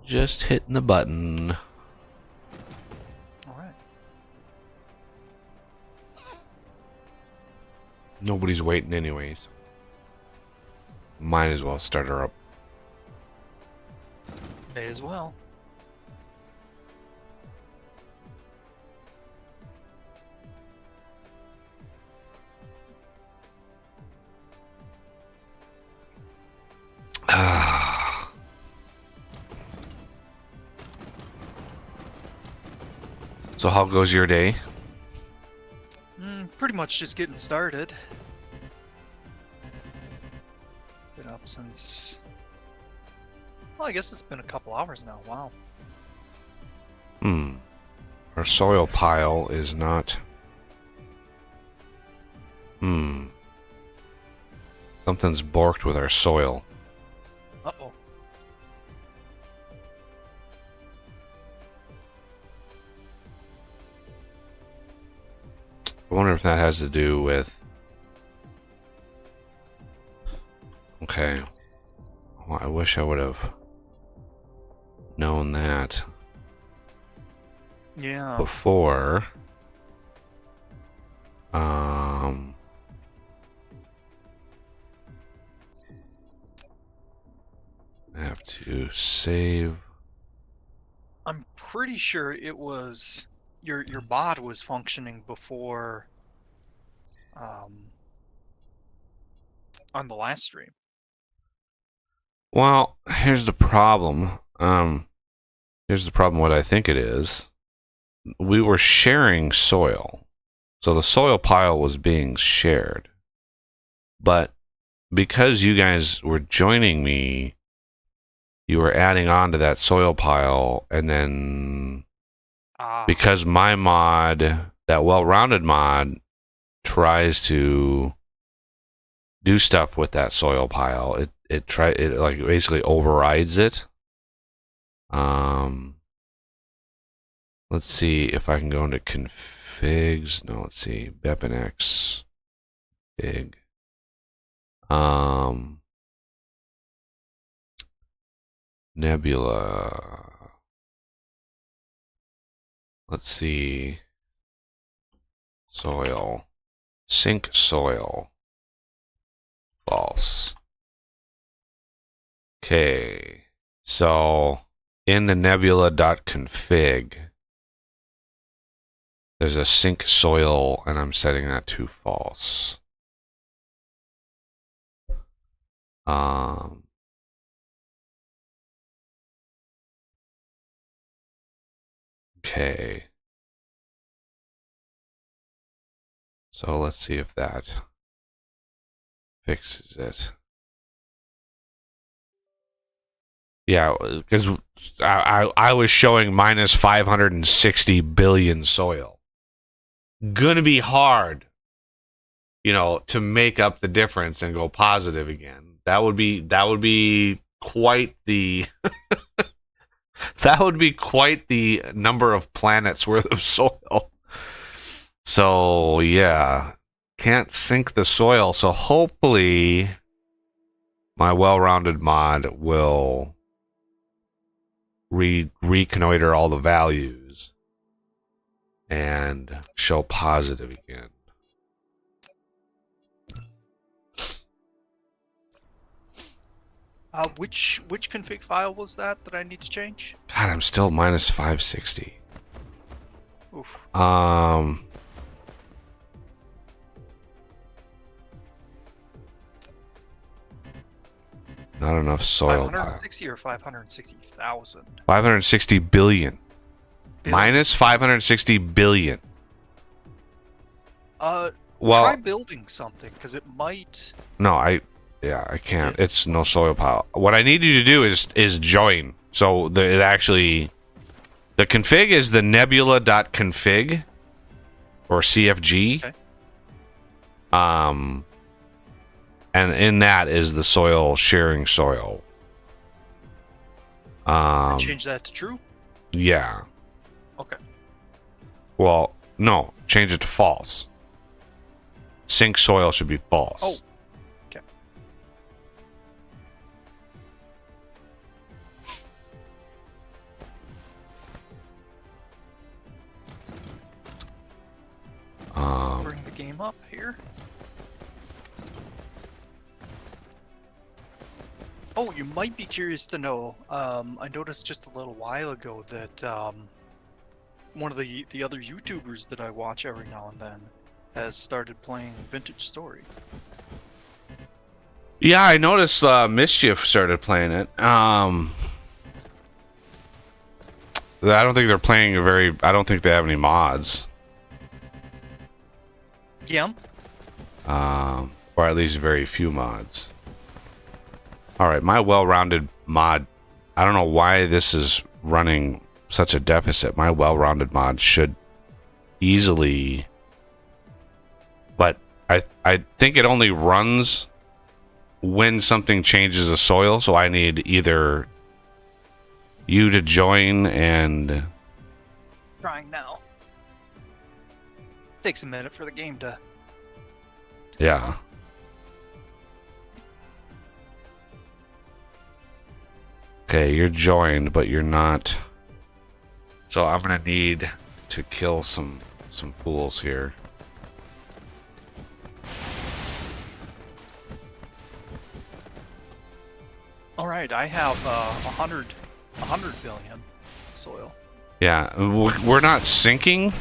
Just hitting the button. All right. Nobody's waiting anyways. Might as well start her up. May as well. So how goes your day? Pretty much just getting started. Been up since... Well, I guess it's been a couple hours now. Wow. Our soil pile is not... Something's borked with our soil. Uh-oh. I wonder if that has to do with... Okay. Well, I wish I would have known that Yeah. before. I have to save. I'm pretty sure it was... Your mod was functioning before... on the last stream. Well, here's the problem. Here's the problem what I think it is. We were sharing soil. So the soil pile was being shared. But because you guys were joining me, you were adding on to that soil pile, and then because my mod, that well-rounded mod, tries to do stuff with that soil pile, it like basically overrides it. Let's see if I can go into configs. No, let's see. BepInEx big. Nebula. Let's see. Soil. Sync soil. False. Okay. So in the nebula.config, there's a sync soil, and I'm setting that to false. Okay. So let's see if that fixes it. Yeah, because I was showing minus 560 billion soil. Gonna be hard, to make up the difference and go positive again. That would be quite the that would be quite the number of planets worth of soil. So yeah, can't sync the soil. So hopefully my well-rounded mod will reconnoiter all the values and show positive again. Which config file was that I need to change? God, I'm still minus 560. Oof. Not enough soil. 560 or 560,000? 560 billion. Minus 560 billion. Well, try building something, because it might... No, I can't. It's no soil pile. What I need you to do is join. So it actually... The config is the nebula.config or CFG. Okay. And in that is the soil sharing soil. Change that to true? Yeah. Okay. Well, no. Change it to false. Sync soil should be false. Oh. Okay. game up here. Oh, you might be curious to know. I noticed just a little while ago that one of the other YouTubers that I watch every now and then has started playing Vintage Story. Yeah, I noticed Mischief started playing it. I don't think they're playing I don't think they have any mods. Yeah. Or at least very few mods. Alright, my well-rounded mod. I don't know why this is running such a deficit. My well-rounded mod should easily... But I think it only runs when something changes the soil, so I need either you to join and... Trying now. Takes a minute for the game to Yeah. Okay, you're joined, but you're not. So I'm gonna need to kill some fools here. All right, I have 100 billion soil. Yeah, we're not sinking.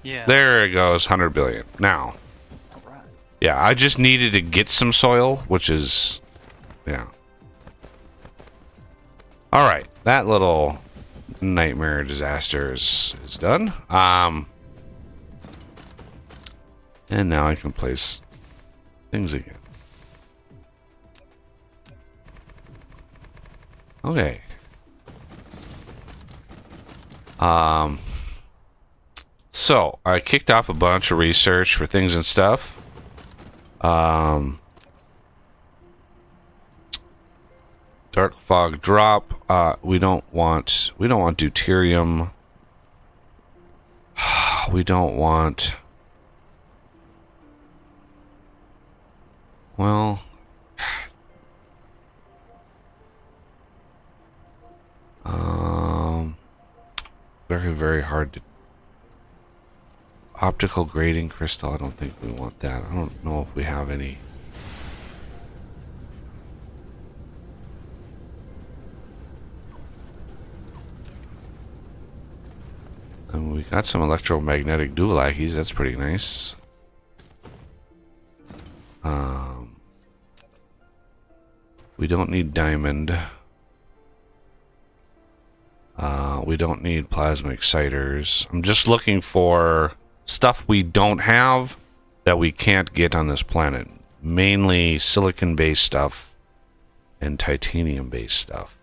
Yeah. There it goes, 100 billion. Now. All right. Yeah, I just needed to get some soil, which is, yeah. All right, that little nightmare disaster is done. And now I can place things again. Okay. So I kicked off a bunch of research for things and stuff. Dark fog drop. We don't want deuterium. We don't want. Well. Very, very hard to... Optical grading crystal, I don't think we want that. I don't know if we have any. And we got some electromagnetic dualakis, that's pretty nice. We don't need diamond. We don't need plasma exciters. I'm just looking for stuff we don't have that we can't get on this planet. Mainly silicon-based stuff and titanium-based stuff.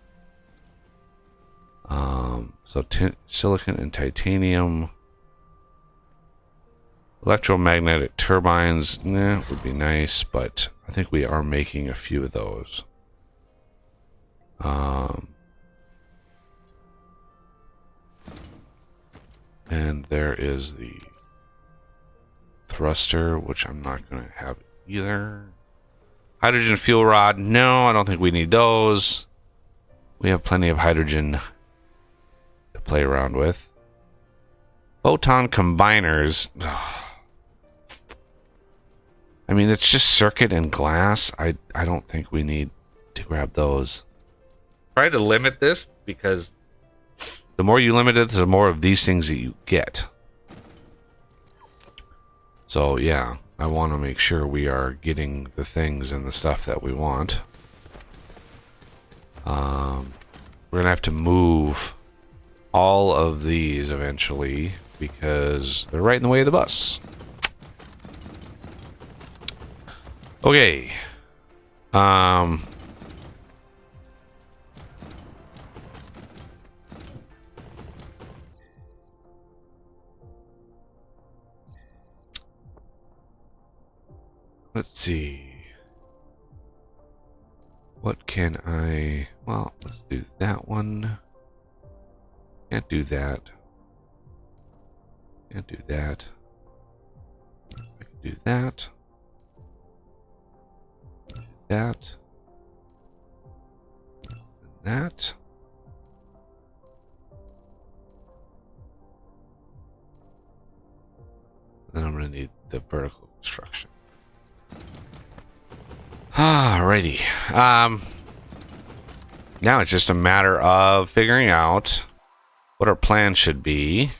So silicon and titanium. Electromagnetic turbines, would be nice, but I think we are making a few of those. And there is the thruster, which I'm not going to have either. Hydrogen fuel rod. No, I don't think we need those. We have plenty of hydrogen to play around with. Photon combiners. I mean, it's just circuit and glass. I don't think we need to grab those. Try to limit this, because the more you limit it, the more of these things that you get. So, yeah, I want to make sure we are getting the things and the stuff that we want. We're going to have to move all of these eventually, because they're right in the way of the bus. Okay. Let's see. What can I... Well, let's do that one. Can't do that. Can't do that. I can do that. That. And that. Then I'm going to need the vertical construction. Alrighty. Now it's just a matter of figuring out what our plan should be.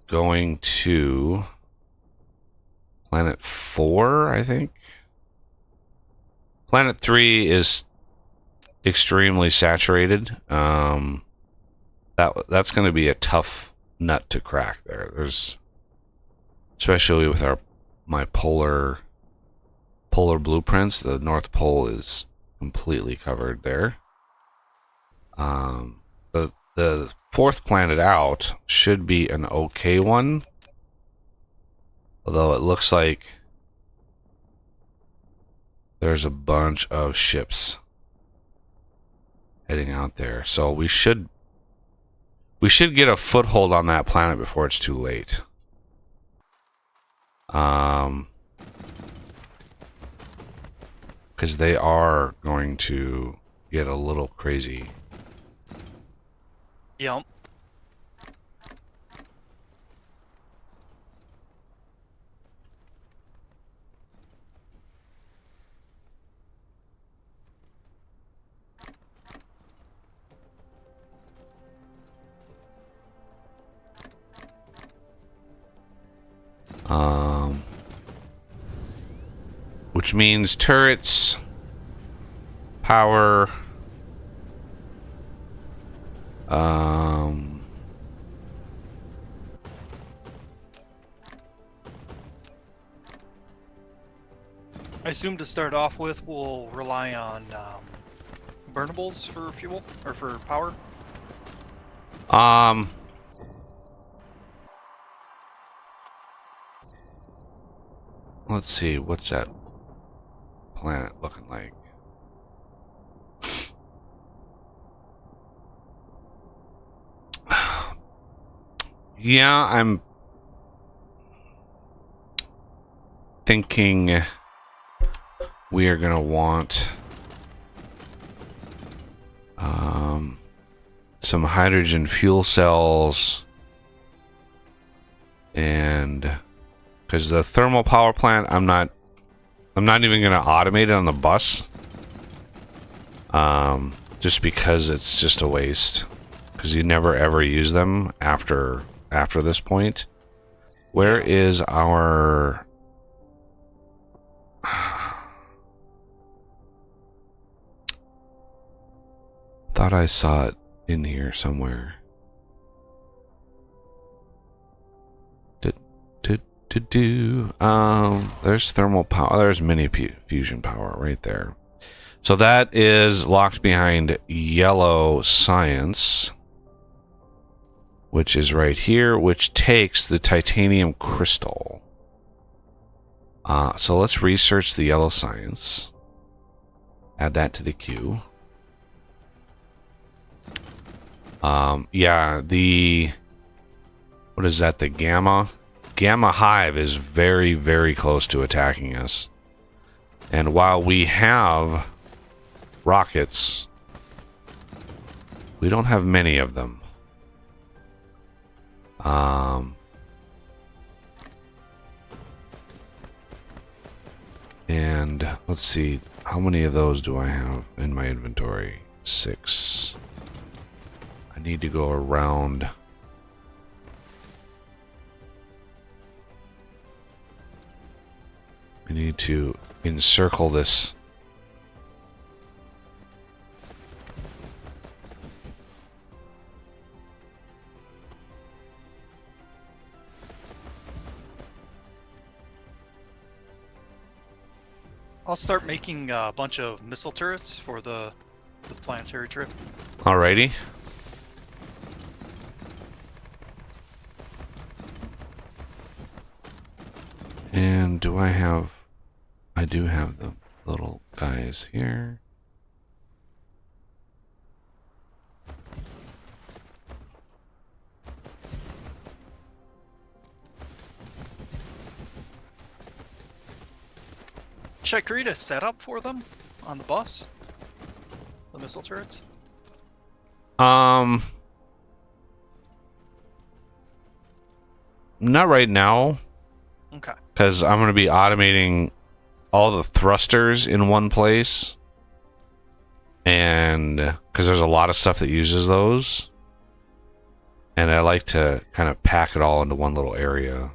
Going to planet 4, I think. Planet 3 is extremely saturated. That's going to be a tough nut to crack there. There's, especially with my polar blueprints, the North Pole is completely covered there. The fourth planet out should be an okay one, although it looks like there's a bunch of ships heading out there, so we should get a foothold on that planet before it's too late. Because they are going to get a little crazy. Yep. Which means turrets, power, I assume to start off with, we'll rely on burnables for fuel or for power. Let's see, what's that planet looking like? Yeah, I'm thinking we are gonna want some hydrogen fuel cells, and because the thermal power plant, I'm not even gonna automate it on the bus, just because it's just a waste, because you never ever use them after this point. Where is our thought I saw it in here somewhere. There's thermal power. There's mini fusion power right there. So that is locked behind yellow science, which is right here, which takes the titanium crystal. So let's research the yellow science. Add that to the queue. Yeah, what is that? The Gamma Hive is very, very close to attacking us. And while we have rockets, we don't have many of them. And let's see, how many of those do I have in my inventory? 6. I need to go around. I need to encircle this. I'll start making a bunch of missile turrets for the planetary trip. Alrighty. And do I have... I do have the little guys here. Should I create a setup for them on the bus? The missile turrets? Not right now, Okay. because I'm going to be automating all the thrusters in one place. And because there's a lot of stuff that uses those. And I like to kind of pack it all into one little area.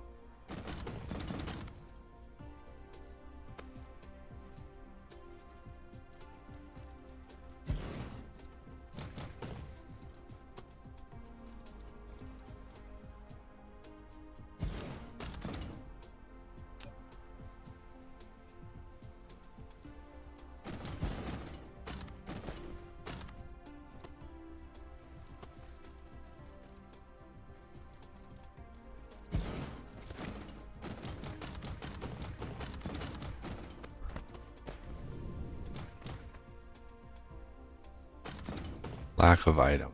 Lack of item.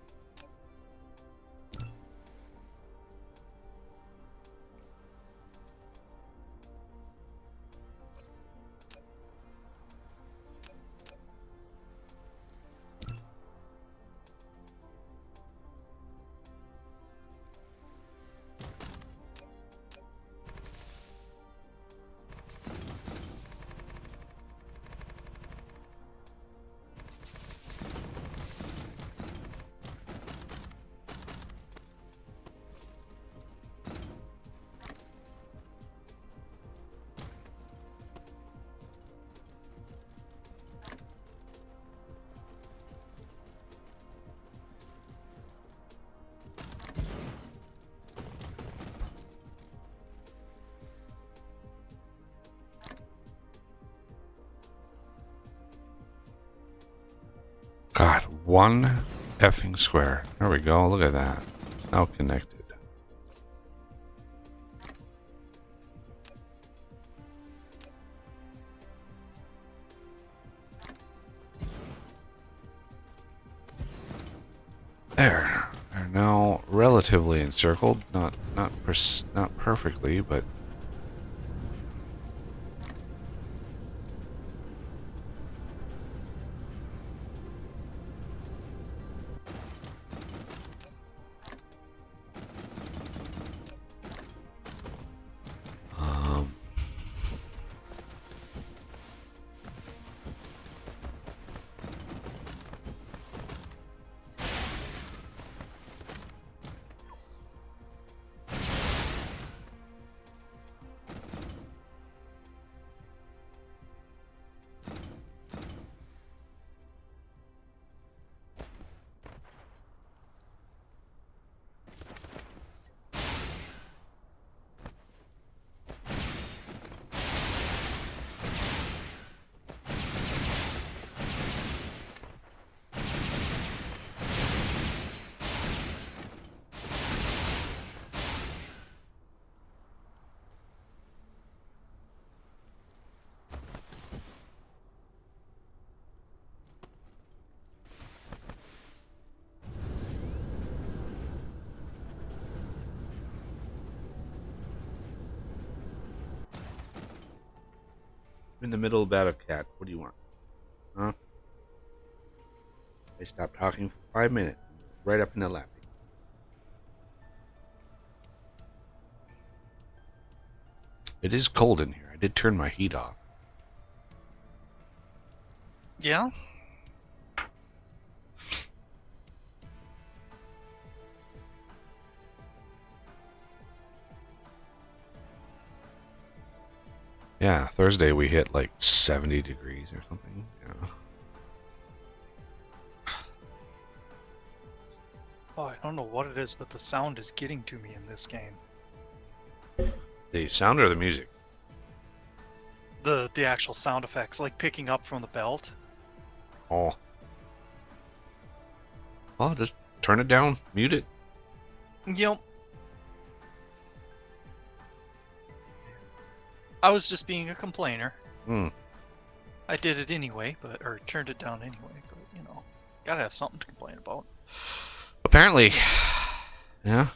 God, one effing square. There we go. Look at that. It's now connected. There. They're now relatively encircled. Not perfectly, but in the middle of battle, cat. What do you want? Huh? I stopped talking for 5 minutes. Right up in the lap. It is cold in here. I did turn my heat off. Yeah? Yeah, Thursday we hit like 70 degrees or something. Yeah. Oh, I don't know what it is, but the sound is getting to me in this game. The sound or the music? The actual sound effects, like picking up from the belt. Oh. Well, just turn it down. Mute it. Yep. I was just being a complainer. Hmm. I did it anyway, or turned it down anyway, but you know, gotta have something to complain about. Apparently. Yeah.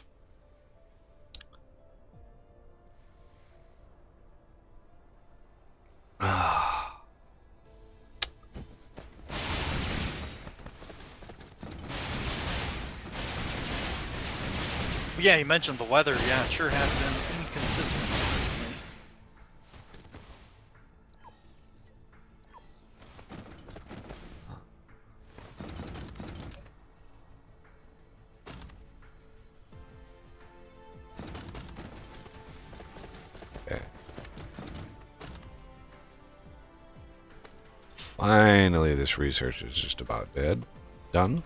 Yeah, you mentioned the weather. Yeah, it sure has been inconsistent recently. Okay. Finally, this research is just about done.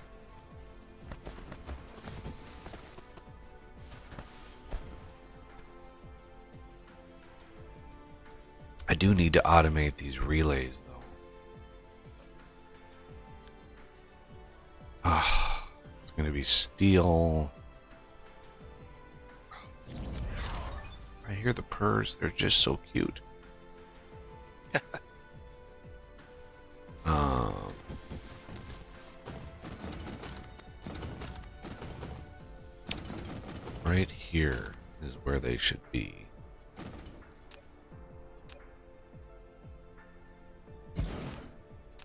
I do need to automate these relays, though. Ah, it's going to be steel. I hear the purrs. They're just so cute. um, right here is where they should be.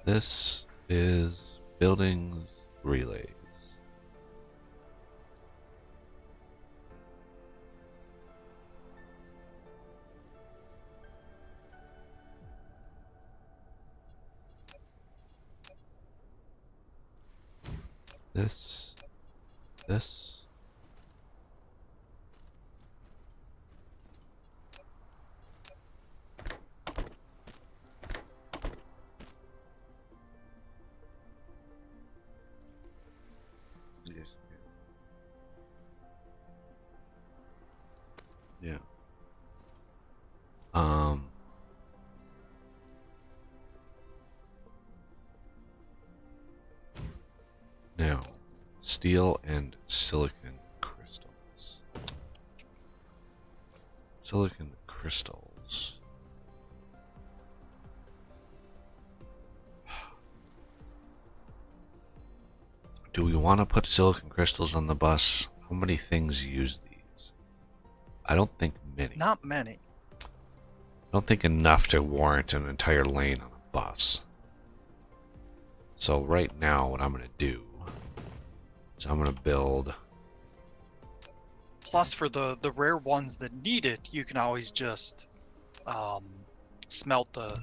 This is buildings relays. This. Yes. Yeah. Now, steel and silicon crystals. Silicon crystals. Do we want to put silicon crystals on the bus? How many things use these? I don't think many. Not many. I don't think enough to warrant an entire lane on a bus. So right now, what I'm going to do is I'm going to build... Plus, for the rare ones that need it, you can always just smelt the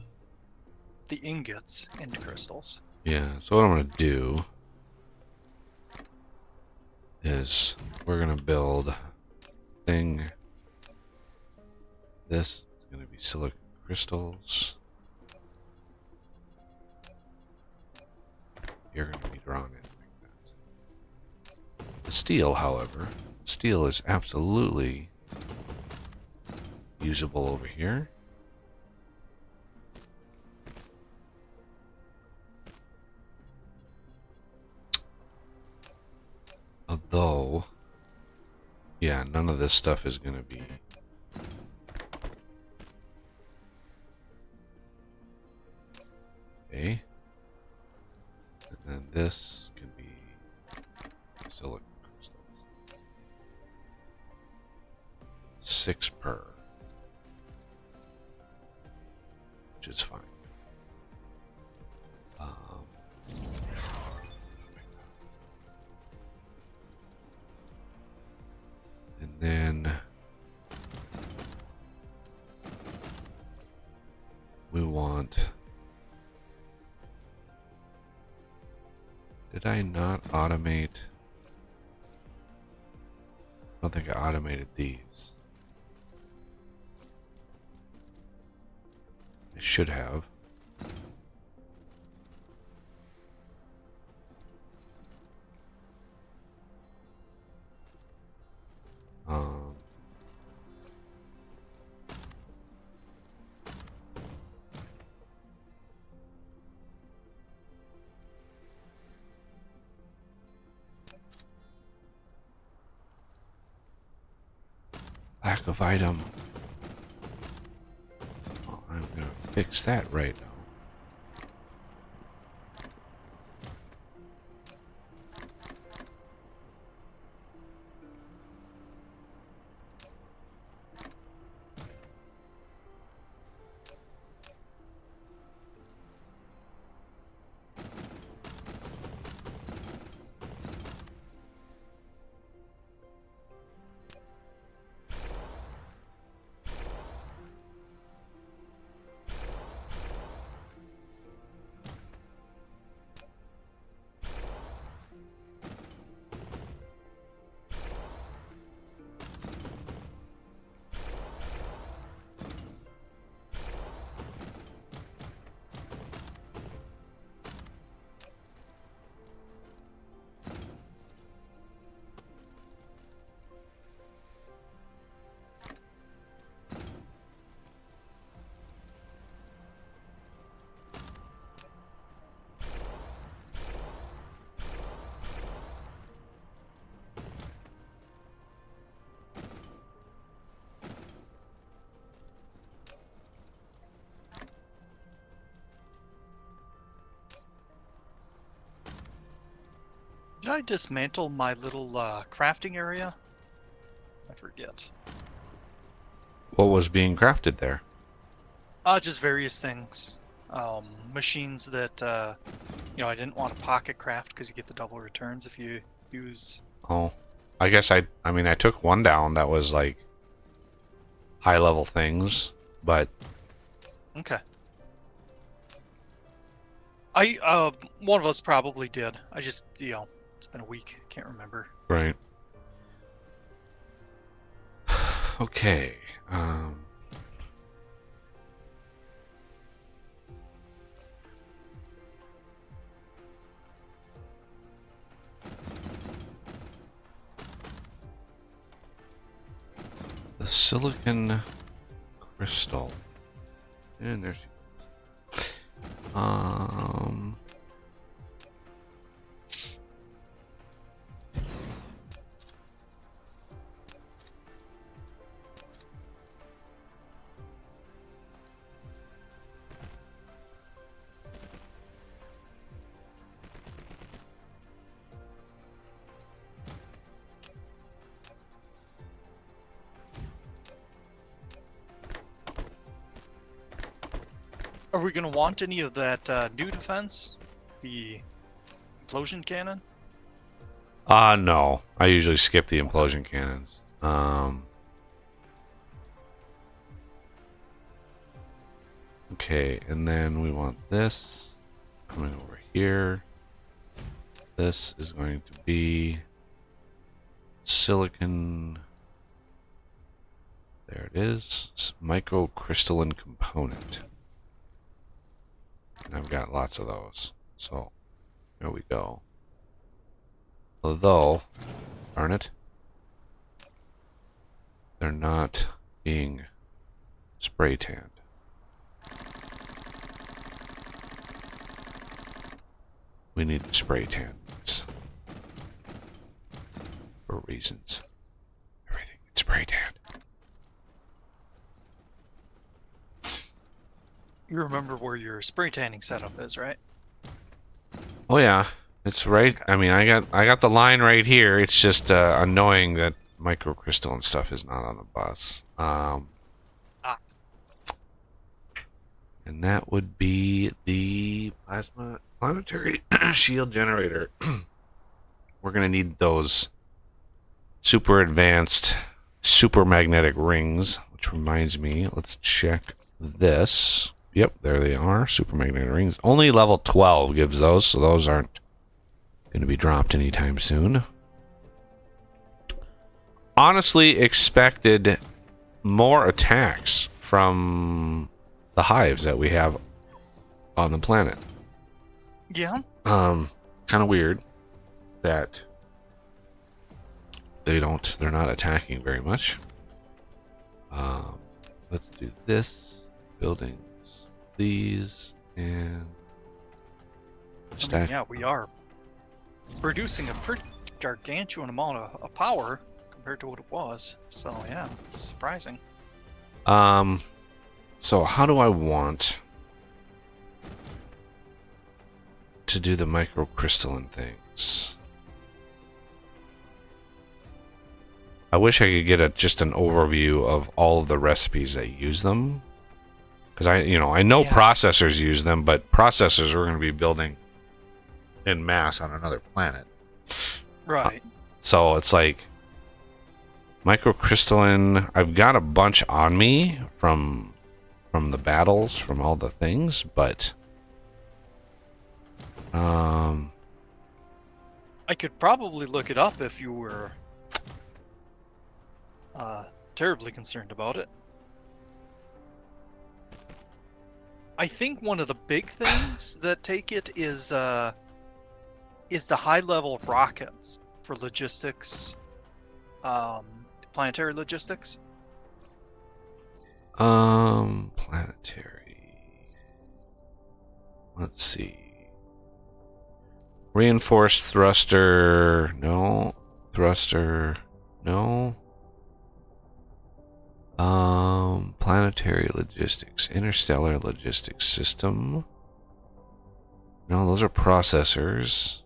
ingots into crystals. Yeah, so what I'm going to do is we're going to build thing. This is going to be silicon crystals. You're going to be drawn in like that. The steel, however, steel is absolutely usable over here. Although, yeah, none of this stuff is going to be... Okay. And then this can be silicon crystals. 6 per. Which is fine. And then we want... Did I not automate? I don't think I automated these. I should have. Lack of item. Oh, I'm gonna fix that right now. Did I dismantle my little crafting area? I forget. What was being crafted there? Just various things. Machines that, I didn't want to pocket craft because you get the double returns if you use... Oh, I guess I mean, I took one down that was like high level things, but Okay. One of us probably did. I just, it's been a week. Can't remember. right. Okay. The silicon crystal. And there's Are we gonna want any of that new defense? The implosion cannon? no. I usually skip the implosion cannons. Okay, and then we want this coming over here. This is going to be silicon. There it is. Microcrystalline component. And I've got lots of those. So, there we go. Although, darn it, they're not being spray tanned. We need to spray tan these for reasons. Everything gets spray tanned. You remember where your spray tanning setup is, right? Oh yeah, it's right. I mean, I got the line right here. It's just annoying that microcrystalline stuff is not on the bus. And that would be the plasma planetary shield generator. We're gonna need those super advanced super magnetic rings, which reminds me, let's check this. Yep, there they are, super magnetic rings. Only level 12 gives those, so those aren't going to be dropped anytime soon. Honestly, expected more attacks from the hives that we have on the planet. Yeah. Kind of weird that they're not attacking very much. Let's do this. Buildings, these, and stack. Yeah, we are producing a pretty gargantuan amount of power compared to what it was. So yeah, it's surprising. So how do I want to do the microcrystalline things? I wish I could get just an overview of all of the recipes that use them, because I know processors use them, but processors are going to be building in mass on another planet, right? So it's like microcrystalline. I've got a bunch on me from the battles, from all the things, but I could probably look it up if you were terribly concerned about it. I think one of the big things that take it is the high-level rockets for logistics, planetary logistics. Planetary. Let's see. Reinforced thruster. No. Thruster. No. Planetary logistics. Interstellar logistics system. No, those are processors.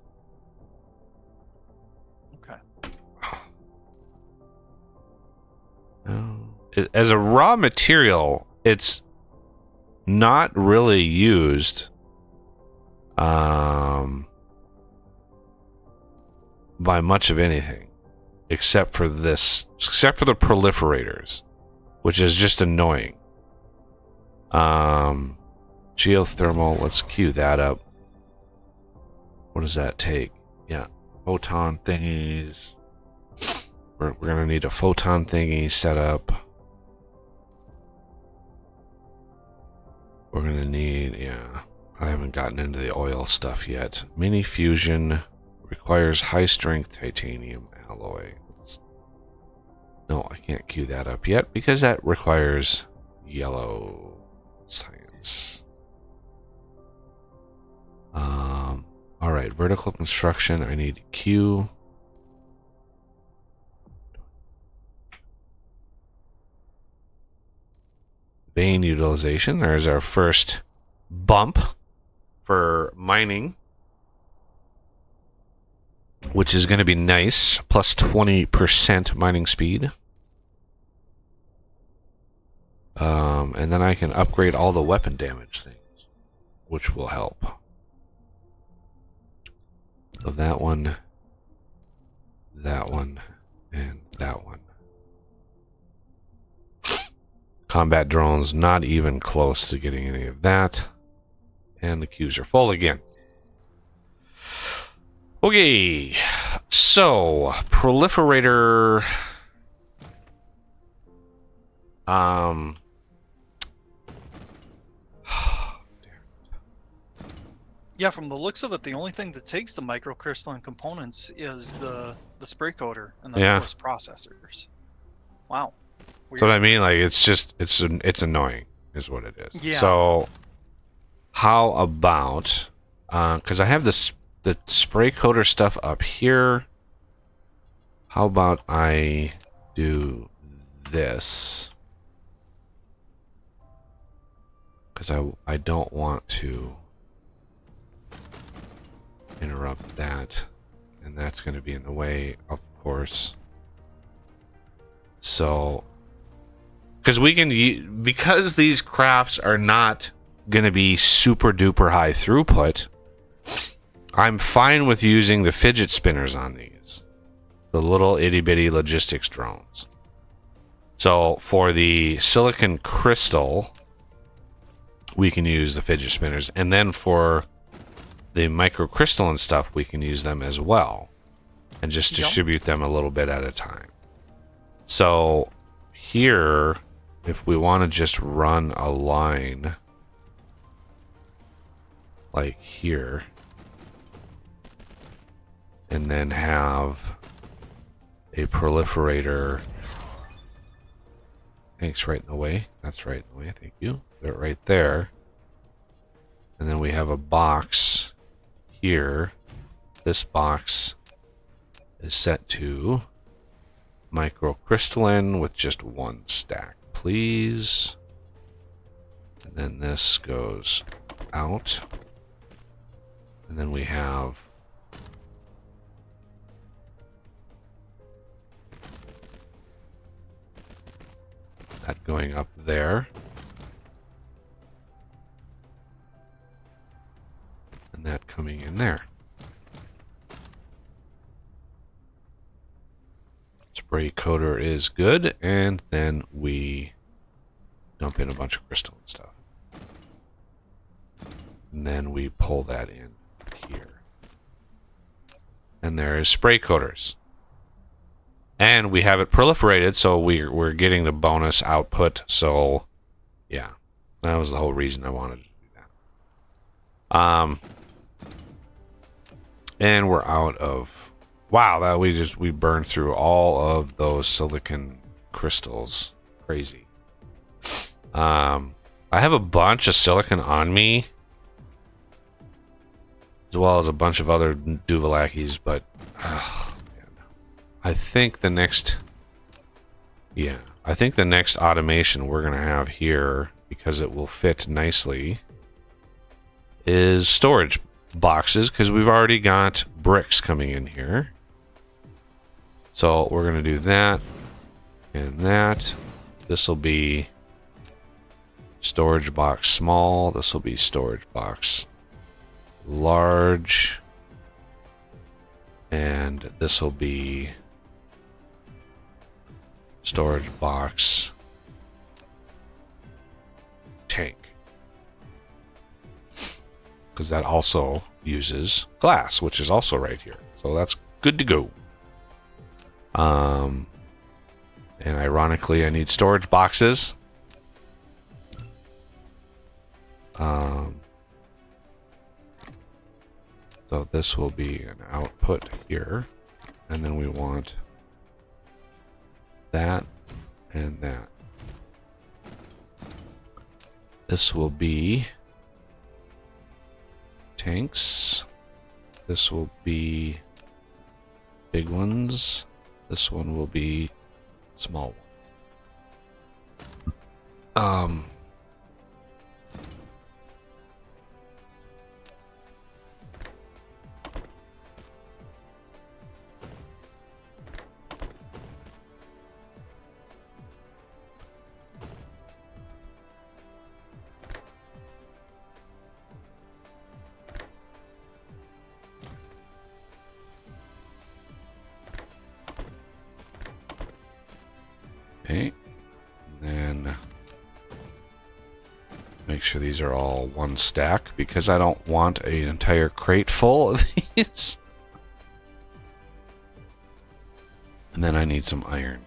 as a raw material, it's not really used by much of anything, except for the proliferators, which is just annoying. Geothermal, let's queue that up. What does that take? Yeah, photon thingies. We're gonna need a photon thingy set up. We're gonna need, yeah, I haven't gotten into the oil stuff yet. Mini fusion requires high strength titanium alloy. No, I can't queue that up yet because that requires yellow science. All right, vertical construction. I need Q. Vein utilization. There's our first bump for mining, which is going to be nice. Plus 20% mining speed. And then I can upgrade all the weapon damage things, which will help. So that one, and that one. Combat drones, not even close to getting any of that. And the queues are full again. Okay, so proliferator. Yeah, from the looks of it, the only thing that takes the microcrystalline components is the spray coater and the force processors. Wow. Weird. So what I mean, like, it's annoying, is what it is. Yeah. So how about, because I have the spray coater stuff up here. How about I do this? Because I don't want to interrupt that, and that's going to be in the way, of course. So, because because these crafts are not going to be super duper high throughput, I'm fine with using the fidget spinners on these, the little itty bitty logistics drones. So for the silicon crystal, we can use the fidget spinners, and then for the microcrystalline stuff, we can use them as well, and just distribute them a little bit at a time. So here, if we want to just run a line like here, and then have a proliferator. Thanks, right in the way. That's right in the way. Thank you. Put it right there. And then we have a box here. This box is set to microcrystalline with just one stack, please. And then this goes out. And then we have that going up there. And that coming in there. Spray coater is good, and then we dump in a bunch of crystal and stuff. And then we pull that in here. And there is spray coaters. And we have it proliferated, so we're getting the bonus output. So, yeah, that was the whole reason I wanted to do that. And we're out of. Wow, that we burned through all of those silicon crystals. Crazy. I have a bunch of silicon on me, as well as a bunch of other Duvalakis, but I think the next automation we're gonna have here, because it will fit nicely, is storage boxes, because we've already got bricks coming in here. So we're gonna do that and that this will be storage box small. This will be storage box large. And this will be storage box tank. Because that also uses glass, which is also right here. So that's good to go. And ironically, I need storage boxes. So this will be an output here. And then we want that and that. This will be tanks. This will be big ones. This one will be small ones. Okay, and then make sure these are all one stack because I don't want an entire crate full of these. And then I need some iron.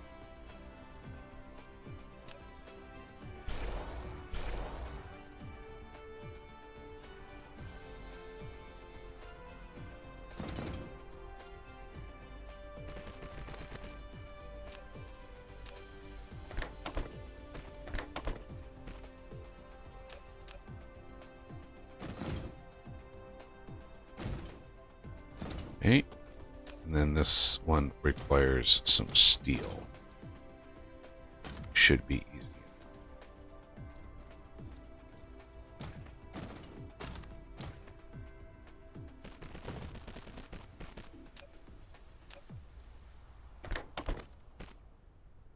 Okay, and then this one requires some steel. Should be easy.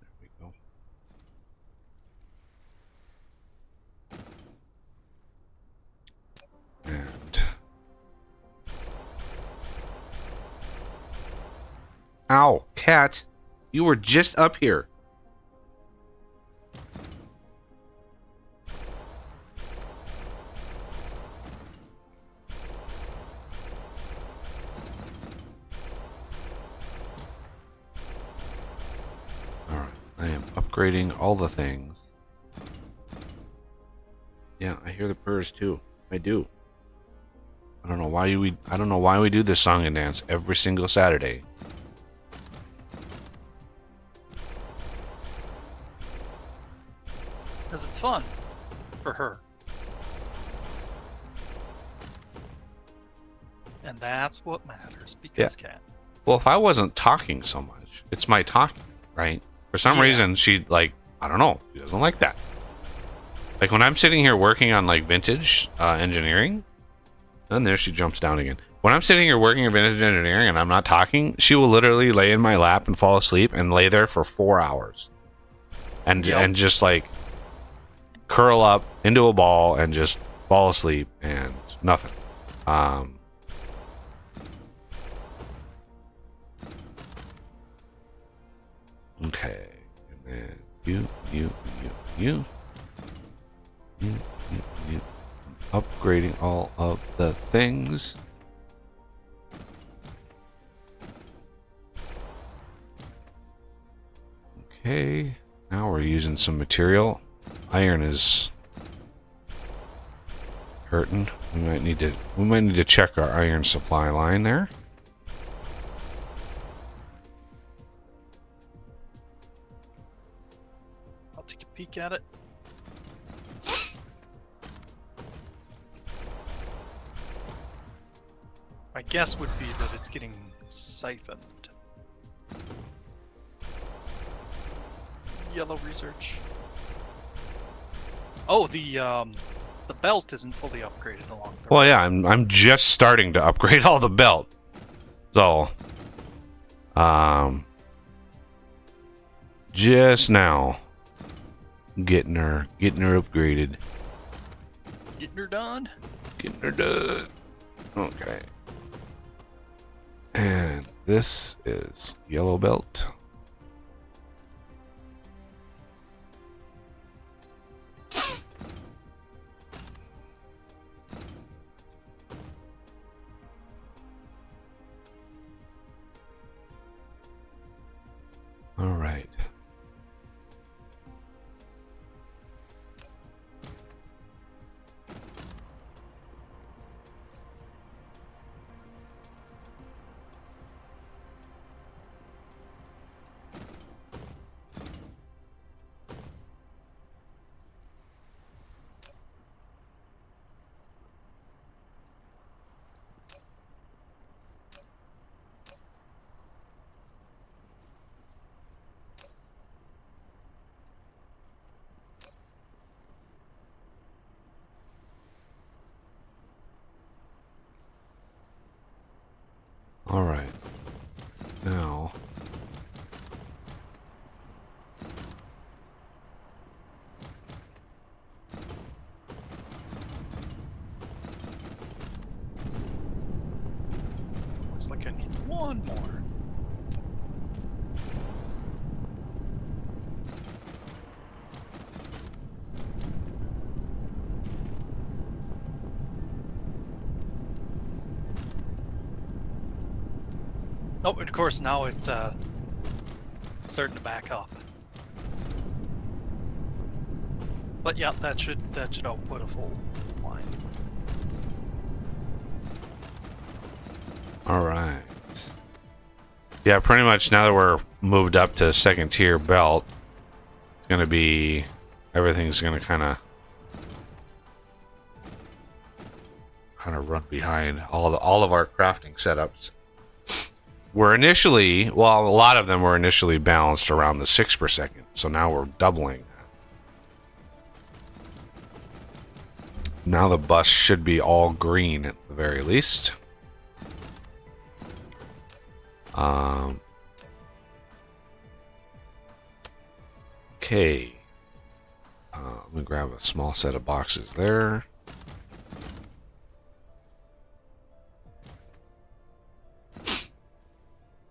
There we go. And ow, cat. You were just up here. Alright, I am upgrading all the things. Yeah, I hear the purrs too. I do. I don't know why we do this song and dance every single Saturday. Because it's fun for her. And that's what matters, because Cat. Well, if I wasn't talking so much, it's my talking, right? For some reason, she, like, I don't know, she doesn't like that. Like, when I'm sitting here working on, like, vintage engineering, and there she jumps down again. When I'm sitting here working on vintage engineering and I'm not talking, she will literally lay in my lap and fall asleep and lay there for 4 hours. And just, like, curl up into a ball and just fall asleep and nothing. Okay, and then you. Upgrading all of the things. Okay, now we're using some material. Iron is hurting. We might need to check our iron supply line there. I'll take a peek at it. My guess would be that it's getting siphoned. Yellow research. Oh, the belt isn't fully upgraded along the Well, yeah, I'm just starting to upgrade all the belt. So, just now. Getting her upgraded. Getting her done. Getting her done. Okay. And this is yellow belt. All right. All right. Now, Looks like I need one more. Oh, and of course now it's starting to back up. But yeah, that should output a full line. all right. Yeah, pretty much now that we're moved up to second tier belt, it's gonna be everything's gonna kind of run behind all of our crafting setups. We're initially, well, a lot of them were initially balanced around the 6 per second, so now we're doubling. Now the bus should be all green at the very least. Okay. Let me grab a small set of boxes there.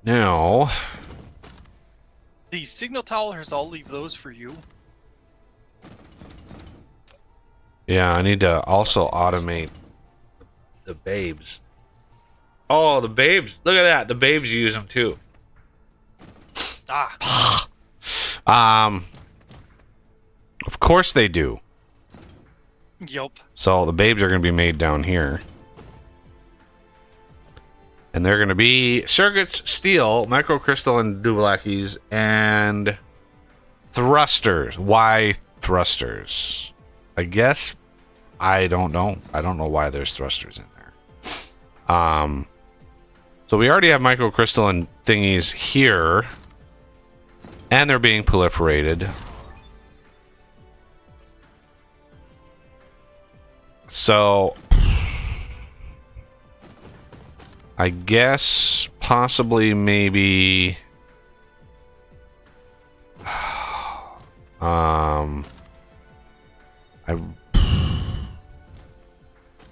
Now, The signal towers, I'll leave those for you. yeah, I need to also automate the babes. Oh, the babes. Look at that. The babes use them too. Ah, Of course they do. yup. So the babes are going to be made down here. And they're going to be circuits, steel, microcrystal, and duvlakis, and thrusters. Why thrusters? I guess I don't know. I don't know why there's thrusters in there. So we already have microcrystal and thingies here, and they're being proliferated. So I guess possibly maybe the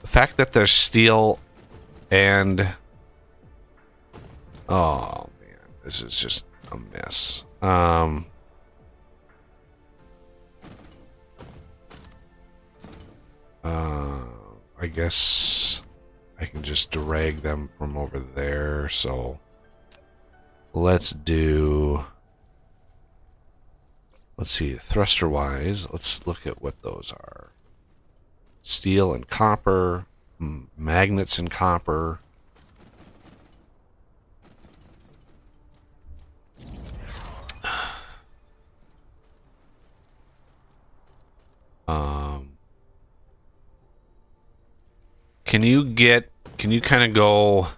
fact that there's steel and oh man, this is just a mess. I guess I can just drag them from over there. So let's see, thruster wise, let's look at what those are. Steel and copper, magnets and copper. Can you kind of go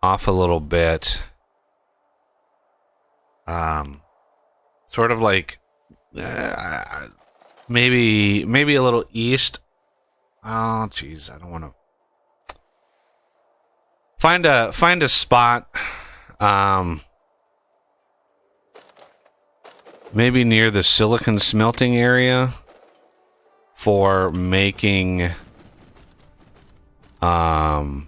off a little bit? Sort of like maybe a little east. Oh, geez, I don't want to find a spot. maybe near the silicon smelting area for making now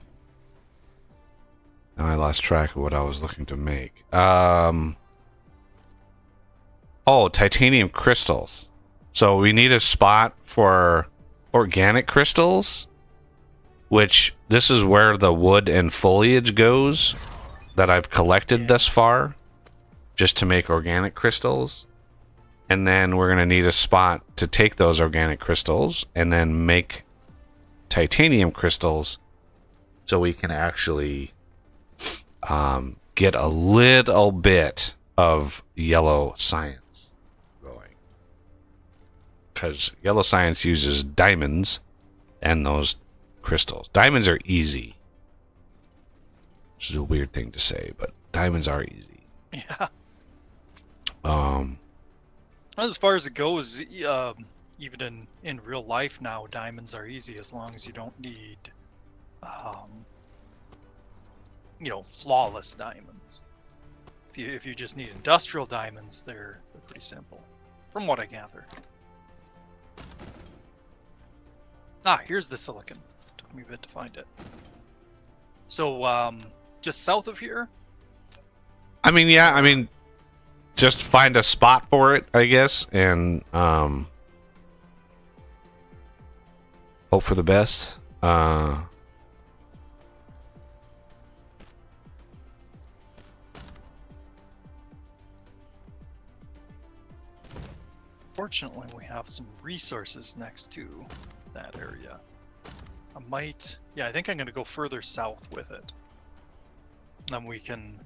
I lost track of what I was looking to make. Oh, titanium crystals. So we need a spot for organic crystals, which this is where the wood and foliage goes that I've collected thus far, just to make organic crystals. And then we're going to need a spot to take those organic crystals and then make titanium crystals so we can actually get a little bit of yellow science going. Because yellow science uses diamonds and those crystals. Diamonds are easy. Which is a weird thing to say, but diamonds are easy. Yeah. As far as it goes, even in real life now, diamonds are easy as long as you don't need, flawless diamonds. If you just need industrial diamonds, they're pretty simple, from what I gather. Ah, here's the silicon. Took me a bit to find it. So, just south of here? I mean, just find a spot for it, I guess, and hope for the best. Fortunately, we have some resources next to that area. I think I'm going to go further south with it. Then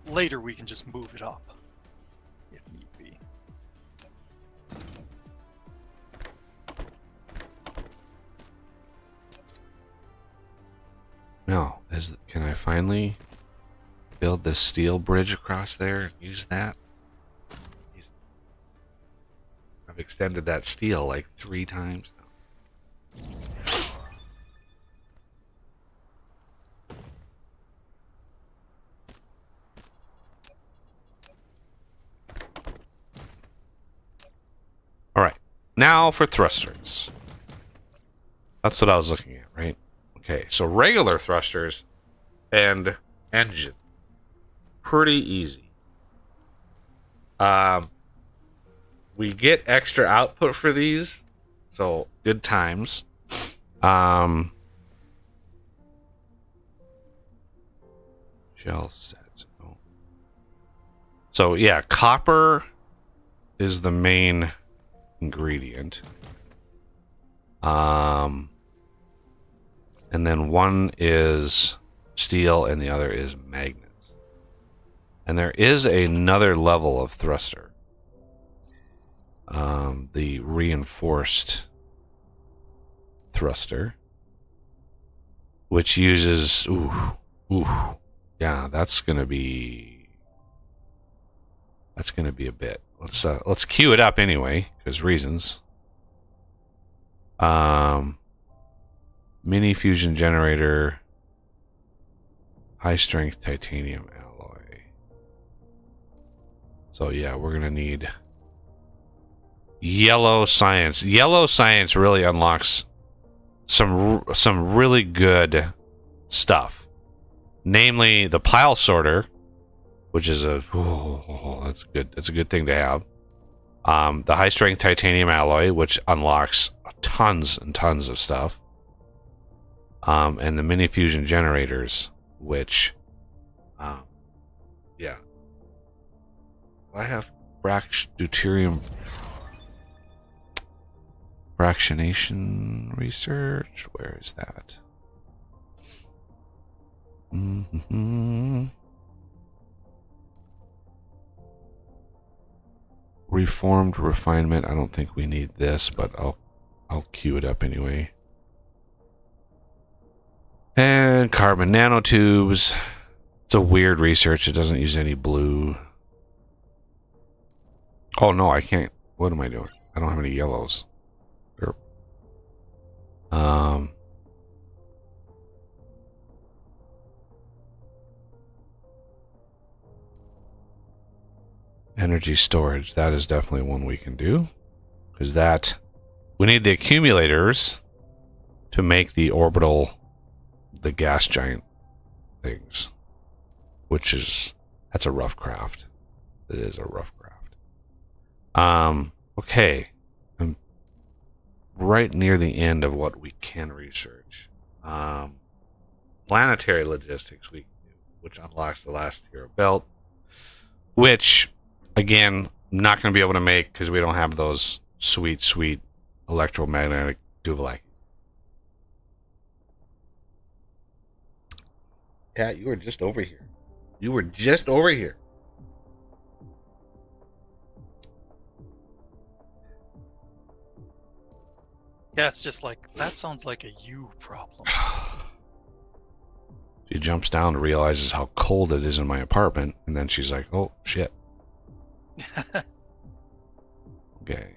later we can just move it up, if need be. Now, can I finally build this steel bridge across there and use that? I've extended that steel like 3 times now. All right, now for thrusters. That's what I was looking at, right? Okay, so regular thrusters and engine. Pretty easy. We get extra output for these, so good times. Shell set. Oh. So yeah, copper is the main ingredient. And then one is steel and the other is magnets. And there is another level of thruster. The reinforced thruster, which uses yeah, that's gonna be a bit. Let's queue it up anyway, because reasons. Mini fusion generator, high strength titanium alloy. So yeah, we're gonna need yellow science. Yellow science really unlocks some really good stuff. Namely, the pile sorter, which is that's good. That's a good thing to have. The high strength titanium alloy, which unlocks tons and tons of stuff. And the mini fusion generators, which, yeah. I have deuterium fractionation research. Where is that? Reformed refinement. I don't think we need this, but I'll queue it up anyway. And carbon nanotubes. It's a weird research. It doesn't use any blue. Oh no, I can't. What am I doing? I don't have any yellows. Energy storage. That is definitely one we can do. Because that... We need the accumulators to make the orbital... The gas giant things. Which is... That's a rough craft. It is a rough craft. Okay. I'm right near the end of what we can research. Planetary logistics we can do, which unlocks the last tier of belt. Which, again, not going to be able to make because we don't have those sweet, sweet electromagnetic Duvalic. Cat, you were just over here. You were just over here. Yeah, it's just like, that sounds like a you problem. She jumps down and realizes how cold it is in my apartment, and then she's like, oh, shit. Okay.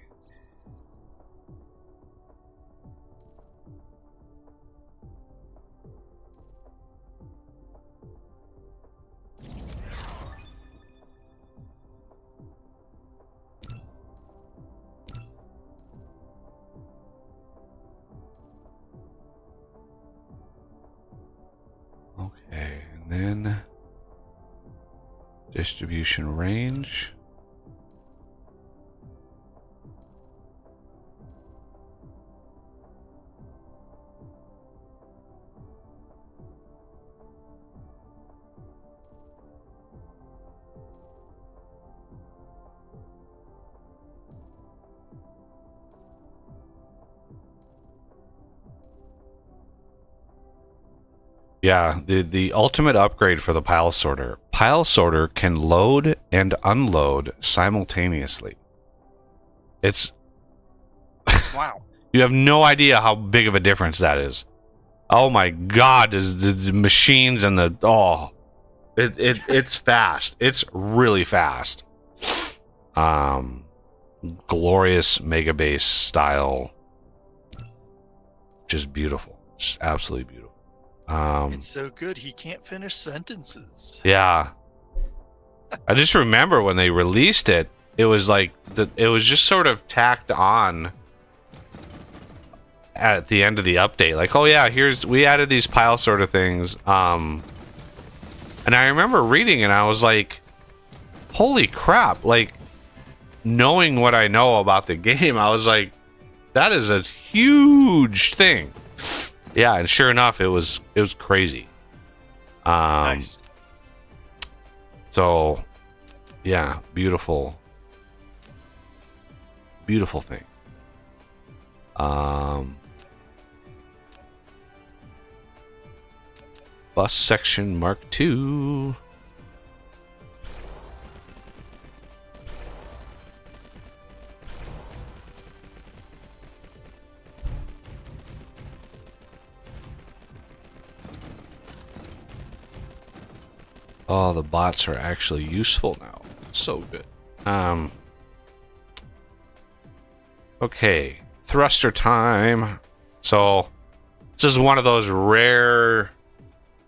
Okay, and then distribution range. Yeah, the ultimate upgrade for the pile sorter. Pile sorter can load and unload simultaneously. It's... Wow. You have no idea how big of a difference that is. Oh my god, the machines and the... Oh, it's fast. It's really fast. Glorious mega base style. Just beautiful. Just absolutely beautiful. It's so good he can't finish sentences. Yeah. I just remember when they released it, it was like it was just sort of tacked on at the end of the update. Like, oh yeah, we added these pile sorter things. And I remember reading and I was like, holy crap, like knowing what I know about the game, I was like, that is a huge thing. Yeah, and sure enough, it was crazy. Nice. So, yeah, beautiful thing. Bus section Mark II. Oh, the bots are actually useful now. So good. Okay, thruster time. So this is one of those rare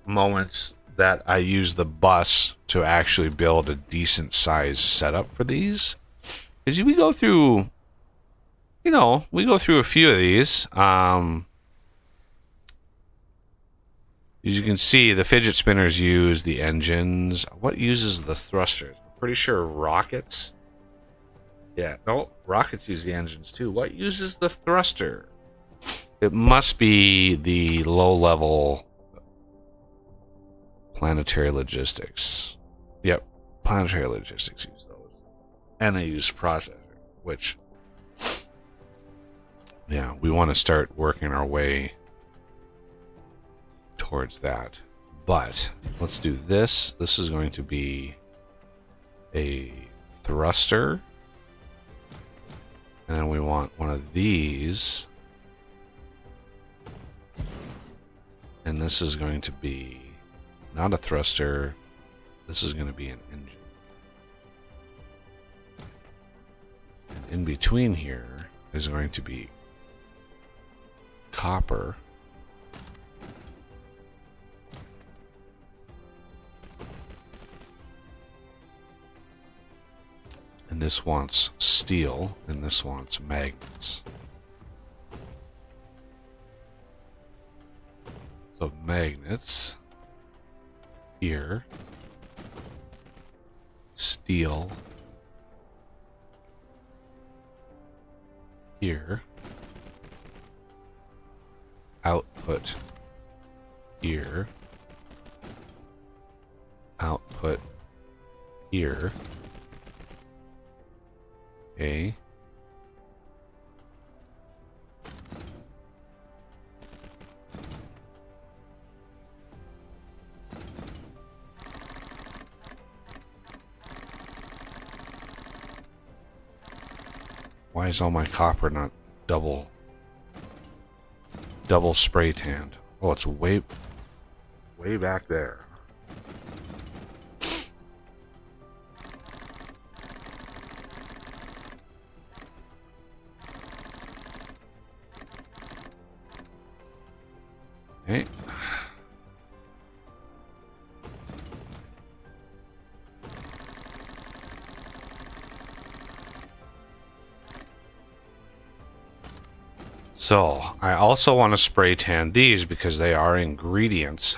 moments that I use the bus to actually build a decent sized setup for these. Because we go through, we go through a few of these. As you can see, the fidget spinners use the engines. What uses the thrusters? I'm pretty sure rockets. Yeah, no, rockets use the engines too. What uses the thruster? It must be the low-level planetary logistics. Yep, planetary logistics use those. And they use processor, which... Yeah, we want to start working our way towards that. But let's do this. This is going to be a thruster. And then we want one of these. And this is going to be not a thruster. This is going to be an engine. And in between here is going to be copper. And this wants steel, and this wants magnets. So magnets here, steel here, output here, output here. Okay. Why is all my copper not double spray tanned? Oh, it's way back there. Okay. So, I also want to spray tan these because they are ingredients.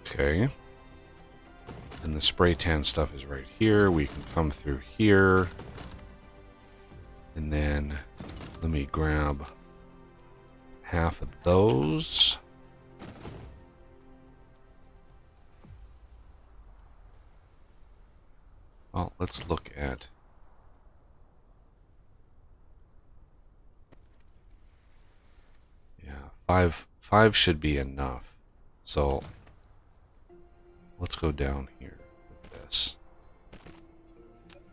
Okay. And the spray tan stuff is right here. We can come through here. And then let me grab half of those. Well, let's look at... Yeah, five should be enough. So let's go down here with this.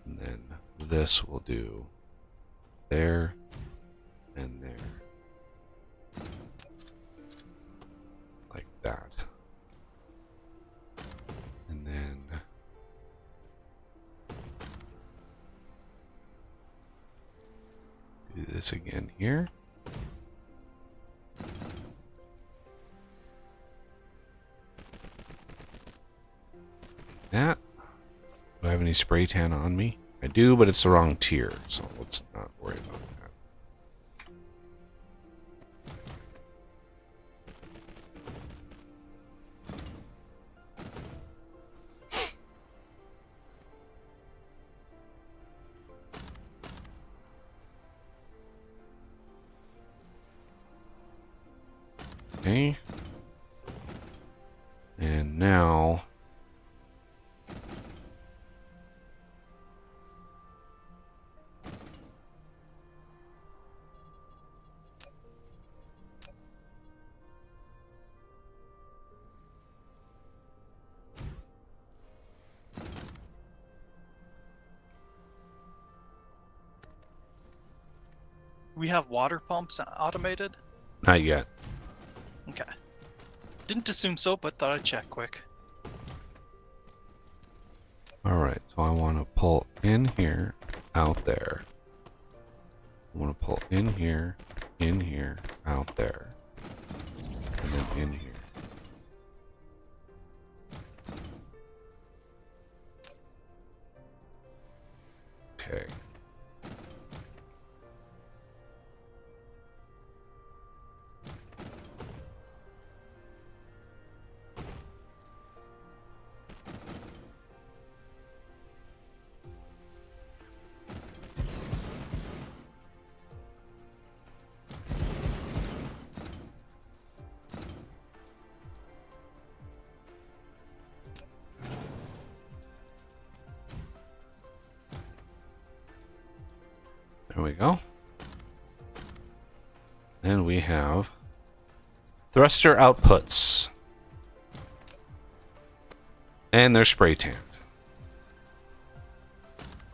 And then this will do there and there. Like that. And then do this again here. That. Do I have any spray tan on me? I do, but it's the wrong tier, so let's not worry about that. Okay. And now... We have water pumps automated? Not yet. Okay. Didn't assume so, but thought I'd check quick. Alright, so I want to pull in here, out there. I want to pull in here, out there. And then in here. Okay. There we go. Then we have thruster outputs. And they're spray tanned.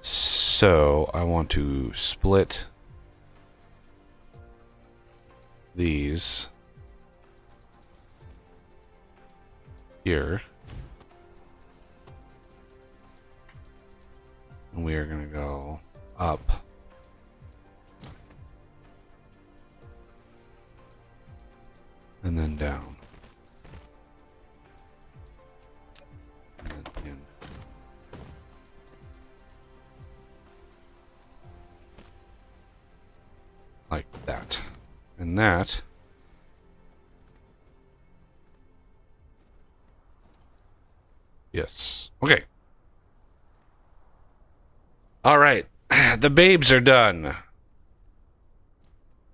So I want to split these here. we are going to go up. And then down. And then in. Like that. And that. Yes. Okay. All right. The babes are done.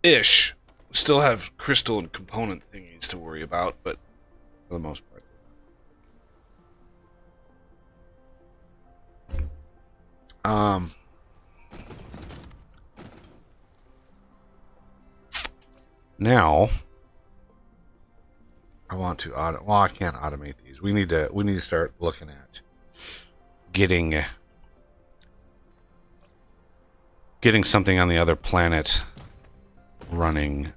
Ish. Still have crystal and component thingies to worry about, but for the most part. Now I want to well, I can't automate these. We need to start looking at getting something on the other planet running.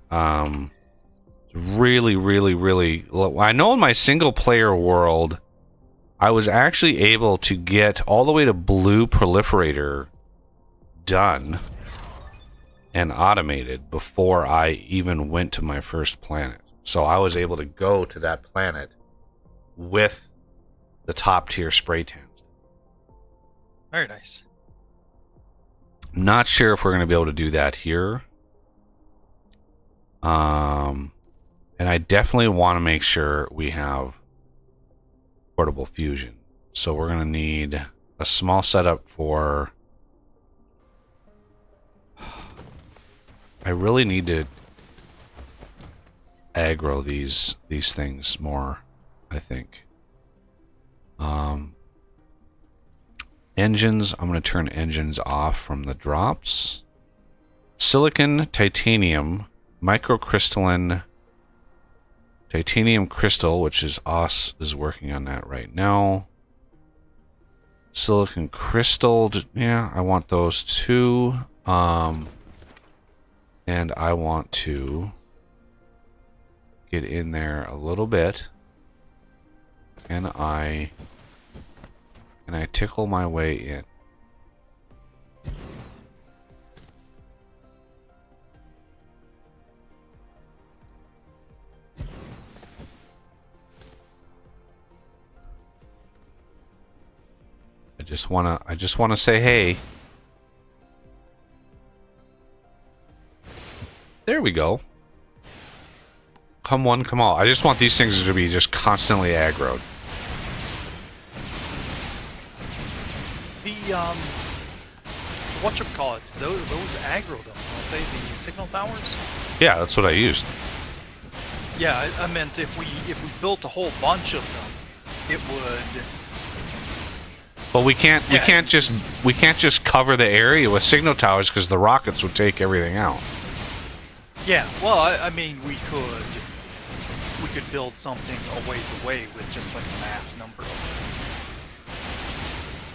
Really low. I know in my single player world I was actually able to get all the way to blue proliferator done and automated before I even went to my first planet. So I was able to go to that planet with the top tier spray tans. Very nice. Not sure if we're going to be able to do that here. And I definitely want to make sure we have portable fusion. So we're going to need a small setup for... I really need to aggro these things more, I think. Engines, I'm going to turn engines off from the drops. Silicon, titanium, microcrystalline, titanium crystal, which is us, is working on that right now. Silicon crystal, yeah, I want those two. And I want to get in there a little bit. Can I tickle my way in? I just wanna say hey. There we go. Come one, come all. I just want these things to be just constantly aggroed. The whatchamacallits, those aggro them, don't they? The signal towers? Yeah, that's what I used. Yeah, I meant if we built a whole bunch of them, it would. But we can't just cover the area with signal towers because the rockets would take everything out. Yeah, well, I mean, we could build something a ways away with just like a mass number of them.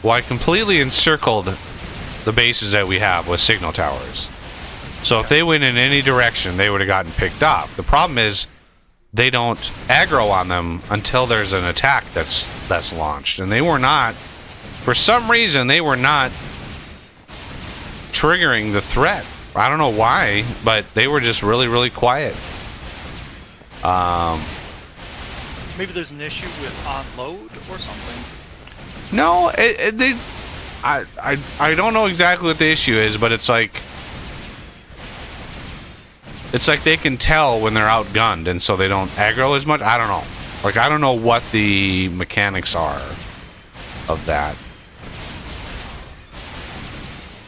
Well, I completely encircled the bases that we have with signal towers. So if they went in any direction, they would have gotten picked off. The problem is they don't aggro on them until there's an attack that's launched. And they were not, for some reason, they were not triggering the threat. I don't know why, but they were just really, really quiet. Maybe there's an issue with on-load or something. No, I don't know exactly what the issue is, but it's like they can tell when they're outgunned, and so they don't aggro as much. I don't know. Like, I don't know what the mechanics are of that.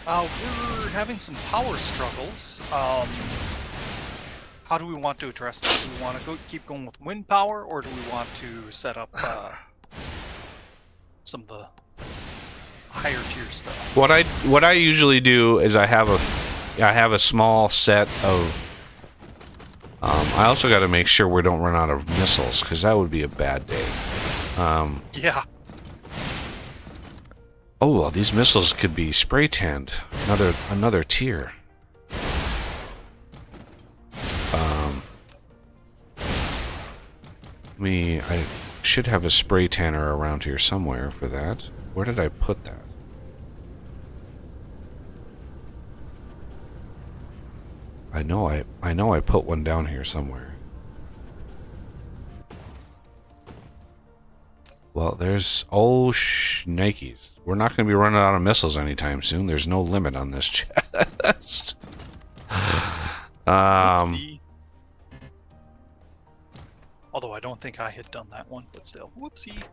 We're having some power struggles. How do we want to address that? Do we want to keep going with wind power, or do we want to set up some of the higher tier stuff? What I usually do is I have a small set of. I also got to make sure we don't run out of missiles, because that would be a bad day. Yeah. Oh, well, these missiles could be spray tanned. Another tier. I should have a spray tanner around here somewhere for that. Where did I put that? I know I put one down here somewhere. Well, there's... Oh, shnikes. We're not going to be running out of missiles anytime soon. There's no limit on this chest. Whoopsie. Although I don't think I had done that one, but still. Whoopsie.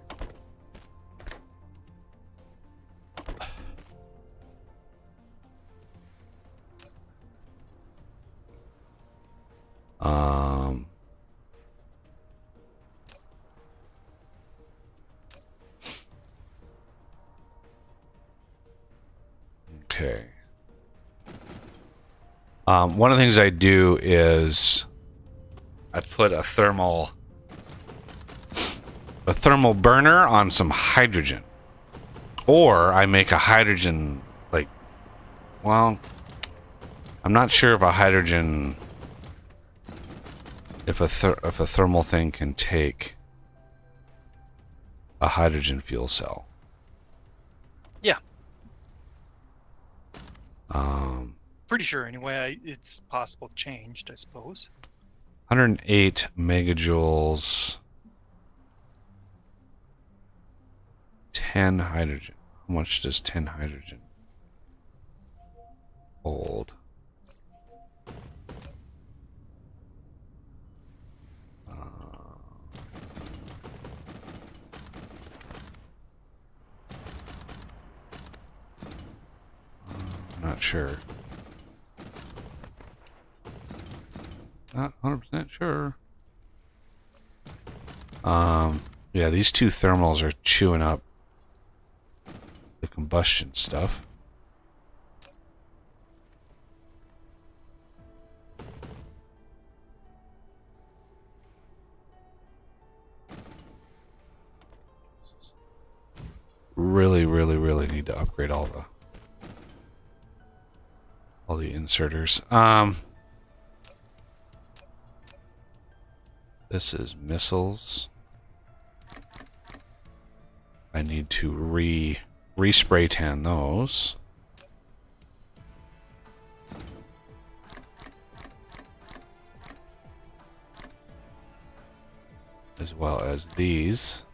Okay. One of the things I do is I put a thermal burner on some hydrogen, or I make a hydrogen, like, well, I'm not sure if a hydrogen, if a thermal thing can take a hydrogen fuel cell. Yeah. Pretty sure anyway. It's possible changed, I suppose. 108 megajoules. 10 hydrogen. How much does 10 hydrogen hold? Not sure. Not 100% sure. Yeah, these two thermals are chewing up the combustion stuff. Really need to upgrade all the inserters. This is missiles. I need to re-spray tan those. As well as these.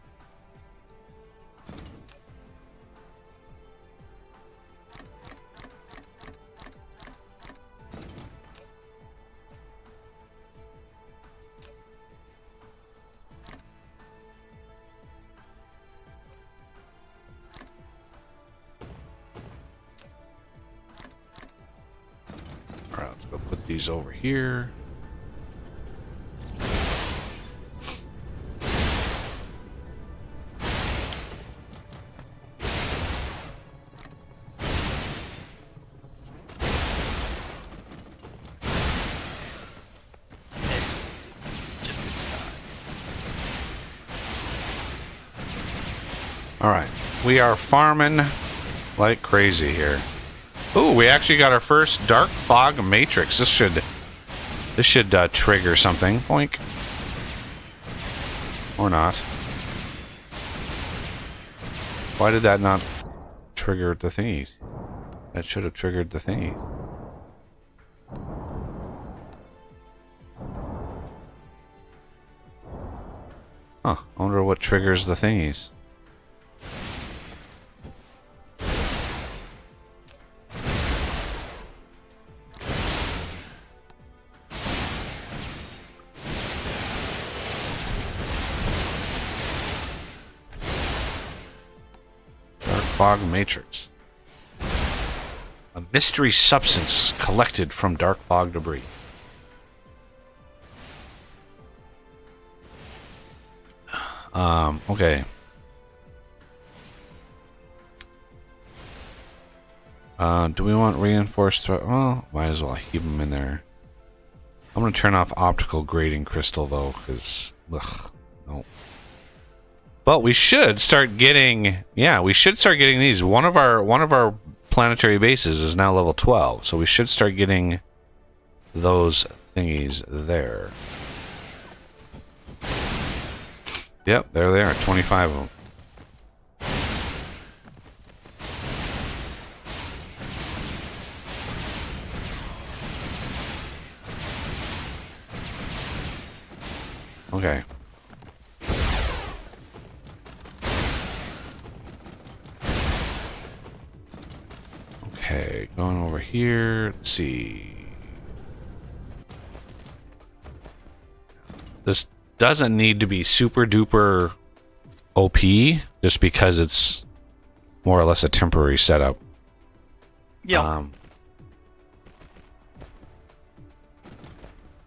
Alright, let's go put these over here. Just this time. Alright, we are farming like crazy here. Ooh, we actually got our first dark fog matrix. This should trigger something. Boink. Or not. Why did that not trigger the thingies? That should have triggered the thingy. Huh, I wonder what triggers the thingies. Fog matrix. A mystery substance collected from dark fog debris. Okay. Do we want reinforced? Well, might as well keep them in there. I'm gonna turn off optical grading crystal though, because no. But we should start getting, yeah, we should start getting these. One of our planetary bases is now level 12, so we should start getting those thingies there. Yep, there they are, 25 of them. Okay. Okay, going over here. Let's see. This doesn't need to be super duper OP just because it's more or less a temporary setup. Yeah.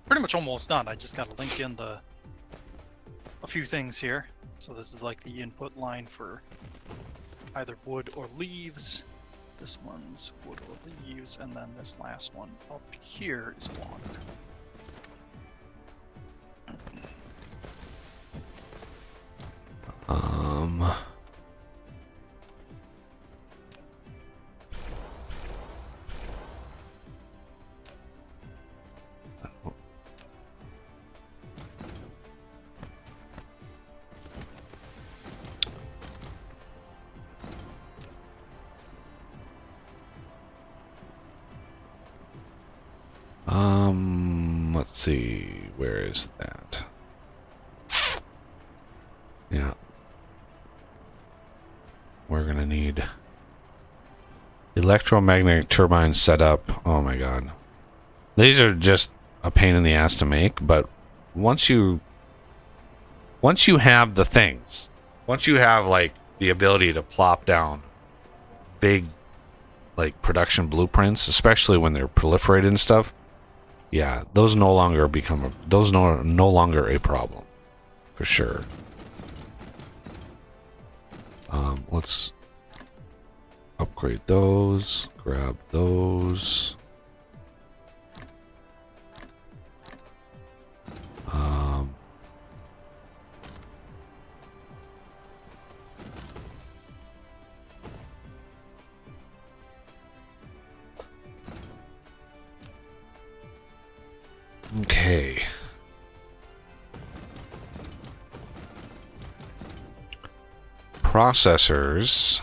Pretty much almost done. I just gotta link in a few things here. So this is like the input line for either wood or leaves. This one's wood or leaves, and then this last one up here is water. Let's see, where is that? Yeah. We're gonna need electromagnetic turbine setup. Oh my god. These are just a pain in the ass to make, but once you have the things, once you have like the ability to plop down big like production blueprints, especially when they're proliferated and stuff, yeah, those no longer no longer a problem for sure. Let's upgrade those, grab those. Okay. Processors.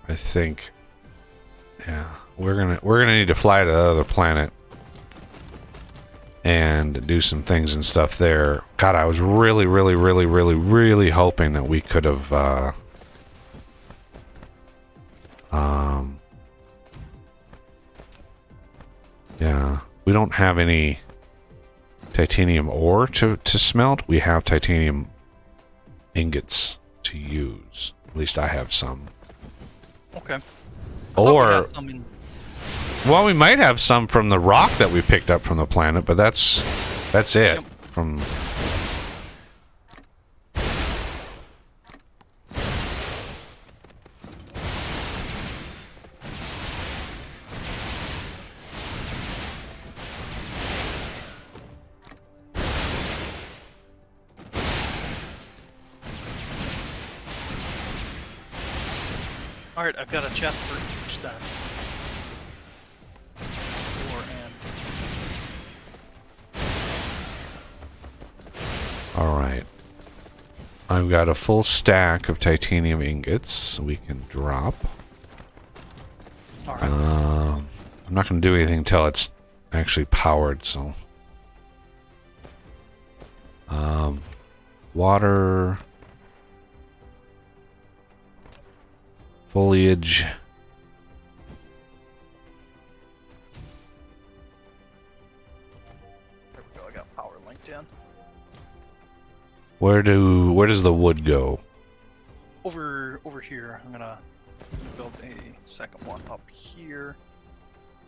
I think, yeah, we're gonna need to fly to the other planet and do some things and stuff there. God, I was really hoping that we could have yeah, we don't have any titanium ore to smelt. We have titanium ingots to use. At least I have some. Okay. Or, well, we might have some from the rock that we picked up from the planet, but that's it. Yep. From Alright, I've got a chest for each then. all right. I've got a full stack of titanium ingots we can drop. Alright. I'm not going to do anything until it's actually powered, so. Water. Foliage. There we go, I got power linked in. Where does the wood go? Over here, I'm gonna build a second one up here.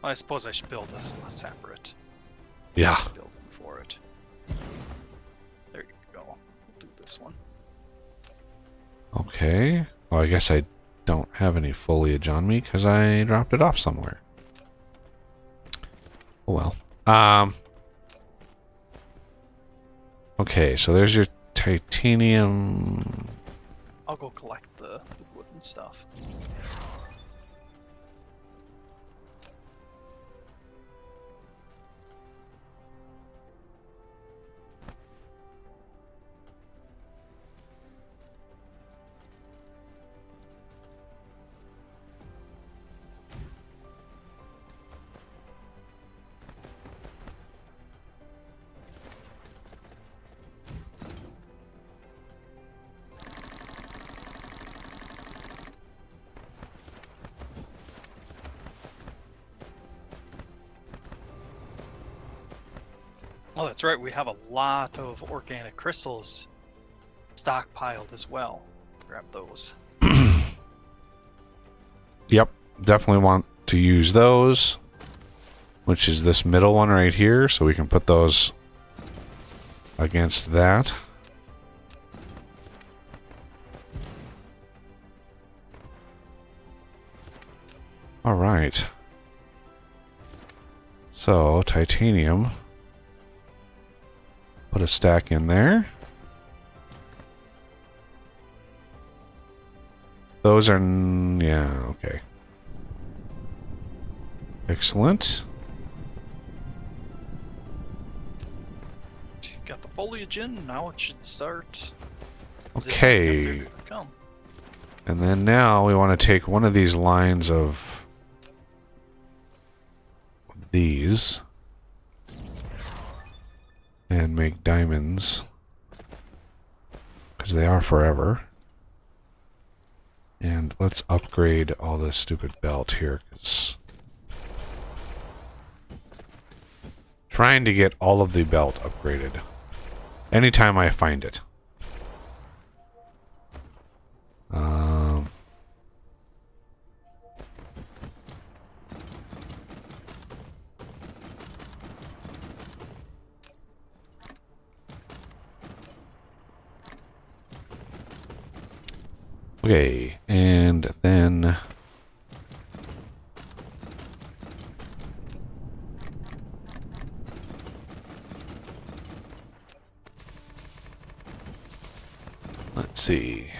I suppose I should build a separate Yeah. building for it. There you go. We'll do this one. Okay. Well, I guess I don't have any foliage on me because I dropped it off somewhere. Oh well. Okay, so there's your titanium. I'll go collect the wood and stuff. Oh, that's right. We have a lot of organic crystals stockpiled as well. Grab those. Yep, definitely want to use those, which is this middle one right here, so we can put those against that. All right. So, titanium. Put a stack in there. Those are... yeah, okay. Excellent. Got the foliage in. Now it should start. Okay. Come. And then now we want to take one of these lines of these and make diamonds, because they are forever. And let's upgrade all this stupid belt here, because trying to get all of the belt upgraded anytime I find it. Okay, and then let's see.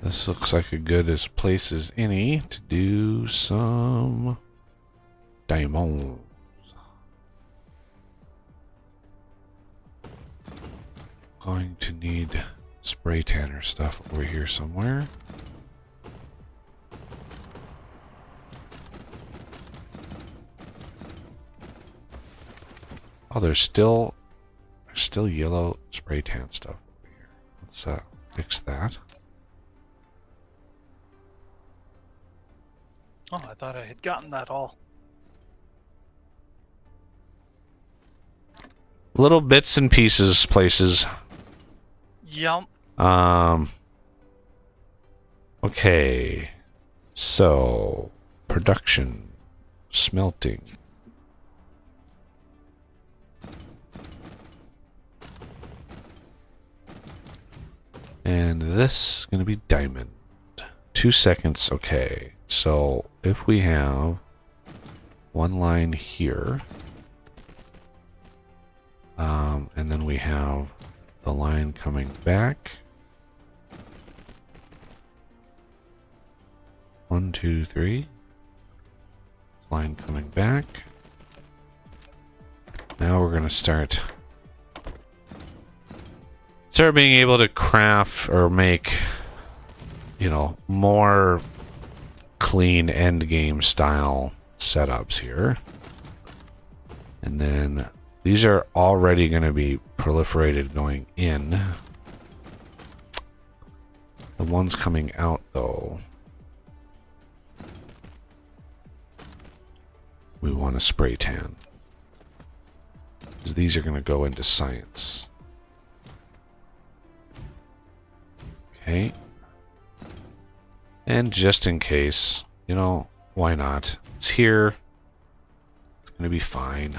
This looks like a good as place as any to do some diamonds. Going to need spray tanner stuff over here somewhere. Oh, there's still yellow spray tan stuff over here. Let's fix that. Oh, I thought I had gotten that all. Little bits and pieces, places. Yum. Okay. So, production, smelting. And this is going to be diamond. 2 seconds, okay. So, if we have one line here, and then we have the line coming back. 1, 2, 3. Line coming back. Now we're going to start being able to craft or make, you know, more clean end game style setups here. And then these are already going to be proliferated going in. The ones coming out, though, we want to spray tan, because these are going to go into science. Okay. And just in case, you know, why not? It's here. It's going to be fine.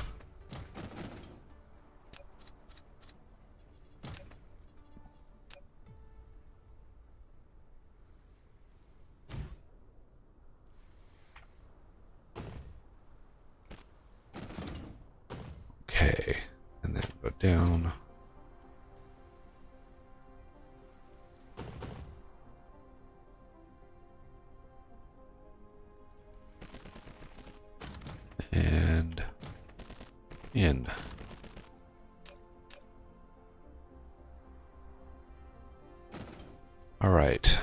Okay, and then go down. And in. All right.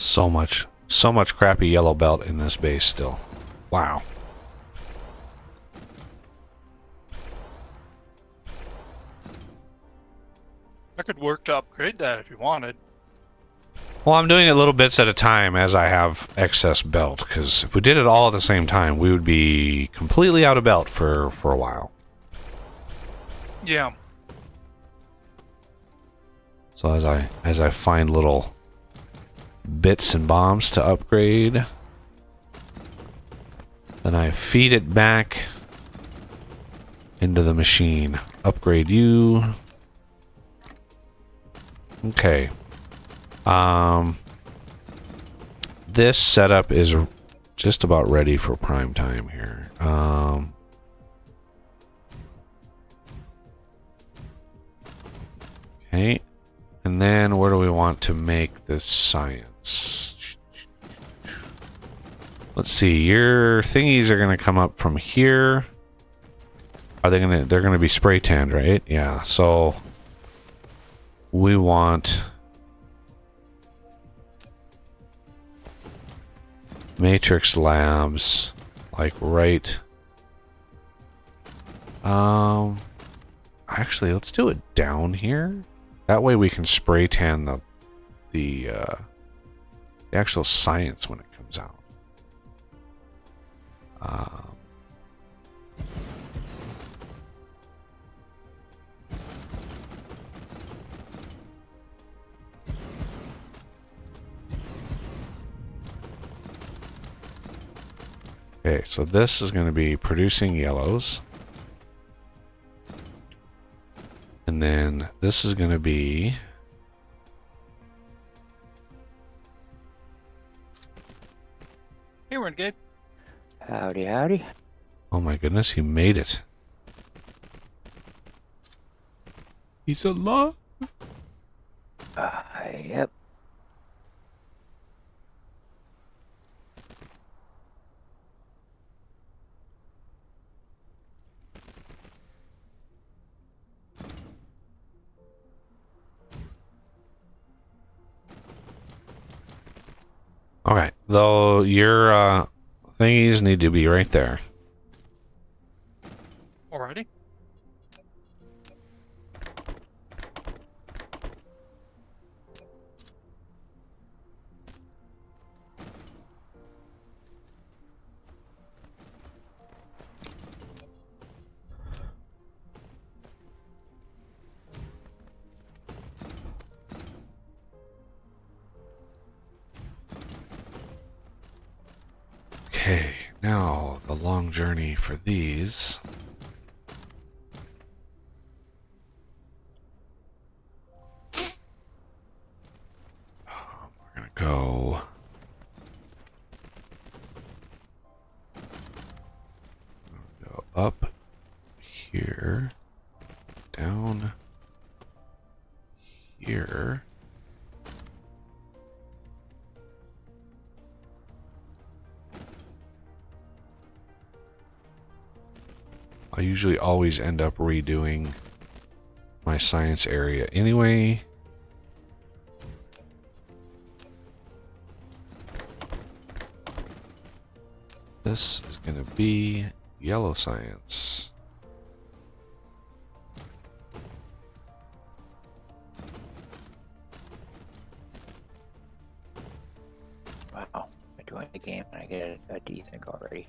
So much crappy yellow belt in this base still. Wow. I could work to upgrade that if you wanted. Well, I'm doing it little bits at a time as I have excess belt, because if we did it all at the same time, we would be completely out of belt for a while. Yeah. So as I find little bits and bombs to upgrade, then I feed it back into the machine. Upgrade you. Okay. This setup is just about ready for prime time here. Okay. And then where do we want to make this science? Let's see. Your thingies are going to come up from here. Are they going to... They're going to be spray tanned, right? Yeah. So we want Matrix Labs, like right. Actually, let's do it down here. That way we can spray tan the actual science when it comes out. Okay, so this is going to be producing yellows. And then this is going to be... Hey, Renegade. Howdy, howdy. Oh my goodness, he made it. He's alive. Yep. Okay, though your thingies need to be right there. Alrighty. Okay, now the long journey for these. We're gonna go up here, down here. I usually always end up redoing my science area anyway. This is going to be yellow science. Wow. I joined the game and I get a D-Sync already.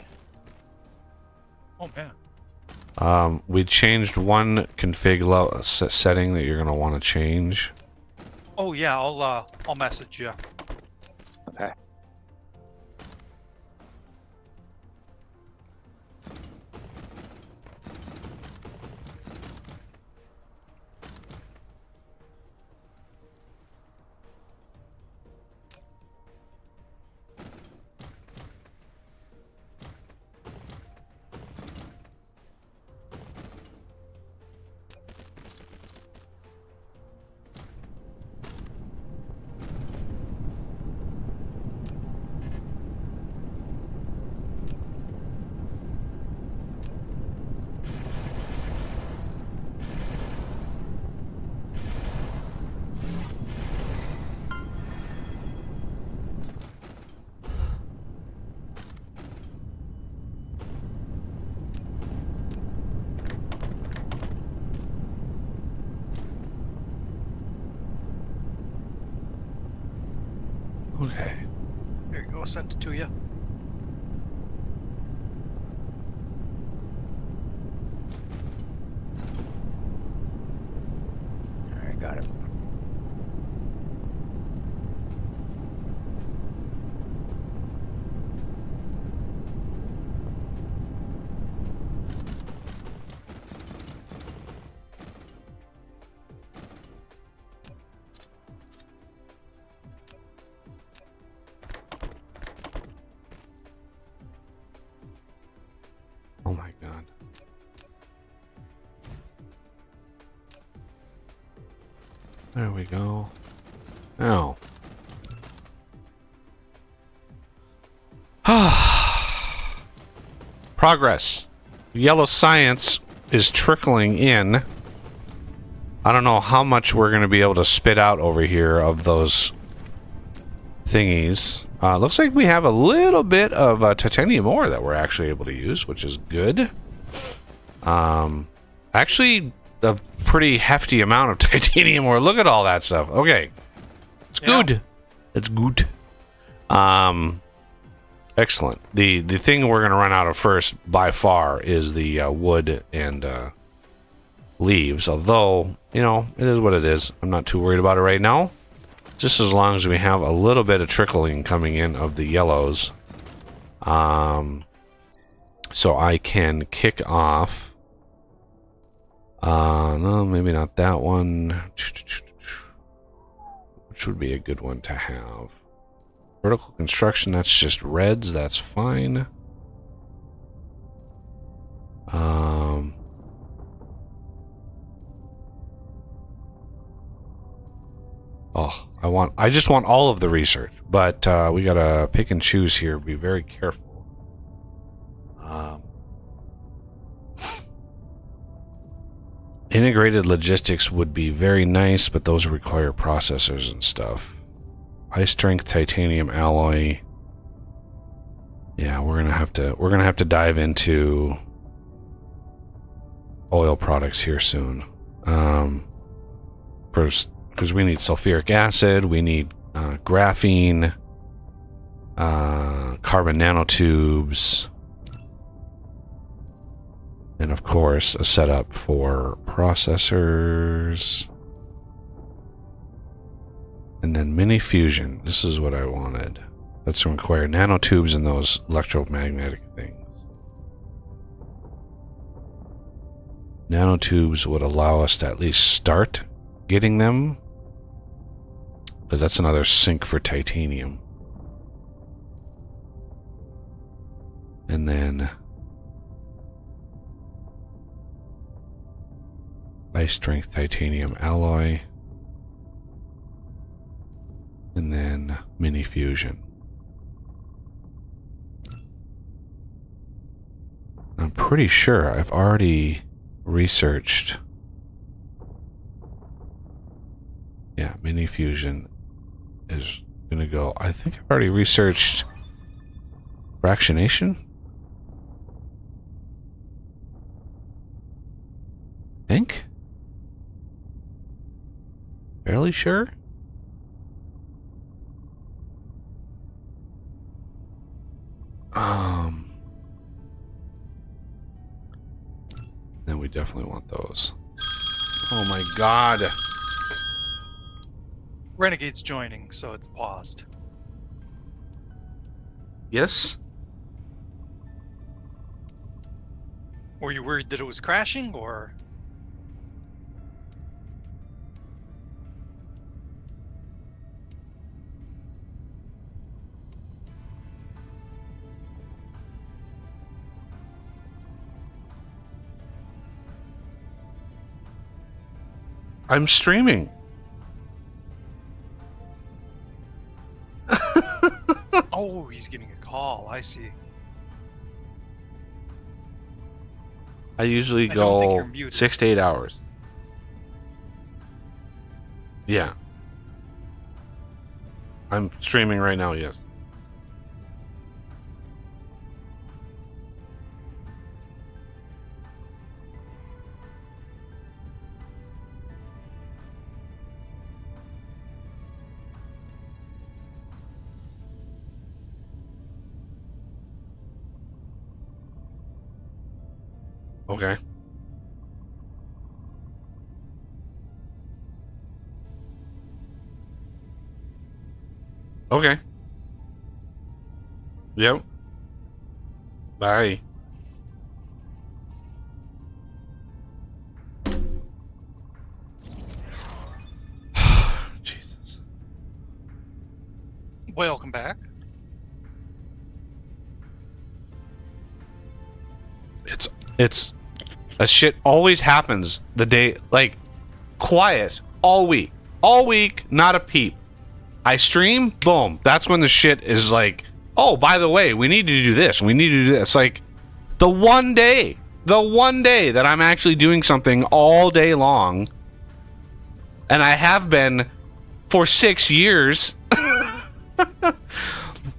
Oh, man. We changed one config setting that you're going to want to change. Oh, yeah, I'll message you. Okay. Okay. There you go. I sent it to you. Alright, got it. Oh my god. There we go. Now. Progress. Yellow science is trickling in. I don't know how much we're going to be able to spit out over here of those thingies. Looks like we have a little bit of titanium ore that we're actually able to use, which is good. Actually, a pretty hefty amount of titanium ore. Look at all that stuff. Okay. It's good. It's good. Excellent. The thing we're going to run out of first, by far, is the wood and leaves. Although, you know, it is what it is. I'm not too worried about it right now. Just as long as we have a little bit of trickling coming in of the yellows. So I can kick off. No, maybe not that one. Which would be a good one to have? Vertical construction, that's just reds, that's fine. Oh, I just want all of the research, but we gotta pick and choose here. Be very careful. Integrated logistics would be very nice, but those require processors and stuff. High strength titanium alloy. Yeah, we're gonna have to dive into oil products here soon. First, because we need sulfuric acid, we need graphene, carbon nanotubes, and of course a setup for processors. And then mini fusion. This is what I wanted. That's to require nanotubes and those electromagnetic things. Nanotubes would allow us to at least start getting them, because that's another sink for titanium. And then high strength titanium alloy. And then mini fusion. I'm pretty sure I've already researched. Yeah, mini fusion is gonna go. I think I've already researched fractionation. Think? Fairly sure? Then we definitely want those. Oh my god. Renegade's joining, so it's paused. Yes? Were you worried that it was crashing, or? I'm streaming. Oh, he's getting a call. I see. I usually I don't think go you're muted. 6 to 8 hours. Yeah. I'm streaming right now, yes. Okay. Okay. Yep. Bye. Jesus. Welcome back. It's that shit always happens the day, like, quiet all week. All week, not a peep. I stream, boom. That's when the shit is like, oh, by the way, we need to do this. We need to do this. Like, the one day that I'm actually doing something all day long, and I have been for 6 years.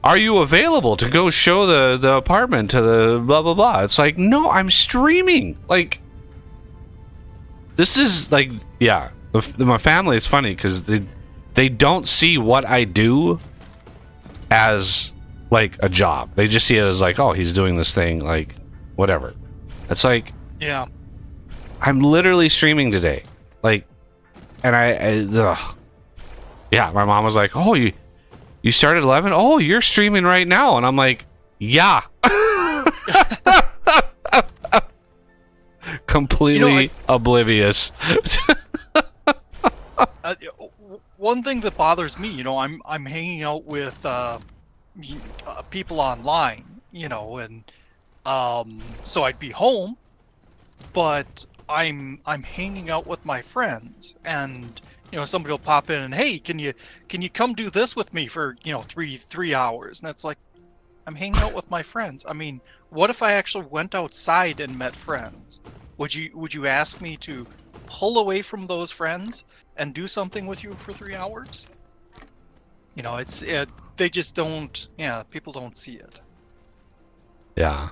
Are you available to go show the apartment to the blah blah blah? It's like, no, I'm streaming. Like, this is like, yeah. My family is funny because they don't see what I do as like a job. They just see it as like, oh, he's doing this thing, like whatever. It's like, Yeah. I'm literally streaming today, like, and yeah. My mom was like, oh, you started 11? Oh, you're streaming right now. And I'm like, yeah. Completely oblivious. One thing that bothers me, I'm hanging out with people online, and so I'd be home, but I'm hanging out with my friends, and somebody will pop in and, hey, can you come do this with me for 3 hours? And it's like, I'm hanging out with my friends. I mean, what if I actually went outside and met friends? Would you ask me to pull away from those friends and do something with you for 3 hours? They just don't. Yeah, people don't see it. Yeah.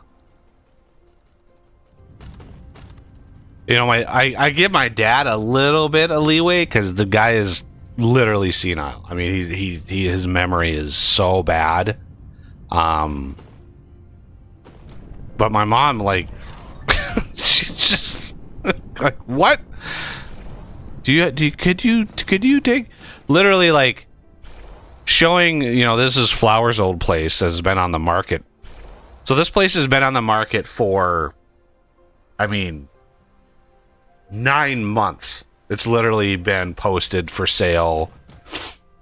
I give my dad a little bit of leeway because the guy is literally senile. I mean, his memory is so bad. But my mom, like, she's just like, what? Could you take, literally, like, showing, this is Flower's old place has been on the market. So this place has been on the market for, I mean, 9 months. It's literally been posted for sale,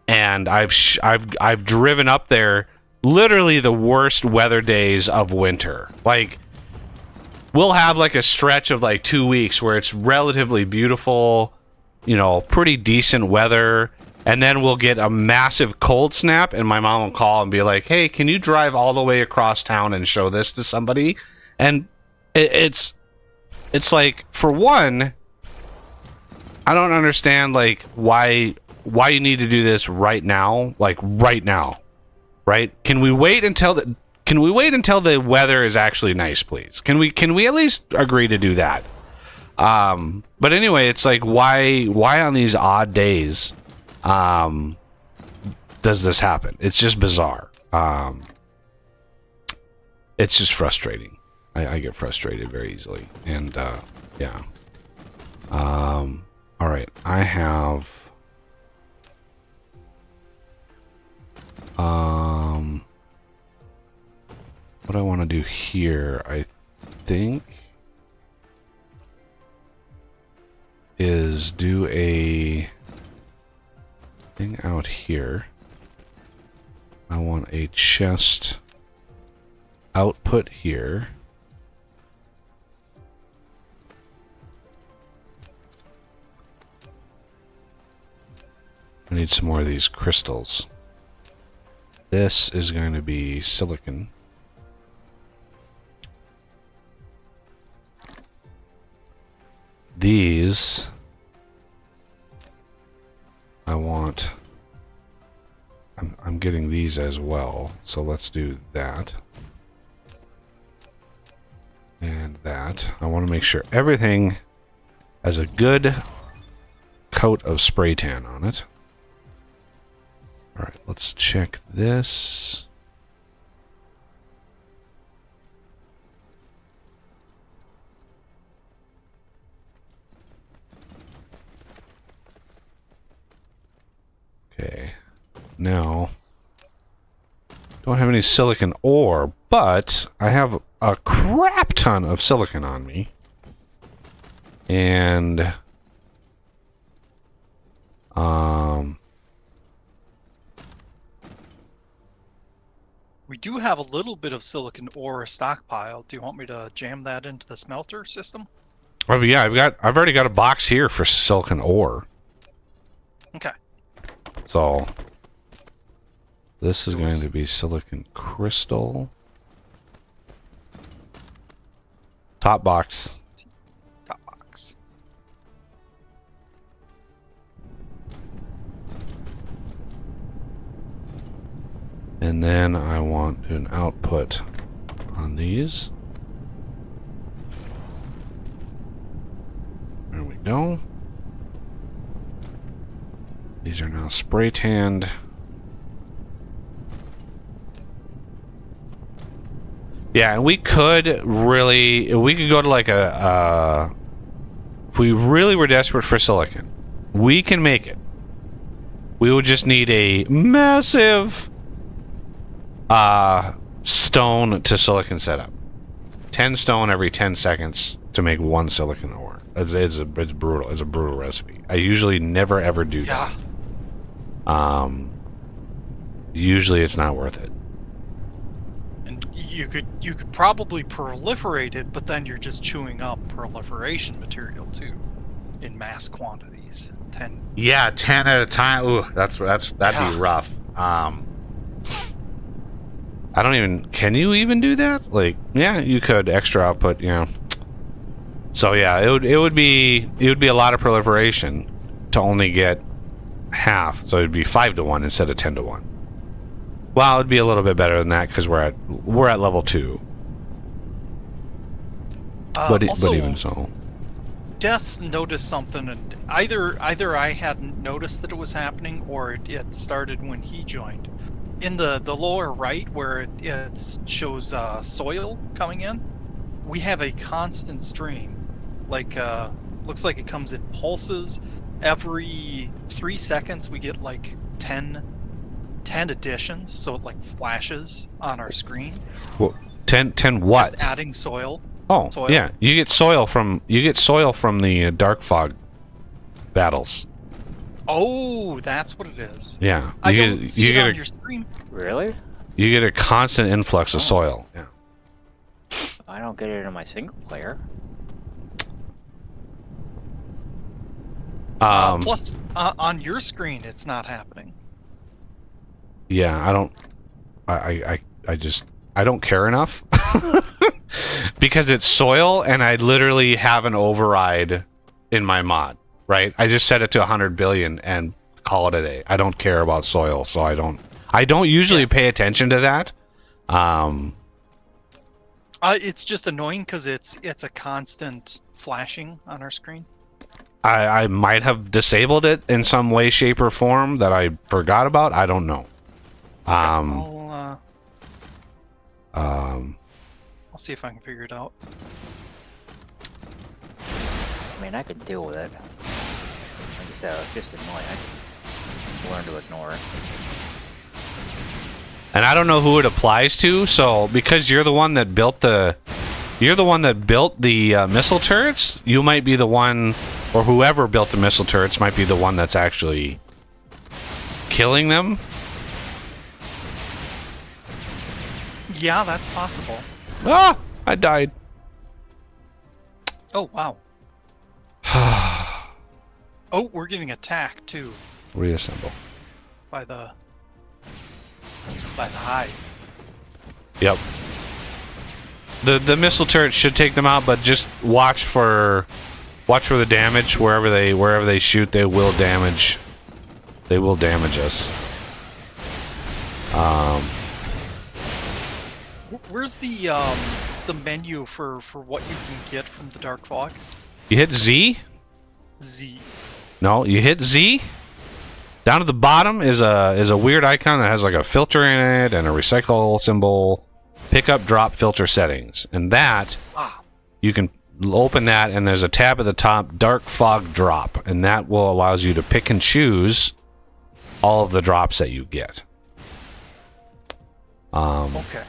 and I've driven up there literally the worst weather days of winter. Like, we'll have like a stretch of like 2 weeks where it's relatively beautiful, pretty decent weather, and then we'll get a massive cold snap, and my mom will call and be like, hey, can you drive all the way across town and show this to somebody? And it's like, for one, I don't understand, like, why you need to do this right now, like right now, right? Can we wait until the weather is actually nice, please? Can we at least agree to do that? But anyway, it's like, why on these odd days does this happen? It's just bizarre. It's just frustrating. I get frustrated very easily, and yeah. All right, I have what I want to do here, I think, is do a thing out here. I want a chest output here. I need some more of these crystals. This is going to be silicon. These I want. I'm getting these as well, so let's do that. And that. I want to make sure everything has a good coat of spray tan on it. Alright, let's check this. now. Don't have any silicon ore, but I have a crap ton of silicon on me. And we do have a little bit of silicon ore stockpile. Do you want me to jam that into the smelter system? oh yeah, I've already got a box here for silicon ore. Okay. So this is going to be silicon crystal. Top box. Top box. And then I want an output on these. There we go. These are now spray tanned. Yeah, and we could go to like if we really were desperate for silicon, we can make it. We would just need a massive stone to silicon setup. 10 stone every 10 seconds to make 1 silicon ore. It's brutal. It's a brutal recipe. I usually never ever do that. Usually it's not worth it. And you could probably proliferate it, but then you're just chewing up proliferation material too, in mass quantities. 10. Yeah, 10 at a time. Ooh, that'd be rough. I don't even. Can you even do that? Like, yeah, you could extra output. You know. So yeah, it would be a lot of proliferation to only get half. So it'd be 5 to 1 instead of 10 to 1. Well, it'd be a little bit better than that because we're at level 2. But even so, Death noticed something, and either I hadn't noticed that it was happening, or it started when he joined. In the lower right, where it shows soil coming in, we have a constant stream. Like, looks like it comes in pulses. Every 3 seconds, we get like 10 additions, so it like flashes on our screen. well, 10 what? Just adding soil. Oh, soil. yeah, you get soil from the dark fog battles. Oh, that's what it is. Yeah, I don't see it on your stream. Really? You get a constant influx of soil. Yeah. I don't get it in my single player. Plus, on your screen, it's not happening. Yeah, I don't. I don't care enough because it's soil, and I literally have an override in my mod. Right? I just set it to 100 billion and call it a day. I don't care about soil, so I don't usually pay attention to that. It's just annoying because it's a constant flashing on our screen. I might have disabled it in some way, shape, or form that I forgot about. I don't know. I'll see if I can figure it out. I mean, I could deal with it. Like I said, it's just annoying. I can learn to ignore it. And I don't know who it applies to. So because you're the one that built the missile turrets, you might be the one, or whoever built the missile turrets might be the one that's actually killing them. Yeah, that's possible. Ah, I died. Oh, wow. Oh, we're getting attacked too Reassemble. by the hive. Yep. The missile turrets should take them out, but just watch for the damage. Wherever they shoot, they will damage. They will damage us. Where's the menu for what you can get from the dark fog? You hit Z? Z. No, you hit Z. Down at the bottom is a weird icon that has like a filter in it and a recycle symbol. Pick up, drop, filter settings, and that you can open that, and there's a tab at the top, dark fog drop, and that will allows you to pick and choose all of the drops that you get. Okay.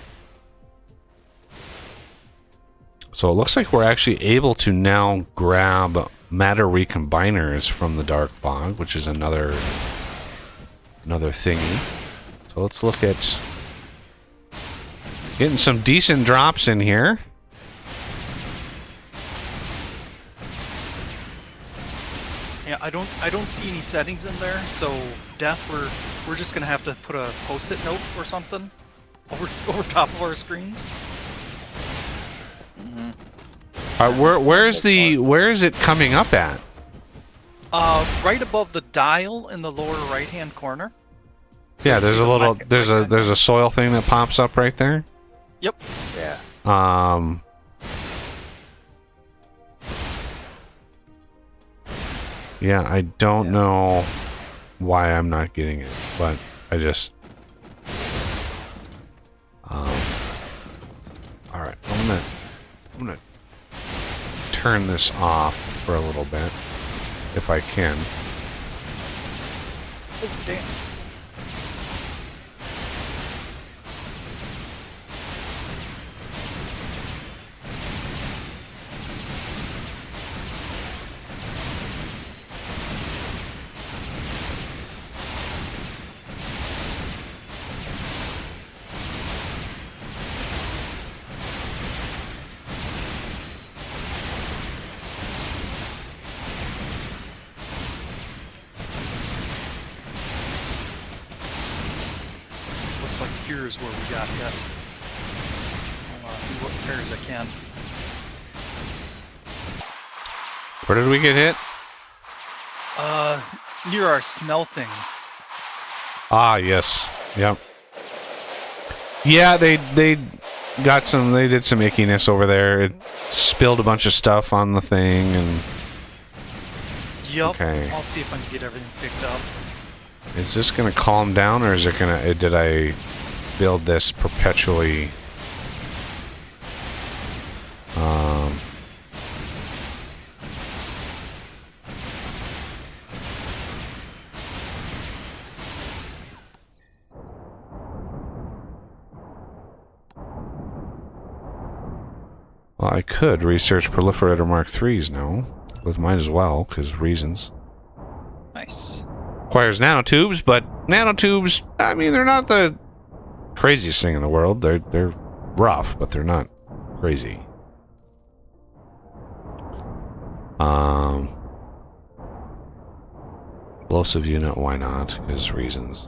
So it looks like we're actually able to now grab matter recombiners from the dark fog, which is another thingy. So let's look at getting some decent drops in here. Yeah, I don't see any settings in there, so Death, we're just gonna have to put a post-it note or something over top of our screens. Where is it coming up at? Right above the dial in the lower right-hand corner. So Yeah, you there's see a the little black- there's black a soil thing that pops up right there. Yep. Yeah. Yeah, I don't know why I'm not getting it, but I just all right, I'm gonna turn this off for a little bit if I can. Oh, damn. Looks like here's where we got hit. I'll do what repairs I can. Where did we get hit? Near our smelting. Ah, yes. Yep. Yeah, they got some. They did some ickiness over there. It spilled a bunch of stuff on the thing, and Yup. Okay. I'll see if I can get everything picked up. is this gonna calm down, or is it gonna? Did I build this perpetually? Well, I could research Proliferator Mark IIIs now. With might as well, because reasons. Nice. Requires nanotubes, but nanotubes, I mean, they're not the craziest thing in the world. They're rough, but they're not crazy. Explosive unit, why not? Because reasons.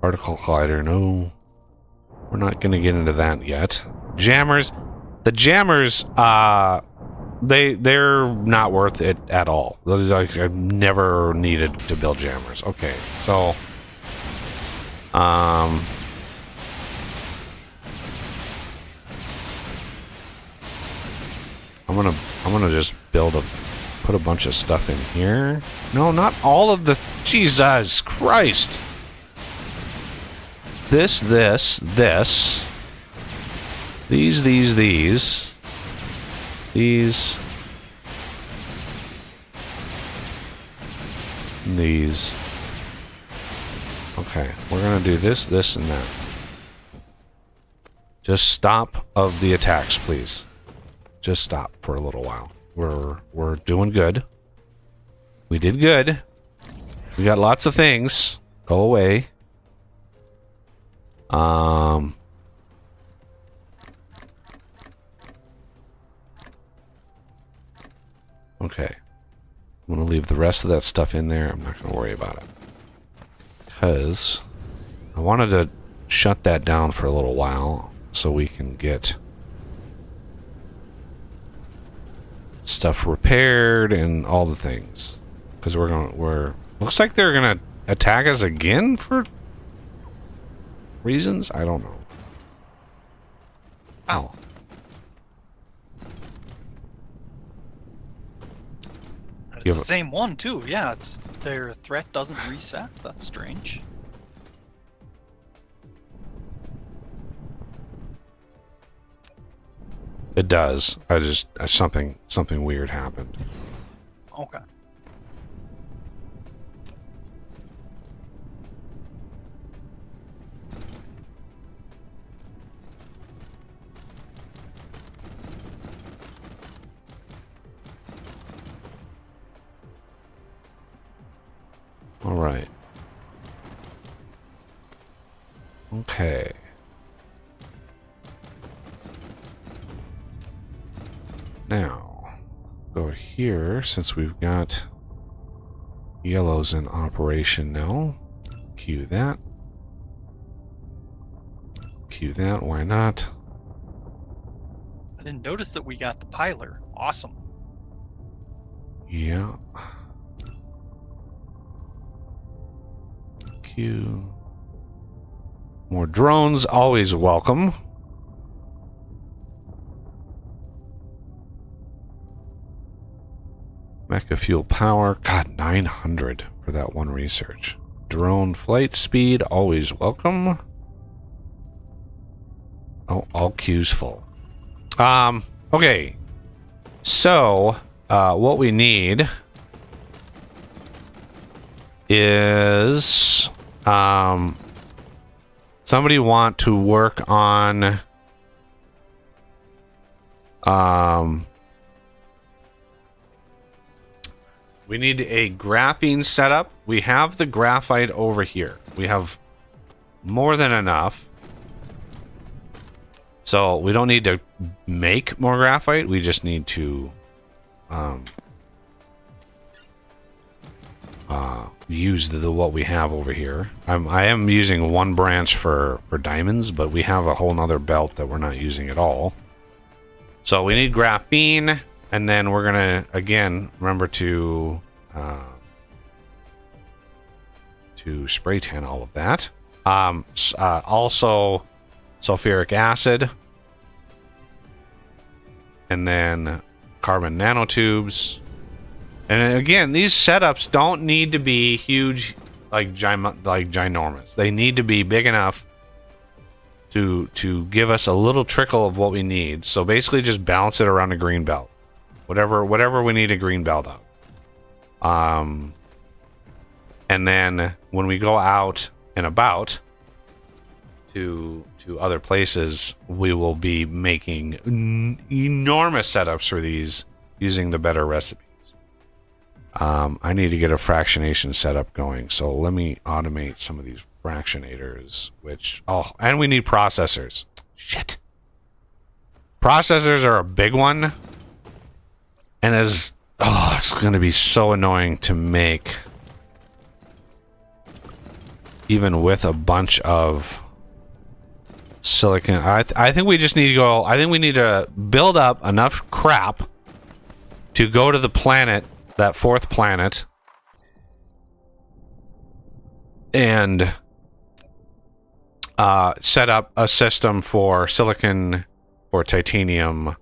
Particle collider, no. We're not going to get into that yet. Jammers. The jammers, they're not worth it at all. I've never needed to build jammers. Okay, so I'm gonna just put a bunch of stuff in here. No, not all of the. Jesus Christ! This. These. Okay, we're gonna do this, and that. Just stop of the attacks, please. Just stop for a little while. We're doing good. We did good. We got lots of things. Go away. Okay. I'm going to leave the rest of that stuff in there. I'm not going to worry about it. Because I wanted to shut that down for a little while so we can get stuff repaired and all the things. Because looks like they're going to attack us again for reasons? I don't know. Ow. It's the same one too. Yeah, it's their threat doesn't reset. That's strange. It does. Something weird happened. Okay. All right. Okay. Now, go here, since we've got yellows in operation now. Queue that. Queue that, why not? I didn't notice that we got the piler. Awesome. Yeah. Queue. More drones, always welcome. Mecha fuel power, god, 900 for that one research. Drone flight speed, always welcome. Oh, all queues full. Okay. So, what we need is, somebody want to work on, we need a graphene setup. We have the graphite over here. We have more than enough. So we don't need to make more graphite. We just need to use what we have over here. I am using one branch for diamonds, but we have a whole nother belt that we're not using at all. So we need graphene. And then we're gonna again remember to spray tan all of that. Also sulfuric acid, and then carbon nanotubes. And again, these setups don't need to be huge, like ginormous. They need to be big enough to give us a little trickle of what we need. So basically, just balance it around a green belt. Whatever we need a green belt of. And then when we go out and about to other places, we will be making enormous setups for these using the better recipes. I need to get a fractionation setup going, so let me automate some of these fractionators, and we need processors. Shit. Processors are a big one. And it's going to be so annoying to make, even with a bunch of silicon. I think we just need to go. I think we need to build up enough crap to go to the planet, that fourth planet, and set up a system for silicon or titanium.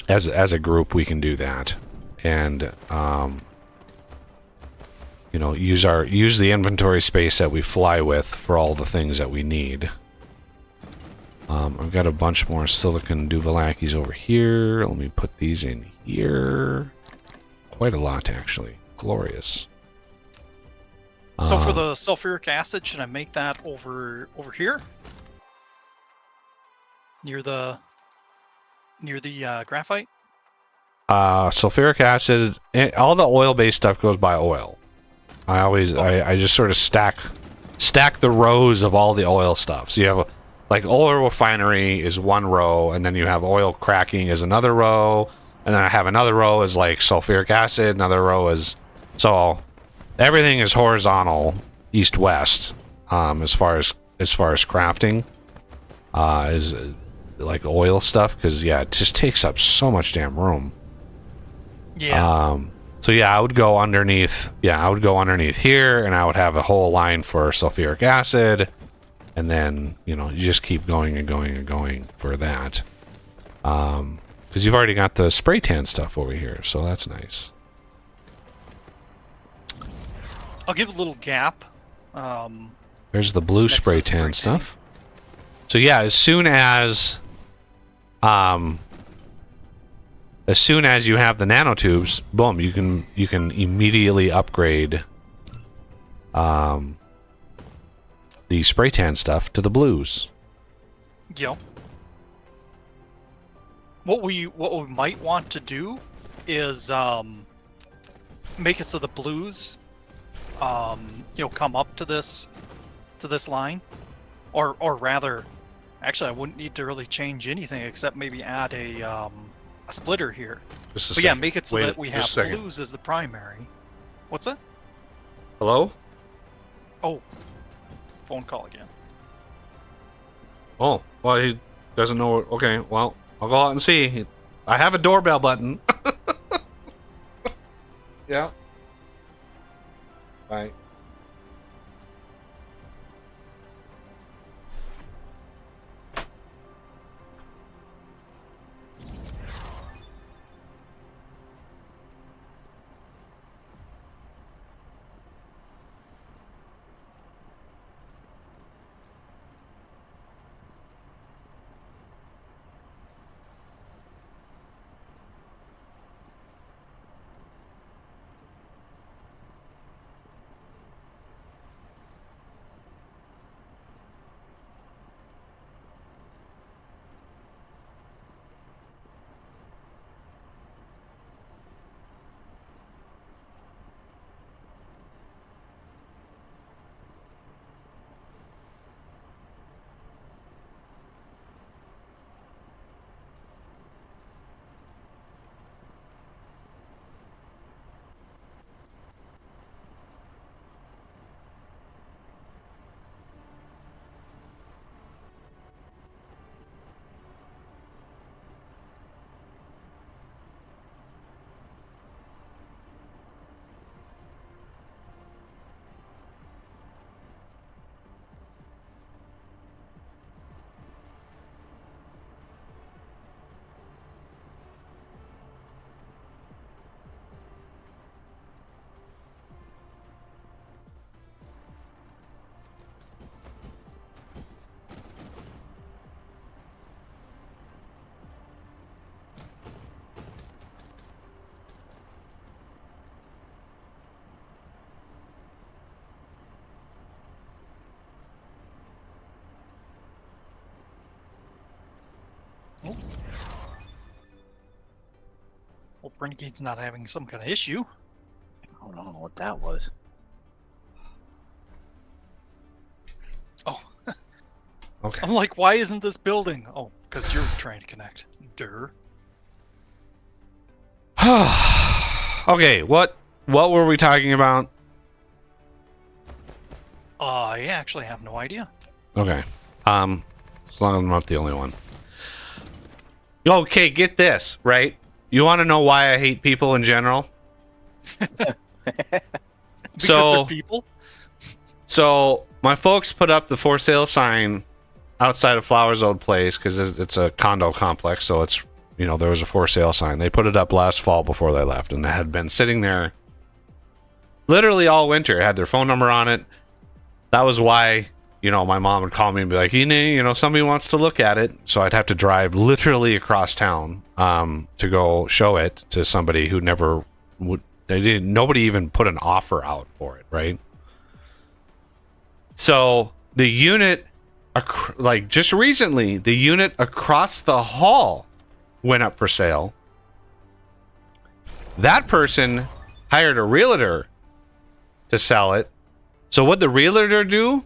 As a group, we can do that, and you know, use the inventory space that we fly with for all the things that we need. I've got a bunch more silicon Duvalakis over here. Let me put these in here. Quite a lot, actually. Glorious. So for the sulfuric acid, should I make that over here? Near the graphite? Sulfuric acid, all the oil-based stuff goes by oil. I just sort of stack the rows of all the oil stuff. So you have like oil refinery is one row, and then you have oil cracking is another row, and then I have another row is like sulfuric acid, another row is, so everything is horizontal, east-west, as far as crafting, is like oil stuff, because yeah, it just takes up so much damn room. Yeah. So yeah, I would go underneath. Yeah, I would go underneath here, and I would have a whole line for sulfuric acid, and then you know you just keep going and going and going for that. Because you've already got the spray tan stuff over here, so that's nice. I'll give a little gap. There's the blue spray tan stuff. So yeah, as soon as you have the nanotubes, boom, you can immediately upgrade the spray tan stuff to the blues. Yep. What we might want to do is make it so the blues, come up to this line, or rather, actually, I wouldn't need to really change anything except maybe add a splitter here. Just a But second. yeah, make it so Wait, that we have just a second. blues as the primary. What's that? Hello? Oh, phone call again. Oh, well, he doesn't know. Okay, well, I'll go out and see. I have a doorbell button. Yeah. Bye. Oh. Well, Renegade's not having some kind of issue. I don't know what that was. Oh. Okay. I'm like, why isn't this building? Oh, because you're trying to connect. Durr. Okay, what were we talking about? I actually have no idea. Okay. As long as I'm not the only one. Okay, get this, right? You want to know why I hate people in general? Because So- they're people? So my folks put up the for sale sign outside of Flowers Old Place because it's a condo complex, so it's, you know, there was a for sale sign. They put it up last fall before they left, and it had been sitting there literally all winter. It had their phone number on it. That was why, you know, my mom would call me and be like, you know, somebody wants to look at it. So I'd have to drive literally across town to go show it to somebody who never would. Nobody even put an offer out for it, right? So the unit, like just recently, the unit across the hall went up for sale. That person hired a realtor to sell it. So what the realtor do?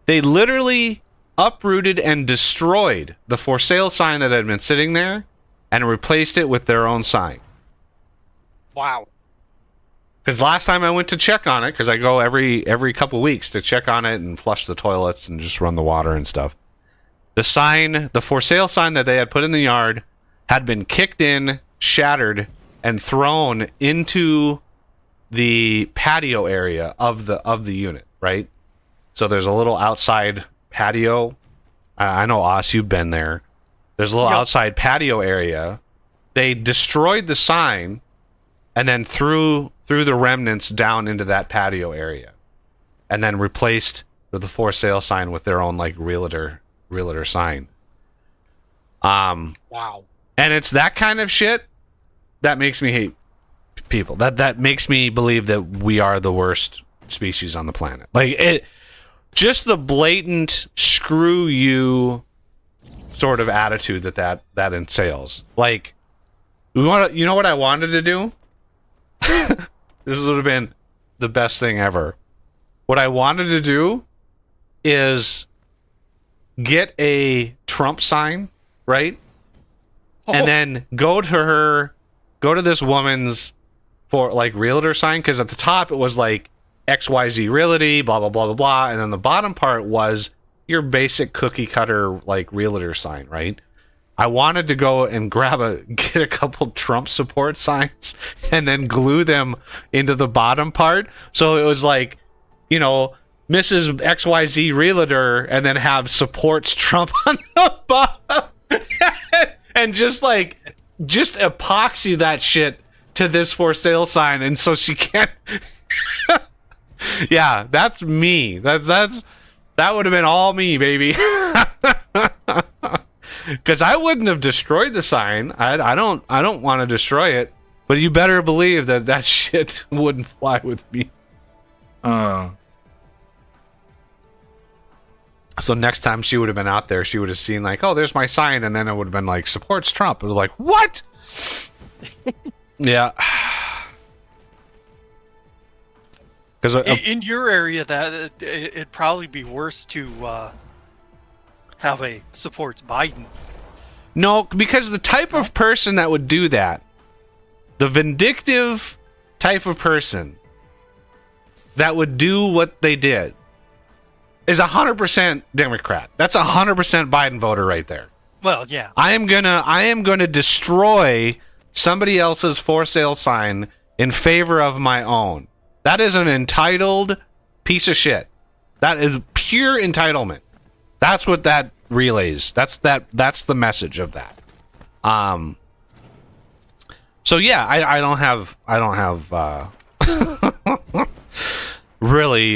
They literally uprooted and destroyed the for sale sign that had been sitting there and replaced it with their own sign. Wow. Because last time I went to check on it, because I go every couple weeks to check on it and flush the toilets and just run the water and stuff. The sign, the for sale sign that they had put in the yard, had been kicked in, shattered, and thrown into the patio area of the unit, right? So there's a little outside patio. I know, Oz, you've been there. There's a little outside patio area. They destroyed the sign and then threw the remnants down into that patio area, and then replaced the for sale sign with their own like realtor sign. Wow. And it's that kind of shit that makes me hate people. That makes me believe that we are the worst species on the planet. Like it, just the blatant screw you sort of attitude that entails. Like, you know what I wanted to do? This would have been the best thing ever. What I wanted to do is get a Trump sign, right? And then go to this woman's for like realtor sign, because at the top it was like XYZ Realty, blah blah blah blah blah, and then the bottom part was your basic cookie cutter like realtor sign, right? I wanted to go and get a couple Trump support signs and then glue them into the bottom part, so it was like, you know, Mrs. XYZ Realtor, and then have supports Trump on the bottom. And just epoxy that shit to this for sale sign, and so she can't. Yeah, that's me. That would have been all me, baby. Because I wouldn't have destroyed the sign. I don't want to destroy it, but you better believe that shit wouldn't fly with me. So next time she would have been out there, she would have seen like, oh, there's my sign, and then it would have been like, supports Trump. It was like, what? Yeah. Because in your area, that it'd probably be worse to have a supports Biden. no, because the type of person that would do that, the vindictive type of person that would do what they did, is 100% Democrat. That's 100% Biden voter right there. Well, yeah. I am gonna destroy somebody else's for sale sign in favor of my own. That is an entitled piece of shit. That is pure entitlement. That's what that relays. That's the message of that. So yeah, I don't have really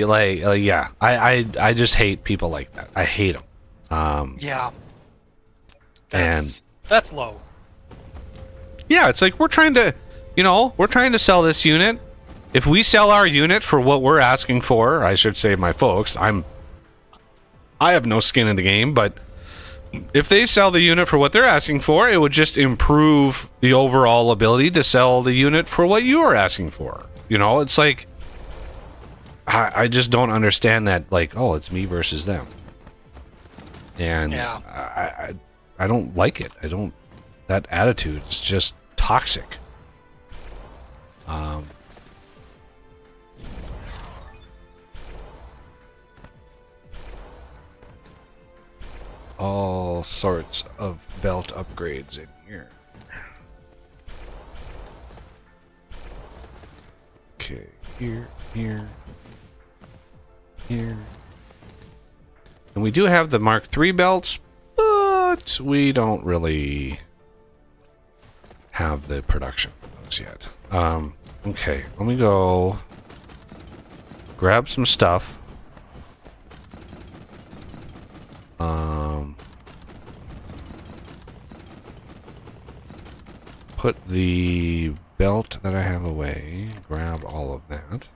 yeah. I just hate people like that. I hate them. Yeah. And That's low. yeah, it's like we're trying to sell this unit. If we sell our unit for what we're asking for, I should say my folks, I have no skin in the game, but if they sell the unit for what they're asking for, it would just improve the overall ability to sell the unit for what you are asking for. You know, it's like I just don't understand that, like, oh, it's me versus them. And yeah. I don't like it. That attitude is just toxic. All sorts of belt upgrades in here. Okay, here. And we do have the Mark III belts, but we don't really have the production for those yet. Okay, let me go grab some stuff. Put the belt that I have away. Grab all of that.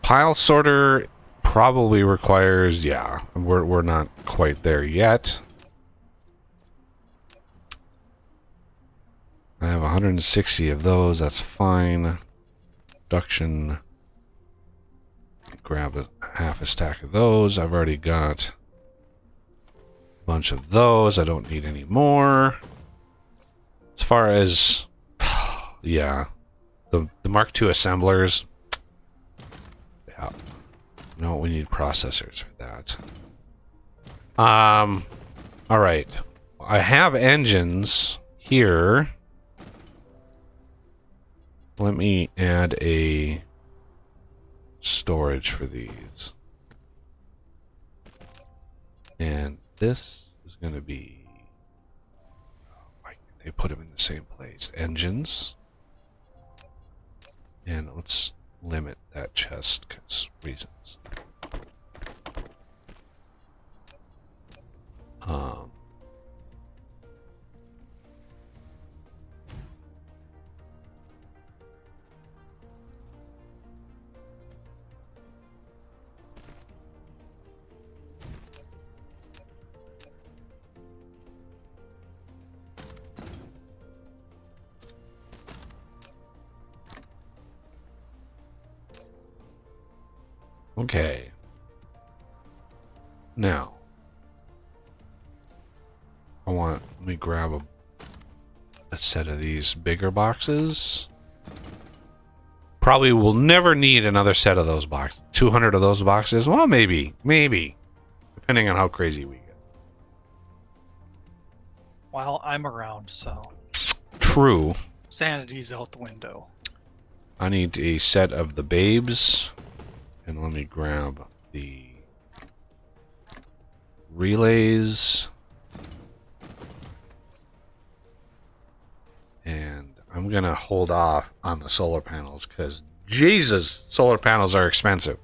Pile sorter probably requires, yeah, we're not quite there yet. I have 160 of those, that's fine. Production. Grab half a stack of those. I've already got a bunch of those. I don't need any more. As far as, yeah, the Mark II assemblers. Yeah. No, we need processors for that. All right. I have engines here. Let me add a storage for these. And this is going to be... why can't they put them in the same place? Engines. And let's limit that chest because reasons. Okay. Now, let me grab a set of these bigger boxes. Probably will never need another set of those boxes. 200 of those boxes? Well, maybe. Depending on how crazy we get. Well, I'm around, so True. sanity's out the window. I need a set of the babes. And let me grab the relays. And I'm going to hold off on the solar panels because, Jesus, solar panels are expensive.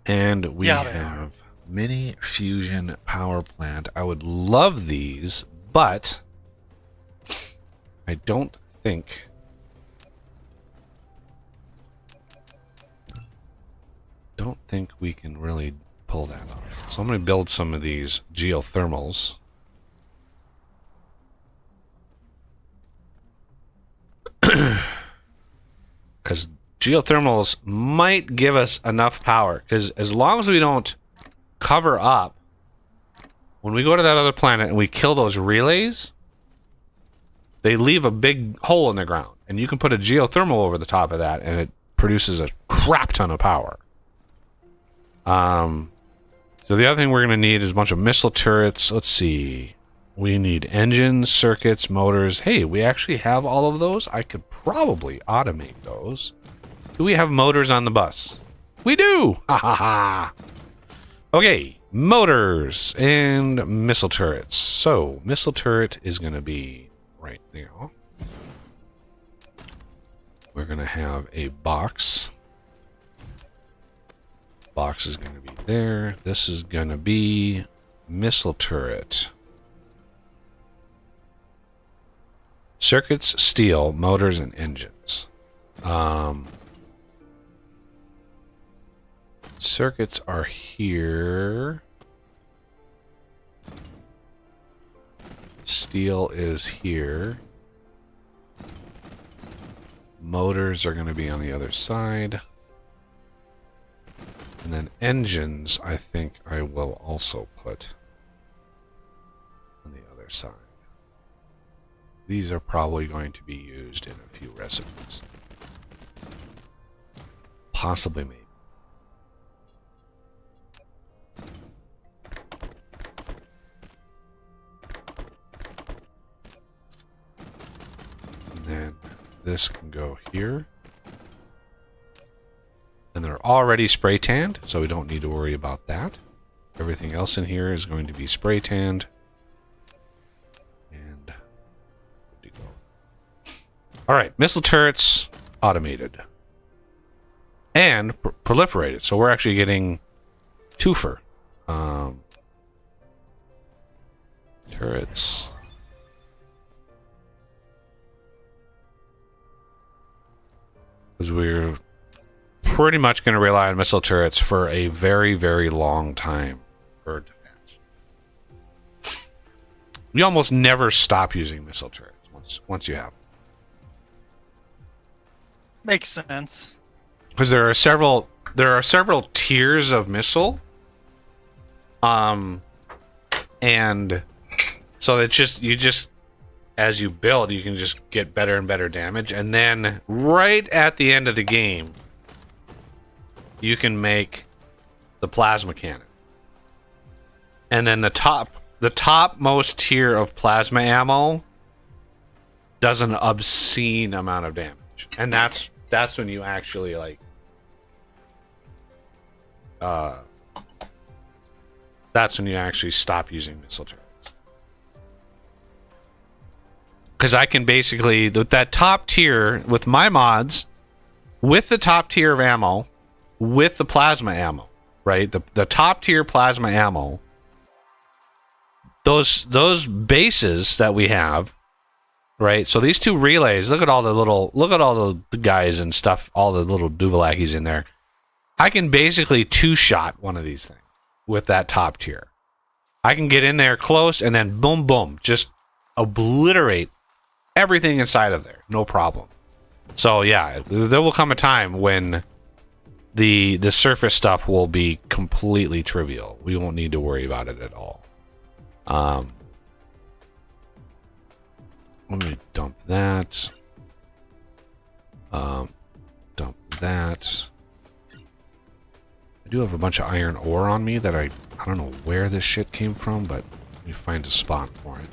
And we have mini fusion power plant. I would love these, but I don't think we can really pull that off. So I'm going to build some of these geothermals. Because geothermals might give us enough power. Because as long as we don't cover up, when we go to that other planet and we kill those relays, they leave a big hole in the ground. And you can put a geothermal over the top of that and it produces a crap ton of power. So the other thing we're going to need is a bunch of missile turrets. Let's see. We need engines, circuits, motors. Hey, we actually have all of those. I could probably automate those. Do we have motors on the bus? We do! Ha ha ha! Okay, motors and missile turrets. So, missile turret is going to be right now. We're going to have a box. Box is going to be there. This is going to be missile turret. Circuits, steel, motors, and engines. Circuits are here. Steel is here. Motors are going to be on the other side. And then engines, I think I will also put on the other side. These are probably going to be used in a few recipes. Possibly maybe. And then this can go here. And they're already spray tanned, so we don't need to worry about that. Everything else in here is going to be spray tanned. And good to go. Alright, missile turrets automated. And proliferated. So we're actually getting twofer. Turrets. Because we're pretty much going to rely on missile turrets for a very, very long time for defense. We almost never stop using missile turrets once you have them. Makes sense. Because there are several tiers of missile. And so it's you just as you build, you can just get better and better damage, and then right at the end of the game, you can make the plasma cannon. And then the topmost tier of plasma ammo does an obscene amount of damage. And that's when you actually that's when you actually stop using missile turrets. Because I can basically, with that top tier, with my mods, with the top tier of ammo, with the plasma ammo, right? The top tier plasma ammo, those bases that we have, right? So these two relays, look at all the guys and stuff, all the little Duvalakis in there. I can basically two-shot one of these things with that top tier. I can get in there close and then boom, boom, just obliterate everything inside of there. No problem. So yeah, there will come a time when the surface stuff will be completely trivial. We won't need to worry about it at all. Let me dump that. Dump that. I do have a bunch of iron ore on me that I don't know where this shit came from, but let me find a spot for it.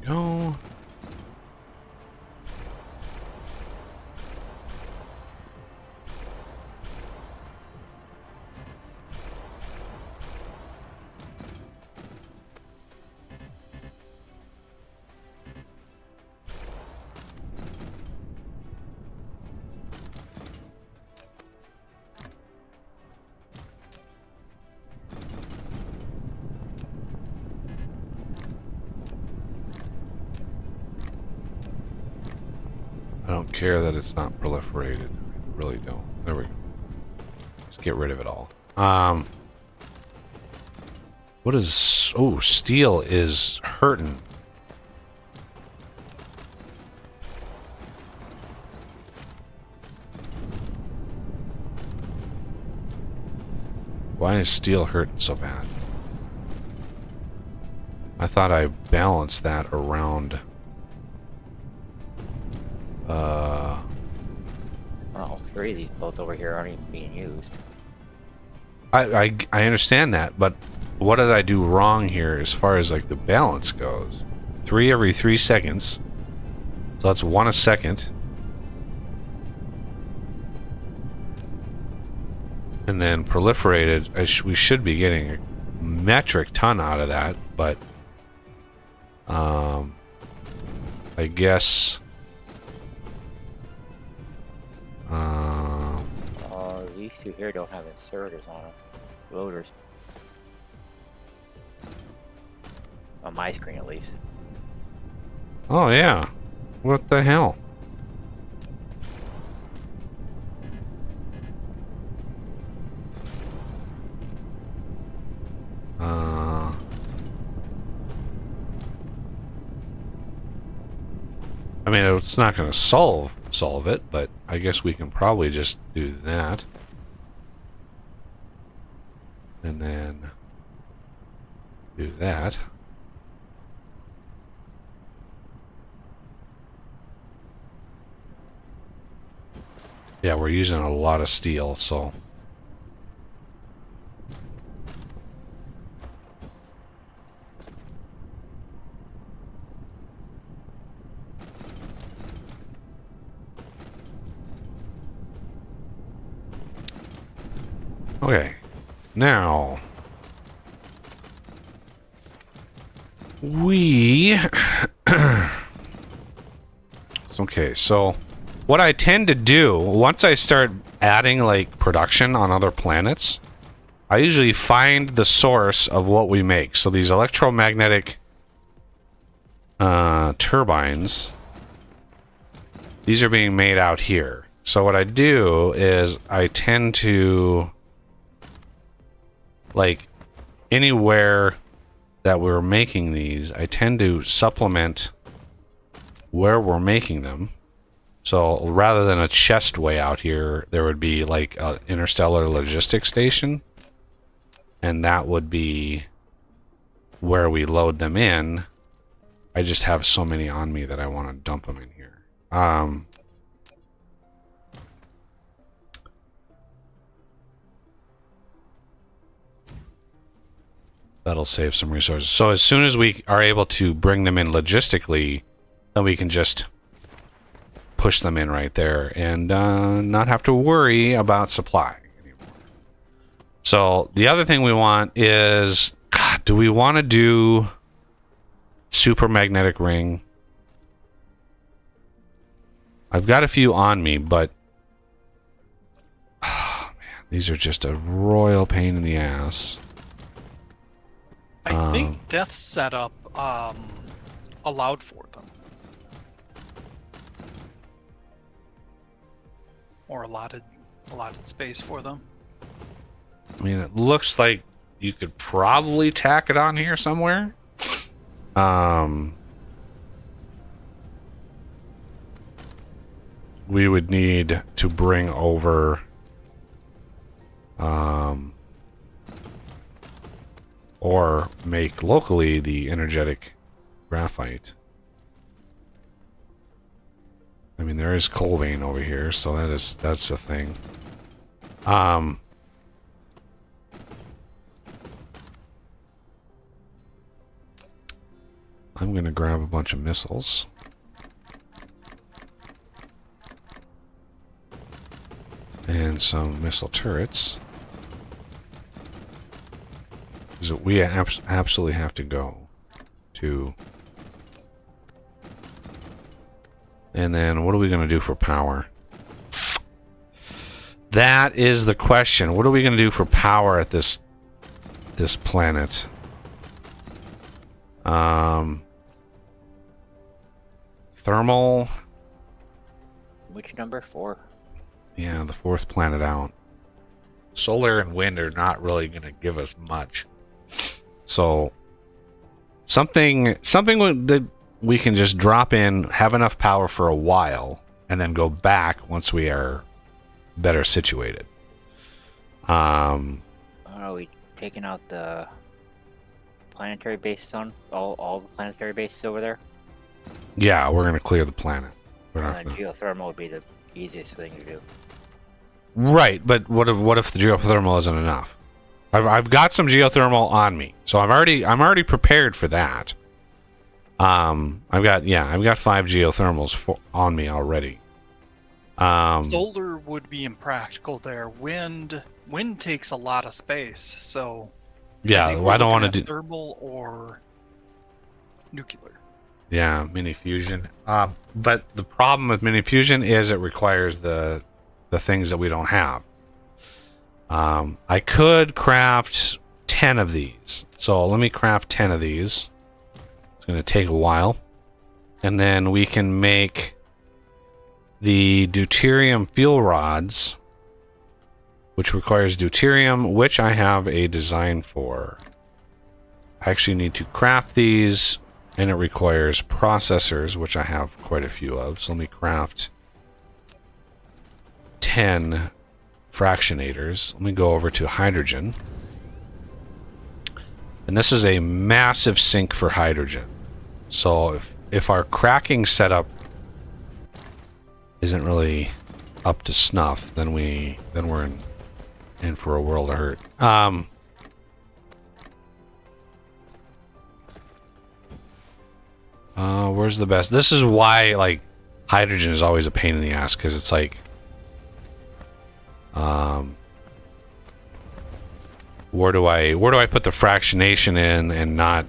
Go. I don't care that it's not proliferated. I really don't. There we go. Just get rid of it all. What is... Oh, steel is hurting. Why is steel hurting so bad? I thought I balanced that around... Well, 3 of these boats over here aren't even being used. I understand that, but what did I do wrong here as far as like the balance goes? 3 every 3 seconds. So that's 1 a second. And then proliferated, we should be getting a metric ton out of that, but I guess These 2 here don't have inserters on them. Loaders. On my screen, at least. oh yeah. What the hell? I mean, it's not going to solve it, but I guess we can probably just do that. And then do that. Yeah, we're using a lot of steel, so... Okay, now we okay, so what I tend to do once I start adding like production on other planets, I usually find the source of what we make. So these electromagnetic turbines, these are being made out here. So what I do is I tend to, like, anywhere that we're making these, I tend to supplement where we're making them. So rather than a chest way out here, there would be like an interstellar logistics station, and that would be where we load them in. I just have so many on me that I want to dump them in here. That'll save some resources. So as soon as we are able to bring them in logistically, then we can just push them in right there and not have to worry about supply anymore. So the other thing we want is, God, do we want to do super magnetic ring? I've got a few on me, but These are just a royal pain in the ass. I think Death's setup allowed for them. Or allotted space for them. I mean, it looks like you could probably tack it on here somewhere. We would need to bring over or make locally the energetic graphite. I mean, there is coal vein over here, so that's a thing. I'm gonna grab a bunch of missiles. And some missile turrets. So we absolutely have to go to... And then what are we going to do for power? That is the question. What are we going to do for power at this planet? Thermal. Which number? 4? Yeah, the 4th planet out. Solar and wind are not really going to give us much. So something that we can just drop in, have enough power for a while, and then go back once we are better situated. Are we taking out the planetary bases on all the planetary bases over there? Yeah, we're gonna clear the planet. And geothermal would be the easiest thing to do. Right, but what if the geothermal isn't enough? I've got some geothermal on me, so I'm already prepared for that. I've got 5 geothermals on me already. Solar would be impractical there. Wind takes a lot of space, so yeah, I don't want to do thermal or nuclear. Yeah, mini fusion. But the problem with mini fusion is it requires the things that we don't have. I could craft 10 of these. So let me craft 10 of these. It's going to take a while. And then we can make the deuterium fuel rods, which requires deuterium, which I have a design for. I actually need to craft these, and it requires processors, which I have quite a few of. So let me craft 10 fractionators. Let me go over to hydrogen. And this is a massive sink for hydrogen. So if our cracking setup isn't really up to snuff, then we're in for a world of hurt. Where's the best? This is why like hydrogen is always a pain in the ass, because it's like where do I put the fractionation in and not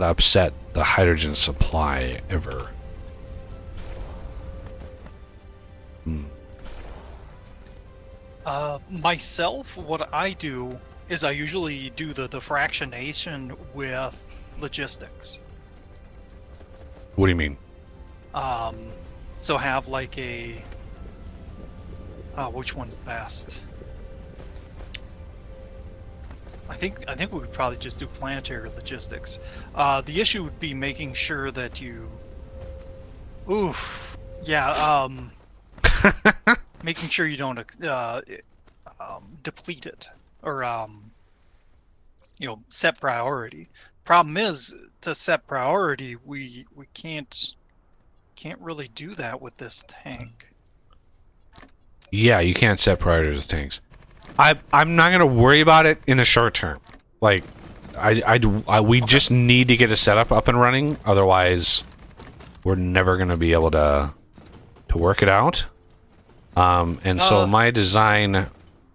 upset the hydrogen supply ever? Myself, what I do is I usually do the fractionation with logistics. What do you mean? So have like a which one's best? I think we would probably just do planetary logistics. The issue would be making sure that you making sure you don't deplete it or set priority. Problem is, to set priority, we can't really do that with this tank. Yeah, you can't set priorities with tanks. I'm not gonna worry about it in the short term. Like, we just need to get a setup up and running. Otherwise, we're never gonna be able to work it out. So my design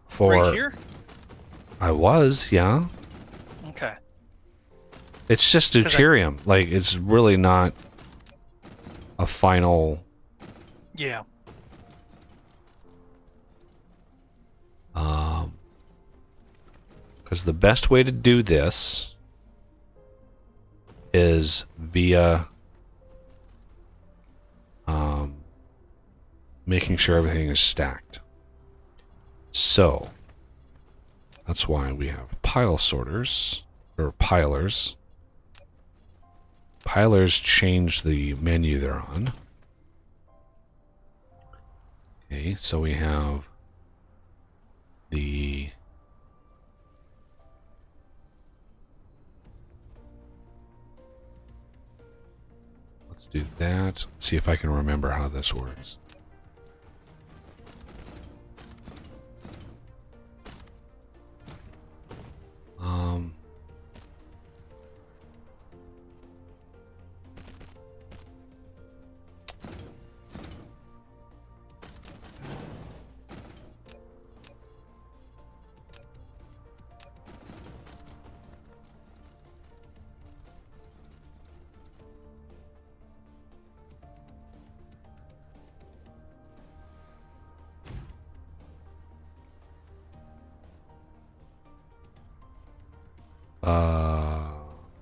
for right here. Yeah. Okay. It's just deuterium. Like, it's really not a final. Yeah. Because the best way to do this is via making sure everything is stacked. So that's why we have pile sorters, or pilers. Pilers change the menu they're on. Okay, so we have the let's do that. Let's see if I can remember how this works.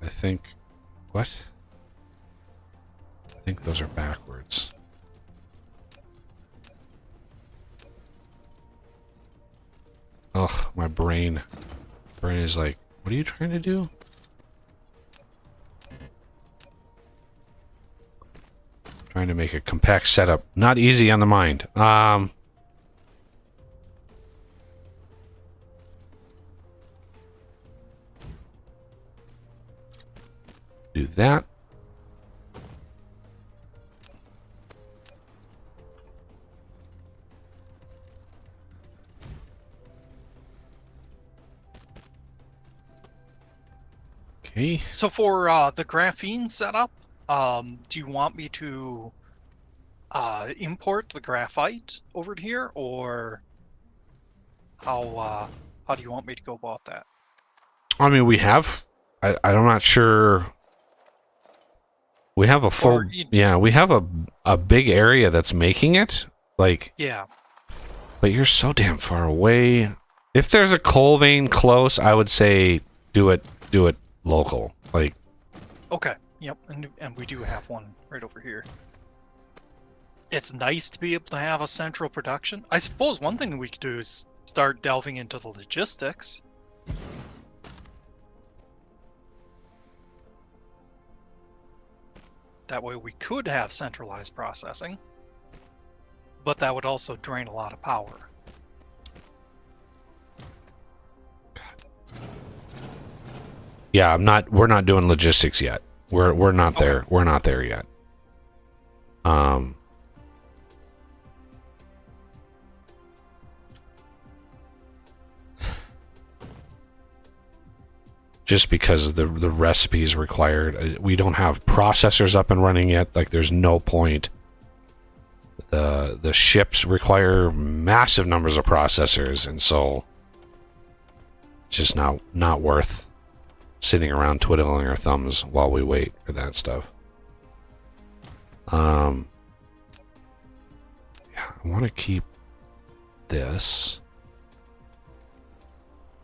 I think... What? I think those are backwards. Ugh, my brain is like, what are you trying to do? Trying to make a compact setup. Not easy on the mind. Do that. Okay. So for the graphene setup, do you want me to import the graphite over to here, or how do you want me to go about that? I mean, we have... I'm not sure... We have a full... Yeah, we have a big area that's making it. Like... Yeah. But you're so damn far away. If there's a coal vein close, I would say do it local. Like... Okay. Yep. And we do have one right over here. It's nice to be able to have a central production. I suppose one thing we could do is start delving into the logistics. That way we could have centralized processing, but that would also drain a lot of power. Yeah, we're not doing logistics yet. We're not there. We're not there yet. Just because of the recipes required. We don't have processors up and running yet. Like, there's no point. The ships require massive numbers of processors, and so it's just not worth sitting around twiddling our thumbs while we wait for that stuff. Yeah, I want to keep this.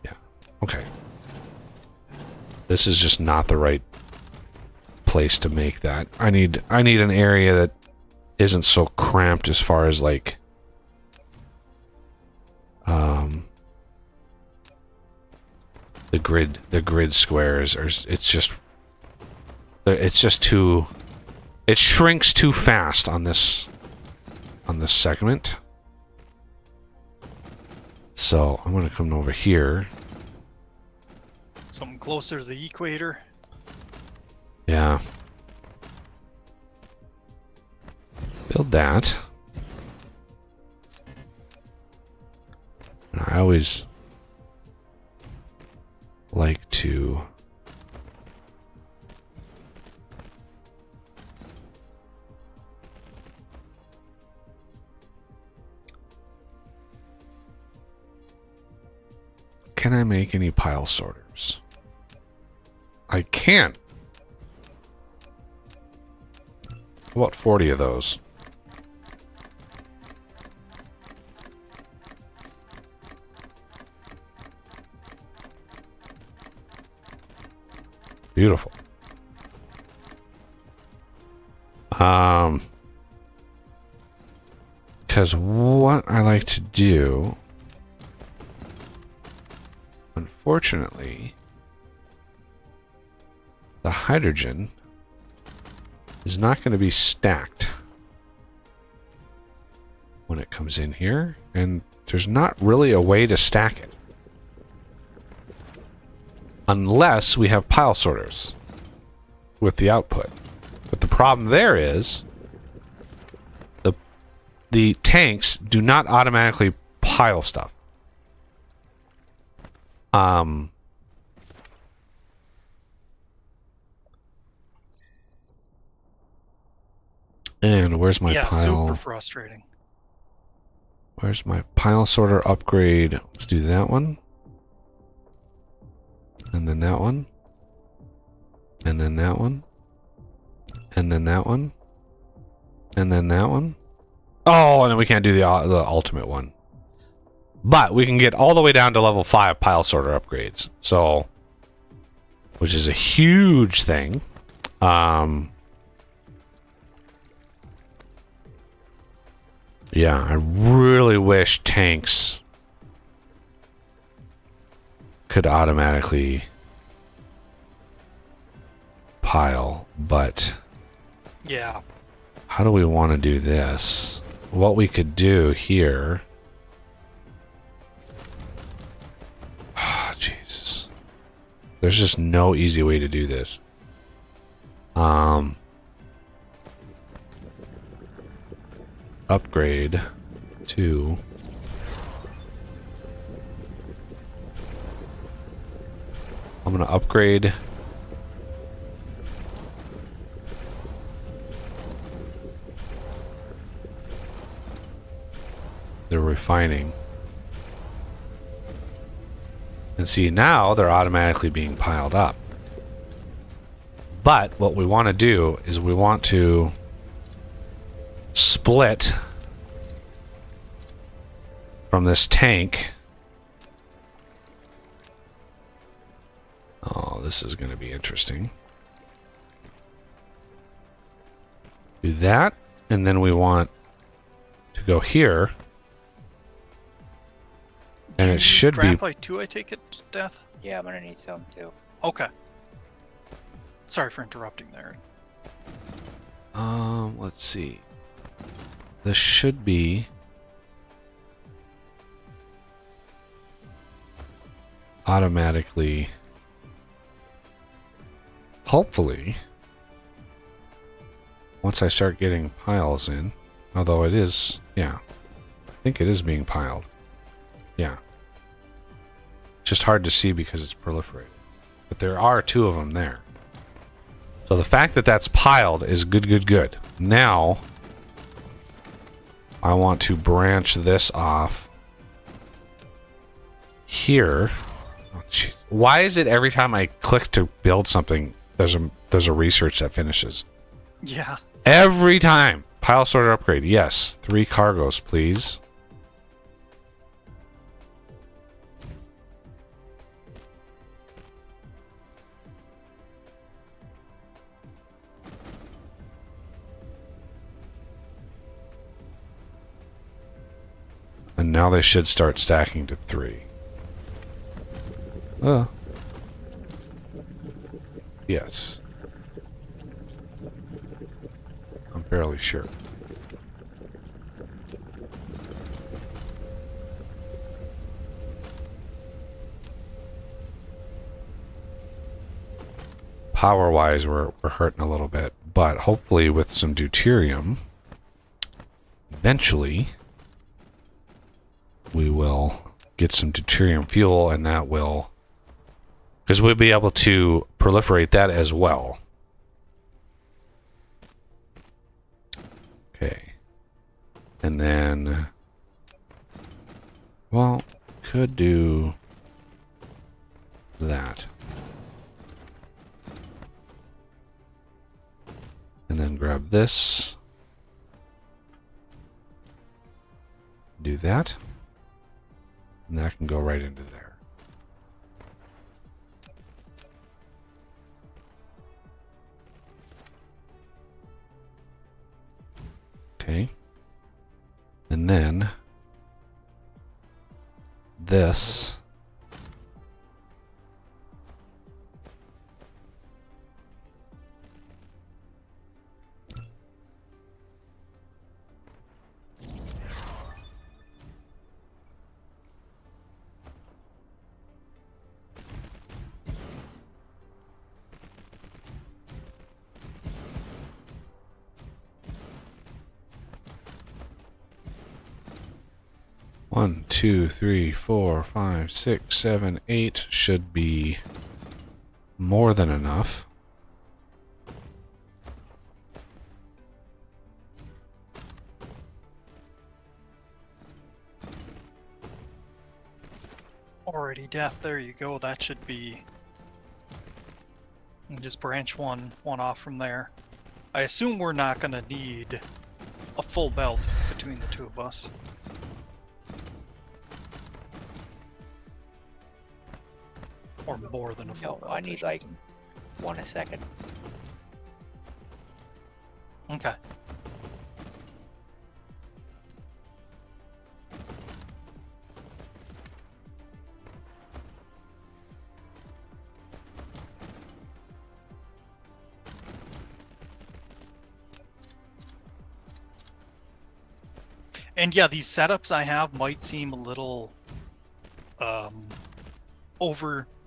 Yeah, okay. This is just not the right place to make that. I need an area that isn't so cramped as far as like the grid squares are. It's just too, it shrinks too fast on this segment. So I'm gonna come over here. Something closer to the equator. Yeah. Build that. I always like to Can I make any pile sorters? I can't. How about 40 of those? Beautiful. Because what I like to do, unfortunately, the hydrogen is not going to be stacked when it comes in here, and there's not really a way to stack it unless we have pile sorters with the output. But the problem there is the tanks do not automatically pile stuff. And where's my Yeah, pile? super frustrating. Where's my pile sorter upgrade? Let's do that one. And then that one. And then that one. And then that one. And then that one. Oh, and then we can't do the ultimate one. But we can get all the way down to level 5 pile sorter upgrades. So, which is a huge thing. Yeah, I really wish tanks could automatically pile, but Yeah. how do we want to do this? What we could do here... Oh, Jesus. There's just no easy way to do this. Upgrade to... I'm going to upgrade... the refining. And see, now they're automatically being piled up. But what we want to do is we want to split from this tank. Oh, this is going to be interesting. Do that, and then we want to go here. And it should be... Graphite too, I take it, Death? Yeah, I'm gonna need some too. Okay. Sorry for interrupting there. Let's see. This should be... automatically... Hopefully... once I start getting piles in, although it is... yeah. I think it is being piled. Yeah. Just hard to see because it's proliferated. But there are 2 of them there. So the fact that that's piled is good, good, good. Now, I want to branch this off here. Oh, jeez. Why is it every time I click to build something, there's a research that finishes? Yeah. Every time. Pile sorter upgrade. Yes. 3 cargoes, please. And now they should start stacking to 3. Yes. I'm fairly sure. Power-wise, we're hurting a little bit. But hopefully with some deuterium, eventually... we will get some deuterium fuel, and that will... because we'll be able to proliferate that as well. Okay. And then... well, could do... that. And then grab this. Do that. And that can go right into there. Okay. And then this. One, two, three, four, five, six, seven, 8 should be more than enough. Alrighty, Death, there you go. That should be... And just branch one off from there. I assume we're not going to need a full belt between the two of us. Or more than a full belt. I need like 1 a second. Okay. And yeah, these setups I have might seem a little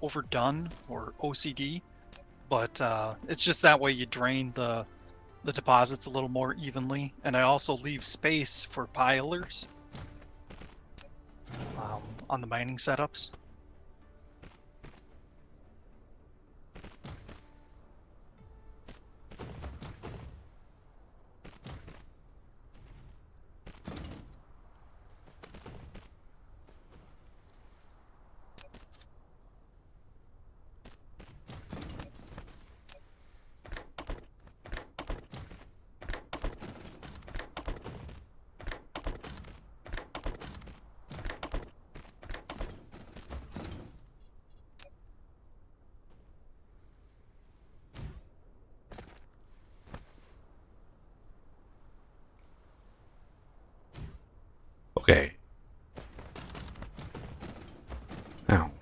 overdone or OCD, but it's just that way you drain the deposits a little more evenly, and I also leave space for pilers on the mining setups. Okay. Now.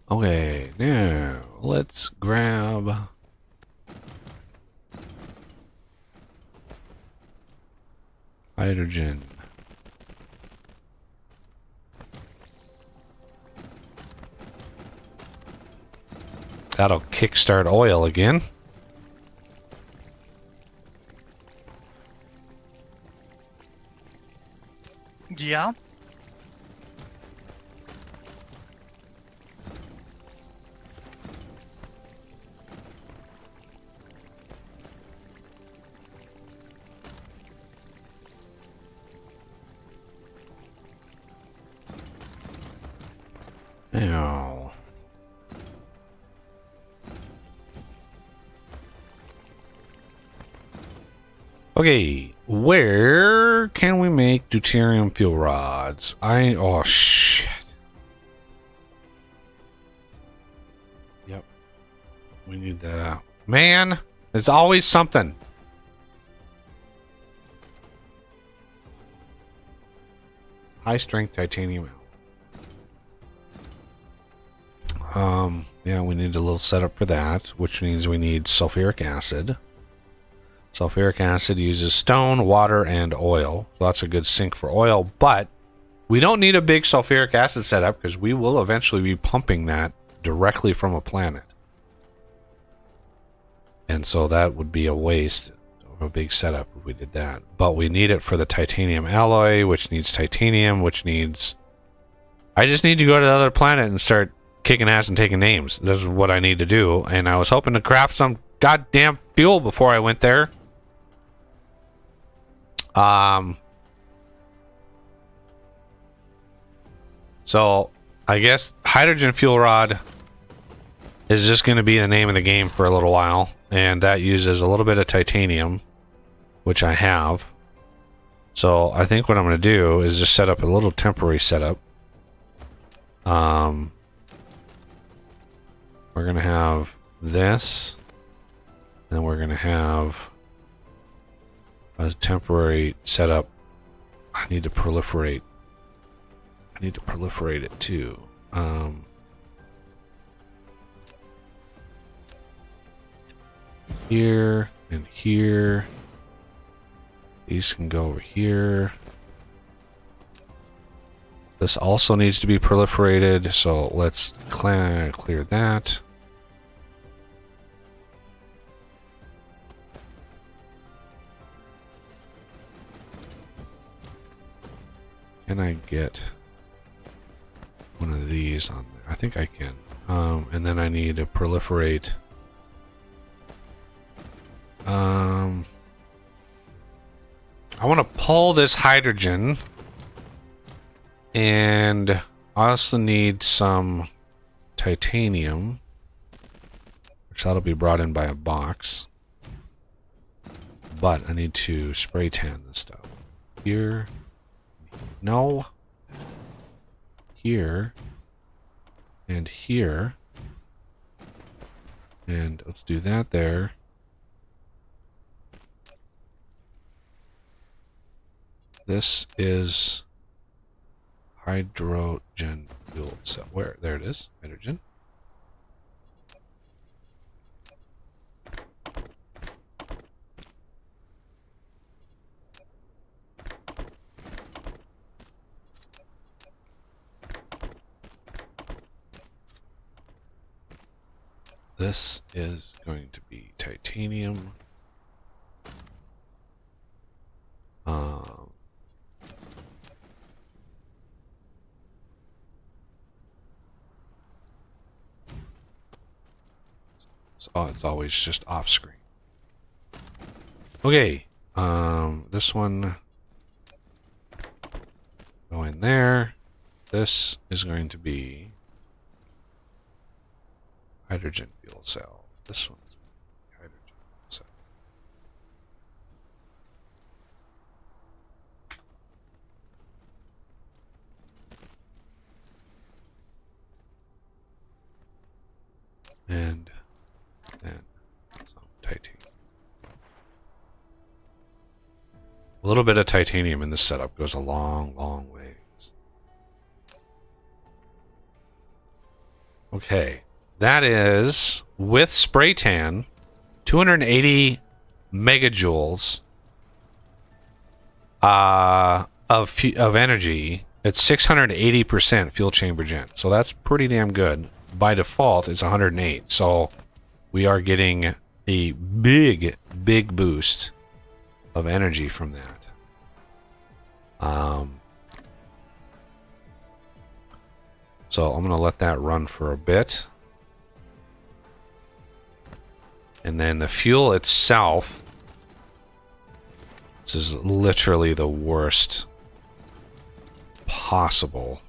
Okay, now let's grab hydrogen. That'll kickstart oil again. Yeah. Now. Okay, where can we make deuterium fuel rods? Oh shit. Yep. We need that. Man, there's always something. High strength titanium. Yeah, we need a little setup for that, which means we need sulfuric acid. Sulfuric acid uses stone, water, and oil. So that's a good sink for oil, but we don't need a big sulfuric acid setup because we will eventually be pumping that directly from a planet. And so that would be a waste of a big setup if we did that. But we need it for the titanium alloy, which needs titanium, which needs... I just need to go to the other planet and start kicking ass and taking names. This is what I need to do. And I was hoping to craft some goddamn fuel before I went there. So I guess hydrogen fuel rod is just going to be the name of the game for a little while, and that uses a little bit of titanium which I have. So I think what I'm going to do is just set up a little temporary setup. We're going to have this, and we're going to have a temporary setup. I need to proliferate. I need to proliferate it too. Here and here. These can go over here. This also needs to be proliferated, so let's clear that. Can I get one of these on there? I think I can. And then I need to proliferate. I want to pull this hydrogen, and I also need some titanium, which that'll be brought in by a box. But I need to spray tan this stuff. Here. No. Here. And here. And let's do that there. This is hydrogen fuel cell. Where? There it is. Hydrogen. This is going to be titanium. Oh, it's always just off screen. Okay, this one go in there. This is going to be hydrogen fuel cell. This one's hydrogen fuel cell. And then some titanium. A little bit of titanium in this setup goes a long, long ways. Okay, that is, with spray tan, 280 megajoules of energy at 680% fuel chamber gen. So that's pretty damn good. By default, it's 108. So we are getting a big, big boost of energy from that. So I'm going to let that run for a bit. And then the fuel itself, this is literally the worst possible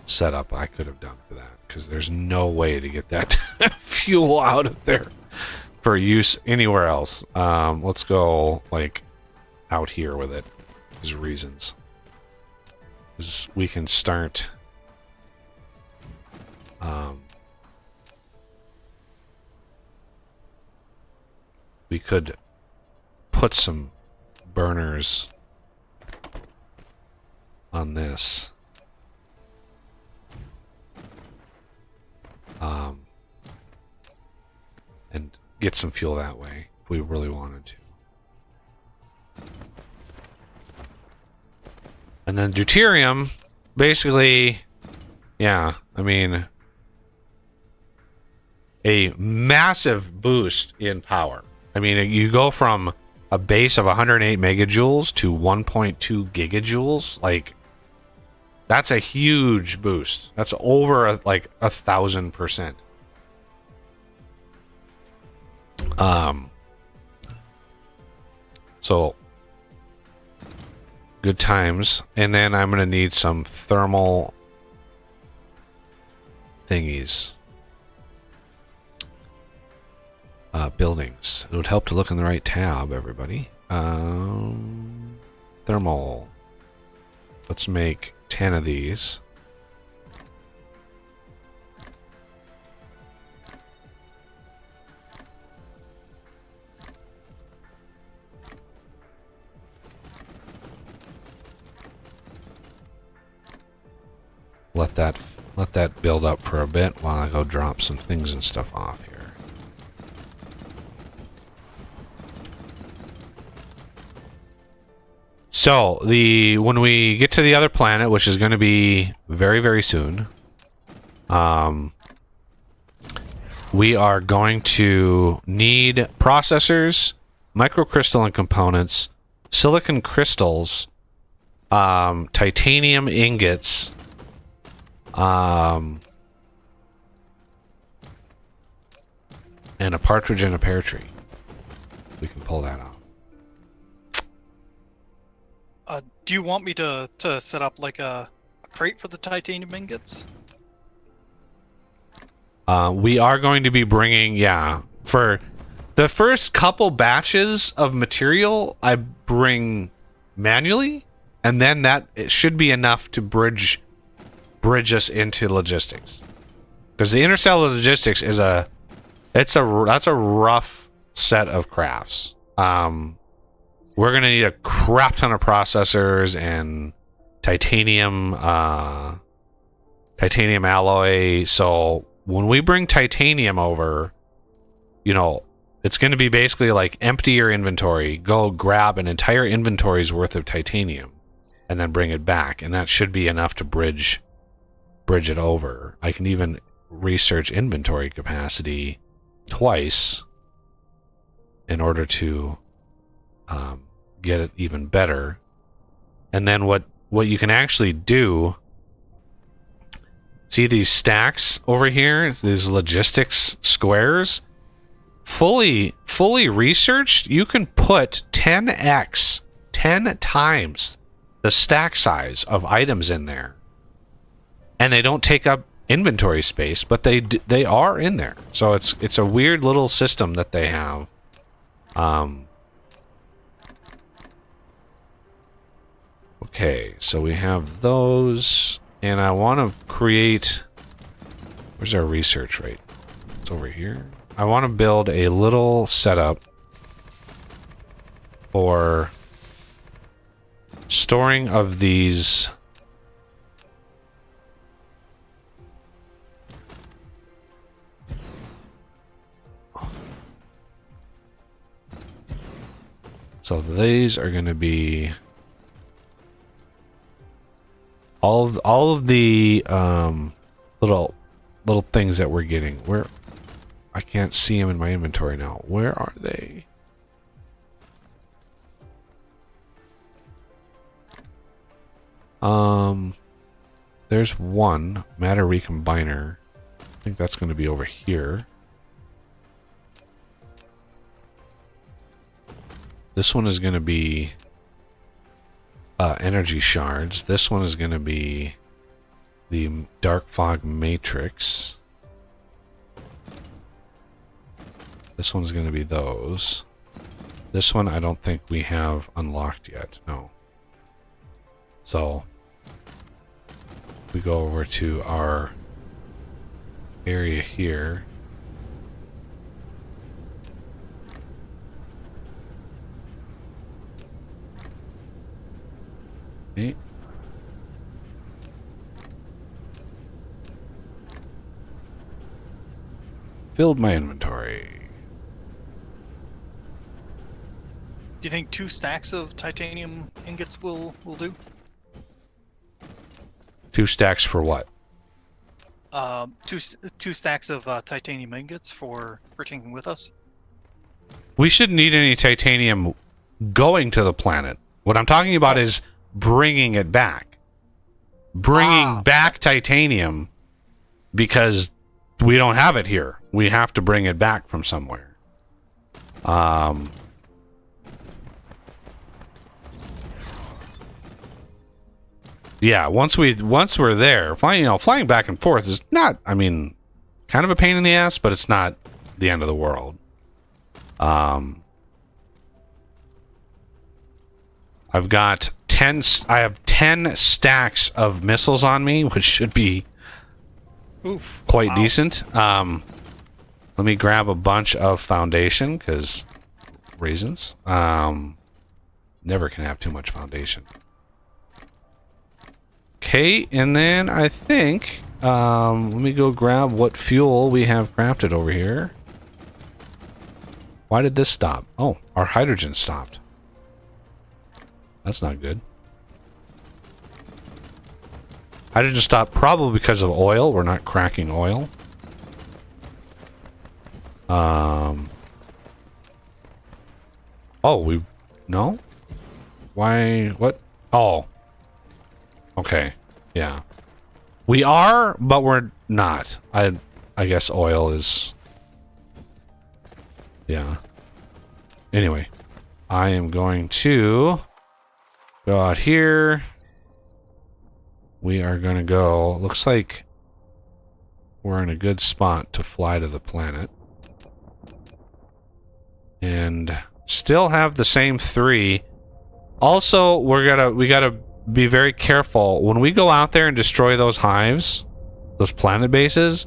setup I could have done for that, because there's no way to get that fuel out of there for use anywhere else. Let's go like out here with it. There's reasons. 'Cause we can start we could put some burners on this. And get some fuel that way if we really wanted to. And then deuterium, basically, yeah, I mean, a massive boost in power. I mean, you go from a base of 108 megajoules to 1.2 gigajoules. Like, that's a huge boost. That's over like 1,000%. So good times. And then I'm gonna need some thermal thingies. buildings. It would help to look in the right tab, everybody. Thermal. Let's make 10 of these. Let that build up for a bit while I go drop some things and stuff off here. So when we get to the other planet, which is going to be very, very soon, we are going to need processors, microcrystalline components, silicon crystals, titanium ingots, and a partridge in a pear tree. We can pull that off. Do you want me to set up like a crate for the titanium ingots? We are going to be bringing, for the first couple batches of material, I bring manually, and then it should be enough to bridge us into logistics. Because the interstellar logistics is that's a rough set of crafts. We're gonna need a crap ton of processors and titanium alloy. So when we bring titanium over, it's gonna be basically like empty your inventory, go grab an entire inventory's worth of titanium, and then bring it back, and that should be enough to bridge it over. I can even research inventory capacity twice in order to get it even better. And then what you can actually do, see these stacks over here, these logistics squares, fully researched, you can put 10 times the stack size of items in there, and they don't take up inventory space, but they are in there. So it's a weird little system that they have. Okay, so we have those, and I want to create... Where's our research rate? It's over here. I want to build a little setup for storing of these... So these are going to be... all of the little things that we're getting. Where I can't see them in my inventory now. Where are they? There's one matter recombiner. I think that's going to be over here. This one is going to be energy shards. This one is going to be the dark fog matrix. This one's going to be those. This one I don't think we have unlocked yet. No. So we go over to our area here. Okay. Filled my inventory. Do you think 2 stacks of titanium ingots will do? 2 stacks for what? Two stacks of titanium ingots for taking with us. We shouldn't need any titanium going to the planet. What I'm talking about is bringing it back. Bringing back titanium, because we don't have it here. We have to bring it back from somewhere. Yeah, once we're there, flying back and forth is not, kind of a pain in the ass, but it's not the end of the world. I've got 10. I have 10 stacks of missiles on me, which should be quite decent. Let me grab a bunch of foundation because reasons. Never can have too much foundation. Okay, and then I think let me go grab what fuel we have crafted over here. Why did this stop? Oh, our hydrogen stopped. That's not good. Hydrogen stopped probably because of oil. We're not cracking oil. Oh, no? Why? What? Oh. Okay. Yeah. We are, but we're not. I guess oil is... Yeah. Anyway. I am going to go out here. We are going to go... Looks like we're in a good spot to fly to the planet. And still have the same 3. Also, we gotta be very careful when we go out there and destroy those hives, those planet bases.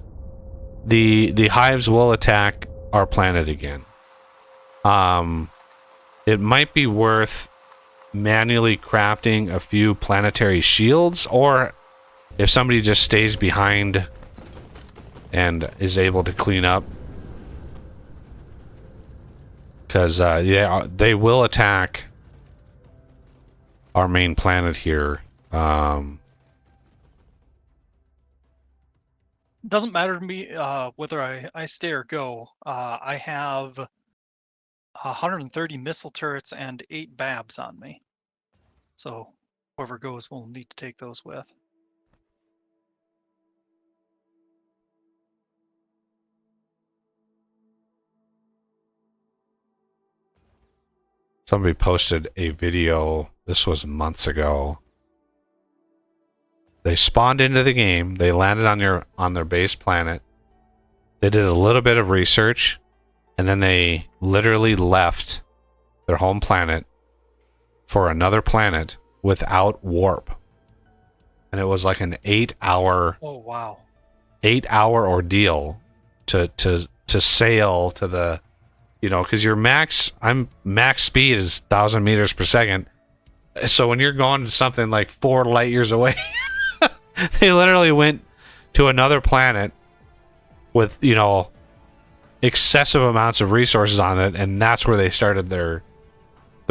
The hives will attack our planet again. It might be worth manually crafting a few planetary shields, or if somebody just stays behind and is able to clean up. Because, yeah, they will attack our main planet here. Doesn't matter to me whether I stay or go. I have 130 missile turrets and 8 babs on me. So whoever goes will need to take those with. Somebody posted a video, this was months ago. They spawned into the game, they landed on their base planet. They did a little bit of research, and then they literally left their home planet for another planet without warp. And it was like an 8-hour... Oh, wow. 8-hour ordeal to sail to the... You know, because your max speed is 1,000 meters per second. So when you're going to something like 4 light years away, they literally went to another planet with, you know, excessive amounts of resources on it, and that's where they started their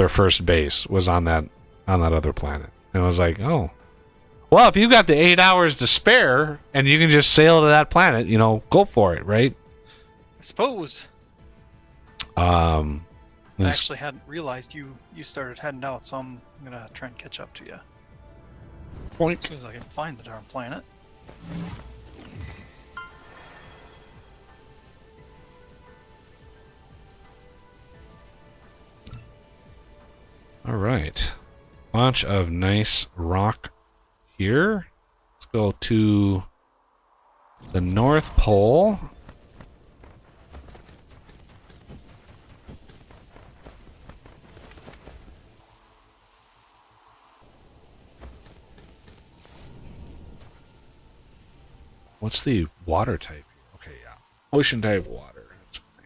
first base, was on that other planet. And I was like, oh, well, if you got the 8 hours to spare and you can just sail to that planet, you know, go for it, right? I suppose. I actually hadn't realized you started heading out, so I'm gonna try and catch up to you. As soon as I can find the darn planet. All right. Bunch of nice rock here. Let's go to the North Pole. What's the water type? Okay, yeah. Ocean type water. That's fine.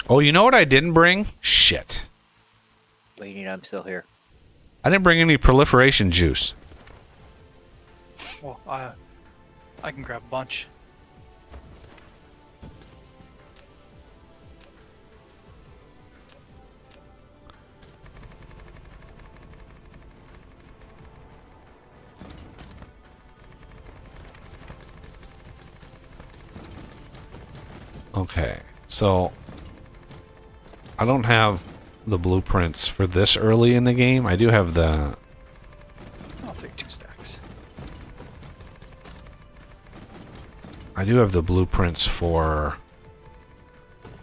Oh, you know what I didn't bring? Shit. Waiting, I'm still here. I didn't bring any proliferation juice. Well, I can grab a bunch. Okay, so I don't have the blueprints for this early in the game. I do have the... I'll take 2 stacks. I do have the blueprints for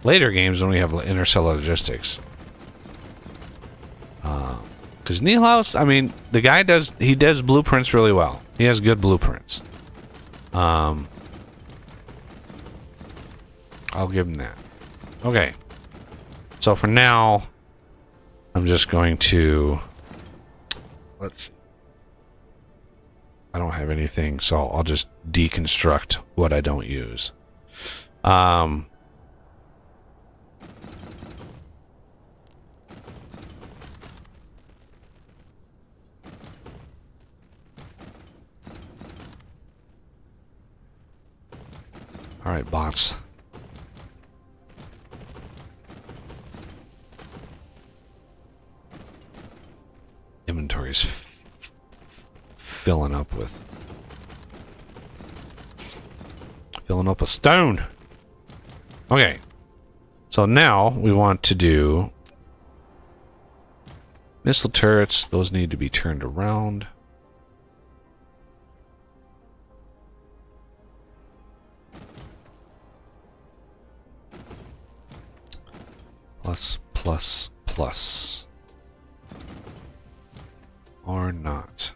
later games when we have interstellar logistics. Because Neilhouse, I mean, the guy does blueprints really well. He has good blueprints. I'll give him that. Okay. So for now, I'm just going to... Let's see. I don't have anything, so I'll just deconstruct what I don't use. All right, bots. Inventory's filling up with stone. Okay. So now we want to do missile turrets. Those need to be turned around. Plus, plus, plus. Or not.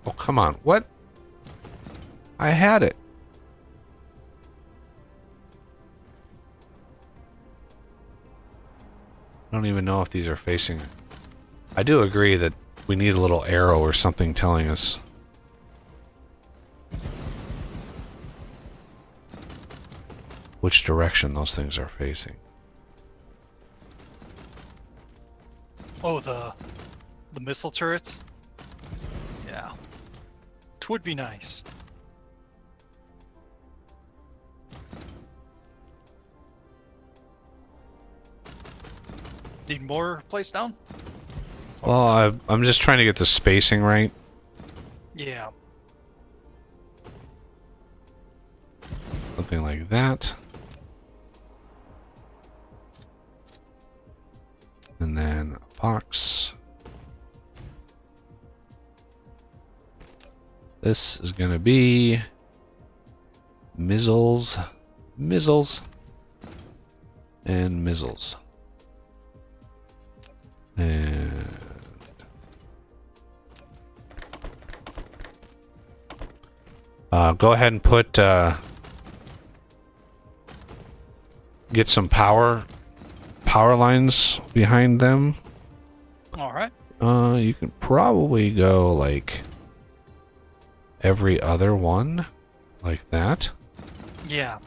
Oh, come on. What? I had it. I don't even know if these are facing... I do agree that we need a little arrow or something telling us which direction those things are facing. Oh, the missile turrets? Yeah. It would be nice. Need more placed down? Well, I'm just trying to get the spacing right. Yeah. Something like that. And then a box. This is going to be missiles, missiles, and missiles. And go ahead and put get some power lines behind them. All right. You can probably go like every other one, like that. Yeah.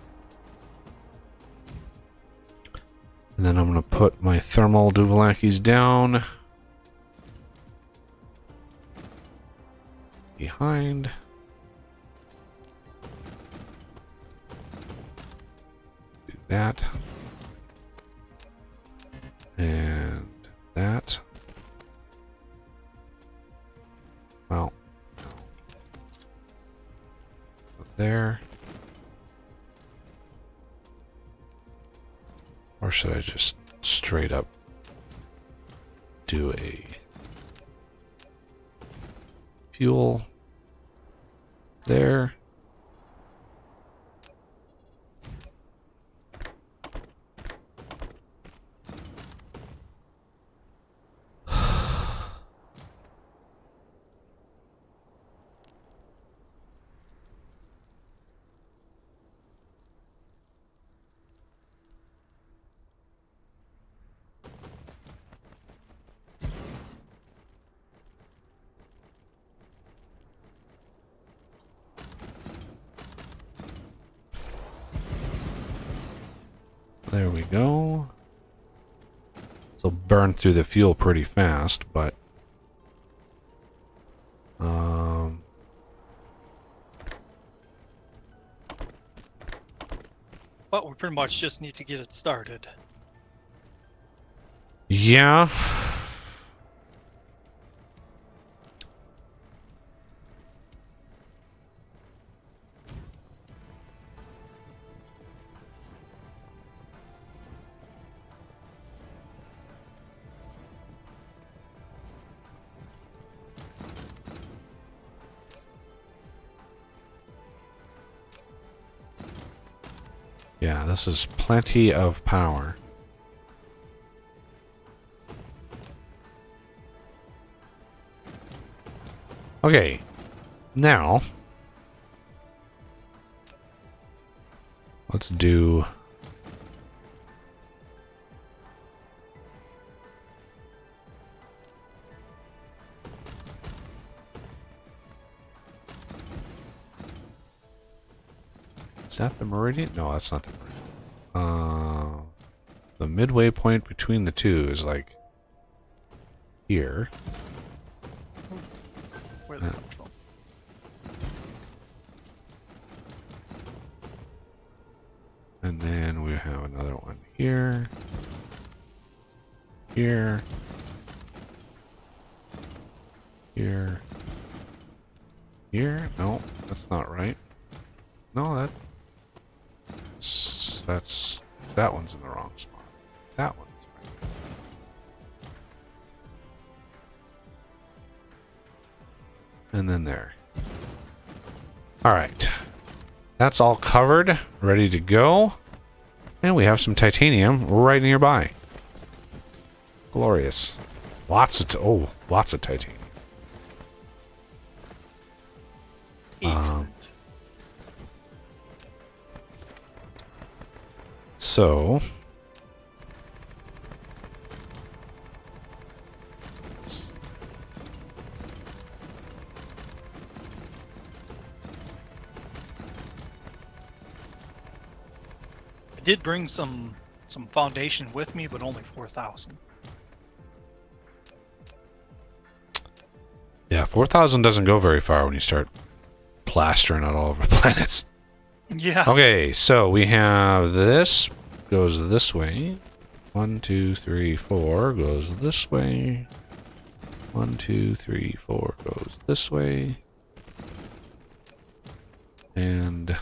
And then I'm gonna put my thermal Duvalakis down behind. Do that. And that. Well, no. Up there. Or should I just straight up do a fuel there? There we go. So burn through the fuel pretty fast, but But we pretty much just need to get it started. yeah. Yeah, this is plenty of power. Okay, now let's do is that the meridian? No, that's not the meridian. The midway point between the two is like here. Where they come from? And then we have another one here. Here. Here. Here? No, that's not right. No, that one's in the wrong spot. That one's right. And then there. Alright. That's all covered, ready to go. And we have some titanium right nearby. Glorious. Lots of titanium. Excellent. So I did bring some foundation with me, but only 4,000. yeah, 4,000 doesn't go very far when you start plastering it all over planets. Yeah. Okay, so we have this goes this way. 1, 2, 3, 4 goes this way. 1, 2, 3, 4 goes this way. And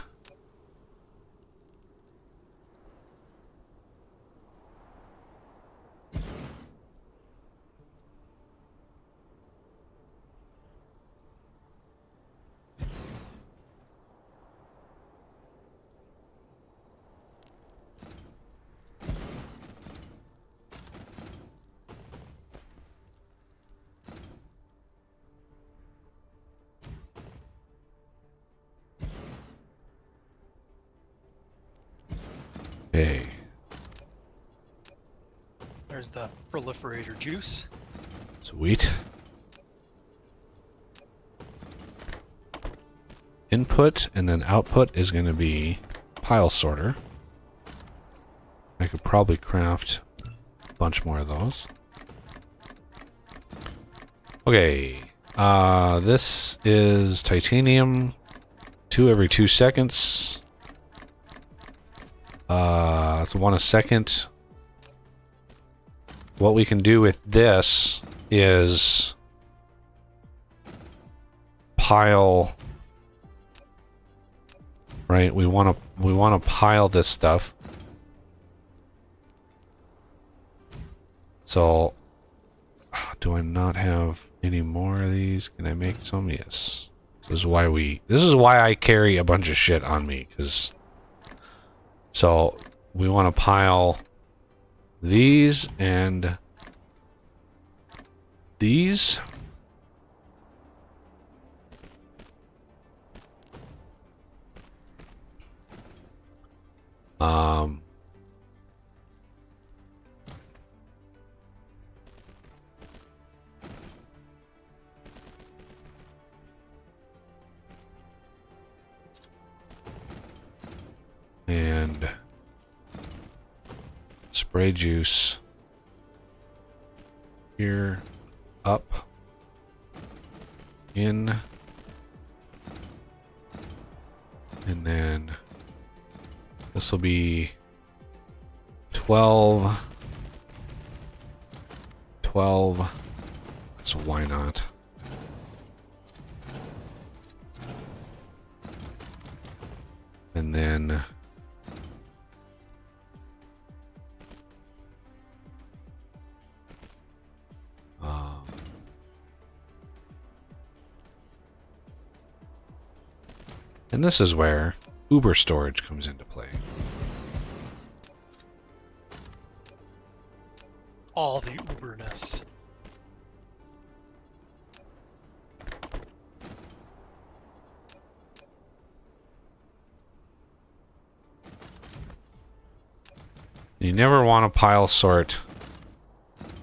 okay. There's the proliferator juice. Sweet. Input and then output is going to be pile sorter. I could probably craft a bunch more of those. Okay. This is titanium. 2 every 2 seconds. It's 1 a second. What we can do with this is pile. Right, we want to pile this stuff. So, do I not have any more of these? Can I make some? Yes. This is why I carry a bunch of shit on me, cuz so we want to pile these and these. And spray juice here, up, in, and then this will be 12, so why not? And then and this is where Uber storage comes into play. All the uberness. You never want to pile sort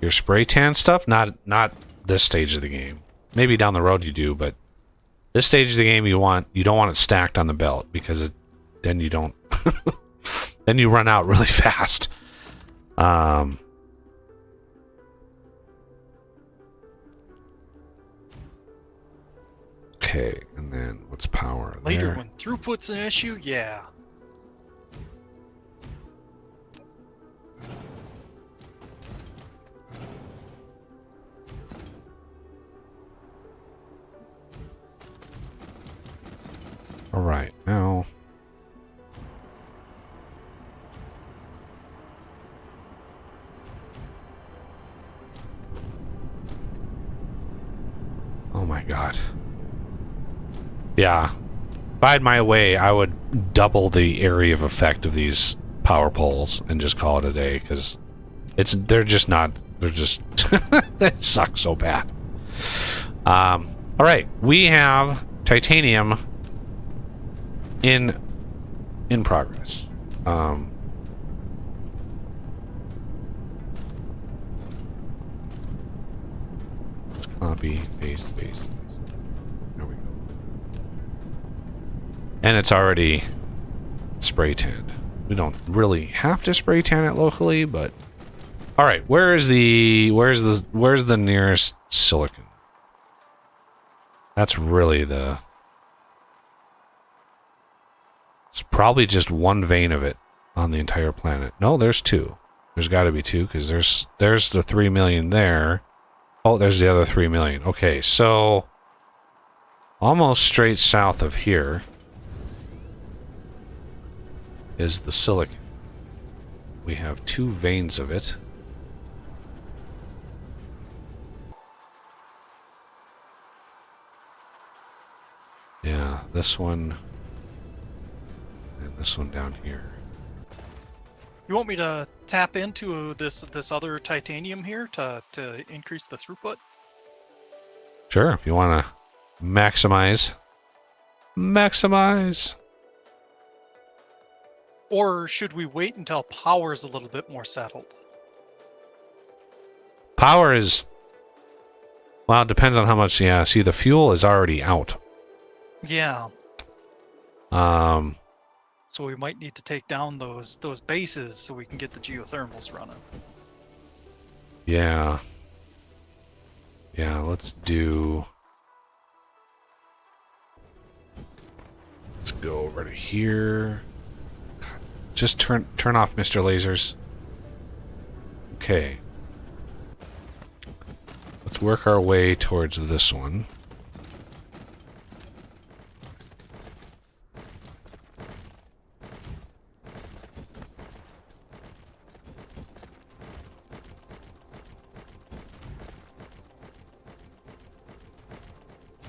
your spray tan stuff. Not this stage of the game. Maybe down the road you do, but this stage of the game you don't want it stacked on the belt because then you don't then you run out really fast. Okay, and then what's power Later, there? when throughput's an issue, yeah. All right, now. Oh my god. Yeah. If I had my way, I would double the area of effect of these power poles and just call it a day, because they're just they suck so bad. Alright, we have titanium in progress. Let's copy, paste. There we go. And it's already spray tanned. We don't really have to spray tan it locally, but all right. Where's the nearest silicon? That's really the. It's probably just one vein of it on the entire planet. No, there's two. There's got to be two because there's the 3 million there. Oh, there's the other 3 million. Okay, so almost straight south of here is the silicon. We have 2 veins of it. Yeah, this one and this one down here. You want me to tap into this other titanium here to increase the throughput? Sure, if you want to maximize. Or should we wait until power's a little bit more settled? Power is, well, it depends on how much. Yeah, see, the fuel is already out. Yeah. So we might need to take down those bases so we can get the geothermals running. Yeah. Yeah, let's go over to here. Just turn off Mr. Lasers. Okay. Let's work our way towards this one.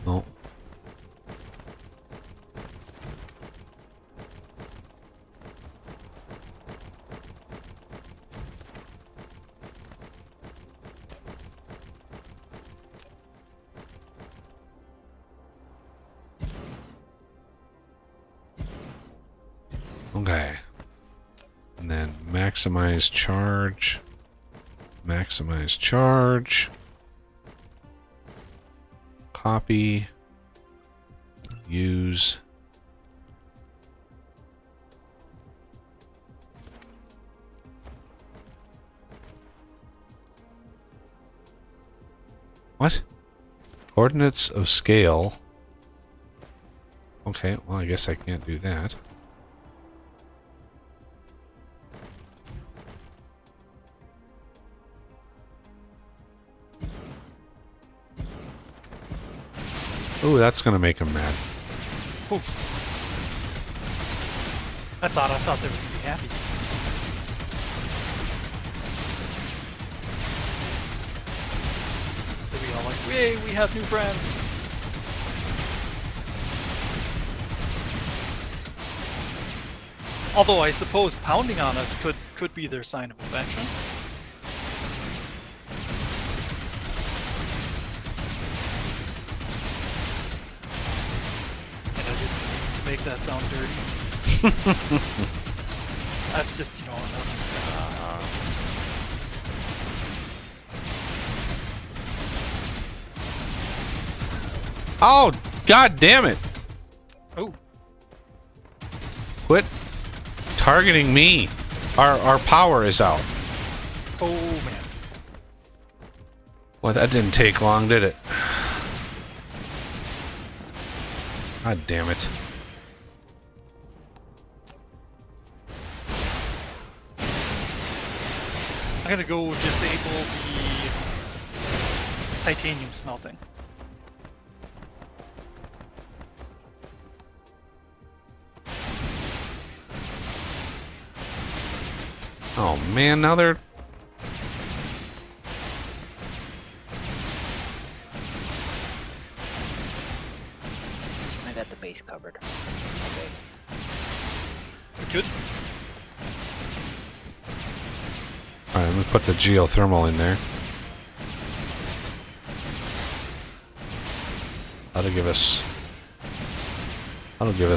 Oh. Okay. And then maximize charge. Maximize charge. Copy. Use. What? Coordinates of scale. Okay, well, I guess I can't do that. Ooh, that's gonna make him mad. Oof. That's odd. I thought they would be happy. They'd be all like, "Yay, we have new friends." Although I suppose pounding on us could be their sign of affection. make that sound dirty. That's just, you know, nothing's gonna... Oh, god damn it! Oh, Quit targeting me. Our power is out. oh man. Well, that didn't take long, did it? God damn it. I gotta go disable the titanium smelting. Oh man, now they're... I got the base covered. Okay. Good. Alright, let me put the geothermal in there. That'll give us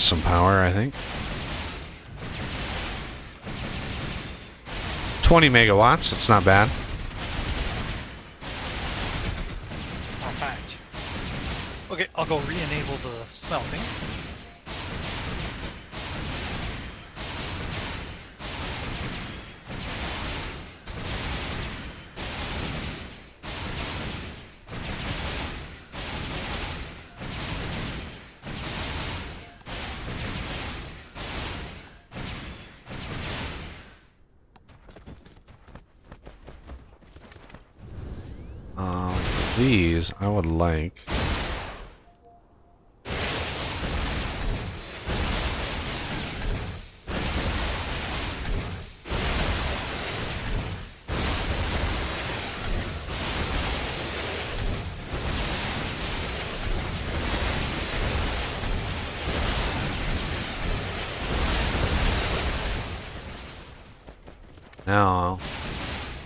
some power, I think. 20 megawatts, it's not bad. Alright. Okay, I'll go re-enable the smelting. These I would like. Now,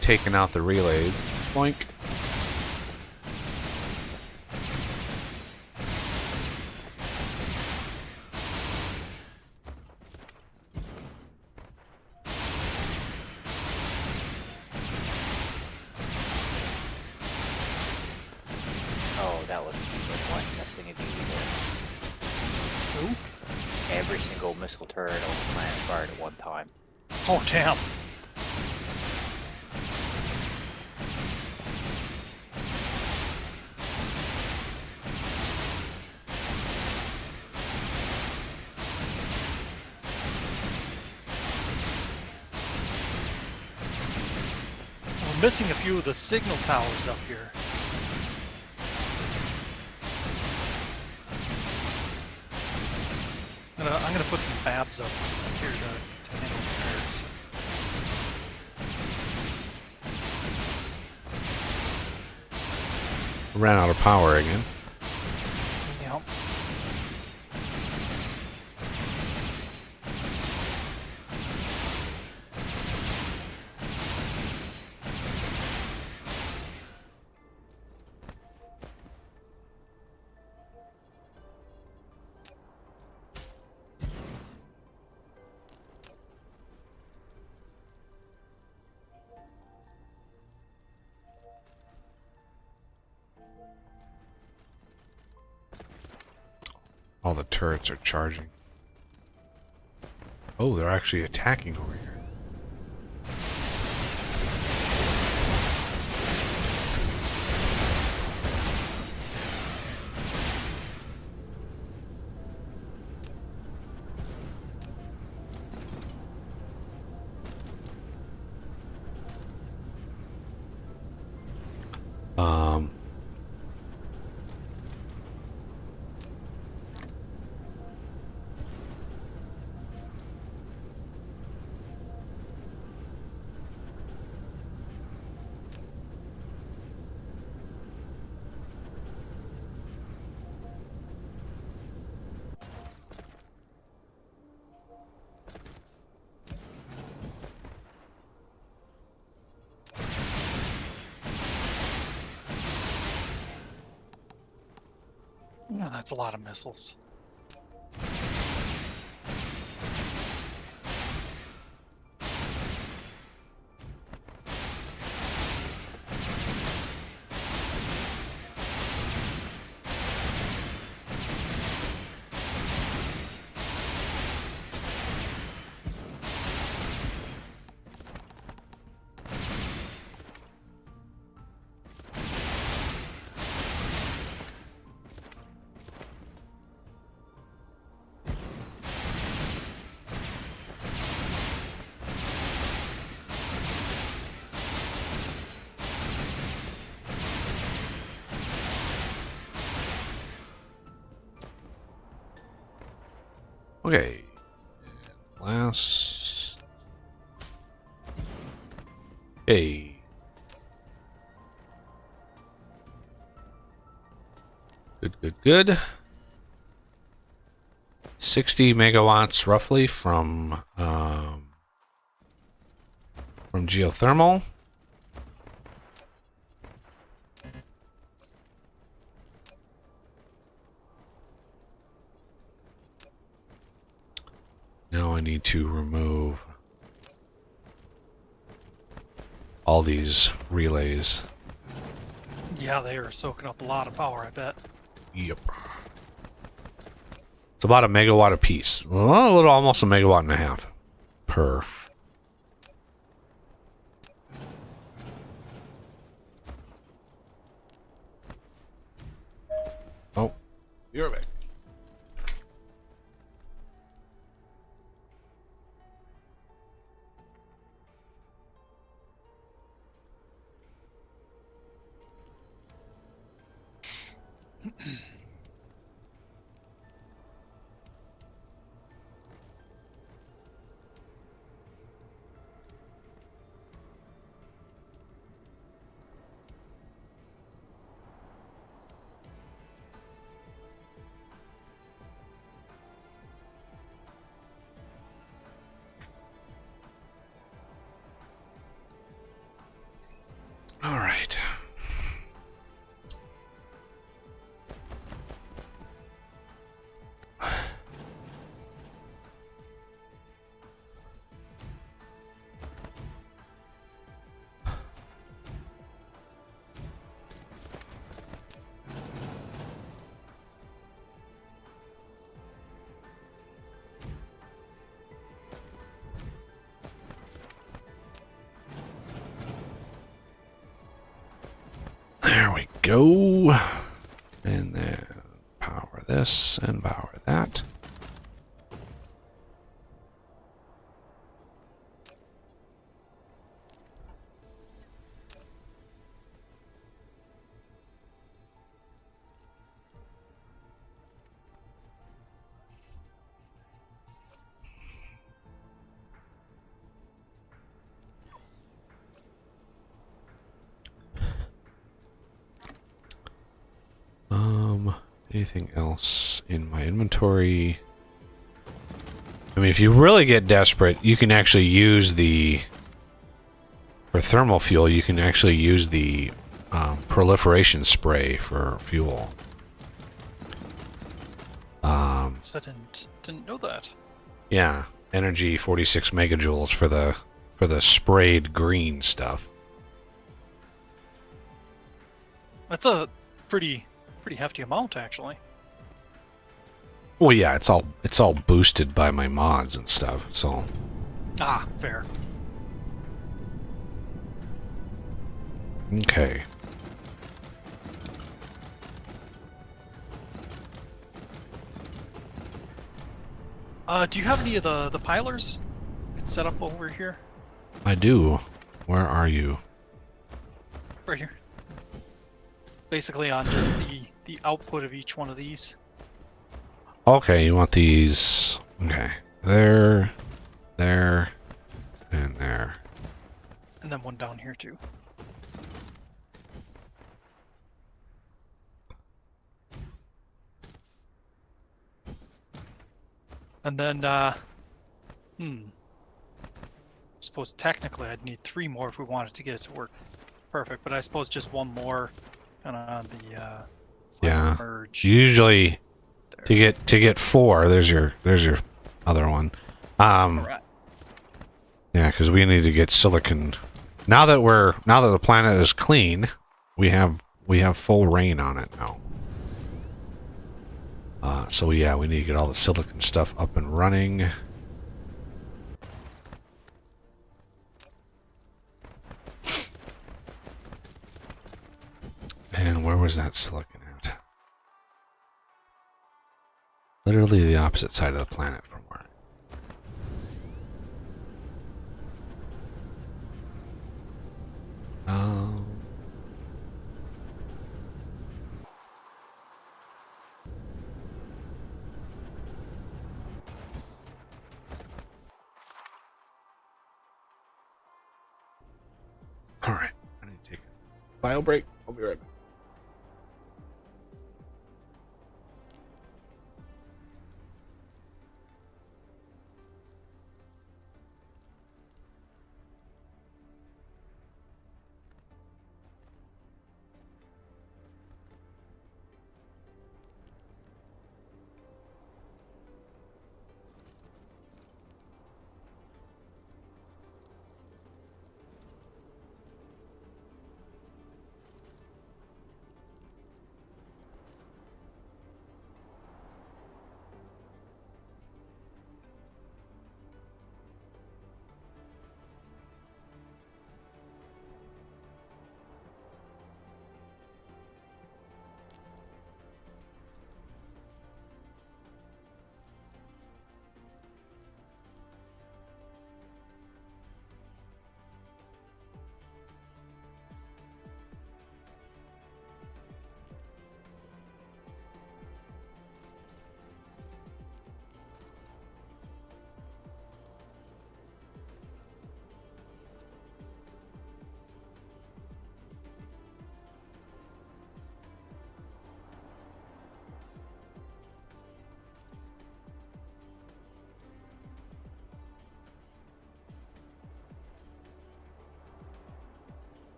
taking out the relays. Boink. Oh, that was one thing to do with Ooh. every single missile turret on the planet fired at one time. Oh, damn. We're missing a few of the signal towers up here. I'm gonna put some babs up here to handle repairs. Ran out of power again. Yep. All the turrets are charging. Oh, they're actually attacking over here. Yeah, that's a lot of missiles. Okay. Last. Hey. Good. 60 megawatts roughly from geothermal. Now I need to remove all these relays. Yeah, they are soaking up a lot of power, I bet. Yep. It's about a megawatt a piece. Well, a little, almost a megawatt and a half per. Oh, you're back. All right. There we go. And then power this and power that. Anything else in my inventory? I mean, if you really get desperate, you can actually use the... For thermal fuel, you can actually use the proliferation spray for fuel. I didn't know that. Yeah, energy 46 megajoules for the sprayed green stuff. That's a pretty hefty amount, actually. Well, yeah, it's all boosted by my mods and stuff. So Ah, fair. okay. Do you have any of the pilers set up over here? I do. Where are you? Right here. Basically on just the output of each one of these. Okay, you want these. Okay. There, and there. And then one down here too. And then, I suppose technically I'd need 3 more if we wanted to get it to work perfect, but I suppose just one more kind of on the Yeah. merge. Usually There. to get 4, there's your other one. Alright. Yeah, because we need to get silicon. Now that the planet is clean, we have full reign on it now. So yeah, we need to get all the silicon stuff up and running. And where was that silicon at? Literally the opposite side of the planet from where. Bio break. I'll be right back.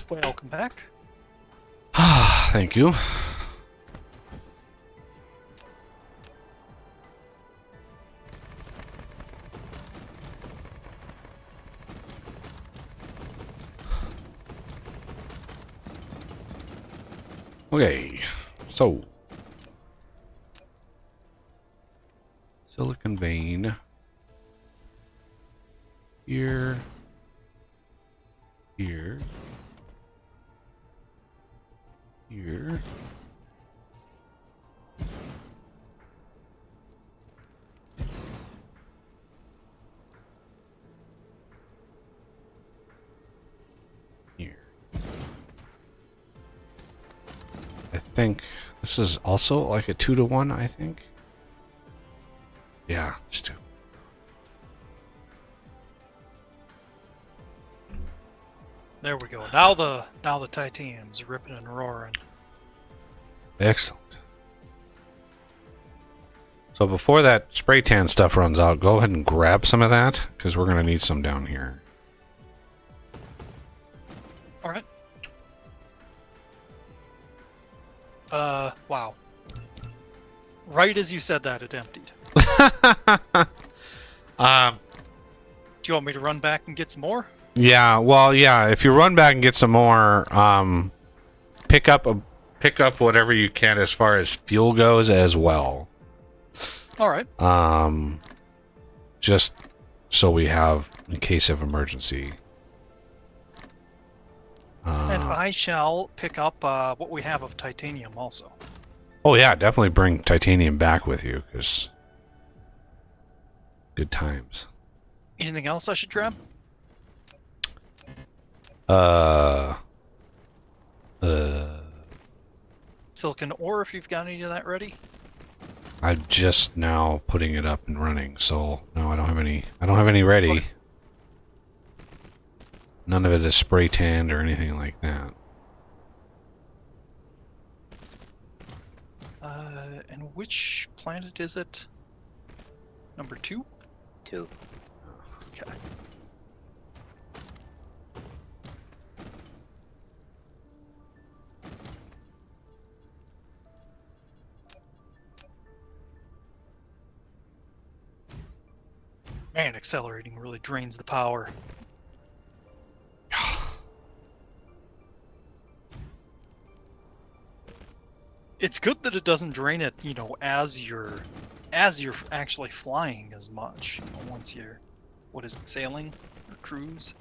Welcome back. Thank you. Okay, so silicon vein here, here, here. Here. I think this is also like a 2-to-1, I think. Yeah, just 2. There we go. Now the titanium's ripping and roaring. Excellent. So before that spray tan stuff runs out, go ahead and grab some of that, because we're going to need some down here. All right. Wow. Right as you said that, it emptied. Do you want me to run back and get some more? Yeah, well, yeah, if you run back and get some more, pick up whatever you can as far as fuel goes as well. All right. just so we have in case of emergency. And I shall pick up what we have of titanium also. Oh yeah, definitely bring titanium back with you, because good times. Anything else I should grab? Silicon ore, if you've got any of that ready. I'm just now putting it up and running, so no, I don't have any. I don't have any ready. Okay. None of it is spray tanned or anything like that. And which planet is it? Number 2? 2. Okay. Man, accelerating really drains the power. It's good that it doesn't drain it, you know, as you're actually flying as much. You know, once you're, what is it, sailing or cruise?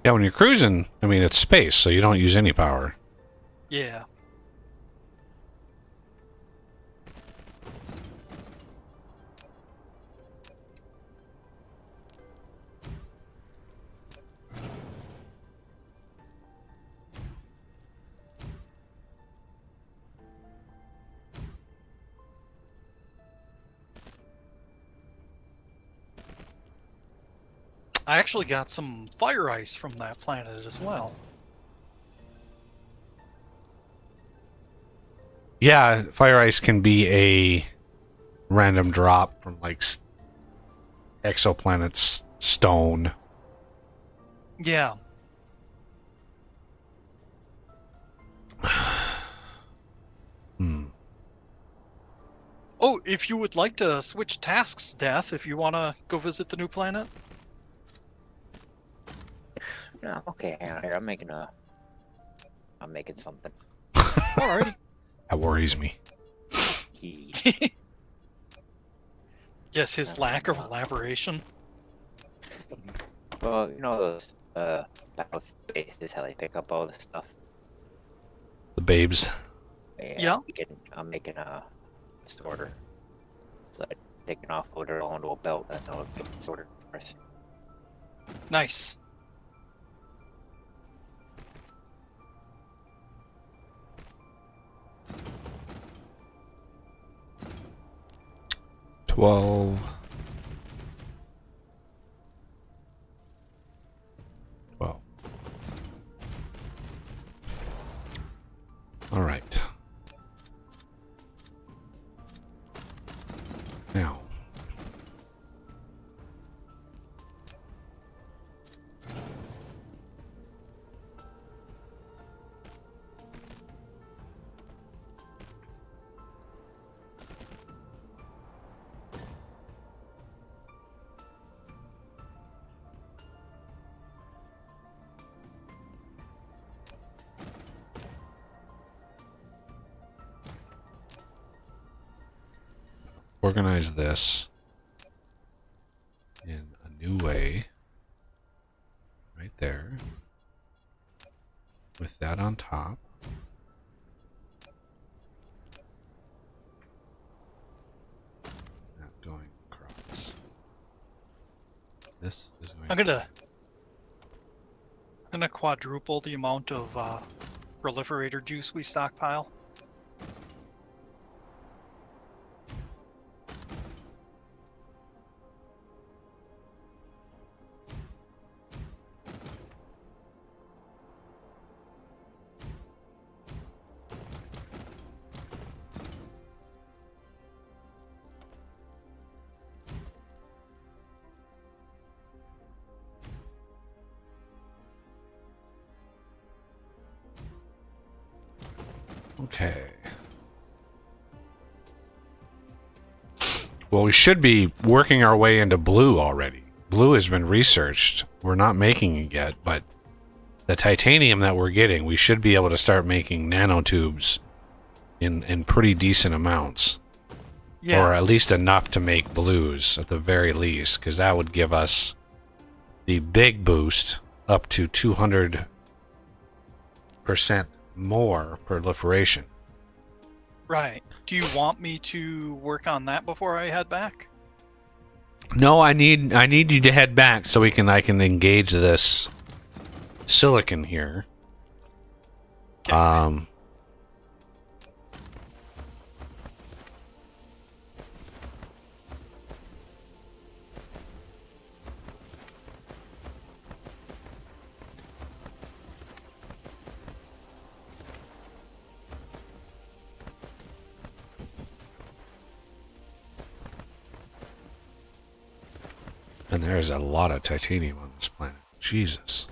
Yeah, when you're cruising, I mean, it's space, so you don't use any power. Yeah. I actually got some fire ice from that planet as well. Yeah, fire ice can be a random drop from like exoplanets, stone. Yeah. Oh, if you would like to switch tasks, Death, if you want to go visit the new planet. No, okay, hang on here. I'm making something. Alrighty. That worries me. Yes, his lack of elaboration. Well, you know those battle spaces, how they pick up all the stuff. The babes. Yeah. I'm making a sorter. So they can offload it all into a belt and I'll get it sorted first. Nice. All right. Now. Organize this in a new way. Right there. With that on top. That going across. This is going I'm gonna quadruple the amount of proliferator juice we stockpile. Okay. Well, we should be working our way into blue already. Blue has been researched. We're not making it yet, but the titanium that we're getting, we should be able to start making nanotubes in pretty decent amounts. Yeah. Or at least enough to make blues at the very least, because that would give us the big boost up to 200% more proliferation. Right. Do you want me to work on that before I head back? No, I need you to head back so I can engage this silicon here. Okay. And there's a lot of titanium on this planet. Jesus.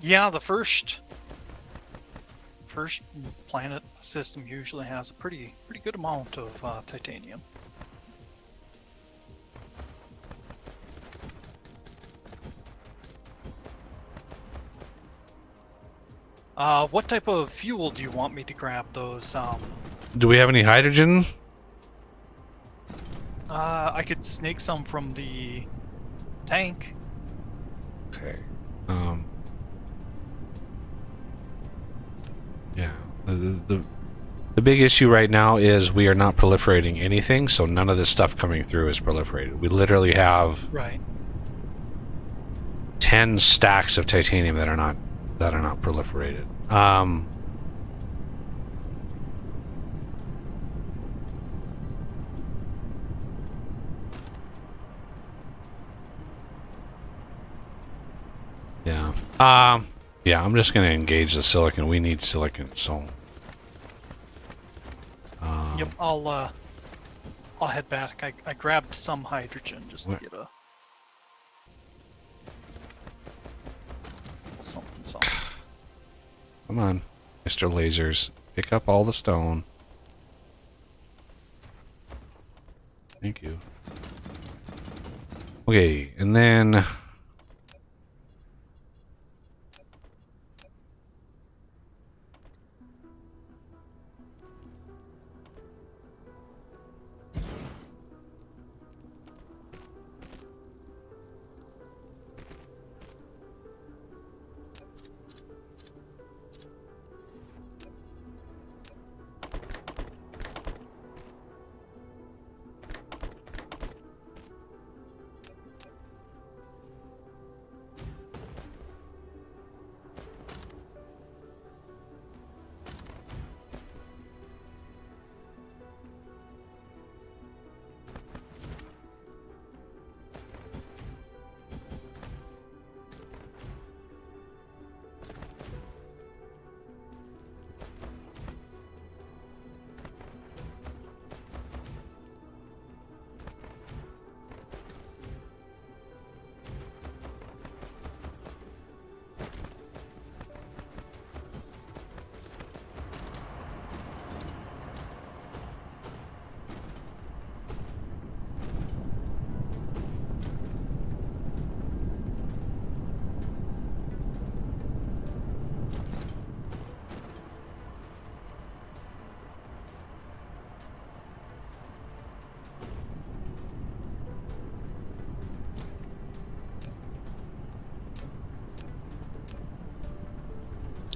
Yeah, the first planet system usually has a pretty good amount of titanium. What type of fuel do you want me to grab those? Do we have any hydrogen? I could snake some from the tank. Okay. Yeah. The big issue right now is we are not proliferating anything, so none of this stuff coming through is proliferated. We literally have Right. 10 stacks of titanium that are not proliferated. Yeah. Yeah, I'm just gonna engage the silicon. We need silicon, so. Yep. I'll head back. I grabbed some hydrogen just to get a something. Come on, Mr. Lasers. Pick up all the stone. Thank you. Okay, and then...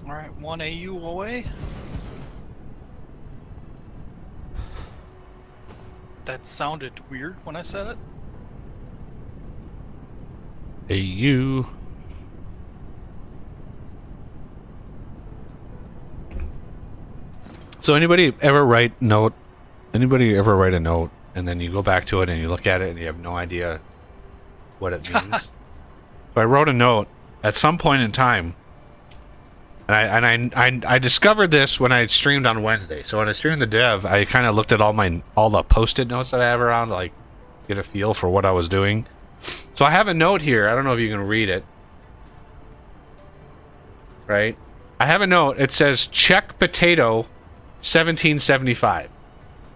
Alright, 1 AU away. That sounded weird when I said it. Hey, you. So anybody ever write a note and then you go back to it and you look at it and you have no idea what it means? So I wrote a note at some point in time, and I discovered this when I streamed on Wednesday. So when I streamed the dev, I kind of looked at all the post-it notes that I have around to like get a feel for what I was doing. So I have a note here. I don't know if you can read it. Right? I have a note. It says check potato 1775.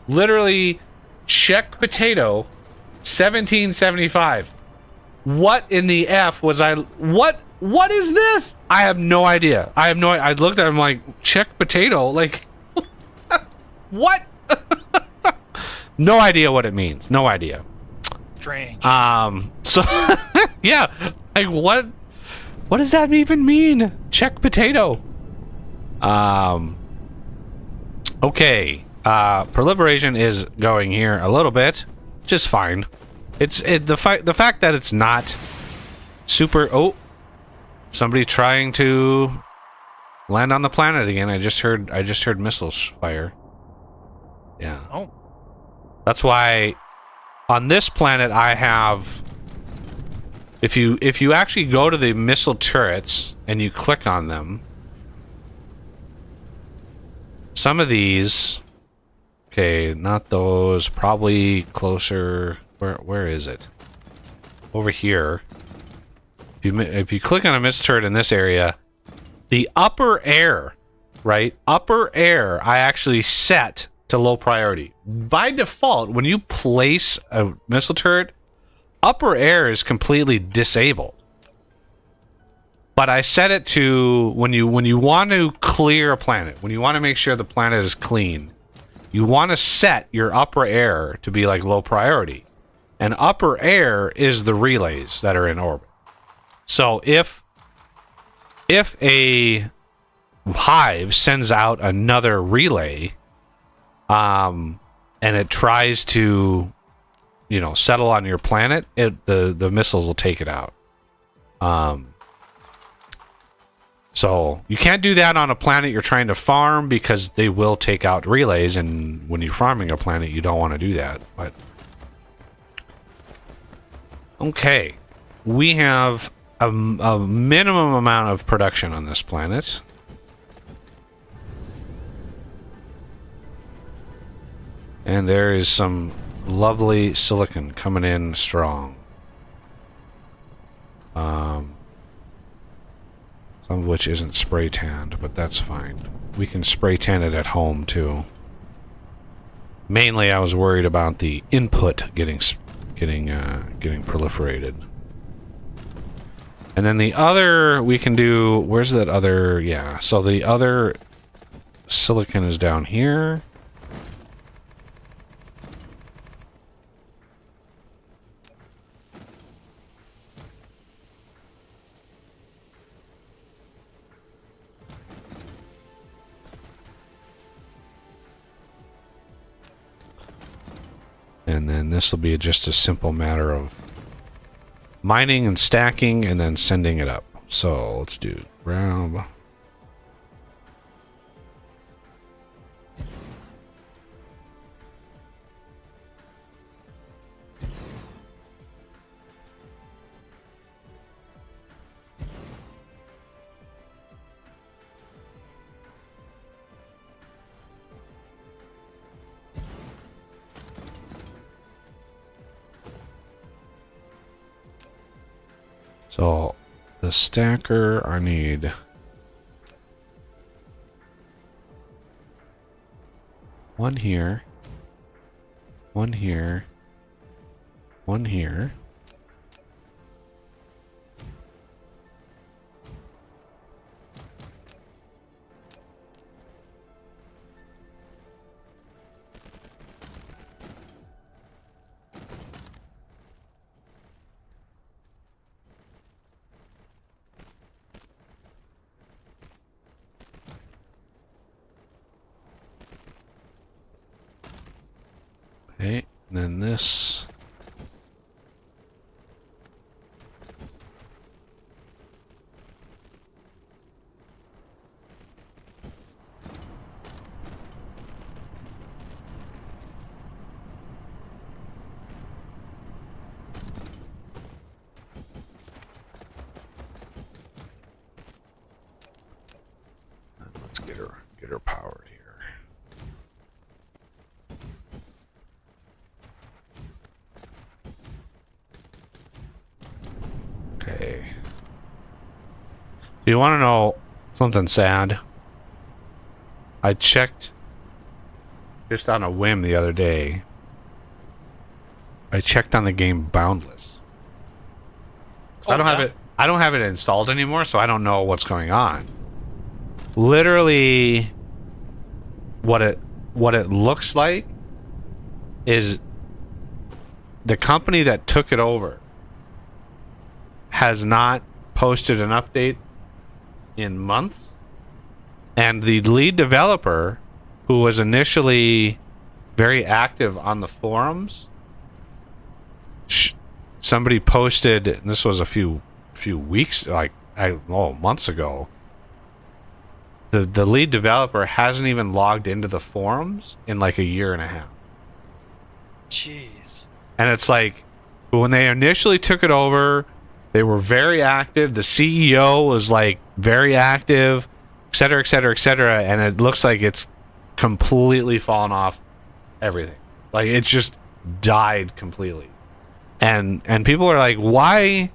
Literally, check potato 1775. What in the F was I... What what is this? I have no idea. I looked at him like, check potato. Like, what? No idea what it means. No idea. Strange. So, yeah. Like, what does that even mean? Check potato. Okay. Proliferation is going here a little bit. Just fine. The fact that it's not super... Oh. Somebody trying to land on the planet again. I just heard missiles fire. Yeah. Oh. That's why on this planet I have... If you actually go to the missile turrets and you click on them, some of these... Okay, not those. Probably closer. Where is it? Over here. If you click on a missile turret in this area, the upper air, right? Upper air, I actually set to low priority. By default, when you place a missile turret, upper air is completely disabled. But I set it to when you want to clear a planet, when you want to make sure the planet is clean, you want to set your upper air to be like low priority. And upper air is the relays that are in orbit. So if a hive sends out another relay, and it tries to, settle on your planet, the missiles will take it out. So you can't do that on a planet you're trying to farm because they will take out relays, and when you're farming a planet, you don't want to do that. But okay, we have a minimum amount of production on this planet. And there is some lovely silicon coming in strong. Some of which isn't spray tanned, but that's fine. We can spray tan it at home too. Mainly, I was worried about the input getting proliferated. And then the other we can do. Where's that other? Yeah. So the other silicon is down here. And then this will be just a simple matter of mining and stacking and then sending it up. So let's do grab. So the stacker, I need one here, one here, one here. Okay, and then this. Let's get her powered here. Okay. Do you want to know something sad? I checked just on a whim the other day. I checked on the game Boundless. I don't have it. I don't have it installed anymore, so I don't know what's going on. Literally, what it looks like is the company that took it over has not posted an update in months, and the lead developer, who was initially very active on the forums, somebody posted, and this was a few weeks, months ago. The lead developer hasn't even logged into the forums in like a year and a half. Jeez. And it's like, when they initially took it over, they were very active. The CEO was like very active, et cetera, et cetera, et cetera. And it looks like it's completely fallen off everything. Like, it's just died completely. And people are like, why?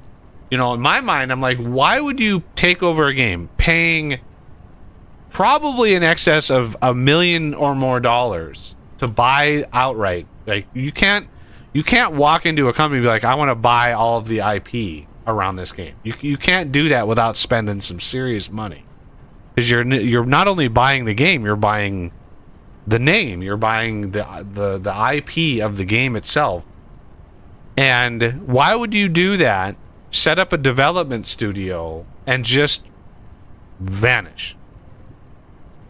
You know, in my mind, I'm like, why would you take over a game paying probably in excess of $1 million or more to buy outright? Like, you can't walk into a company and be like, I want to buy all of the IP around this game. You can't do that without spending some serious money, because you're not only buying the game, you're buying the name, you're buying the IP of the game itself. And why would you do that? Set up a development studio and just vanish.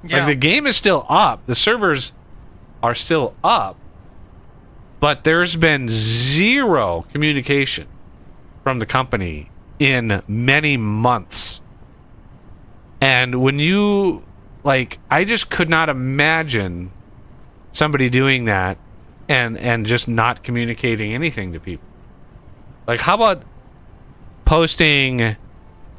Yeah. Like, the game is still up, the servers are still up, but there's been zero communication from the company in many months. And when you, like, I just could not imagine somebody doing that and just not communicating anything to people. Like, how about posting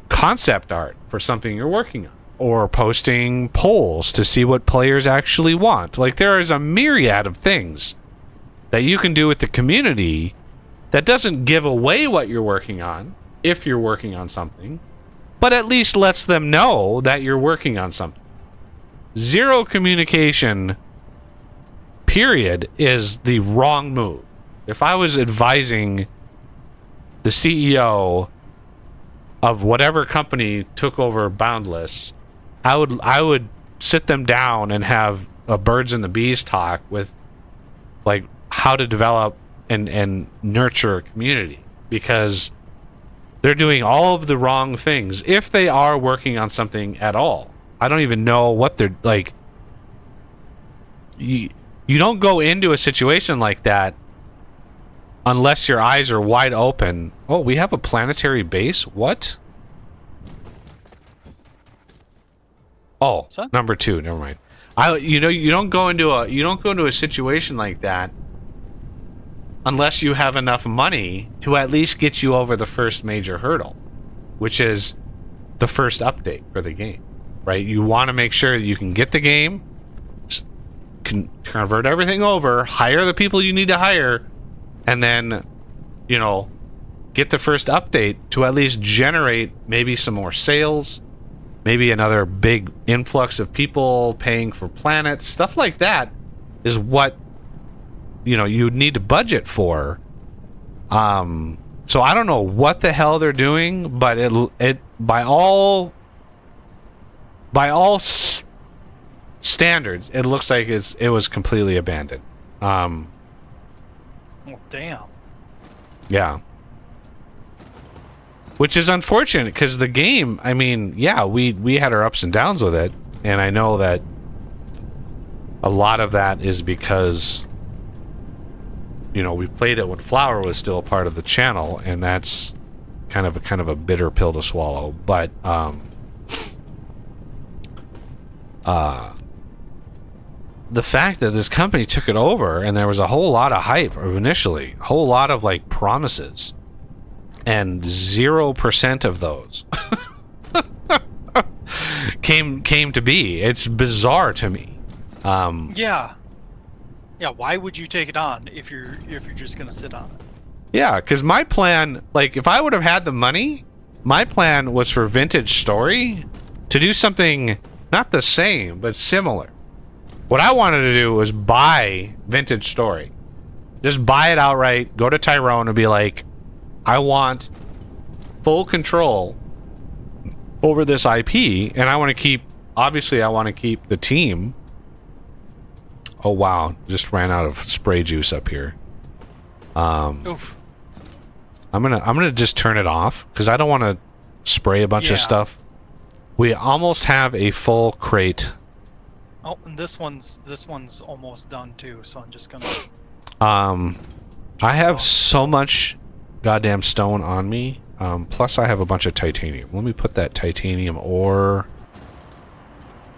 concept art for something you're working on, or posting polls to see what players actually want? Like, there is a myriad of things that you can do with the community that doesn't give away what you're working on, if you're working on something, but at least lets them know that you're working on something. Zero communication, period, is the wrong move. If I was advising the CEO of whatever company took over Boundless, I would sit them down and have a birds and the bees talk with, like, how to develop and nurture a community, because they're doing all of the wrong things if they are working on something at all. I don't even know what they're like. You don't go into a situation like that unless your eyes are wide open. Oh, we have a planetary base? What? Oh, Son? number 2. Never mind. You don't go into a situation like that unless you have enough money to at least get you over the first major hurdle, which is the first update for the game, right? You want to make sure that you can get the game, can convert everything over, hire the people you need to hire, and then, get the first update to at least generate maybe some more sales, maybe another big influx of people paying for planets. Stuff like that is what you'd need to budget for. So I don't know what the hell they're doing, but it by all standards, it looks like it was completely abandoned. Well, damn. Yeah. Which is unfortunate, because the game, I mean, yeah, we had our ups and downs with it, and I know that a lot of that is because we played it when Flower was still a part of the channel, and that's kind of a bitter pill to swallow. But the fact that this company took it over, and there was a whole lot of hype initially, a whole lot of like promises, and 0% of those came to be. It's bizarre to me. Yeah. Why would you take it on if you're just gonna sit on it? Yeah, because my plan, like, if I would have had the money, my plan was for Vintage Story to do something not the same but similar. What I wanted to do was buy Vintage Story, just buy it outright, go to Tyrone and be like, I want full control over this IP, and I want to keep. Obviously, I want to keep the team. Oh wow! Just ran out of spray juice up here. Oof. I'm gonna just turn it off because I don't want to spray a bunch of stuff. We almost have a full crate. Oh, and this one's almost done too. So I'm just gonna. I have so much goddamn stone on me. Plus, I have a bunch of titanium. Let me put that titanium ore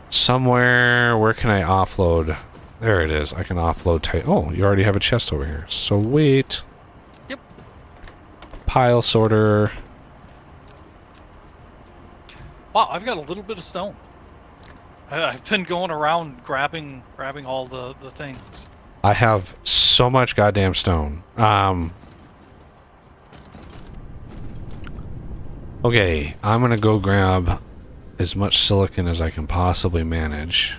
somewhere. Where can I offload? There it is. I can offload oh, you already have a chest over here. So wait. Yep. Pile sorter. Wow, I've got a little bit of stone. I've been going around grabbing all the things. I have so much goddamn stone. Okay, I'm gonna go grab as much silicon as I can possibly manage.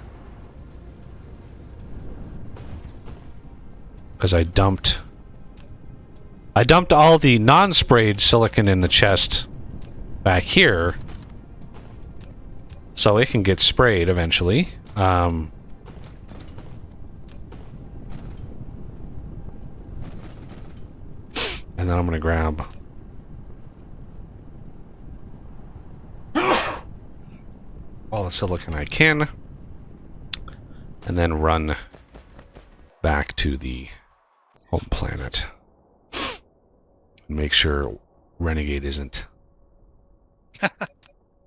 Because I dumped all the non-sprayed silicon in the chest back here. So it can get sprayed eventually. And then I'm gonna grab all the silicon I can, and then run back to the home planet. And make sure Renegade isn't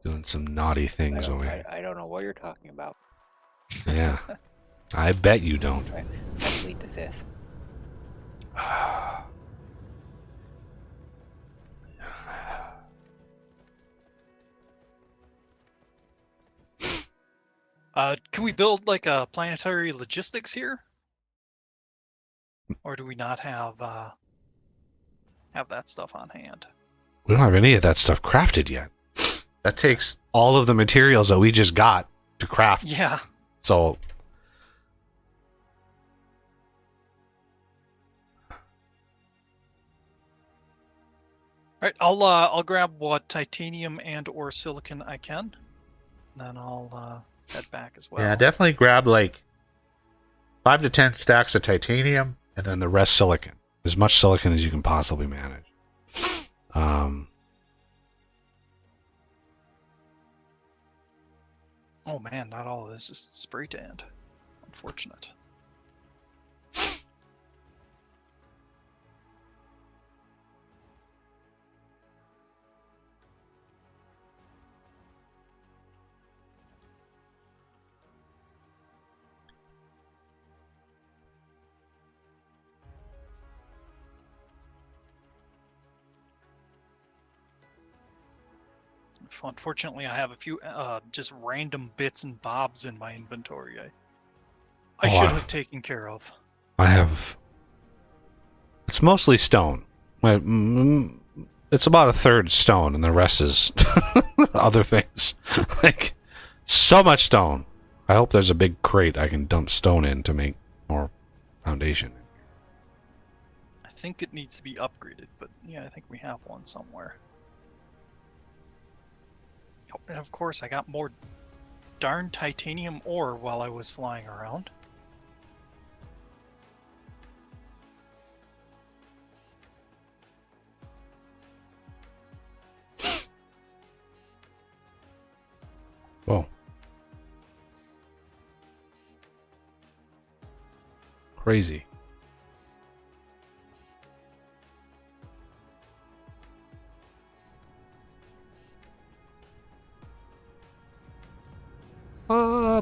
doing some naughty things over here. I don't know what you're talking about. Yeah. I bet you don't. I plead the fifth. Can we build like a planetary logistics here? Or do we not have that stuff on hand? We don't have any of that stuff crafted yet. That takes all of the materials that we just got to craft. Yeah. So Alright, I'll grab what titanium and or silicon I can. Then I'll head back as well. yeah, definitely grab like 5 to 10 stacks of titanium and then the rest silicon. As much silicon as you can possibly manage. Oh man, not all of this is spray tanned. Unfortunate. Unfortunately, I have a few just random bits and bobs in my inventory. I should have taken care of. I have... It's mostly stone. It's about a third stone, and the rest is other things. Like, so much stone. I hope there's a big crate I can dump stone in to make more foundation. I think it needs to be upgraded, but yeah, I think we have one somewhere. Oh, and of course, I got more darn titanium ore while I was flying around. Whoa. Crazy.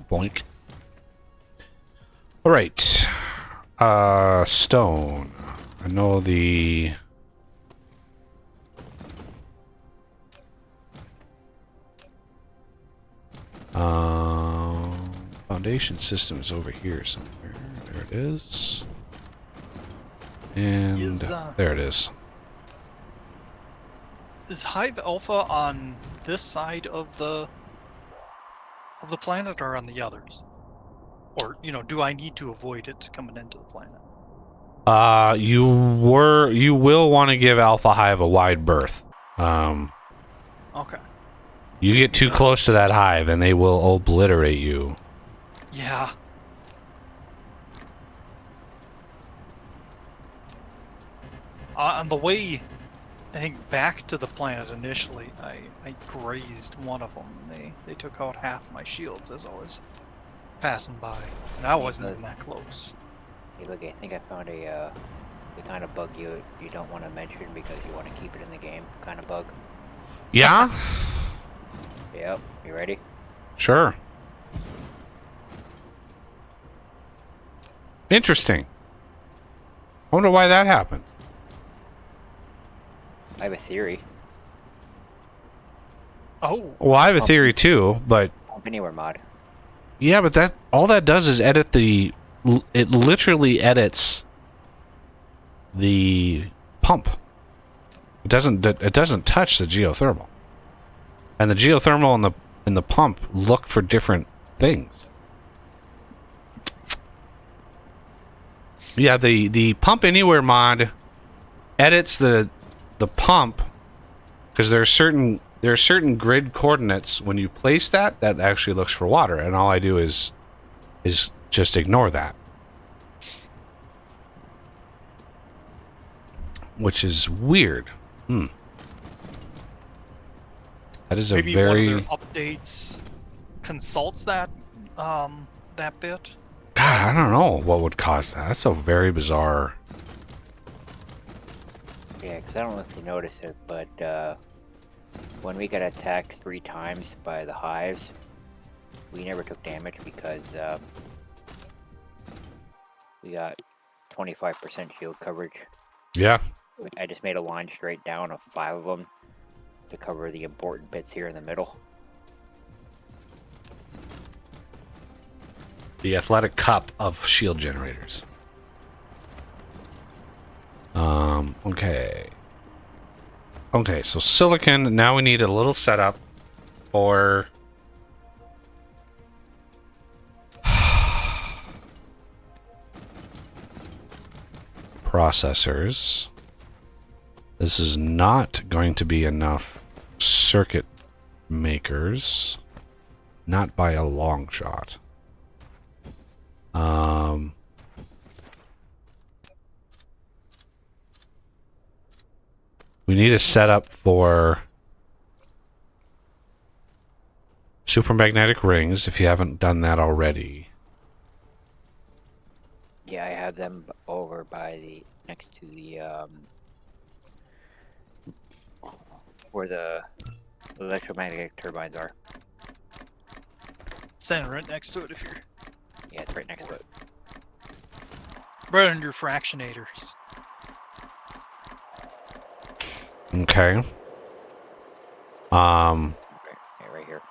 Boink. All right. Stone. I know the... foundation system is over here somewhere. There it is. And there it is. Is Hive Alpha on this side of the planet or on the others? Or, you know, do I need to avoid it coming into the planet? You will want to give Alpha Hive a wide berth. Okay. You get too close to that hive and they will obliterate you. Yeah. On the way, I think back to the planet initially, I grazed one of them. They took out half my shields as I was passing by, and I wasn't even that close. Hey, look, I think I found the kind of bug you don't want to mention because you want to keep it in the game kind of bug. Yeah? Yep. You ready? Sure. Interesting. I wonder why that happened. I have a theory. Oh, Well, I have a theory too, but Pump anywhere mod. yeah, but that all that does is edit the. It literally edits the pump. It doesn't. It doesn't touch the geothermal, and the geothermal and the pump look for different things. Yeah, the pump anywhere mod edits the pump because there are certain grid coordinates when you place that actually looks for water, and all I do is just ignore that, which is weird. That is a maybe very one of their updates consults that that bit. God. I don't know what would cause that. That's a very bizarre. Yeah, because I don't know if you noticed it, but when we got attacked 3 times by the hives, we never took damage because we got 25% shield coverage. Yeah. I just made a line straight down of 5 of them to cover the important bits here in the middle. The athletic cup of shield generators. Okay. Okay, so silicon, now we need a little setup for processors. This is not going to be enough circuit makers. Not by a long shot. We need a setup for supermagnetic rings if you haven't done that already. Yeah, I have them over by the next to the where the electromagnetic turbines are. Standing right next to it if you're Yeah, it's right next to it. right under fractionators. Okay. Okay, yeah, right here.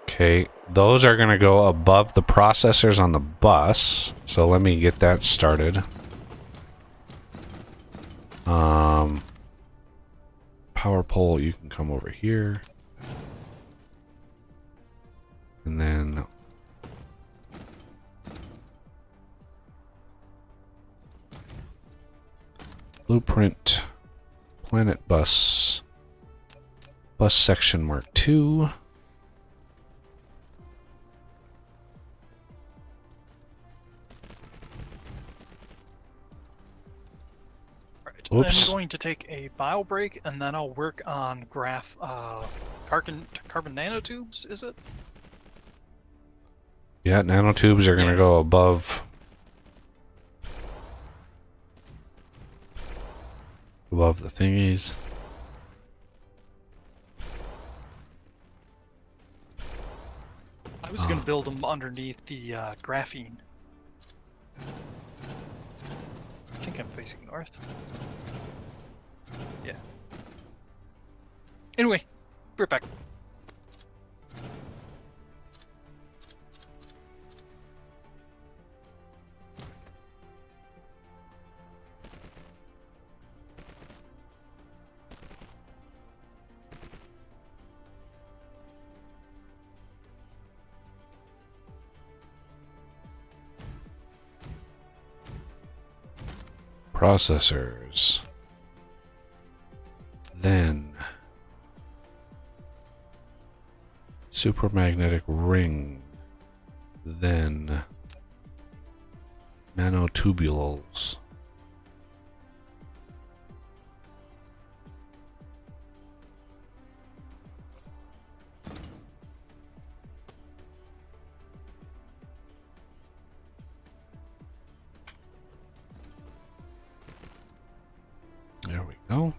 Okay, those are going to go above the processors on the bus. So let me get that started. Power pole, you can come over here. And then blueprint, planet bus, bus section mark 2. Right. Oops. I'm going to take a bio break and then I'll work on carbon nanotubes, is it? Yeah, nanotubes are going to Yeah. go above the thingies. I was going to build them underneath the graphene. I think I'm facing north. Yeah. Anyway, be right back. Processors. Then Supermagnetic ring. Then nanotubules. There we go.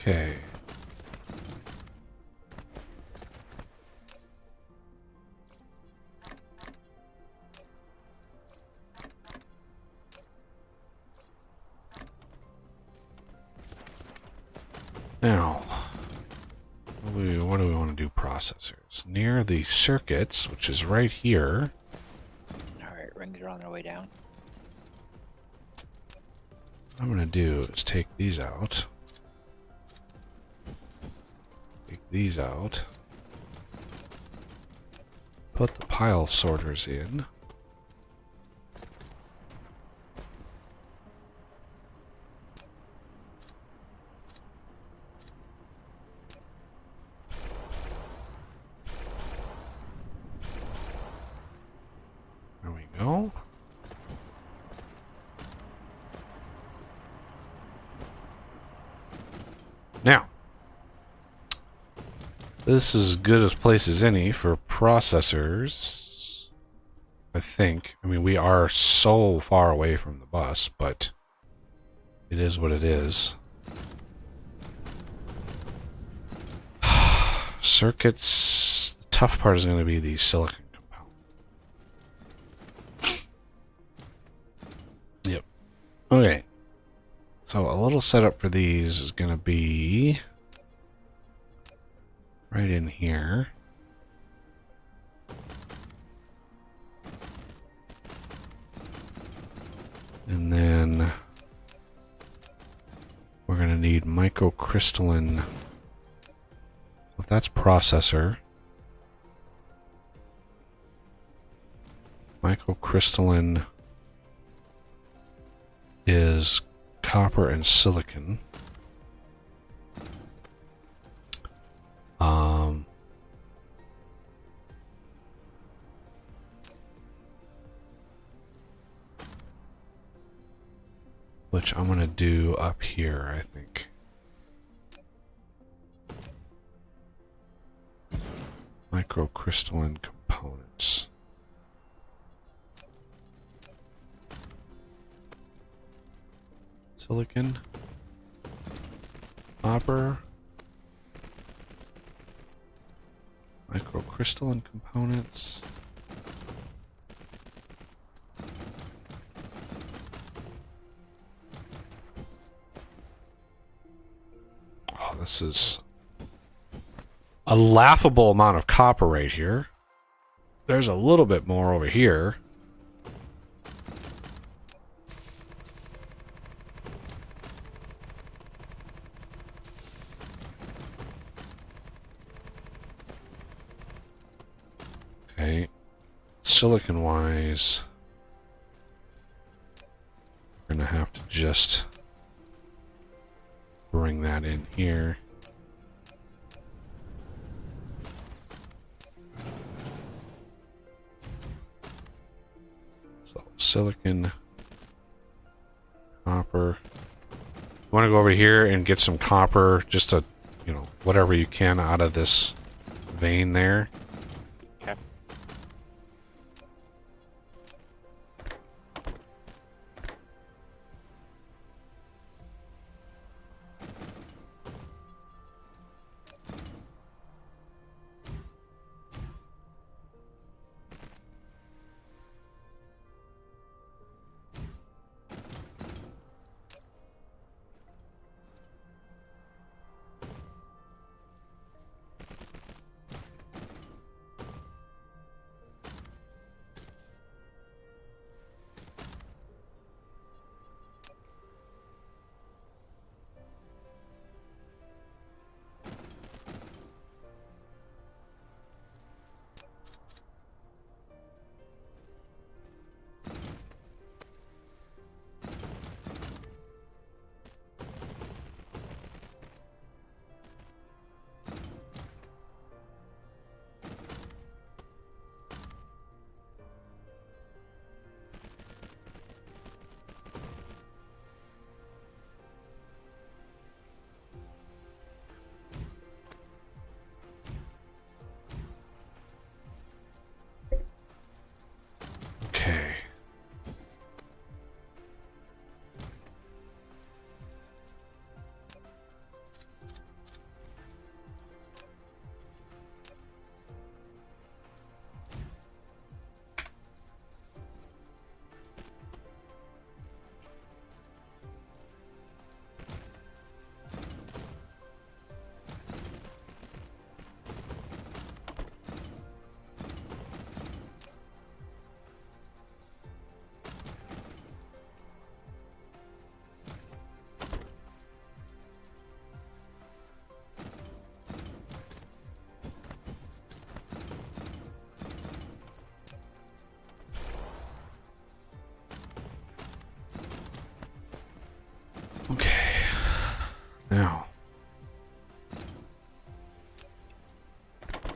Okay. Now, what do we want to do? Processors. Near the circuits, which is right here. Alright, rings are on their way down. What I'm going to do is take these out. Take these out. Put the pile sorters in. There we go. Now, this is as good a place as any for processors, I think. I mean, we are so far away from the bus, but it is what it is. Circuits, the tough part is going to be the silicon compound. Yep. Okay. So a little setup for these is going to be right in here. And then we're going to need microcrystalline. If that's processor. Microcrystalline is copper and silicon. Which I'm going to do up here, I think. Microcrystalline components. Silicon. Copper. Microcrystalline components. Oh, this is a laughable amount of copper right here. There's a little bit more over here. Okay. Silicon wise, we're gonna have to just bring that in here. So silicon, copper. You want to go over here and get some copper, just to, you know, whatever you can out of this vein there. Okay.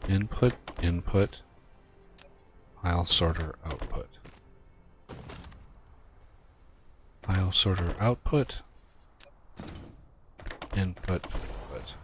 Input, input, file sorter, output. File sorter, output, input, input.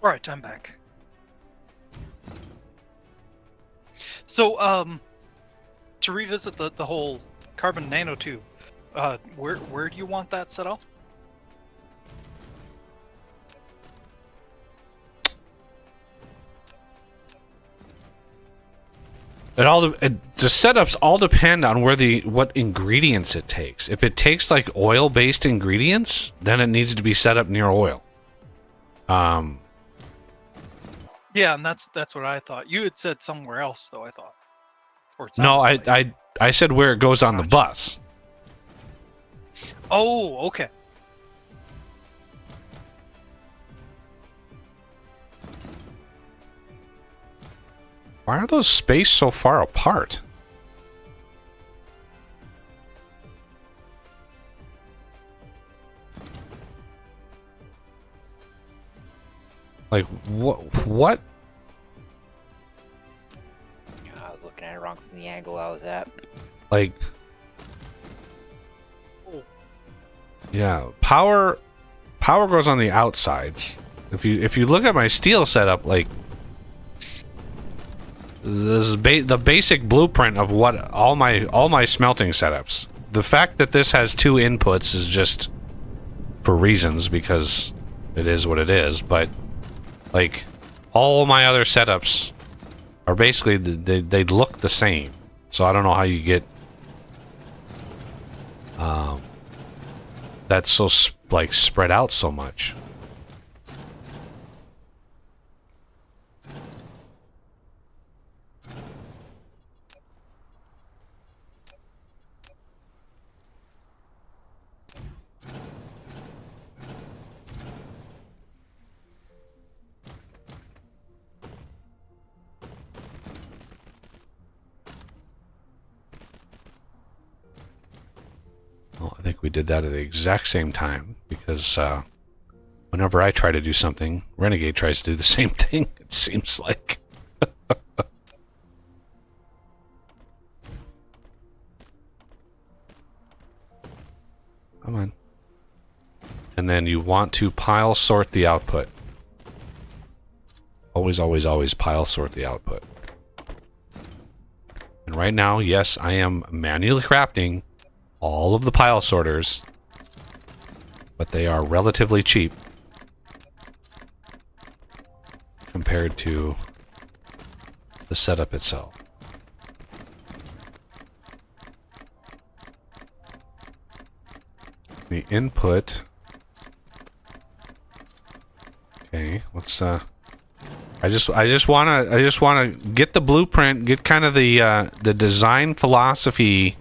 Alright, I'm back. So, to revisit the whole carbon nanotube, where do you want that set up? The setups all depend on what ingredients it takes. If it takes like oil-based ingredients, then it needs to be set up near oil. Yeah, and that's what I thought. You had said somewhere else, though. I thought. Or it No, sounded like. I said where it goes on the bus. Oh, okay. Why are those spaced so far apart? Like, what? I was looking at it wrong from the angle I was at. Like, Oh. yeah, power goes on the outsides. If you look at my steel setup, like, this is the basic blueprint of what all my smelting setups. The fact that this has two inputs is just for reasons, because it is what it is, but like all my other setups are basically they look the same. So I don't know how you get that's so like spread out so much. Well, I think we did that at the exact same time, because whenever I try to do something, Renegade tries to do the same thing, it seems like. Come on. And then you want to pile sort the output. Always, always, always pile sort the output. And right now, yes, I am manually crafting all of the pile sorters, but they are relatively cheap compared to the setup itself. The input. Okay, let's I just wanna get the blueprint, get kind of the design philosophy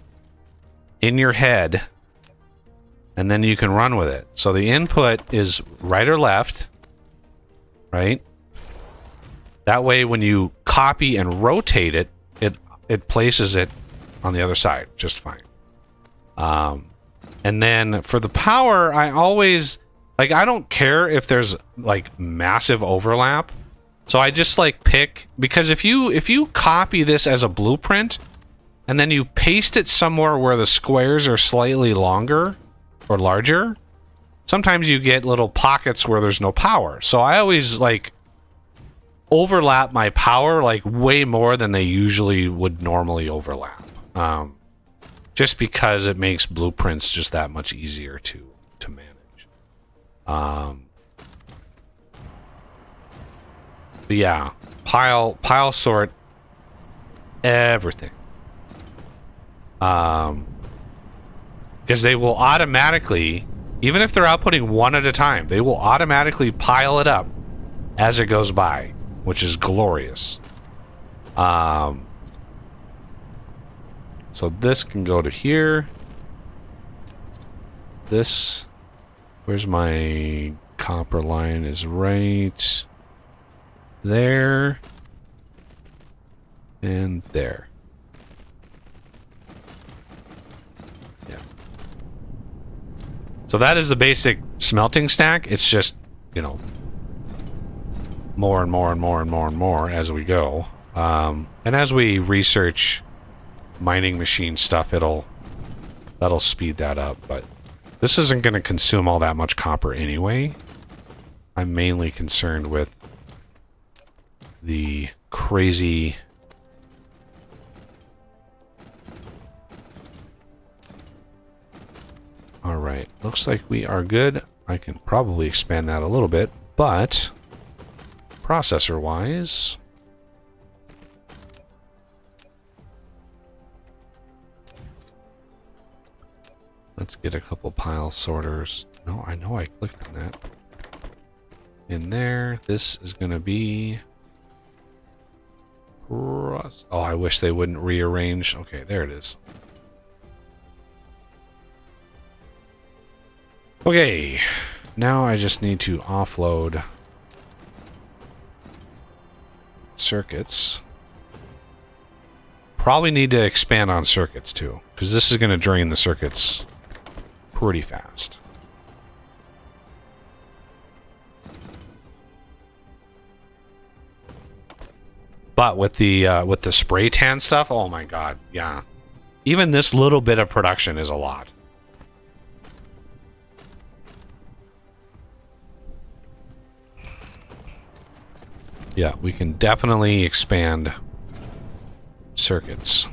in your head, and then you can run with it. So the input is right or left, right? That way when you copy and rotate it, it places it on the other side just fine. And then for the power, I always like, I don't care if there's like massive overlap. So I just like pick, because if you copy this as a blueprint and then you paste it somewhere where the squares are slightly longer or larger, sometimes you get little pockets where there's no power. So I always like overlap my power like way more than they usually would normally overlap. Just because it makes blueprints just that much easier to manage. But yeah, pile sort everything. Because they will automatically, even if they're outputting one at a time, they will automatically pile it up as it goes by, which is glorious. So this can go to here. This, where's my copper line, is right there and there. Yeah. So that is the basic smelting stack. It's just, you know, more and more and more and more and more as we go. And as we research mining machine stuff, that'll speed that up, but this isn't going to consume all that much copper anyway. I'm mainly concerned with the crazy all right, looks like we are good. I can probably expand that a little bit, but processor wise, let's get a couple pile sorters. No, I know I clicked on that. In there, this is going to be... Oh, I wish they wouldn't rearrange. Okay, there it is. Okay, now I just need to offload circuits. Probably need to expand on circuits too, because this is going to drain the circuits pretty fast. But with the spray tan stuff, oh my god, yeah. Even this little bit of production is a lot. Yeah, we can definitely expand circuits.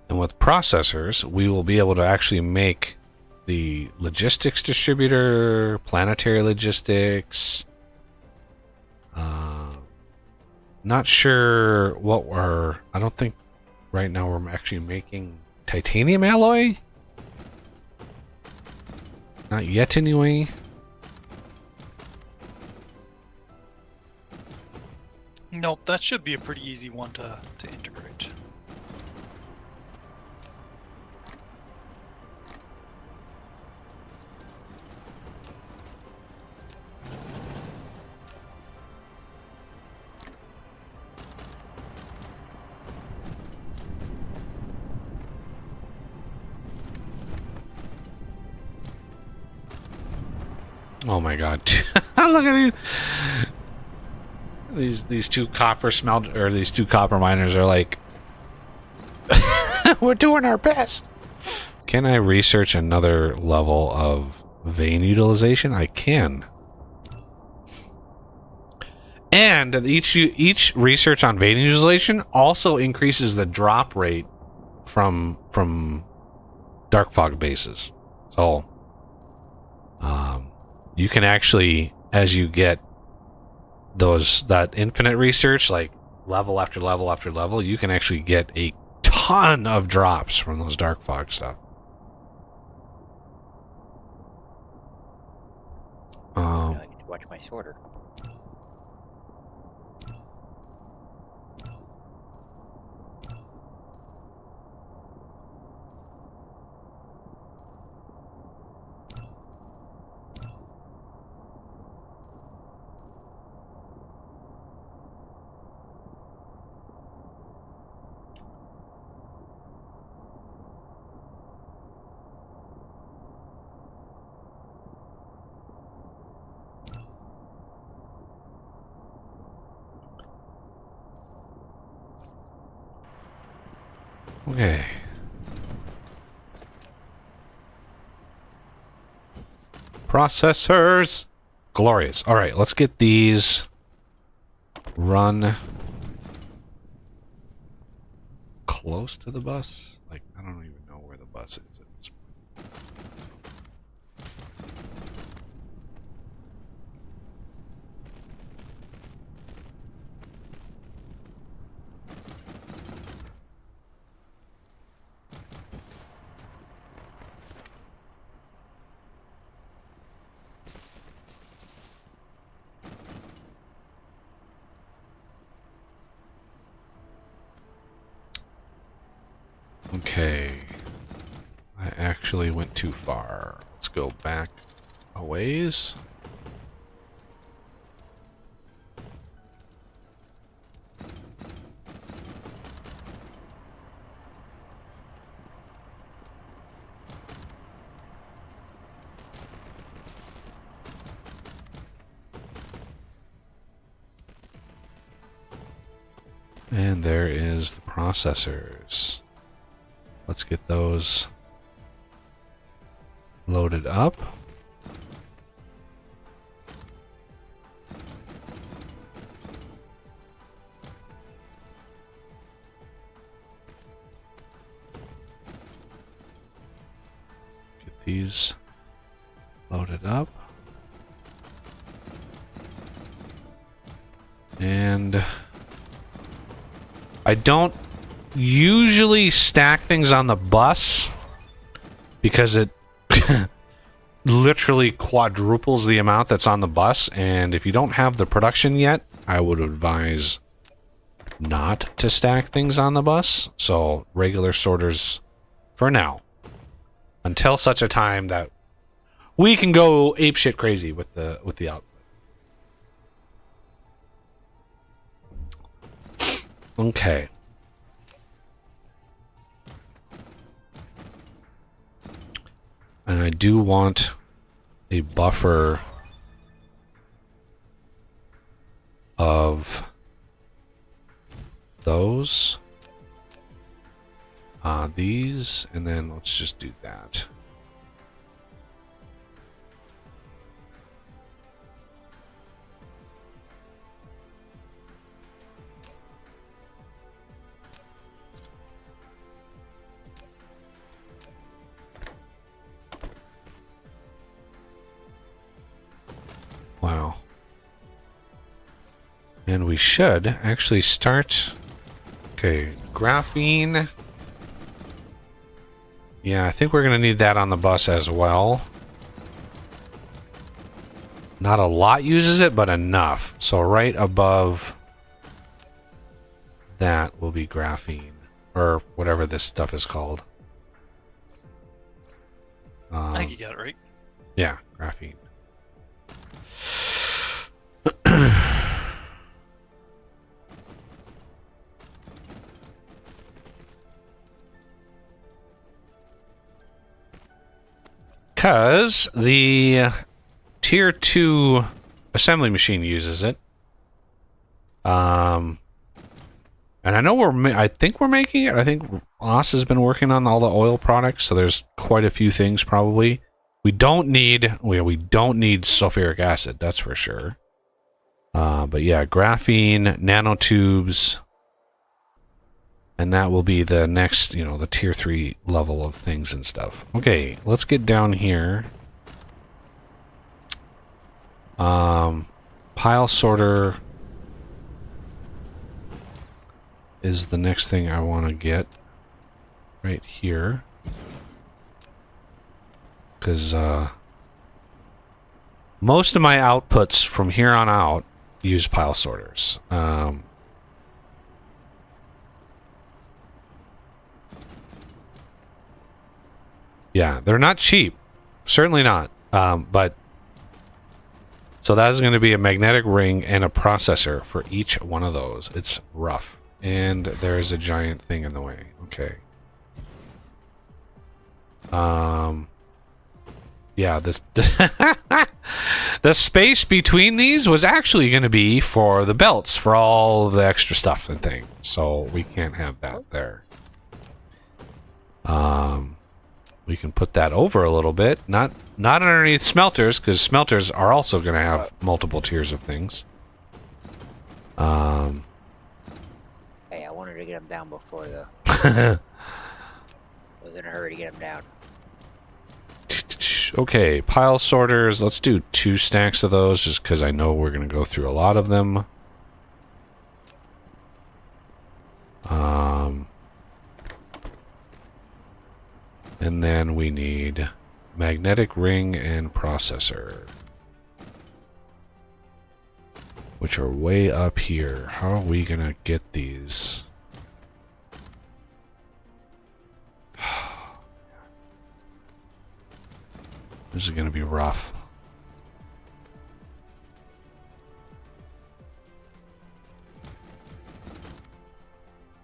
And with processors, we will be able to actually make the logistics distributor, planetary logistics. Not sure what we're... I don't think right now we're actually making titanium alloy. Not yet, anyway. Nope, that should be a pretty easy one to integrate. Oh my god. Look at these two copper these two copper miners are like we're doing our best. Can I research another level of vein utilization? I can. And each research on vein utilization also increases the drop rate from dark fog bases. So you can actually, as you get that infinite research, like level after level after level, you can actually get a ton of drops from those dark fog stuff. I get to watch my sorter. Okay. Processors. Glorious. All right, let's get these run close to the bus. Like, I don't even know where the bus is at this point. Okay. I actually went too far. Let's go back a ways. And there is the processors. Let's get those loaded up. Get these loaded up. And I don't usually stack things on the bus because it literally quadruples the amount that's on the bus, and if you don't have the production yet, I would advise not to stack things on the bus. So regular sorters for now, until such a time that we can go apeshit crazy with the output. Okay. And I do want a buffer of those. These, and then let's just do that. Wow. And we should actually start... Okay, graphene. Yeah, I think we're going to need that on the bus as well. Not a lot uses it, but enough. So right above that will be graphene, or whatever this stuff is called. I think you got it right. Yeah, graphene. Because the tier 2 assembly machine uses it. And I know I think we're making it. I think Ross has been working on all the oil products, so there's quite a few things probably. We don't need sulfuric acid, that's for sure. But yeah, graphene, nanotubes, and that will be the next, the tier 3 level of things and stuff. Okay, let's get down here. Pile sorter is the next thing I want to get right here. Because most of my outputs from here on out use pile sorters. Yeah, they're not cheap. Certainly not. But so that is going to be a magnetic ring and a processor for each one of those. It's rough. And there is a giant thing in the way. Okay. Yeah, this the space between these was actually going to be for the belts, for all the extra stuff and things. So we can't have that there. We can put that over a little bit, not underneath smelters, because smelters are also going to have multiple tiers of things. Hey, I wanted to get them down before the. I was in a hurry to get them down. Okay, pile sorters. Let's do 2 stacks of those, just because I know we're going to go through a lot of them. And then we need magnetic ring and processor, which are way up here. How are we going to get these? This is going to be rough.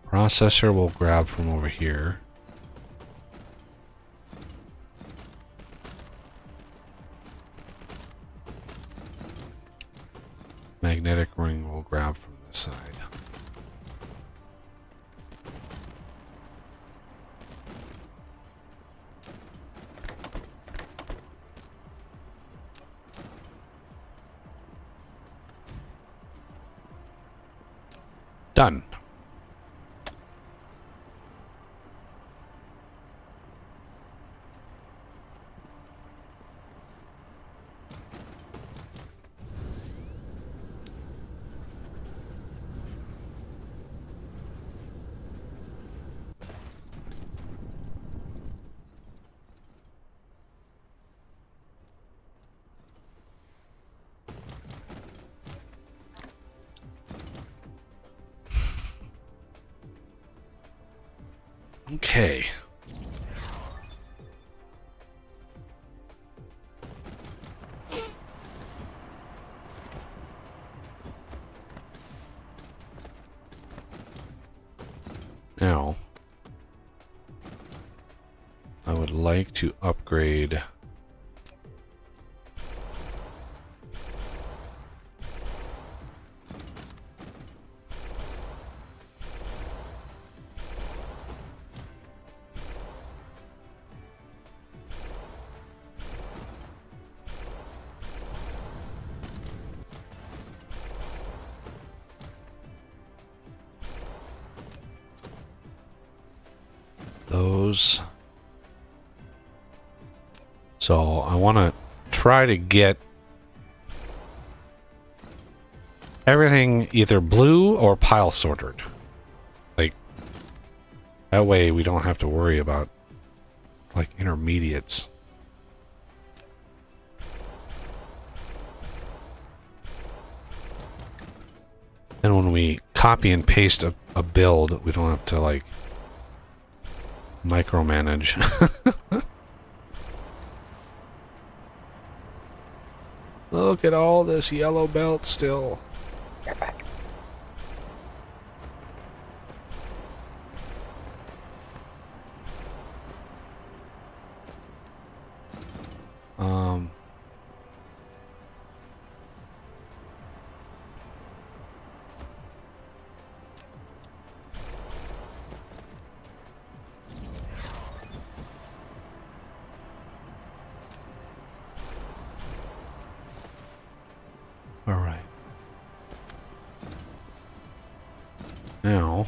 Processor we'll grab from over here. Magnetic ring we'll grab from this side. Done. Okay. Now, I would like to upgrade those. So I want to try to get everything either blue or pile sorted. Like, that way we don't have to worry about, like, intermediates. And when we copy and paste a build, we don't have to, like, micromanage. Look at all this yellow belt still. Get back. Now,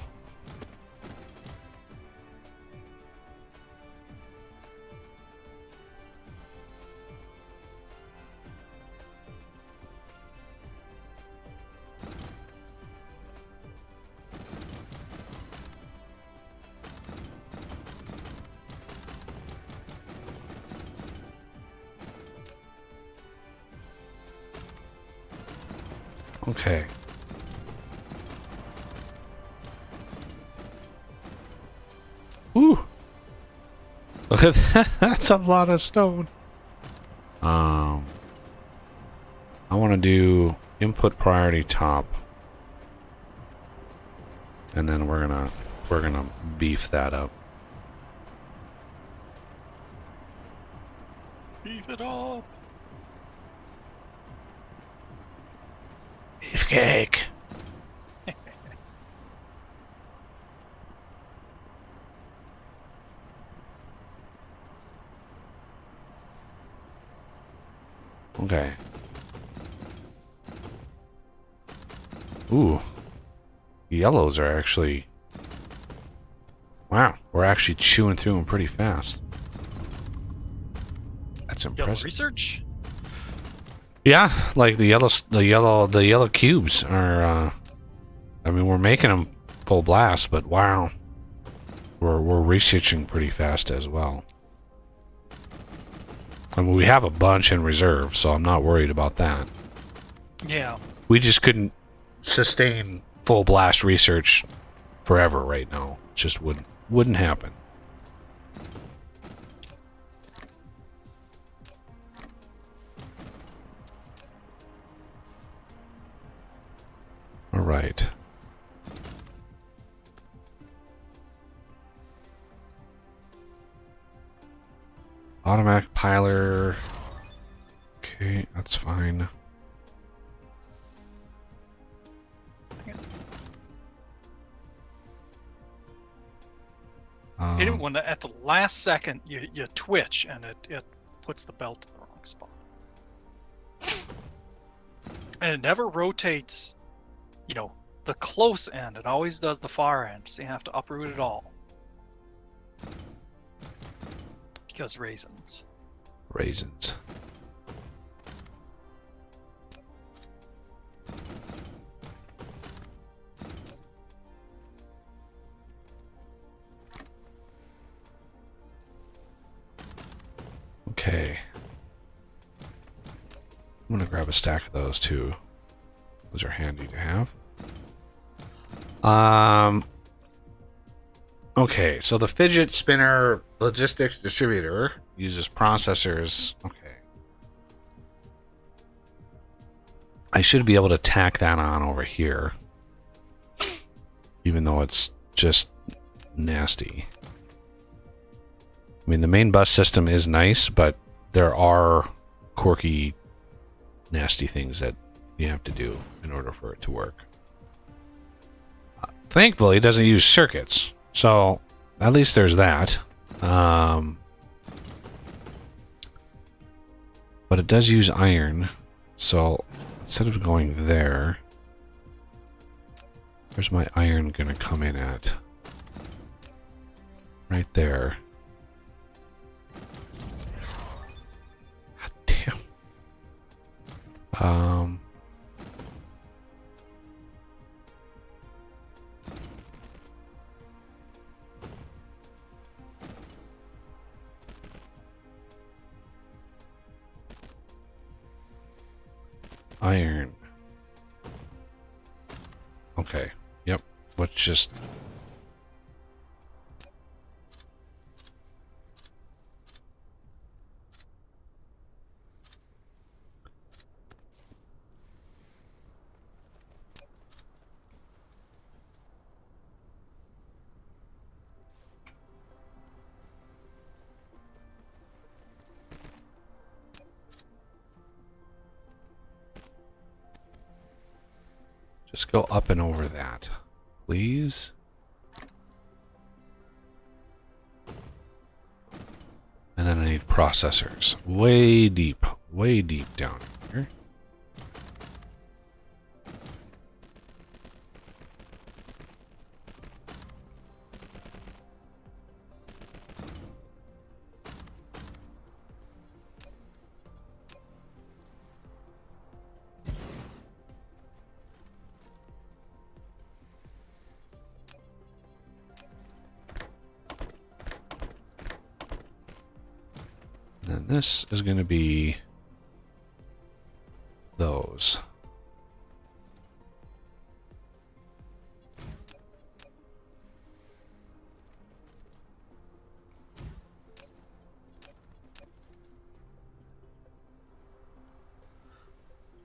okay. Ooh. Look at that. That's a lot of stone. I want to do input priority top. And then we're gonna beef that up. Beef it up. Beefcake. Okay. Ooh. Yellows are actually... Wow, we're actually chewing through them pretty fast. That's Yellow impressive. research. Yeah, like the yellow cubes are. I mean, we're making them full blast, but wow, we're researching pretty fast as well. I mean, we have a bunch in reserve, so I'm not worried about that. Yeah. We just couldn't sustain full blast research forever right now. It just wouldn't happen. All right. Automatic piler. Okay, that's fine. Hit it when at the last second you twitch and it puts the belt in the wrong spot. And it never rotates, you know, the close end. It always does the far end, so you have to uproot it all. Because raisins. Raisins. Okay. I'm gonna grab a stack of those too. Those are handy to have. Okay, so the fidget spinner logistics distributor uses processors. Okay. I should be able to tack that on over here. Even though it's just nasty. I mean, the main bus system is nice, but there are quirky, nasty things that you have to do in order for it to work. Thankfully, it doesn't use circuits, so at least there's that. But it does use iron, so instead of going there, where's my iron gonna come in at? Right there. God damn. Iron. Okay. Yep. Let's just... Just go up and over that, please. And then I need processors. Way deep down here. And this is going to be those.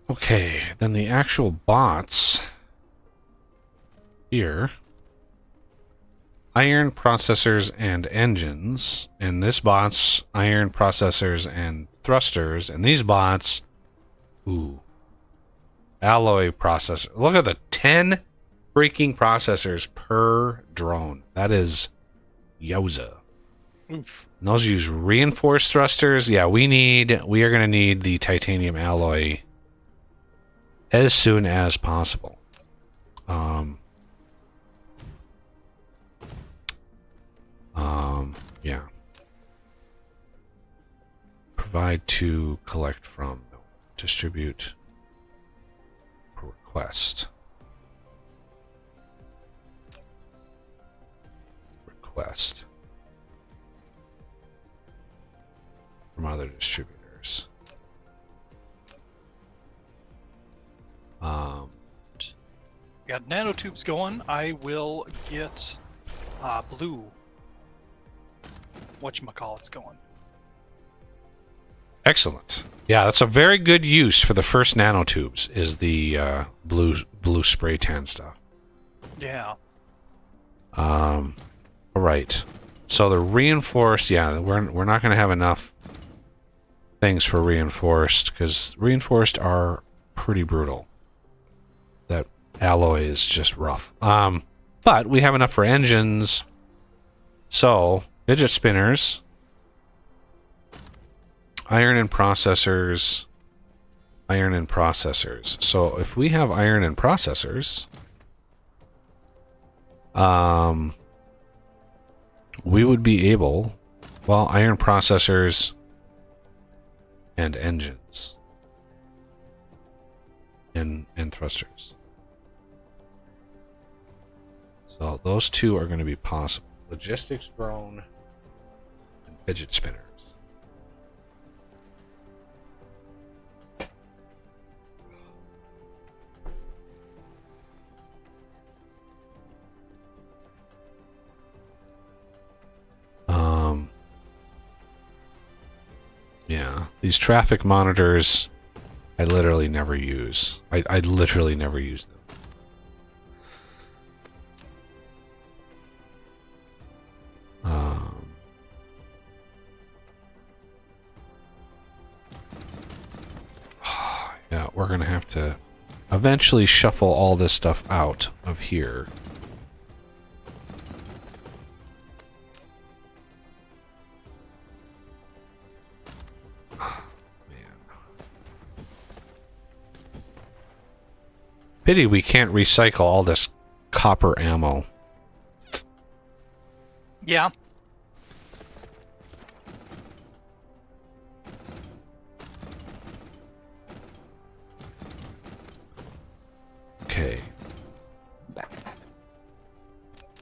Okay, then the actual bots here. Iron processors and engines, and this bot's iron processors and thrusters, and these bots, ooh, alloy processor. Look at the 10 freaking processors per drone. That is yowza. Oof. And those use reinforced thrusters. Yeah, we are going to need the titanium alloy as soon as possible. Yeah. Provide to, collect from, distribute, request. Request. From other distributors. Got nanotubes going. I will get blue. Whatchamacallit's going. Excellent. Yeah, that's a very good use for the first nanotubes, is the blue spray tan stuff. Yeah. All right. So the reinforced, yeah, we're not going to have enough things for reinforced, because reinforced are pretty brutal. That alloy is just rough. But we have enough for engines. So fidget spinners, iron and processors, iron and processors. So if we have iron and processors, we would be able, well, iron processors and engines and thrusters. So those two are going to be possible. Logistics drone and fidget spinners. Yeah, these traffic monitors, I literally never use. I literally never use them. Yeah, we're gonna have to eventually shuffle all this stuff out of here. Pity we can't recycle all this copper ammo. Yeah. Okay. Back.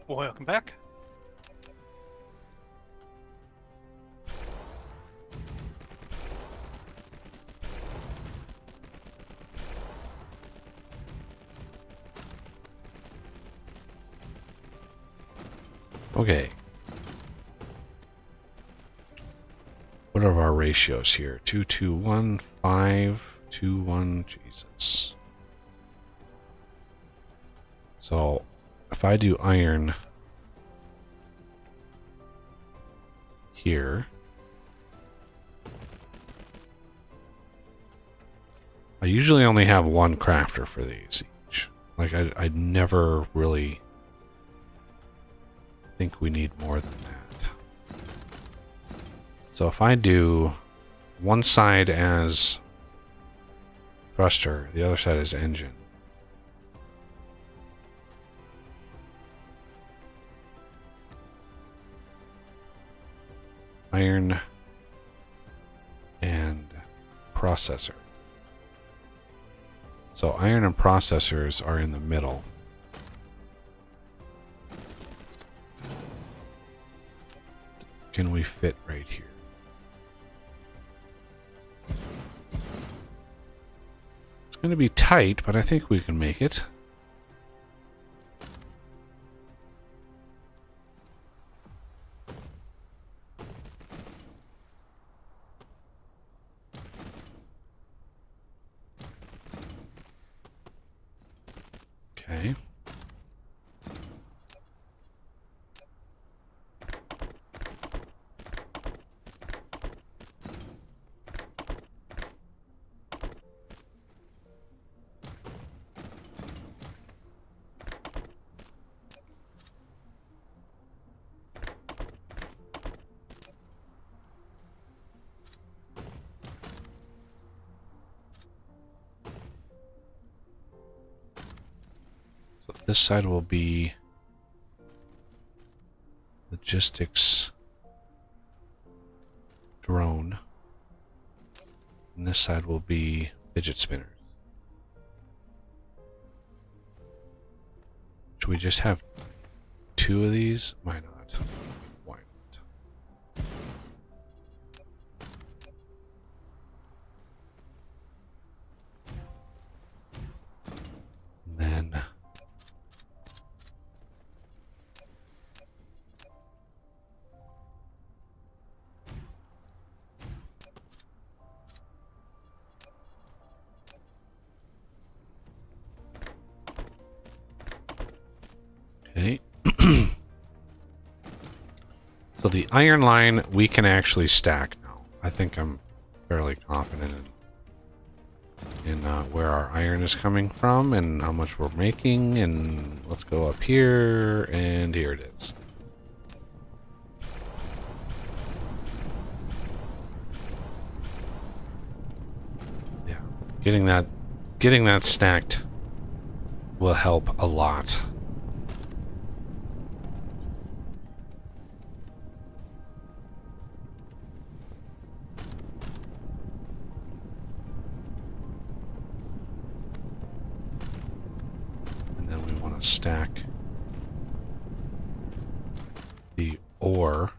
Welcome back. Okay. What are our ratios here? 2 to 1, 5 to 1. Jesus. So, if I do iron here, I usually only have one crafter for these each. Like, I'd never really think we need more than that. So if I do one side as thruster, the other side as engine. Iron and processor. So iron and processors are in the middle. Can we fit right here? going to be tight, but I think we can make it. Okay. So this side will be logistics drone. And this side will be fidget spinners. Should we just have 2 of these? Why not? Why not? And then okay. So the iron line we can actually stack now. I think I'm fairly confident in where our iron is coming from and how much we're making. And let's go up here, and here it is. Yeah, getting that stacked will help a lot. Stack the ore.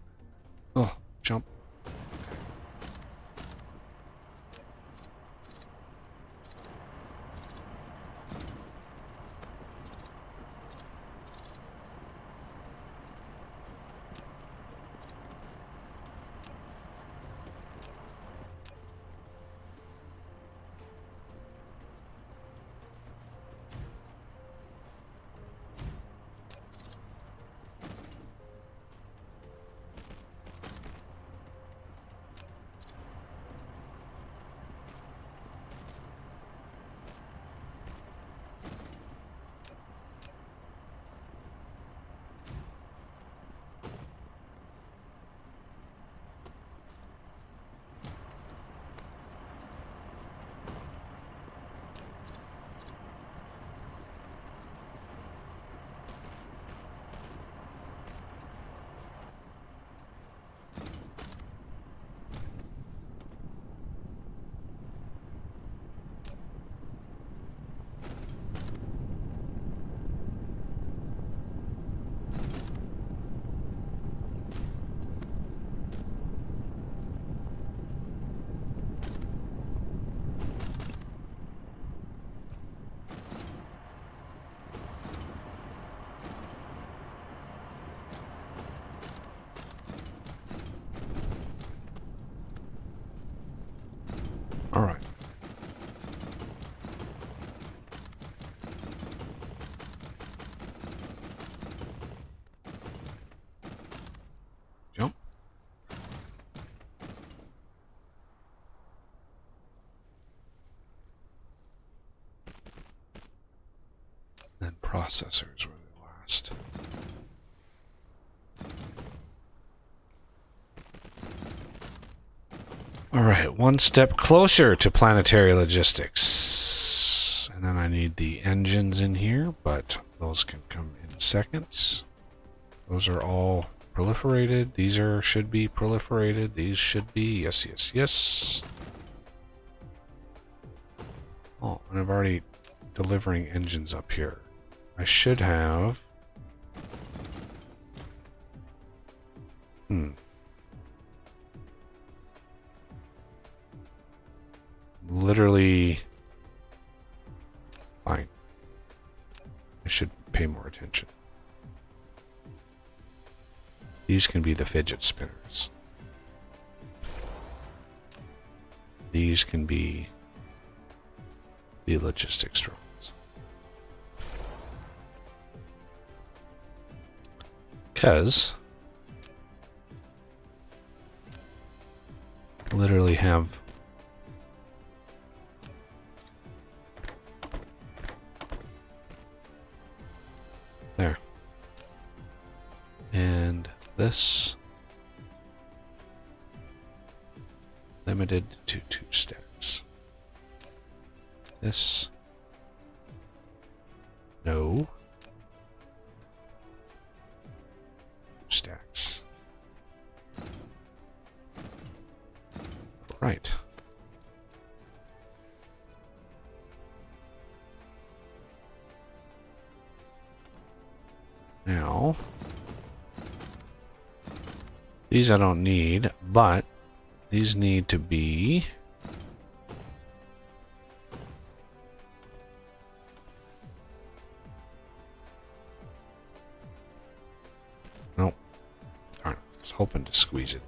Oh, jump. All right. Jump. And processors were the last. All right, one step closer to planetary logistics. And then I need the engines in here, but those can come in seconds. Those are all proliferated. These should be proliferated. These should be. Yes, yes, yes. Oh, and I've already delivering engines up here. I should have... Literally Fine. I should pay more attention. These can be the fidget spinners. These can be the logistics drones. Because literally have there. And this limited to 2 stacks. This no stacks. Right. Now, these I don't need, but these need to be nope. Darn, I was hoping to squeeze it.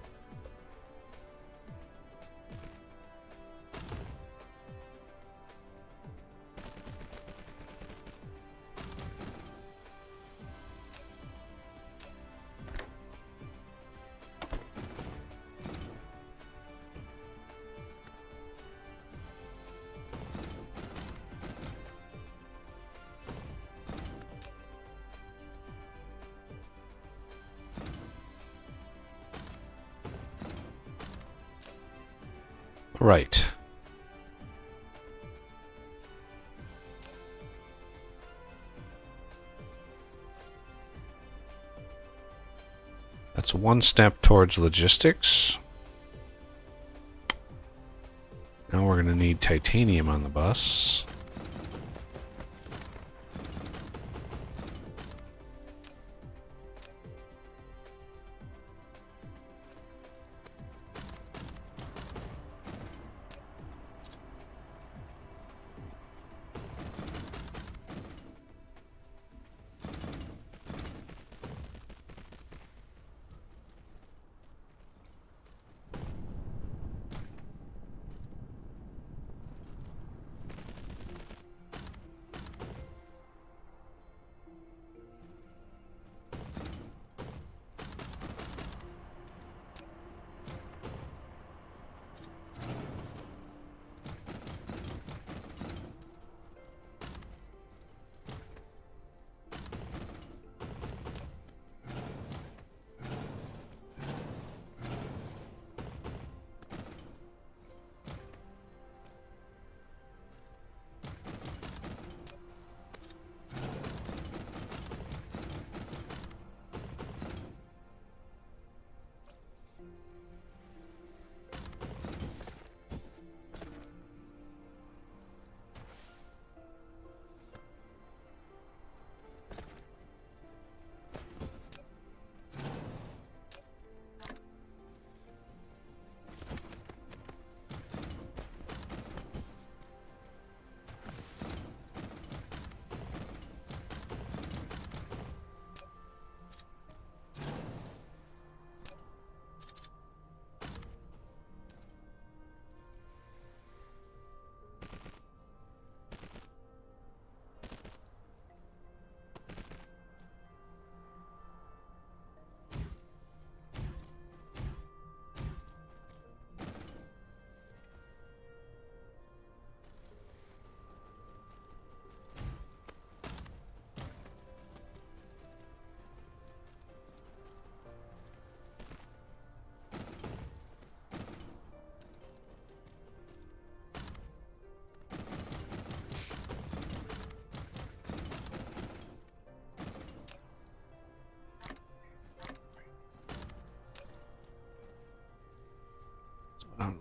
Right. That's one step towards logistics. Now we're going to need titanium on the bus.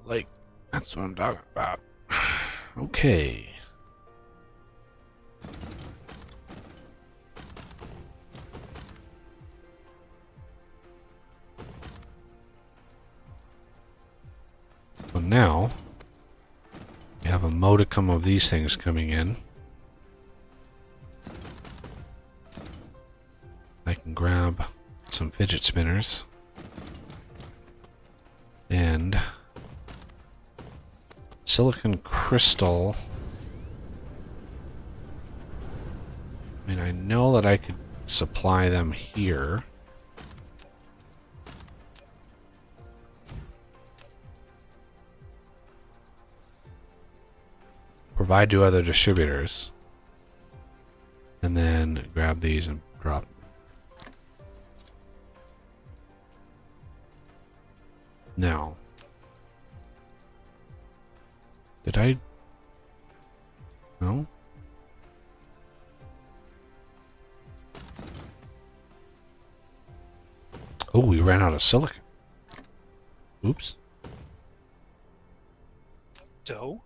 Like, that's what I'm talking about. Okay. So now, we have a modicum of these things coming in. grab some fidget spinners and silicon crystal. I mean, I know that I could supply them here. Provide to other distributors. And then grab these and drop them. Now, did I? No? Oh, we ran out of silicon. Oops. Dough?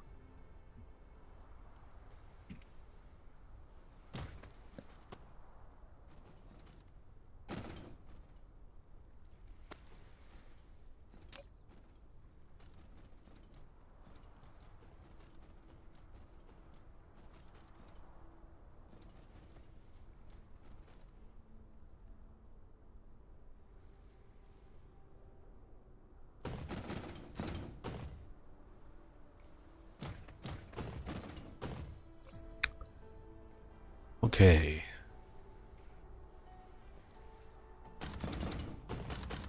Okay.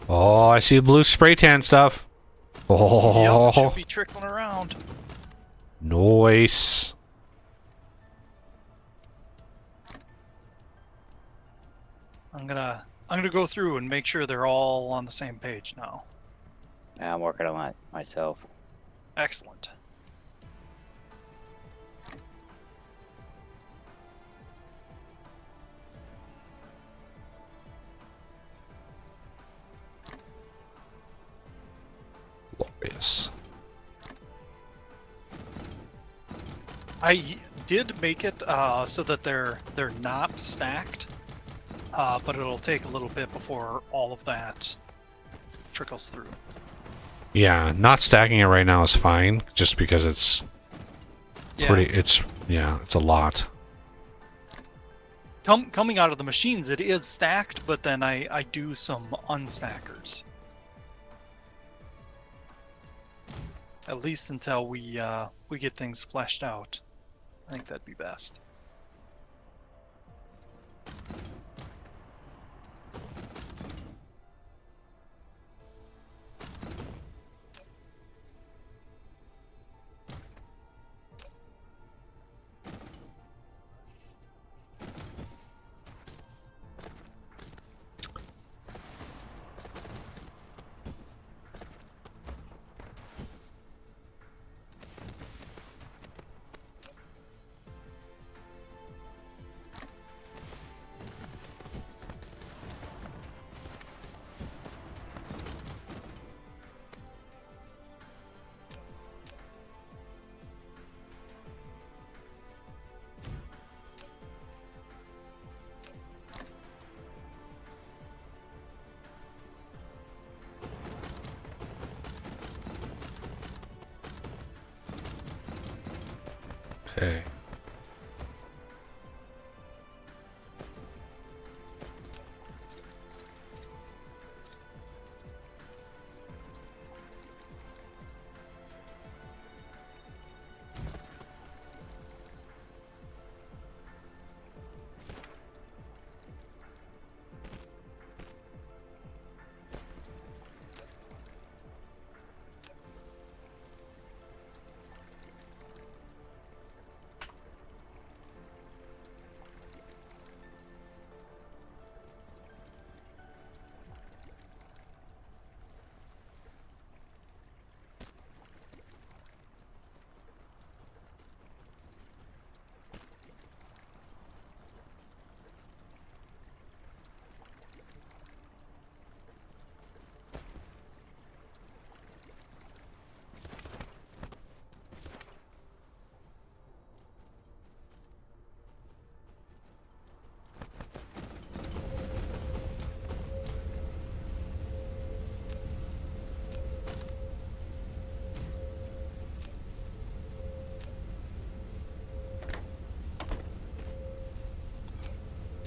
Oh, I see blue spray tan stuff. Oh, Yep, should be trickling around. nice. I'm gonna go through and make sure they're all on the same page now. I'm working on that myself. Excellent. Glorious. I did make it so that they're not stacked, but it'll take a little bit before all of that trickles through. Yeah, not stacking it right now is fine, just because it's Yeah. pretty. It's a lot. Coming out of the machines, it is stacked, but then I do some unstackers. At least until we get things fleshed out. I think that'd be best. Okay.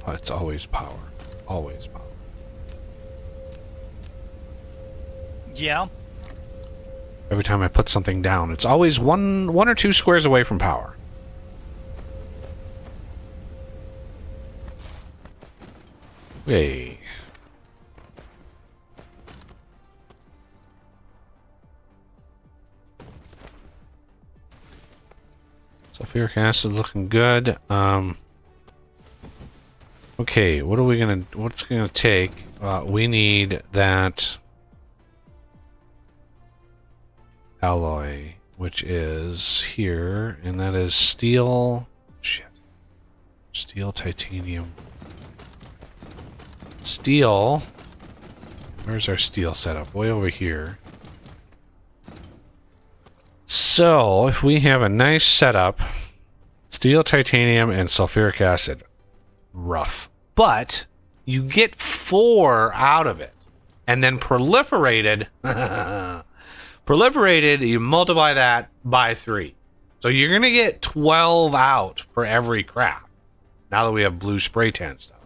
Oh, it's always power. always power. Yeah. Every time I put something down, it's always one or two squares away from power. Hey. Sulfuric acid looking good. Okay, what's gonna take? We need that alloy, which is here, and that is steel. Shit. Steel, titanium. Steel. Where's our steel setup? Way over here. So, if we have a nice setup, steel, titanium, and sulfuric acid, rough. But you get 4 out of it. And then proliferated, you multiply that by 3. So you're going to get 12 out for every craft. Now that we have blue spray tan stuff.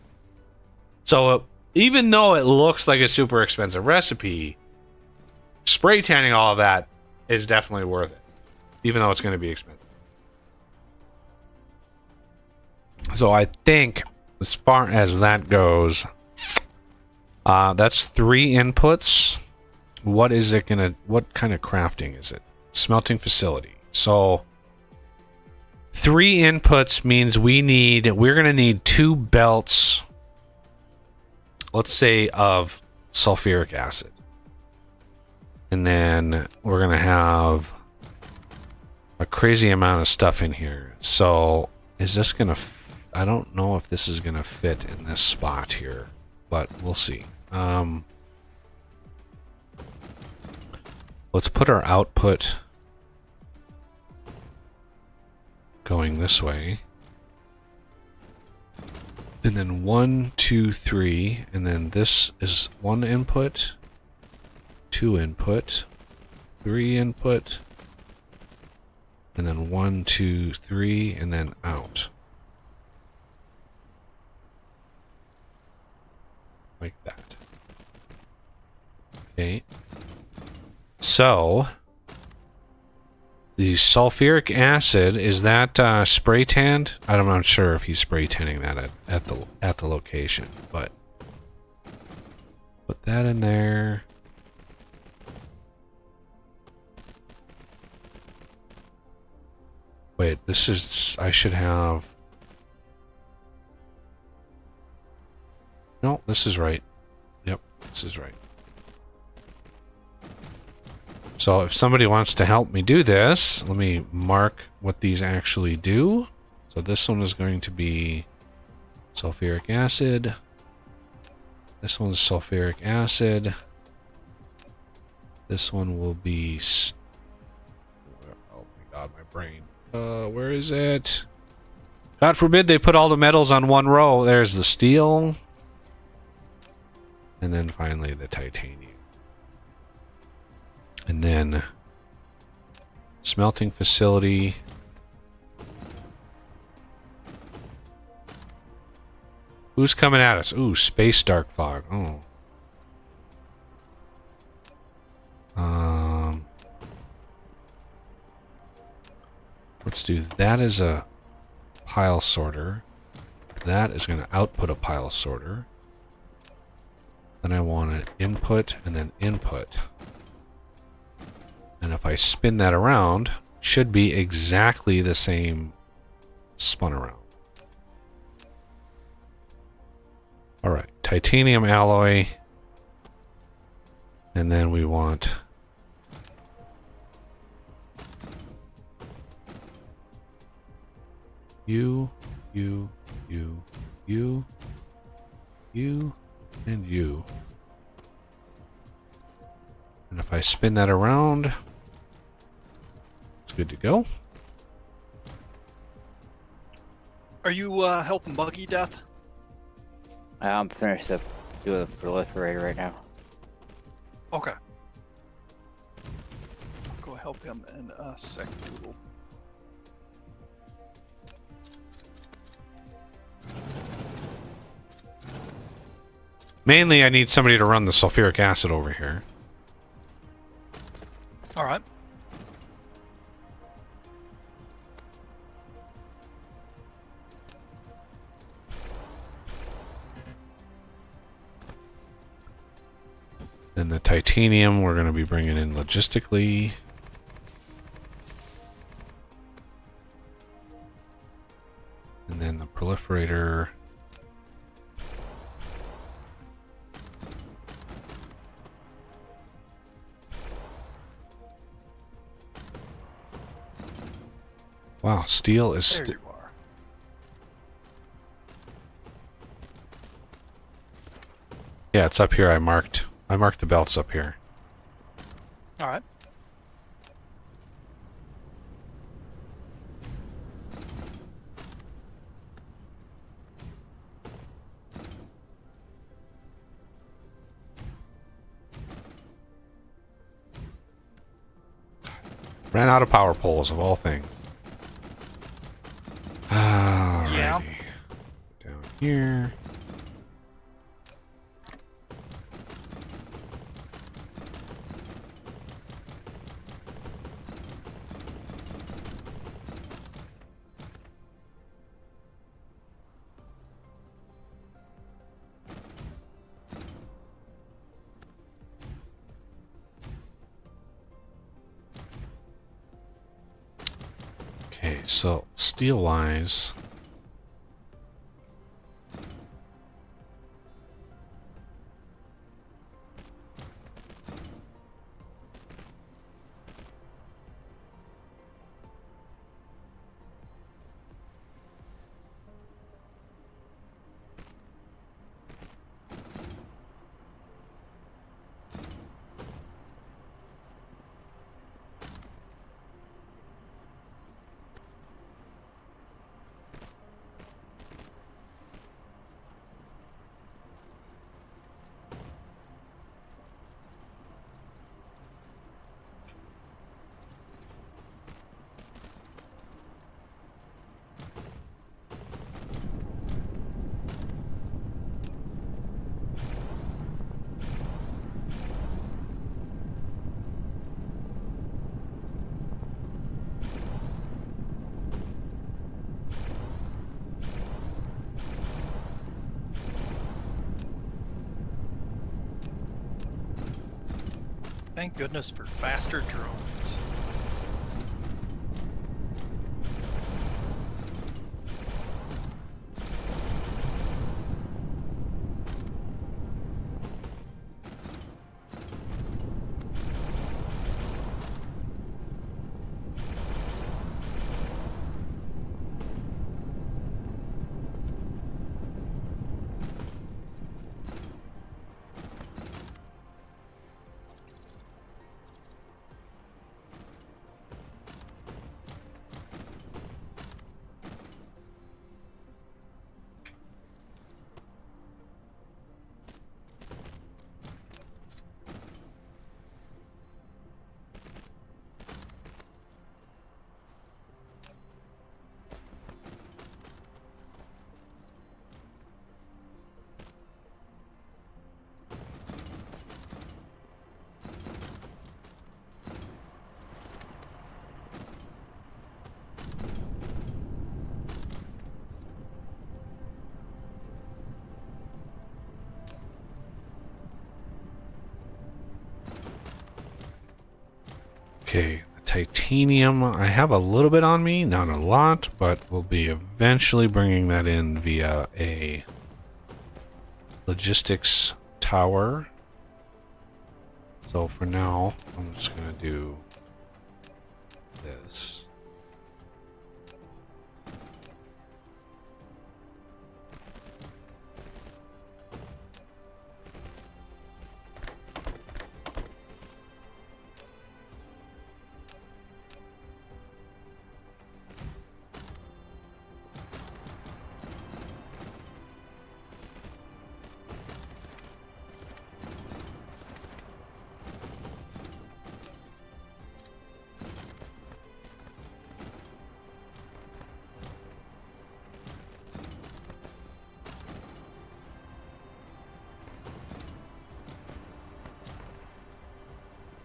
So even though it looks like a super expensive recipe, spray tanning all of that is definitely worth it. Even though it's going to be expensive. So I think as far as that goes, that's 3 inputs. What is it gonna, what kind of crafting is it? Smelting facility. So 3 inputs means we're gonna need 2 belts, let's say, of sulfuric acid. And then we're gonna have a crazy amount of stuff in here. So is this gonna I don't know if this is gonna fit in this spot here, but we'll see. Let's put our output going this way. And then 1, 2, 3, and then this is 1 input, 2 input, 3 input, and then 1, 2, 3, and then out. Like that. Okay. So, the sulfuric acid, is that spray tanned? I'm not sure if he's spray tanning that at the location, but put that in there. Wait, this is, I should have, no, this is right. Yep, this is right. So if somebody wants to help me do this, let me mark what these actually do. So this one is going to be sulfuric acid. This one's sulfuric acid. This one will be, oh my god, my brain. Where is it? God forbid they put all the metals on one row. There's the steel. And then finally the titanium. And then smelting facility. Who's coming at us? Ooh, space dark fog. Oh. Let's do that as a pile sorter. That is going to output a pile sorter. Then I want an input and then input. And if I spin that around, should be exactly the same spun around. Alright, titanium alloy. And then we want you, and you. And if I spin that around, it's good to go. Are you helping Buggy Death? I'm finished up doing the proliferator right now. Okay. I'll go help him in a sec, Doodle. Mainly, I need somebody to run the sulfuric acid over here. All right. And the titanium we're going to be bringing in logistically. And then the proliferator. Wow, steel is... There you are. Yeah, it's up here. I marked the belts up here. All right. Ran out of power poles, of all things. Alrighty. Yeah. Down here. Okay, so steel-wise... Thank goodness for faster drones. Okay, the titanium, I have a little bit on me, not a lot, but we'll be eventually bringing that in via a logistics tower. So for now, I'm just going to do this.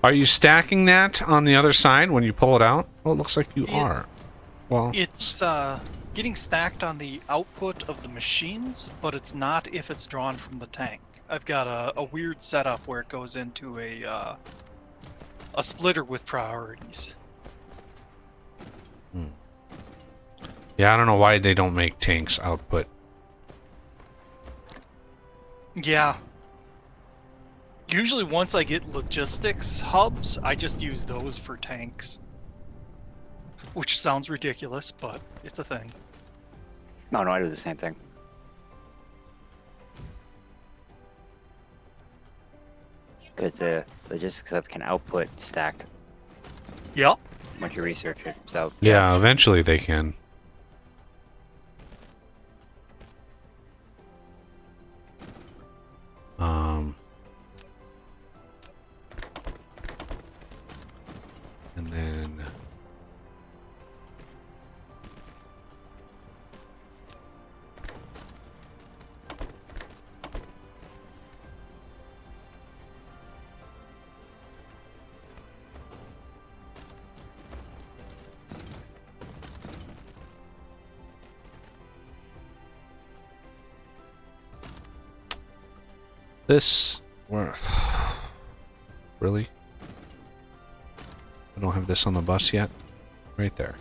Are you stacking that on the other side when you pull it out? Oh, it looks like you It- are. Well, It's getting stacked on the output of the machines, but it's not if it's drawn from the tank. I've got a weird setup where it goes into a splitter with priorities. yeah, I don't know why they don't make tanks output. Yeah. Usually once I get logistics hubs, I just use those for tanks. Which sounds ridiculous, but it's a thing. No, I do the same thing. Because the logistics hub can output stacked Yep. once you research it. So Yeah, eventually they can. And then this, where, really? I don't have this on the bus yet. Right there.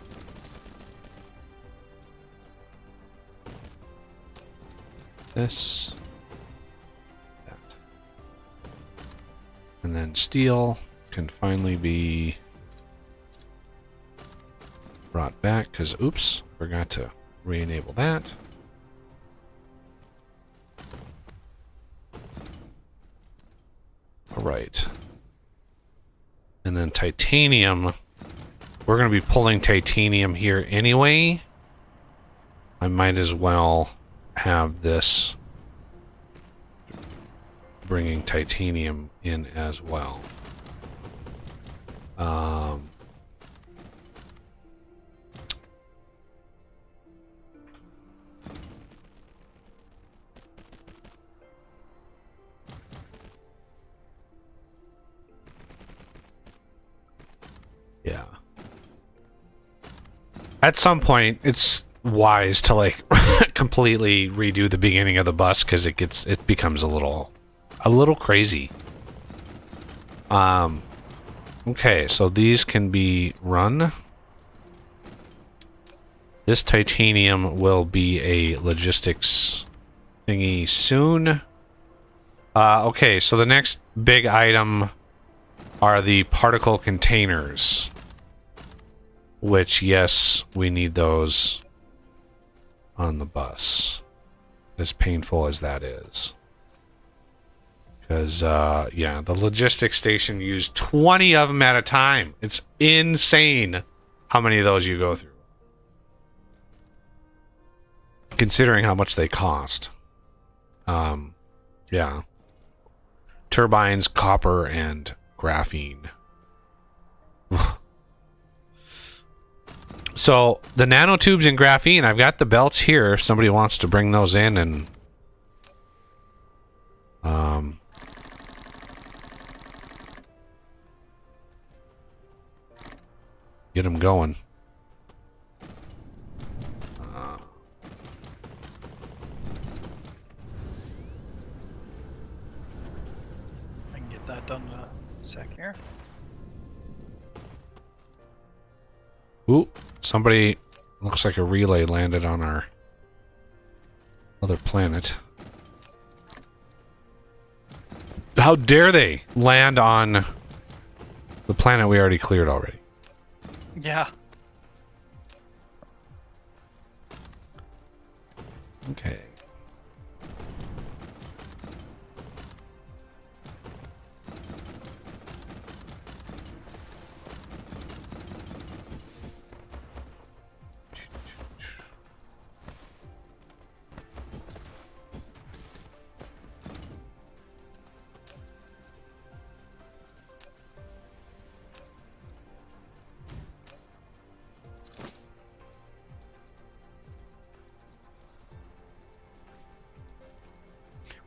This. That. And then steel can finally be brought back because, oops, forgot to re-enable that. All right. And then titanium. We're going to be pulling titanium here anyway. I might as well have this bringing titanium in as well. Yeah. At some point, it's wise to like completely redo the beginning of the bus because it becomes a little crazy. Okay, so these can be run. This titanium will be a logistics thingy soon. Okay, so the next big item are the particle containers. Which, yes, we need those on the bus. As painful as that is. Because, yeah, the logistics station used 20 of them at a time. It's insane how many of those you go through. Considering how much they cost. Yeah. Turbines, copper, and graphene. So, the nanotubes and graphene, I've got the belts here if somebody wants to bring those in and... get them going. I can get that done in a sec here. Ooh, somebody, looks like a relay landed on our other planet. How dare they land on the planet we already cleared already? Yeah. Okay.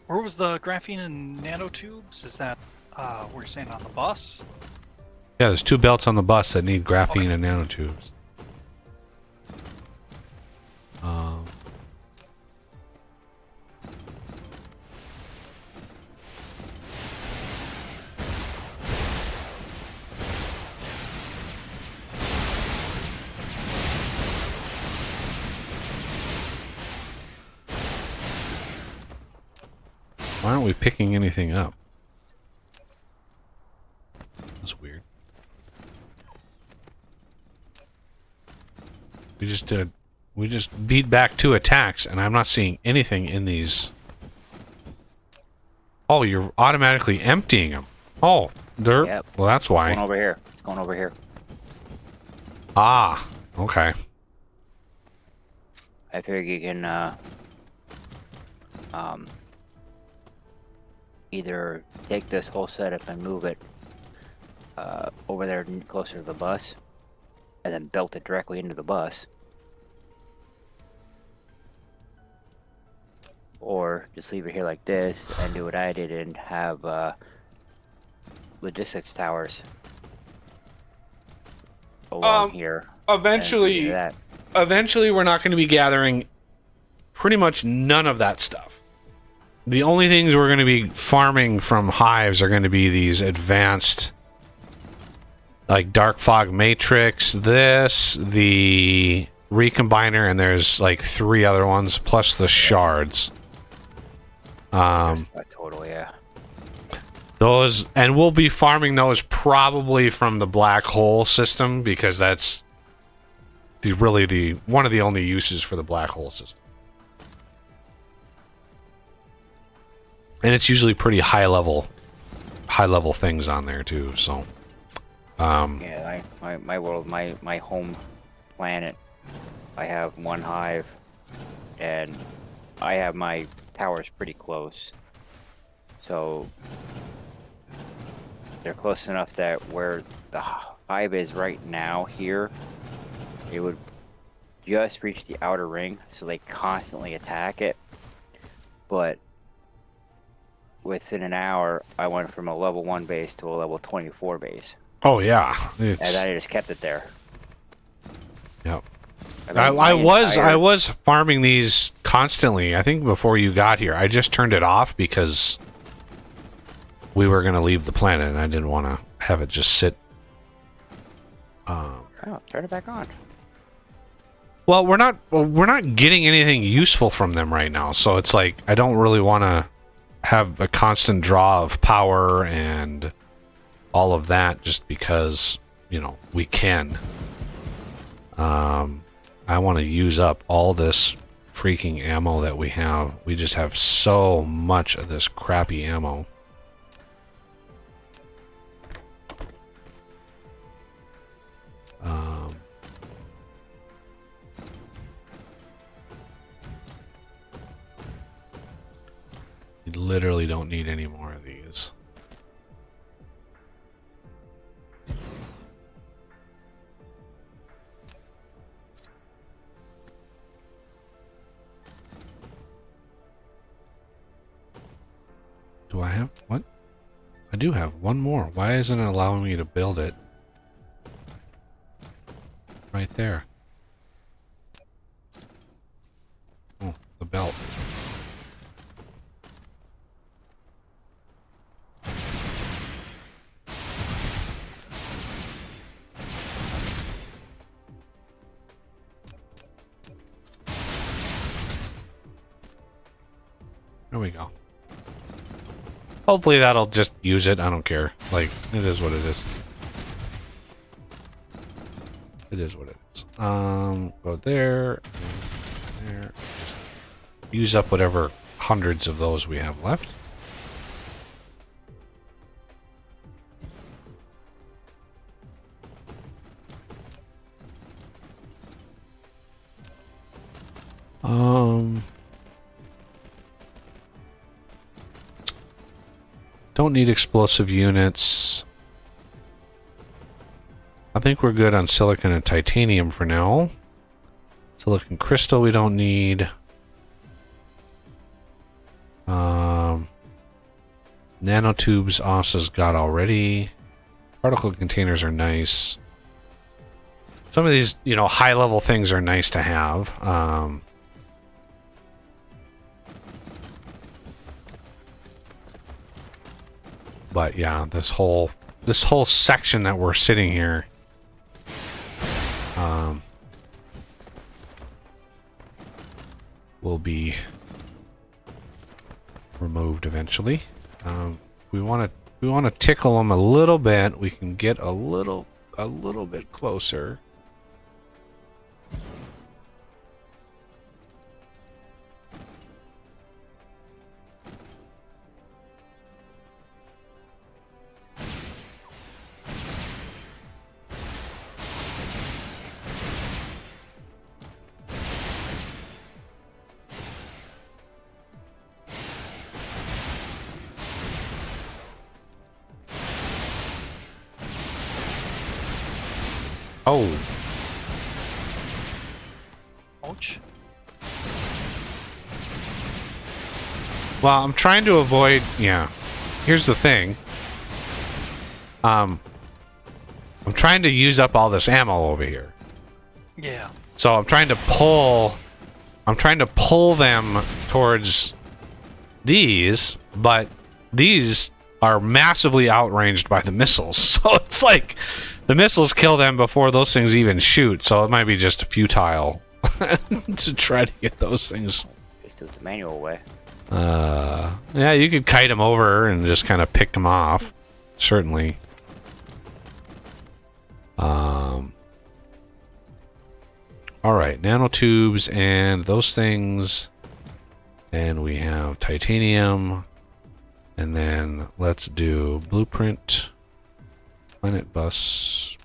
Where was the graphene and nanotubes? Is that, where you're saying on the bus? Yeah, there's 2 belts on the bus that need graphene and nanotubes. Why aren't we picking anything up? That's weird. We just beat back 2 attacks, and I'm not seeing anything in these. Oh, you're automatically emptying them. Oh, they're... Yep. Well, that's why. Going over here. It's going over here. Ah, okay. I figure you can, either take this whole setup and move it, over there closer to the bus, and then belt it directly into the bus. Or just leave it here like this and do what I did and have, logistics towers along here. Eventually, we're not going to be gathering pretty much none of that stuff. The only things we're going to be farming from hives are going to be these advanced, like Dark Fog Matrix, the Recombiner, and there's like 3 other ones, plus the shards. Total, yeah. Those, and we'll be farming those probably from the black hole system, because that's really one of the only uses for the black hole system. And it's usually pretty high level things on there too, so Yeah, my world, my home planet, I have 1 hive, and I have my towers pretty close, so they're close enough that where the hive is right now here, it would just reach the outer ring, so they constantly attack it. But within an hour, I went from a level 1 base to a level 24 base. oh yeah, And I just kept it there. Yep. I mean, I was farming these constantly. I think before you got here, I just turned it off because we were going to leave the planet, and I didn't want to have it just sit. Oh, turn it back on. Well, we're not getting anything useful from them right now, so it's like I don't really want to have a constant draw of power and all of that just because, you know, we can. I want to use up all this freaking ammo that we have. We just have so much of this crappy ammo. We literally don't need any more of these. Do I have what? I do have 1 more. Why isn't it allowing me to build it? Right there. Oh, the belt. There we go. Hopefully that'll just use it. I don't care. Like, it is what it is. It is what it is. Go there. There. Just use up whatever hundreds of those we have left. Don't need explosive units. I think we're good on silicon and titanium for now. Silicon crystal we don't need. Nanotubes Asa's got already. Particle containers are nice. Some of these, you know, high-level things are nice to have. But yeah, this whole section that we're sitting here, will be removed eventually. We want to tickle them a little bit. We can get a little bit closer. Oh. Ouch. Well, I'm trying to avoid... Yeah. Here's the thing. I'm trying to use up all this ammo over here. Yeah. So I'm trying to pull... I'm trying to pull them towards these, but these are massively outranged by the missiles. So it's like... The missiles kill them before those things even shoot, so it might be just futile to try to get those things. Just do it the manual way. Yeah, you could kite them over and just kind of pick them off. Certainly. Alright, nanotubes and those things. And we have titanium. And then let's do blueprint. Planet bus.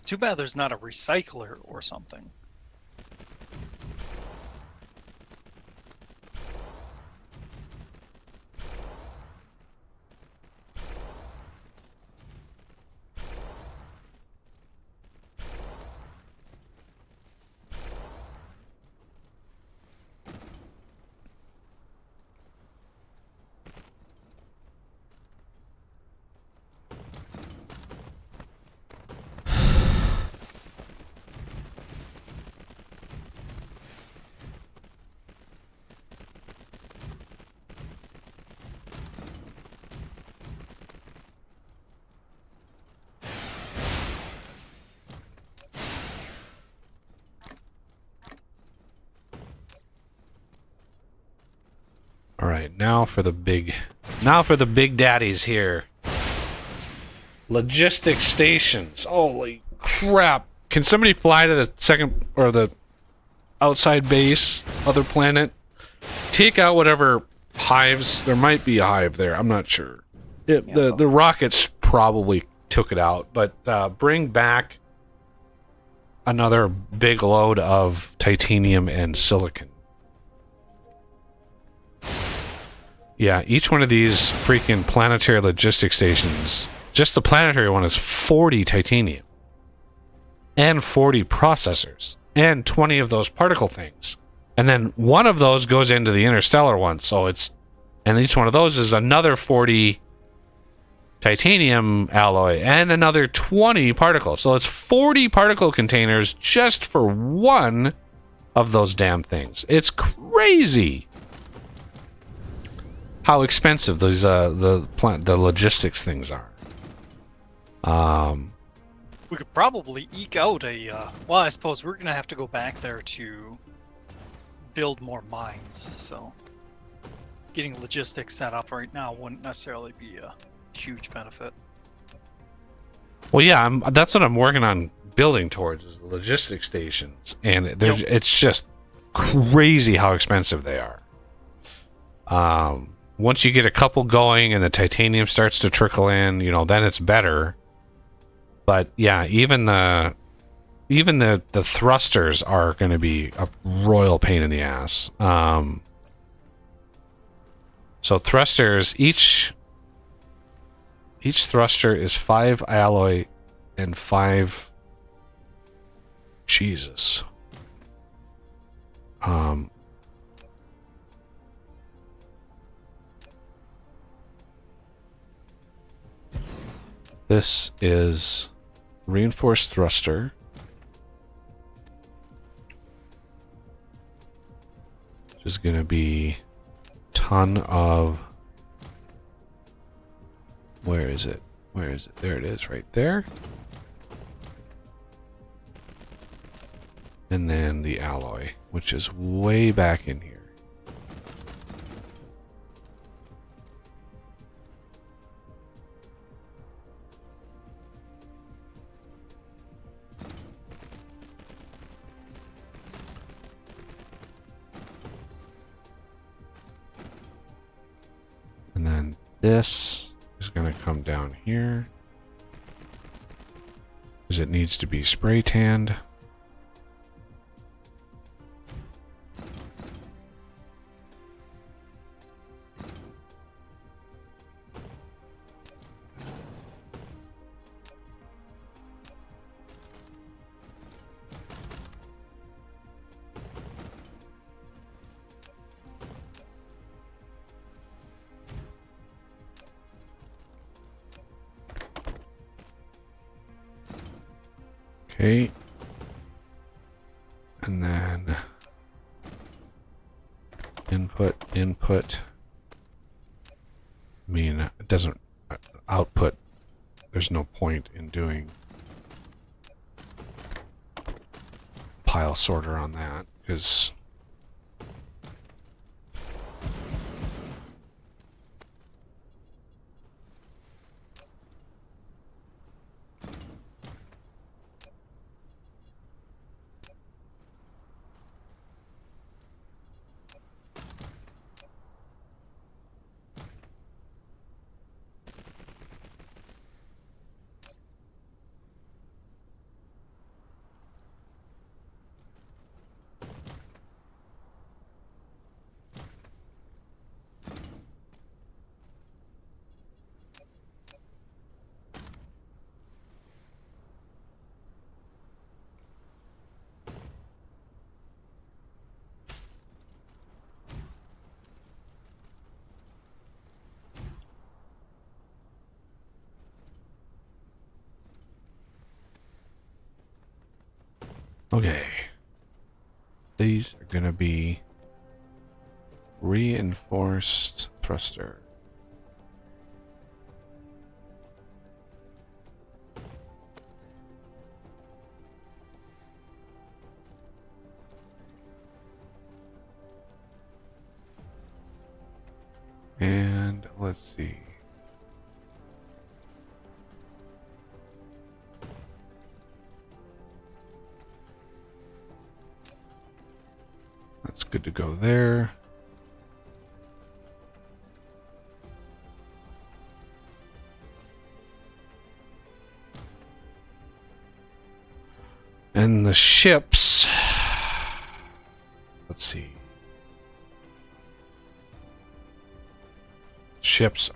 Too bad there's not a recycler or something. Alright, now for the big daddies here. Logistics stations. Holy crap. Can somebody fly to the second or the outside base, other planet? Take out whatever hives. There might be a hive there. I'm not sure. The rockets probably took it out, but bring back another big load of titanium and silicon. Yeah, each one of these freaking planetary logistics stations, just the planetary one is 40 titanium. And 40 processors. And 20 of those particle things. And then one of those goes into the interstellar one, so it's... And each one of those is another 40 titanium alloy and another 20 particles. So it's 40 particle containers just for one of those damn things. It's crazy how expensive those the logistics things are. We could probably eke out a well, I suppose we're gonna have to go back there to build more mines, so getting logistics set up right now wouldn't necessarily be a huge benefit. Well, yeah, that's what I'm working on building towards, is the logistics stations, and it's just crazy how expensive they are. Once you get a couple going and the titanium starts to trickle in, you know, then it's better. But yeah, even the thrusters are going to be a royal pain in the ass. So thrusters, each thruster is 5 alloy and 5... Jesus. This is reinforced thruster. Which is going to be a ton of... Where is it? Where is it? There it is, right there. And then the alloy, which is way back in here. And then this is going to come down here. Because it needs to be spray tanned. Okay. And then input. I mean, it doesn't output. There's no point in doing pile sorter on that because okay. These are going to be reinforced thruster. And let's see. That's good to go there. And the ships, let's see. Ships are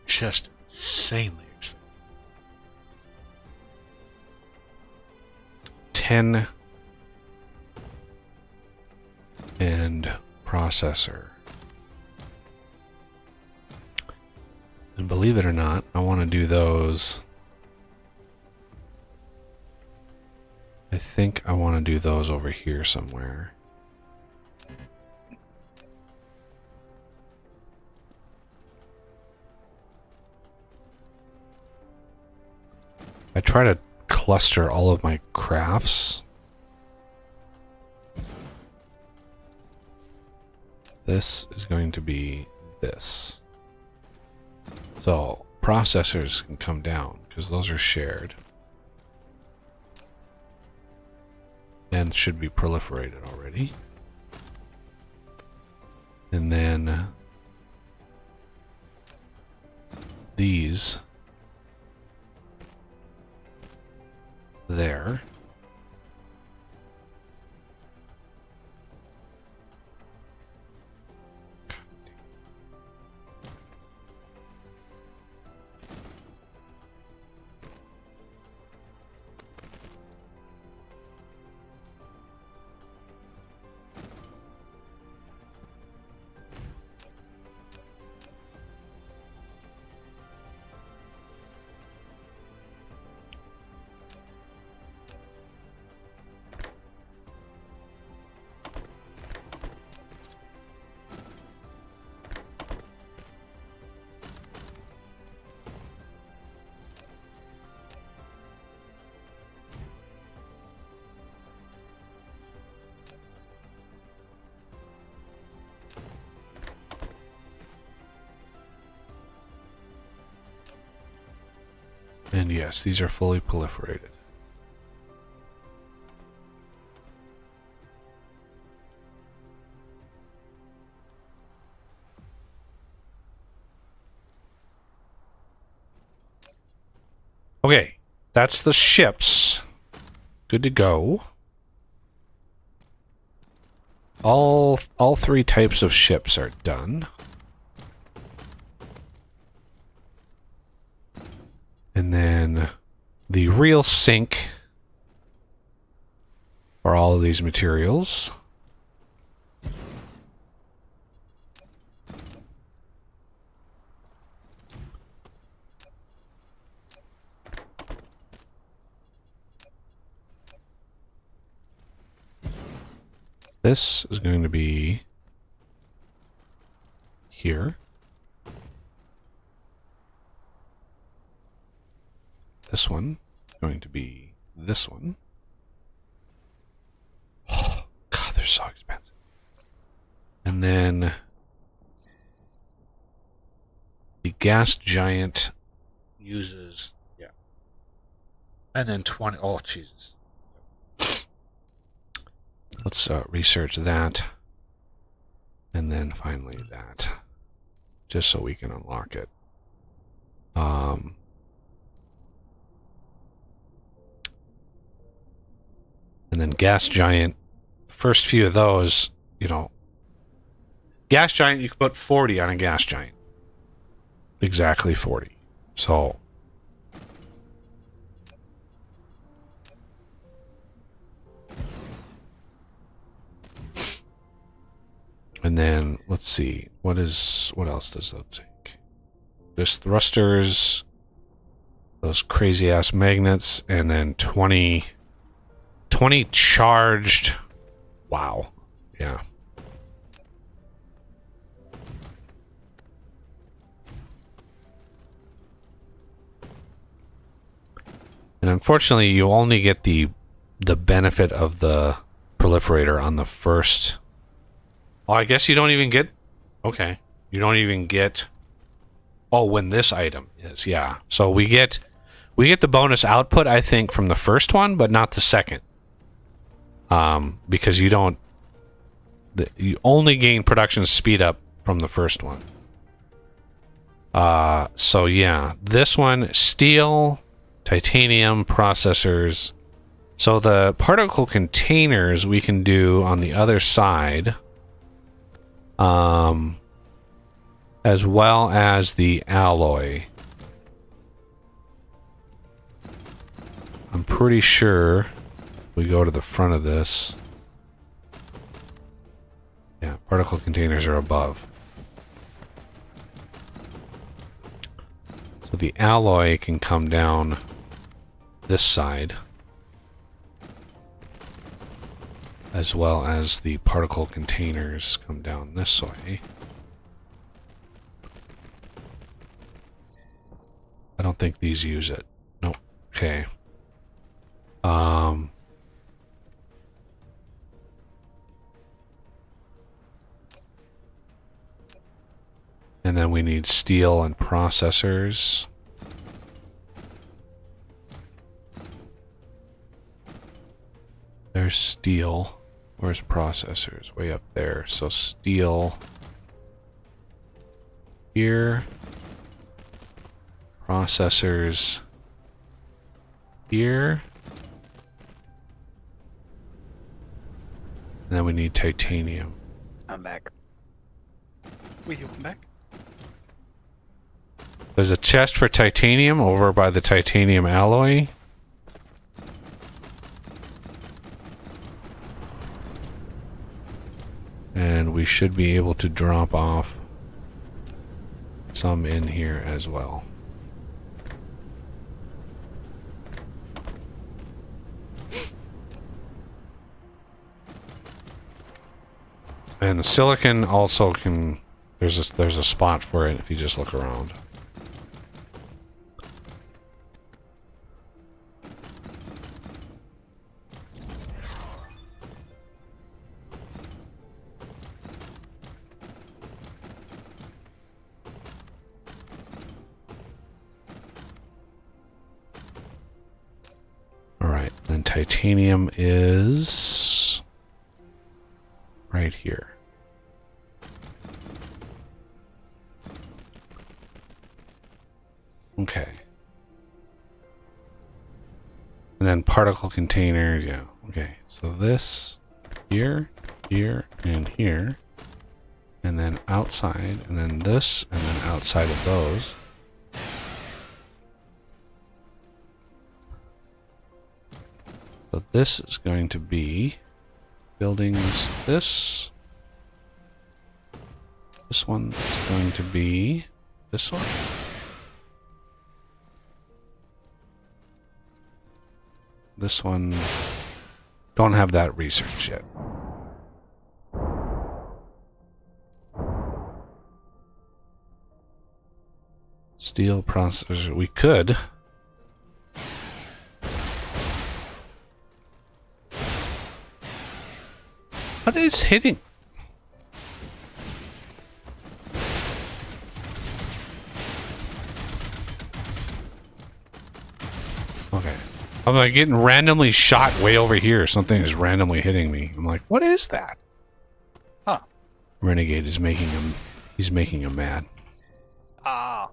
just insanely expensive. 10 and processor. And believe it or not, I want to do those. I think I want to do those over here somewhere. I try to cluster all of my crafts. This is going to be this. So processors can come down because those are shared. And should be proliferated already. And then these there. And yes, these are fully proliferated. Okay, that's the ships. Good to go. All three types of ships are done. And then the real sink for all of these materials. This is going to be here. This one is going to be this one. Oh, God, they're so expensive. And then the gas giant uses, yeah. And then 20, oh, Jesus. Let's research that. And then finally that. Just so we can unlock it. And then gas giant. First few of those, you know. Gas giant, you can put 40 on a gas giant. Exactly 40. So. And then, let's see. What else does that take? There's thrusters. Those crazy ass magnets. And then 20 charged. Wow. Yeah. And unfortunately, you only get the benefit of the proliferator on the first. Oh, I guess you don't even get. Okay, you don't even get. Oh, when this item is, yeah. So we get the bonus output, I think, from the first one, but not the second. Because you don't. You only gain production speed up from the first one. So yeah, this one, steel, titanium, processors. So the particle containers we can do on the other side. As well as the alloy. I'm pretty sure if we go to the front of this. Yeah, particle containers are above. So the alloy can come down this side. As well as the particle containers come down this way. I don't think these use it. Nope. Okay. And then we need steel and processors. There's steel. Where's processors? Way up there. So steel here. Processors here. And then we need titanium. I'm back. Wait, you come back? There's a chest for titanium over by the titanium alloy. And we should be able to drop off some in here as well. And the silicon also can. There's a spot for it if you just look around. titanium is right here. Okay. And then particle containers, yeah. Okay, so this here, here, and here. And then outside, and then this, and then outside of those. So this is going to be buildings, this. This one is going to be this one. This one, don't have that research yet. Steel processor, we could. What is hitting? Okay. I'm like getting randomly shot way over here. Something is randomly hitting me. I'm like, what is that? Huh. Renegade is making him, he's making him mad. Ah.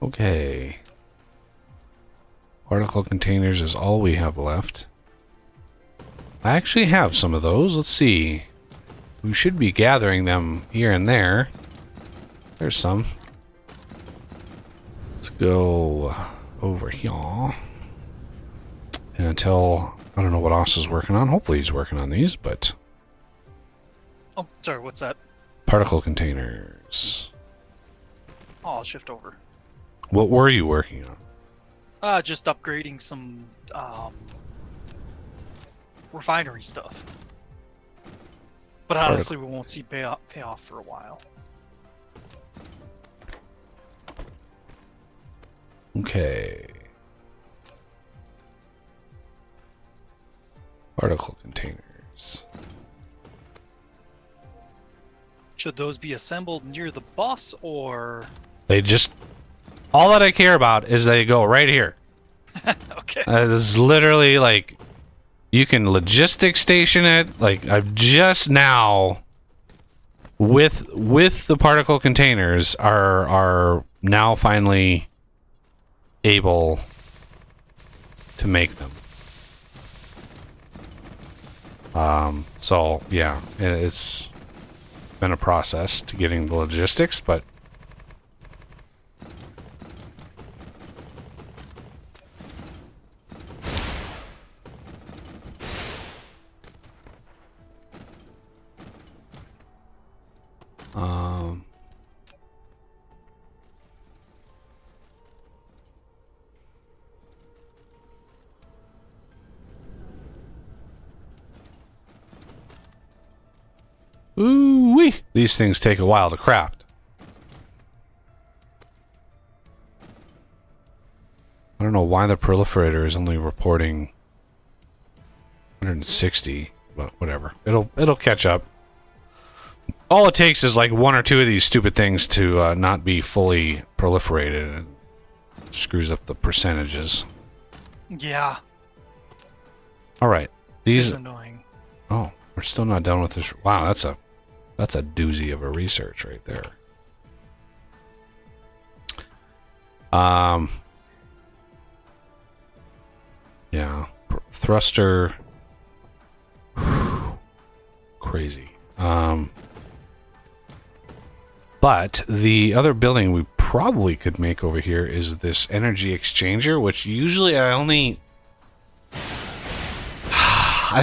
Okay. Particle containers is all we have left. I actually have some of those. Let's see. We should be gathering them here and there. There's some. Let's go over here. And until I don't know what Oss is working on. Hopefully he's working on these, but Oh, sorry, what's that? particle containers. Oh, I'll shift over. What were you working on? Just upgrading some refinery stuff. But honestly, we won't see payoff for a while. Okay. Particle containers. Should those be assembled near the bus or? They just... All that I care about is they go right here. Okay. This is literally like... You can logistics station it. Like, I've just now... With the particle containers are now finally able to make them. So yeah, it's been a process to getting the logistics, but ooh-wee, these things take a while to craft. I don't know why the proliferator is only reporting 160, but whatever. It'll catch up. All it takes is like one or two of these stupid things to not be fully proliferated, and it screws up the percentages. Yeah. All right, This these. is annoying. Oh, we're still not done with this. Wow, that's a doozy of a research right there. Yeah, thruster. Crazy. But the other building we probably could make over here is this energy exchanger, which usually I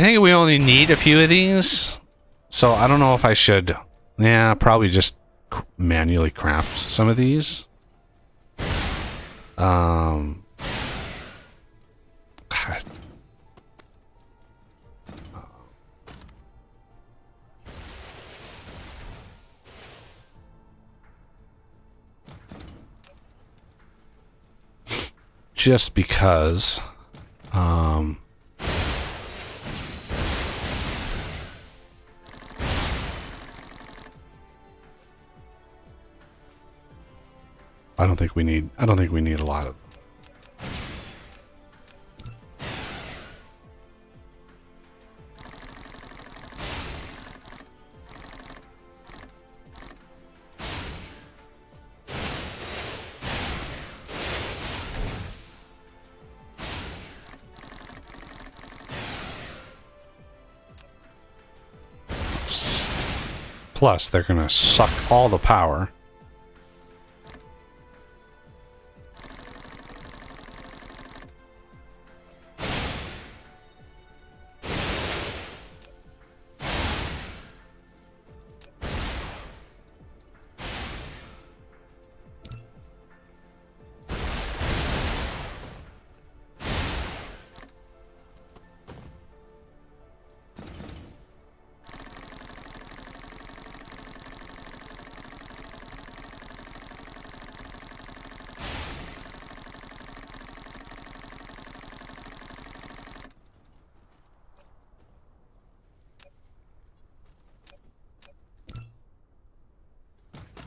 think we only need a few of these. So I don't know if I should, probably just manually craft some of these. God. Just because, I don't think we need a lot of. Plus, they're gonna suck all the power.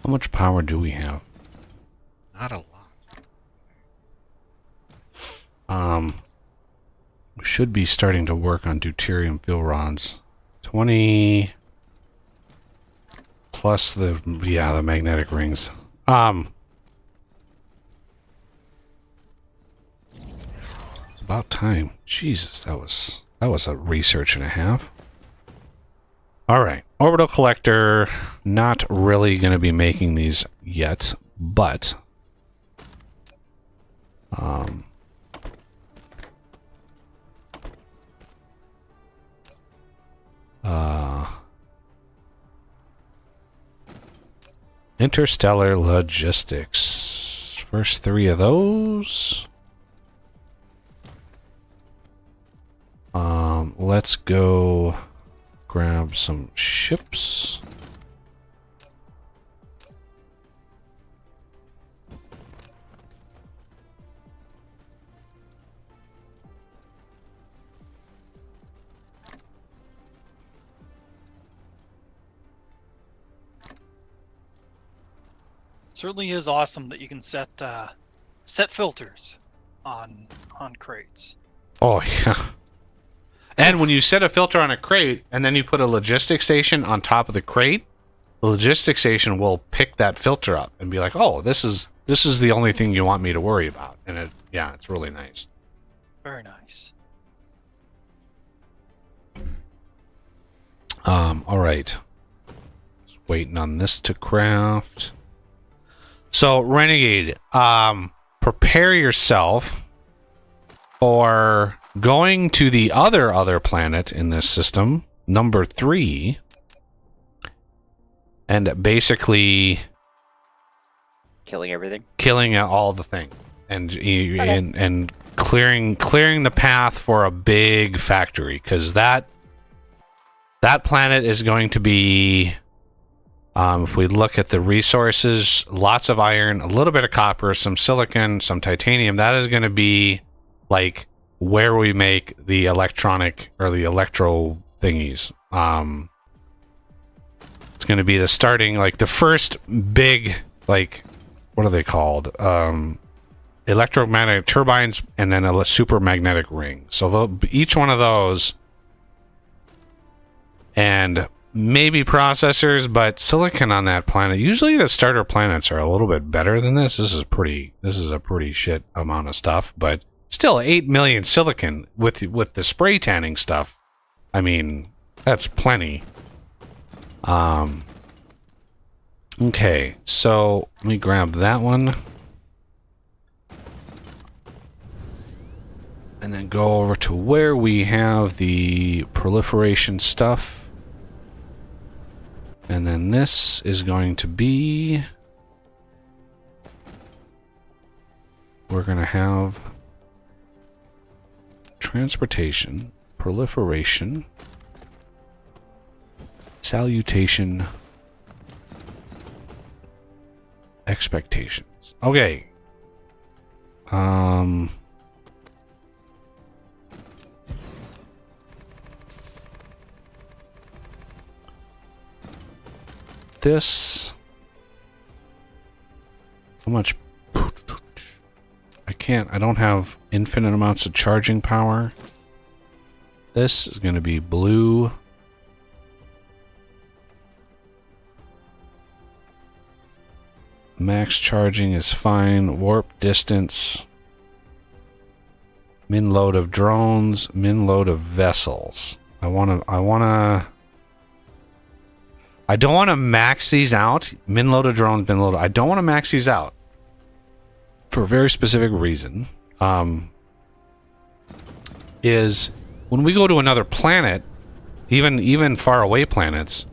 How much power do we have? Not a lot. We should be starting to work on deuterium fuel rods. 20 plus the magnetic rings. About time. Jesus, that was a research and a half. All right, orbital collector. Not really going to be making these yet, but interstellar logistics. First 3 of those. Let's go grab some ships. Certainly is awesome that you can set filters on crates. Oh yeah. And when you set a filter on a crate and then you put a logistics station on top of the crate, the logistics station will pick that filter up and be like, "Oh, this is the only thing you want me to worry about." And it's really nice. Very nice. All right. Just waiting on this to craft. So, Renegade, prepare yourself for going to the other planet in this system, number 3, and basically Killing everything. Killing all the things, and and clearing the path for a big factory, because that planet is going to be, if we look at the resources, lots of iron, a little bit of copper, some silicon, some titanium. That is going to be like where we make the electronic or the electro thingies. It's going to be the starting, like the first big, like, what are they called? Electromagnetic turbines, and then a super magnetic ring. So each one of those, and maybe processors, but silicon on that planet. Usually the starter planets are a little bit better than this. This is a pretty shit amount of stuff, but still 8 million silicon with the spray tanning stuff. I mean, that's plenty. Okay, so let me grab that one. And then go over to where we have the proliferation stuff. And then this is going to be... We're going to have transportation, proliferation, salutation, expectations. Okay. This, how much I don't have infinite amounts of charging power. This is going to be blue. Max charging is fine. Warp distance. Min load of drones. Min load of vessels. I don't want to max these out. Min load of drones, min load. I don't want to max these out. For a very specific reason. Is when we go to another planet, even far away planets,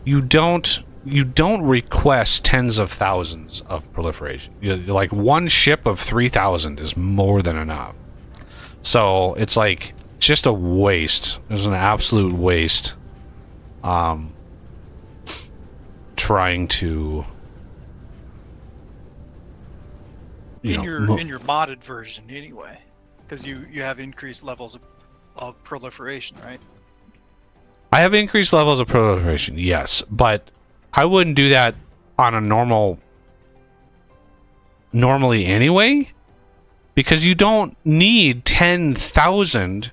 you don't request tens of thousands of proliferation. Like one ship of 3,000 is more than enough. So it's like just a waste. It's an absolute waste. Trying to in your modded version anyway, because you have increased levels of proliferation, right? I have increased levels of proliferation, yes, but I wouldn't do that on a normally anyway, because you don't need 10,000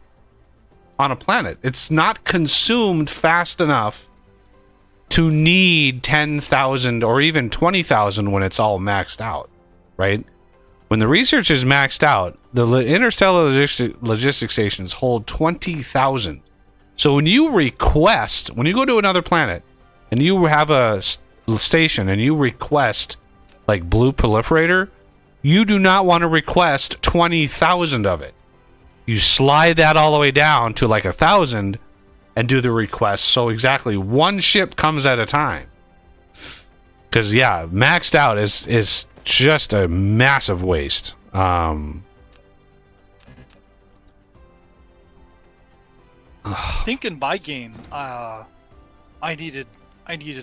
on a planet. It's not consumed fast enough to need 10,000 or even 20,000 when it's all maxed out, right? When the research is maxed out, the interstellar logistics stations hold 20,000. So when you go to another planet and you have a station and you request like blue proliferator, you do not want to request 20,000 of it. You slide that all the way down to like 1,000 and do the request. So exactly one ship comes at a time. Because yeah, maxed out is just a massive waste. I think in my game, I needed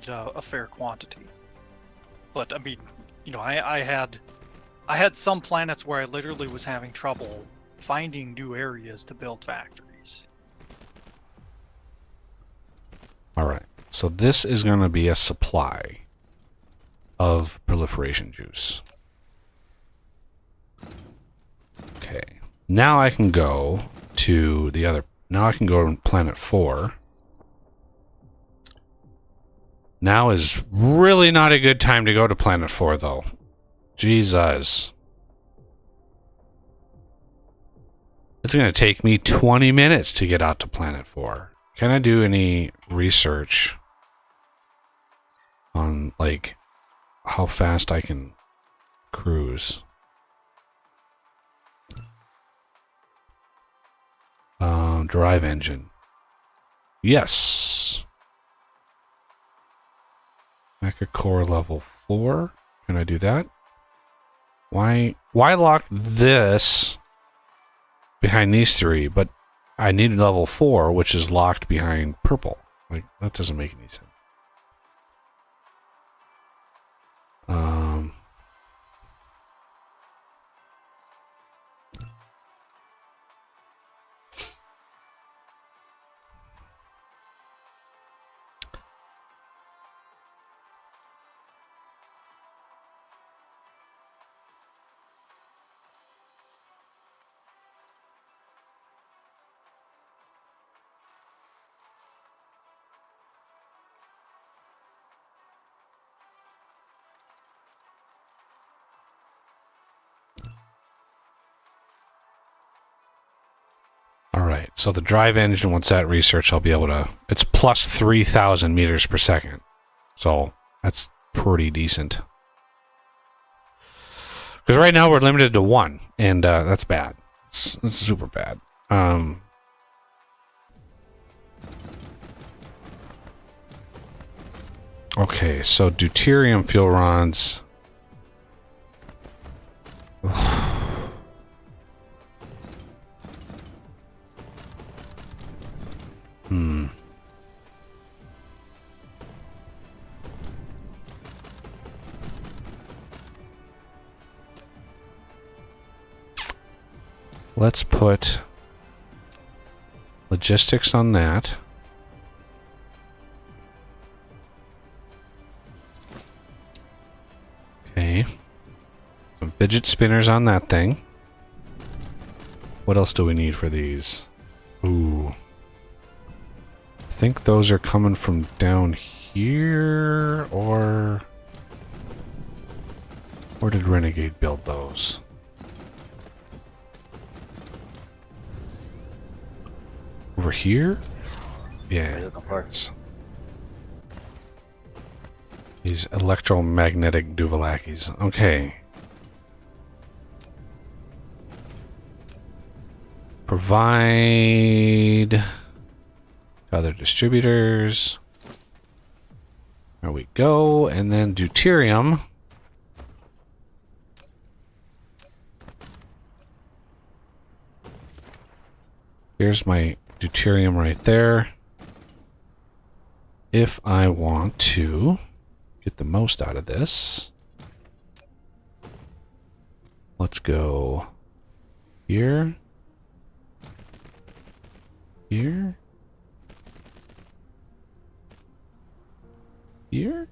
a fair quantity, but I mean, you know, I had some planets where I literally was having trouble finding new areas to build factories. All right, so this is going to be a supply of proliferation juice. Okay, now I can go to the other. Now I can go to planet 4. Now is really not a good time to go to planet 4, though. Jesus. It's going to take me 20 minutes to get out to planet 4. Can I do any research on, like, how fast I can cruise? Drive engine. Yes. Mecha core level 4. Can I do that? Why lock this behind these three, but I need level 4, which is locked behind purple? Like, that doesn't make any sense. Alright, so the drive engine, once that research, I'll be able to... It's plus 3,000 meters per second. So, that's pretty decent. Because right now we're limited to 1, and that's bad. It's super bad. Okay, so deuterium fuel rods... Let's put logistics on that. Okay. Some fidget spinners on that thing. What else do we need for these? Ooh. I think those are coming from down here, or did Renegade build those? Over here? Yeah. What are you looking for? These electromagnetic Duvalakis. Okay. Provide other distributors. There we go. And then deuterium. Here's my deuterium right there. If I want to get the most out of this, let's go here, here, here.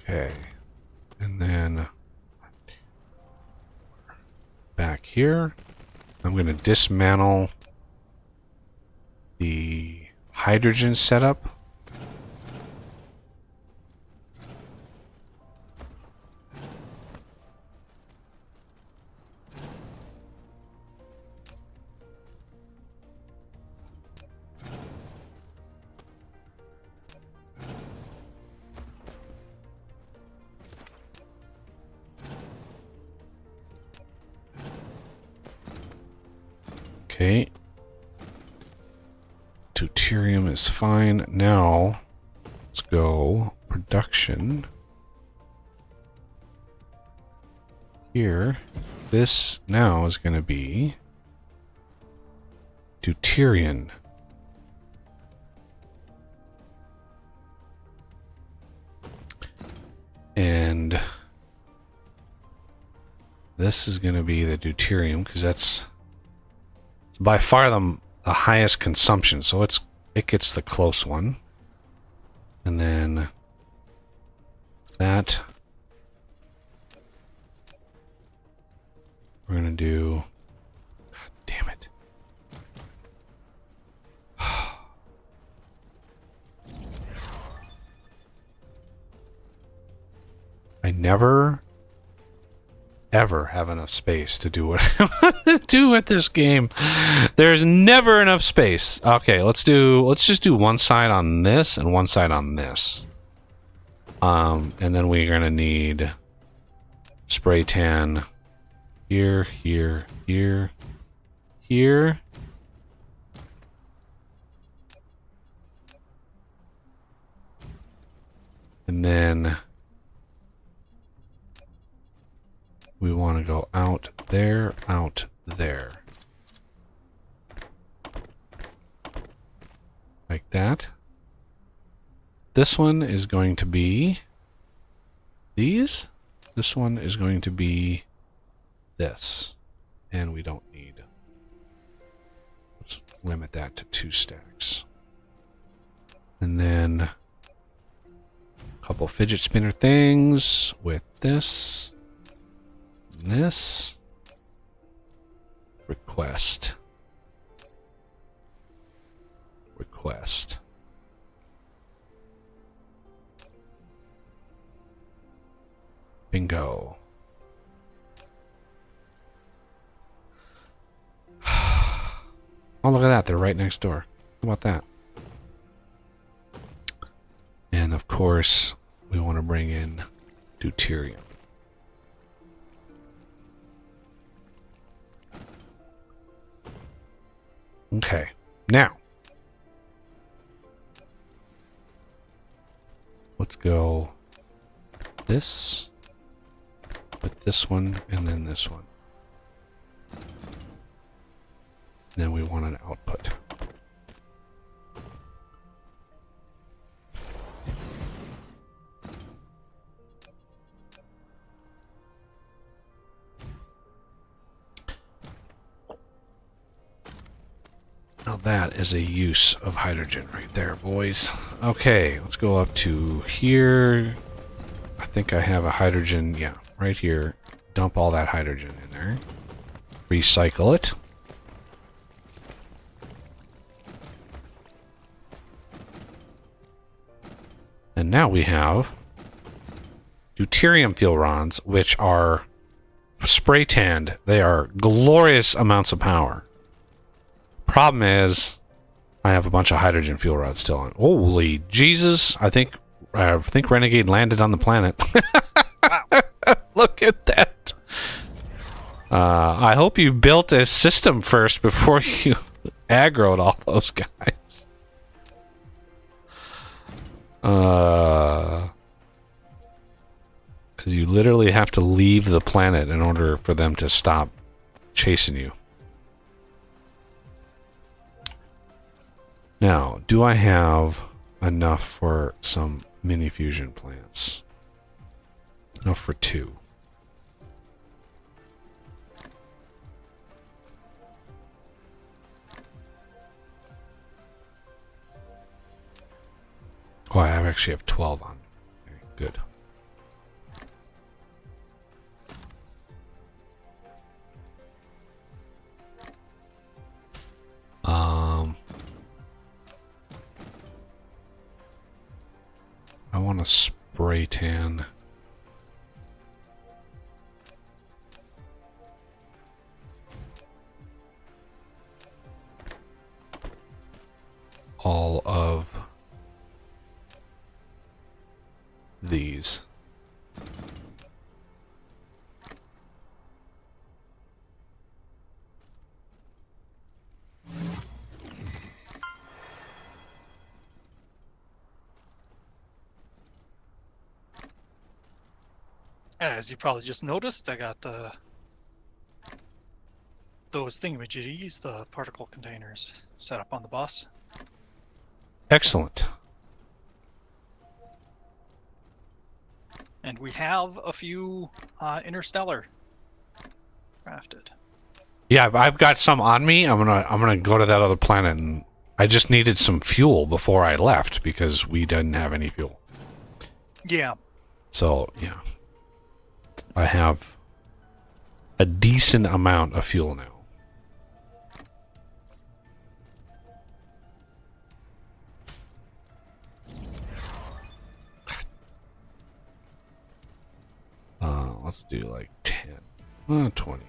Okay, and then back here, I'm going to dismantle the hydrogen setup. Okay. Deuterium is fine. Now, let's go production. Here, this now is going to be deuterium. And this is going to be the deuterium because that's by far the highest consumption, so it gets the close one. And then that we're gonna do. God damn it. I never ever have enough space to do what I want to do with this game. There's never enough space. Okay, let's just do one side on this and one side on this. And then we're gonna need spray tan here, here, here, here. And then we want to go out there, out there. Like that. This one is going to be these. This one is going to be this. And we don't need. Let's limit that to 2 stacks. And then a couple fidget spinner things with this. This request bingo. Oh, look at that, they're right next door. How about that? And of course we want to bring in deuterium. Okay, now let's go this with this one and then this one. And then we want an output. Now that is a use of hydrogen right there, boys. Okay, let's go up to here. I think I have a hydrogen, yeah, right here. Dump all that hydrogen in there. Recycle it. And now we have deuterium fuel rods, which are spray tanned. They are glorious amounts of power. Problem is, I have a bunch of hydrogen fuel rods still on. Holy Jesus! I think Renegade landed on the planet. Wow. Look at that. I hope you built a system first before you aggroed all those guys. Because you literally have to leave the planet in order for them to stop chasing you. Now, do I have enough for some mini fusion plants? Enough for 2. Oh, I actually have 12 on. Okay, good. I want to spray tan. All of these. As you probably just noticed, I got those thingamajiggies, the particle containers, set up on the bus. Excellent. And we have a few interstellar crafted. Yeah, I've got some on me. I'm gonna go to that other planet, and I just needed some fuel before I left because we didn't have any fuel. Yeah. So yeah, I have a decent amount of fuel now. Let's do like 10, 20.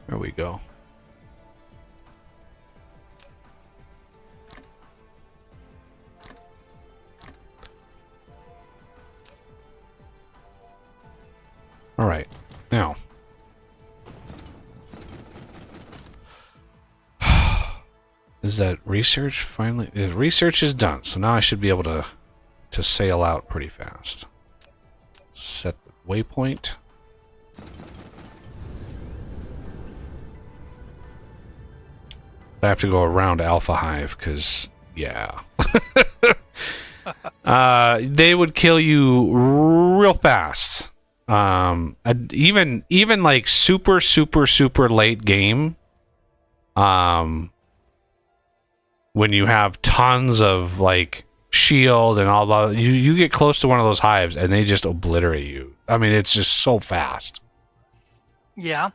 There we go. All right, now. Is that research finally? The research is done, so now I should be able to sail out pretty fast. Set the waypoint. I have to go around Alpha Hive because, yeah. They would kill you real fast. Even like super late game. When you have tons of like shield and all that, you get close to one of those hives and they just obliterate you. I mean, it's just so fast. Yeah.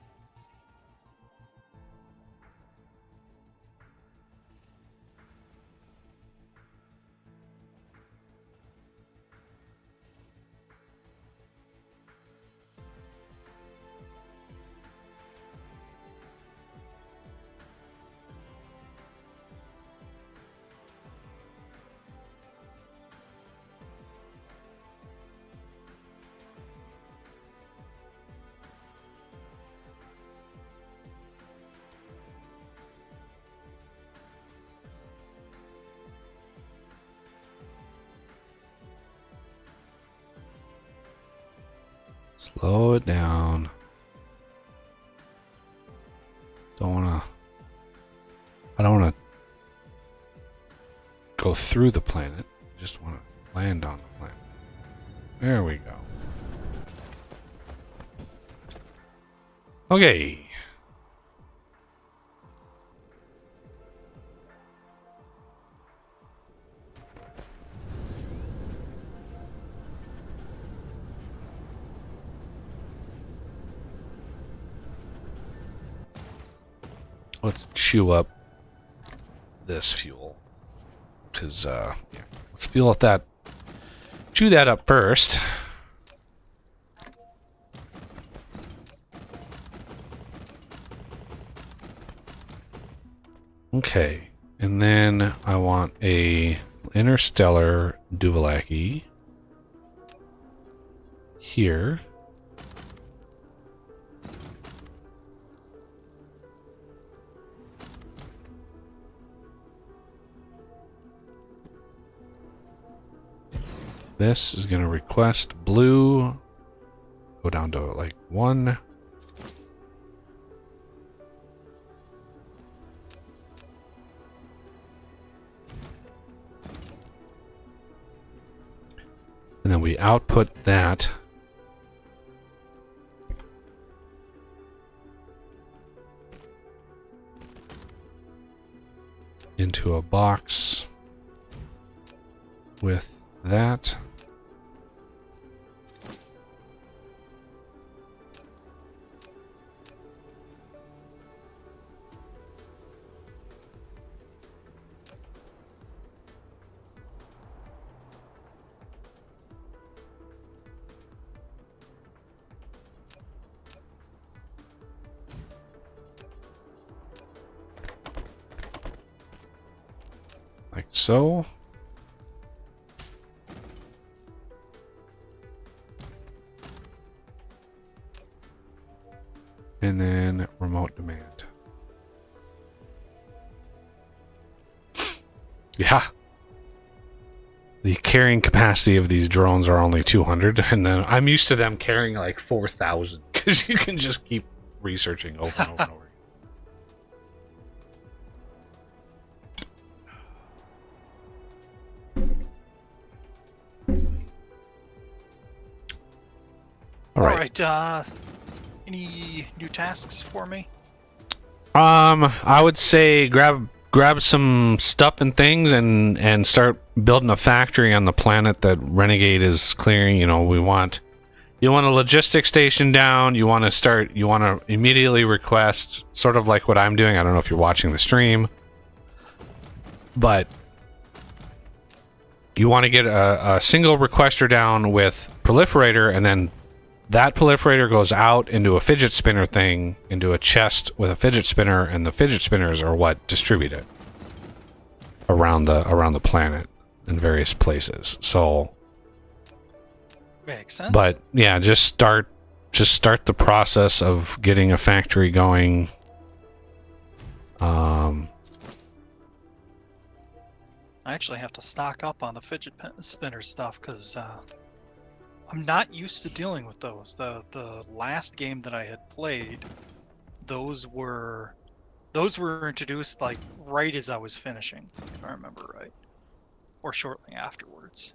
Slow it down. I don't wanna go through the planet. I just wanna land on the planet. There we go. Okay. Let's chew up this fuel. Because, yeah. Let's fuel up that. Chew that up first. Okay. And then I want a interstellar Duvallaki here. This is going to request blue. Go down to like 1. And then we output that into a box with that. Like so. And then remote demand. Yeah. The carrying capacity of these drones are only 200, and then I'm used to them carrying like 4,000 because you can just keep researching over and over and over. All right. Any new tasks for me? I would say grab some stuff and things and start building a factory on the planet that Renegade is clearing. You know, you want a logistics station down. You want to immediately request, sort of like what I'm doing. I don't know if you're watching the stream, but you want to get a single requester down with proliferator, and then that proliferator goes out into a fidget spinner thing, into a chest with a fidget spinner, and the fidget spinners are what distribute it around the planet in various places. So makes sense. But yeah, just start the process of getting a factory going. I actually have to stock up on the fidget spinner stuff because I'm not used to dealing with those. The last game that I had played, those were introduced like right as I was finishing, if I remember right, or shortly afterwards.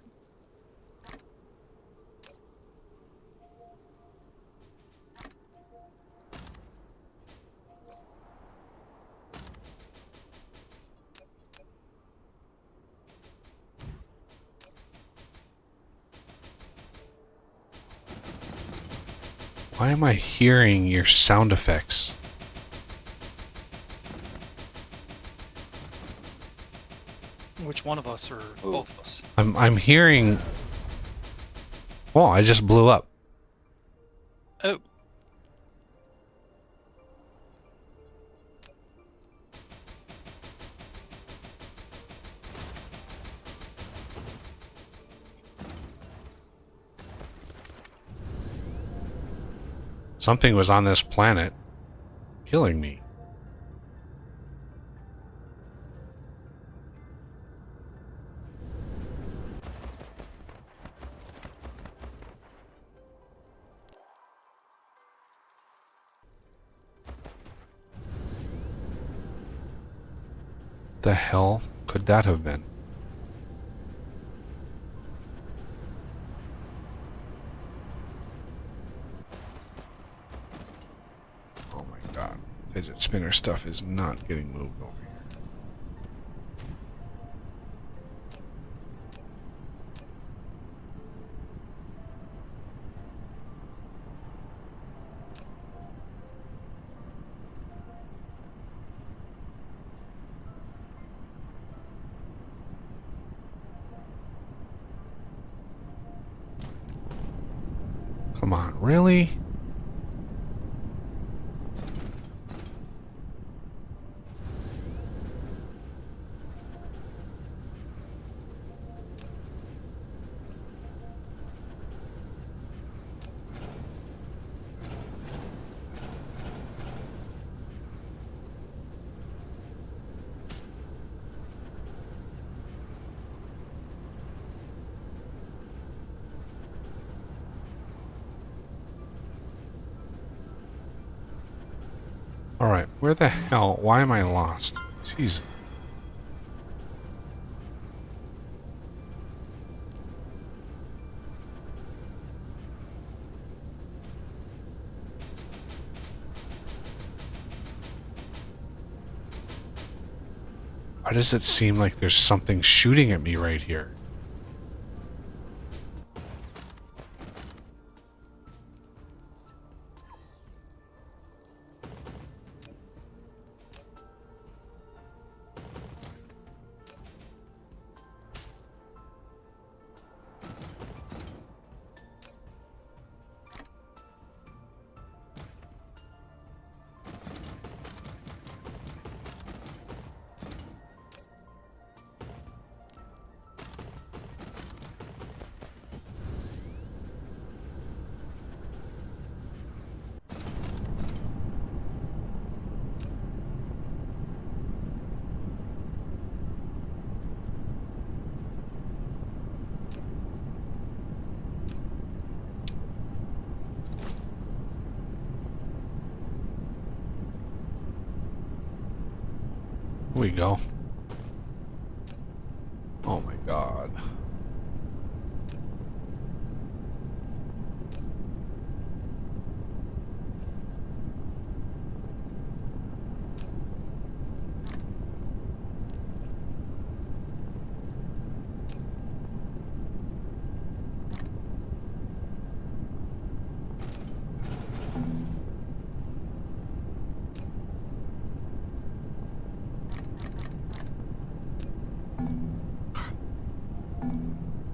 Why am I hearing your sound effects? Which one of us, or both of us? I'm hearing. Oh, I just blew up. Oh. Something was on this planet killing me. The hell could that have been? Oh my god. Fidget spinner stuff is not getting moved over here. Come on, really? Alright, where the hell? Why am I lost? Jesus. Why does it seem like there's something shooting at me right here? Here we go. Oh my god.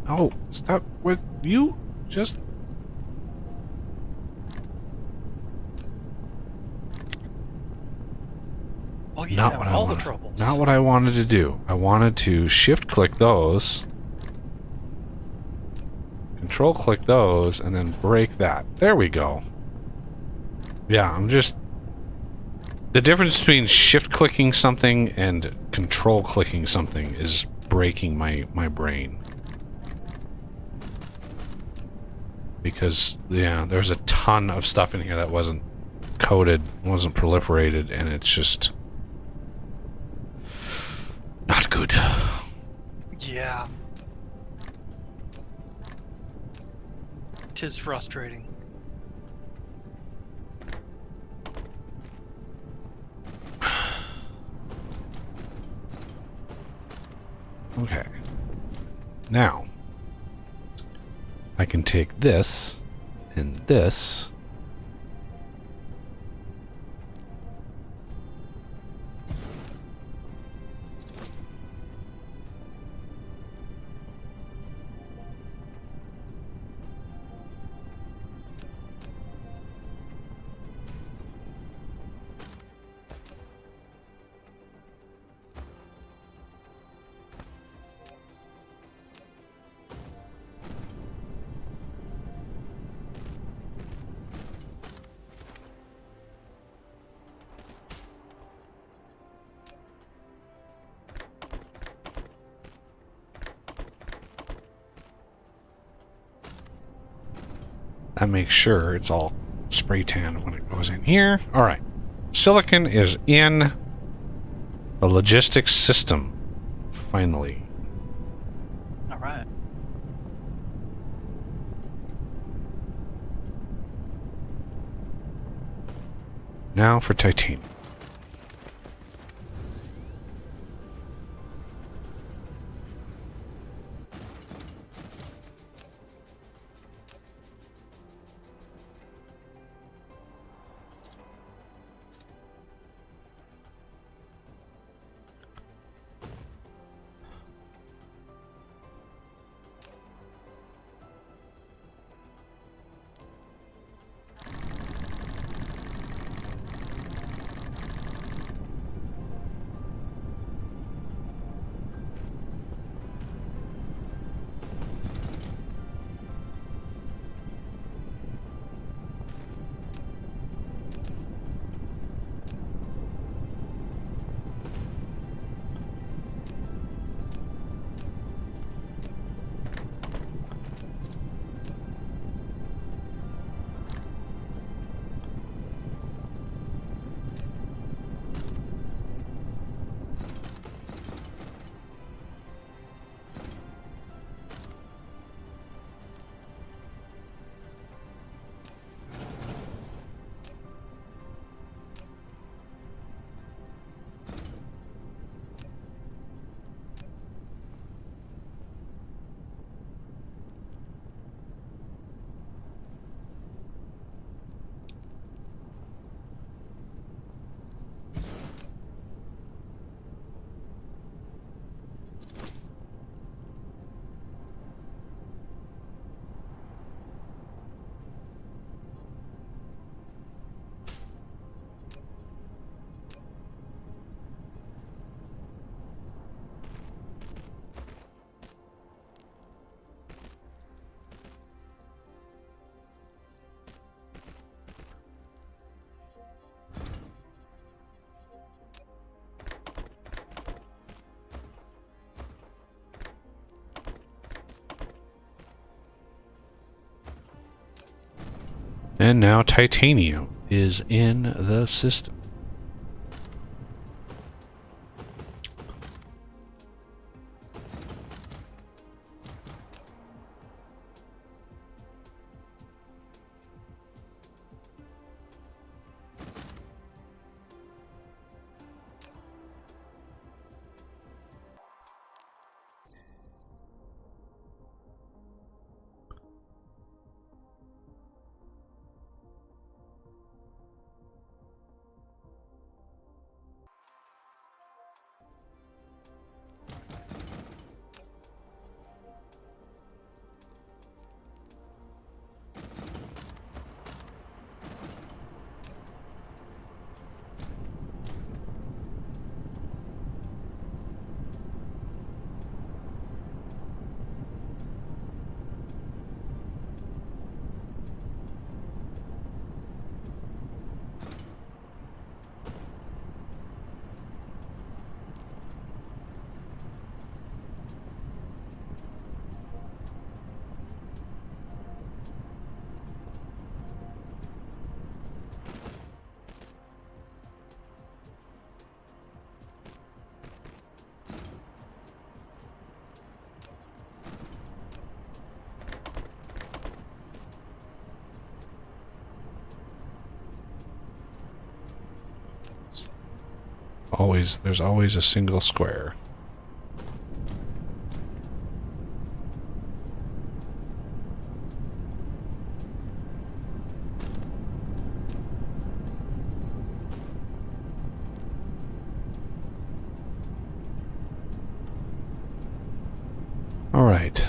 Oh, stop with you just Oh, he's not having what I all the wanted. troubles. Not what I wanted to do. I wanted to shift click those, control click those, and then break that. There we go. Yeah, I'm just... The difference between shift clicking something and control clicking something is breaking my brain. Because, yeah, there's a ton of stuff in here that wasn't coded, wasn't proliferated, and it's just... not good. Yeah. Tis frustrating. Okay. Now, I can take this and this. That makes sure it's all spray tanned when it goes in here. All right. Silicon is in the logistics system. Finally. All right. Now for titanium. And now titanium is in the system. There's always a single square. All right.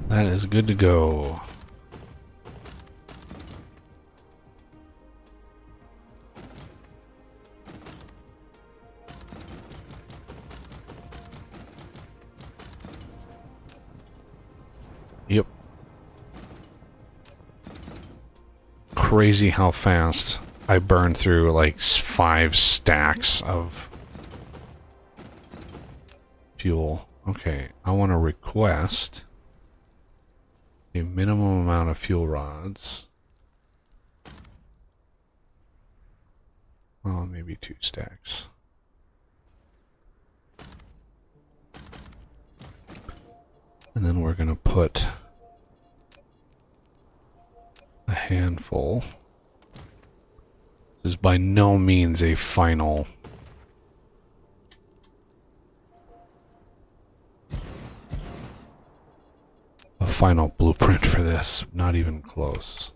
That is good to go. Yep. Crazy how fast I burned through like 5 stacks of fuel. Okay, I want to request a minimum amount of fuel rods. Well, maybe 2 stacks. And then we're going to put a handful. This is by no means a final blueprint for this. Not even close.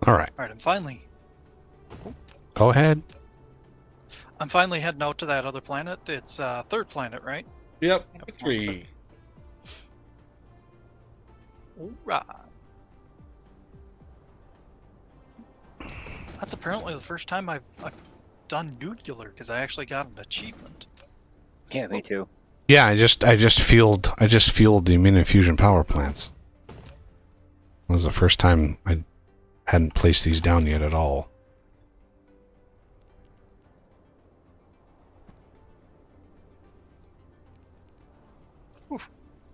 All right. All right, Go ahead. I'm finally heading out to that other planet. It's third planet, right? Yep. Yep. 3. Hoorah. That's apparently the first time I've done nuclear because I actually got an achievement. Yeah, me too. Yeah, I just fueled the mini fusion power plants. It was the first time I hadn't placed these down yet at all. Oof.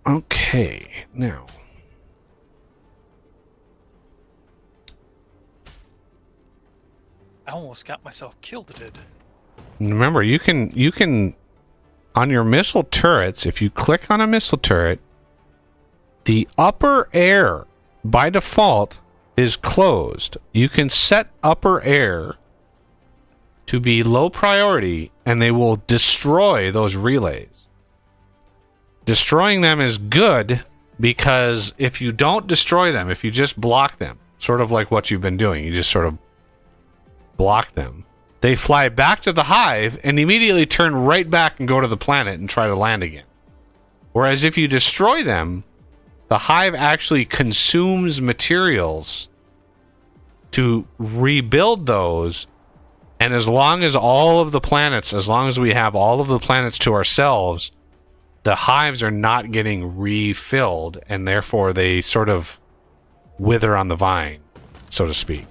Okay, now I almost got myself killed. It did. remember you can on your missile turrets, if you click on a missile turret, the upper air by default is closed. You can set upper air to be low priority and they will destroy those relays. Destroying them is good because if you don't destroy them, if you just block them, sort of like what you've been doing, you just sort of block them, they fly back to the hive and immediately turn right back and go to the planet and try to land again. Whereas if you destroy them, the hive actually consumes materials to rebuild those. And as long as as long as we have all of the planets to ourselves, the hives are not getting refilled, and therefore they sort of wither on the vine, so to speak.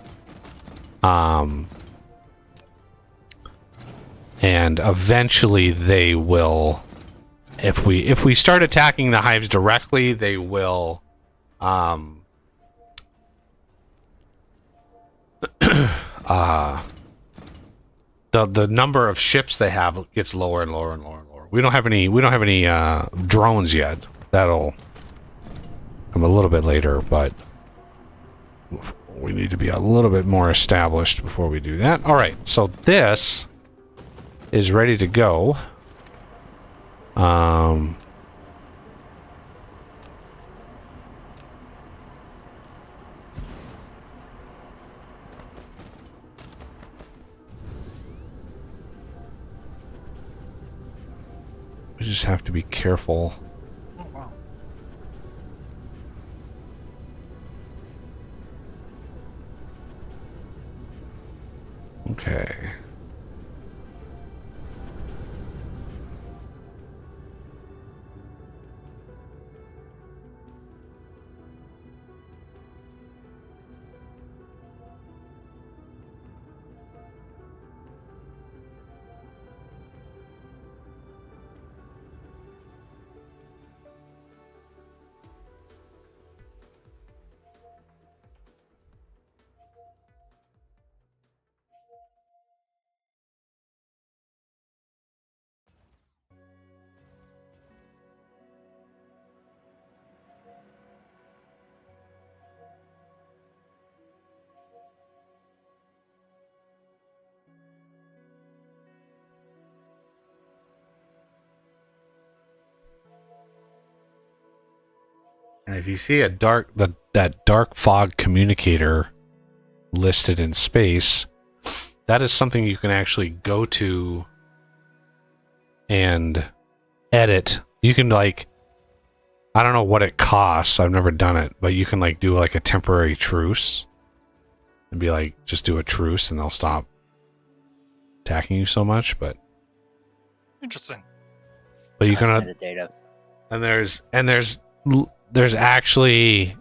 And eventually they will, if we start attacking the hives directly, they will the number of ships they have gets lower and lower and lower and lower. We don't have any drones yet. That'll come a little bit later, but we need to be a little bit more established before we do that. All right, so this is ready to go. We just have to be careful. Oh, wow. Okay. And if you see that dark fog communicator listed in space, that is something you can actually go to and edit. You can I don't know what it costs. I've never done it, but you can do a temporary truce and be just do a truce and they'll stop attacking you so much. But Interesting. you can the data. and there's actually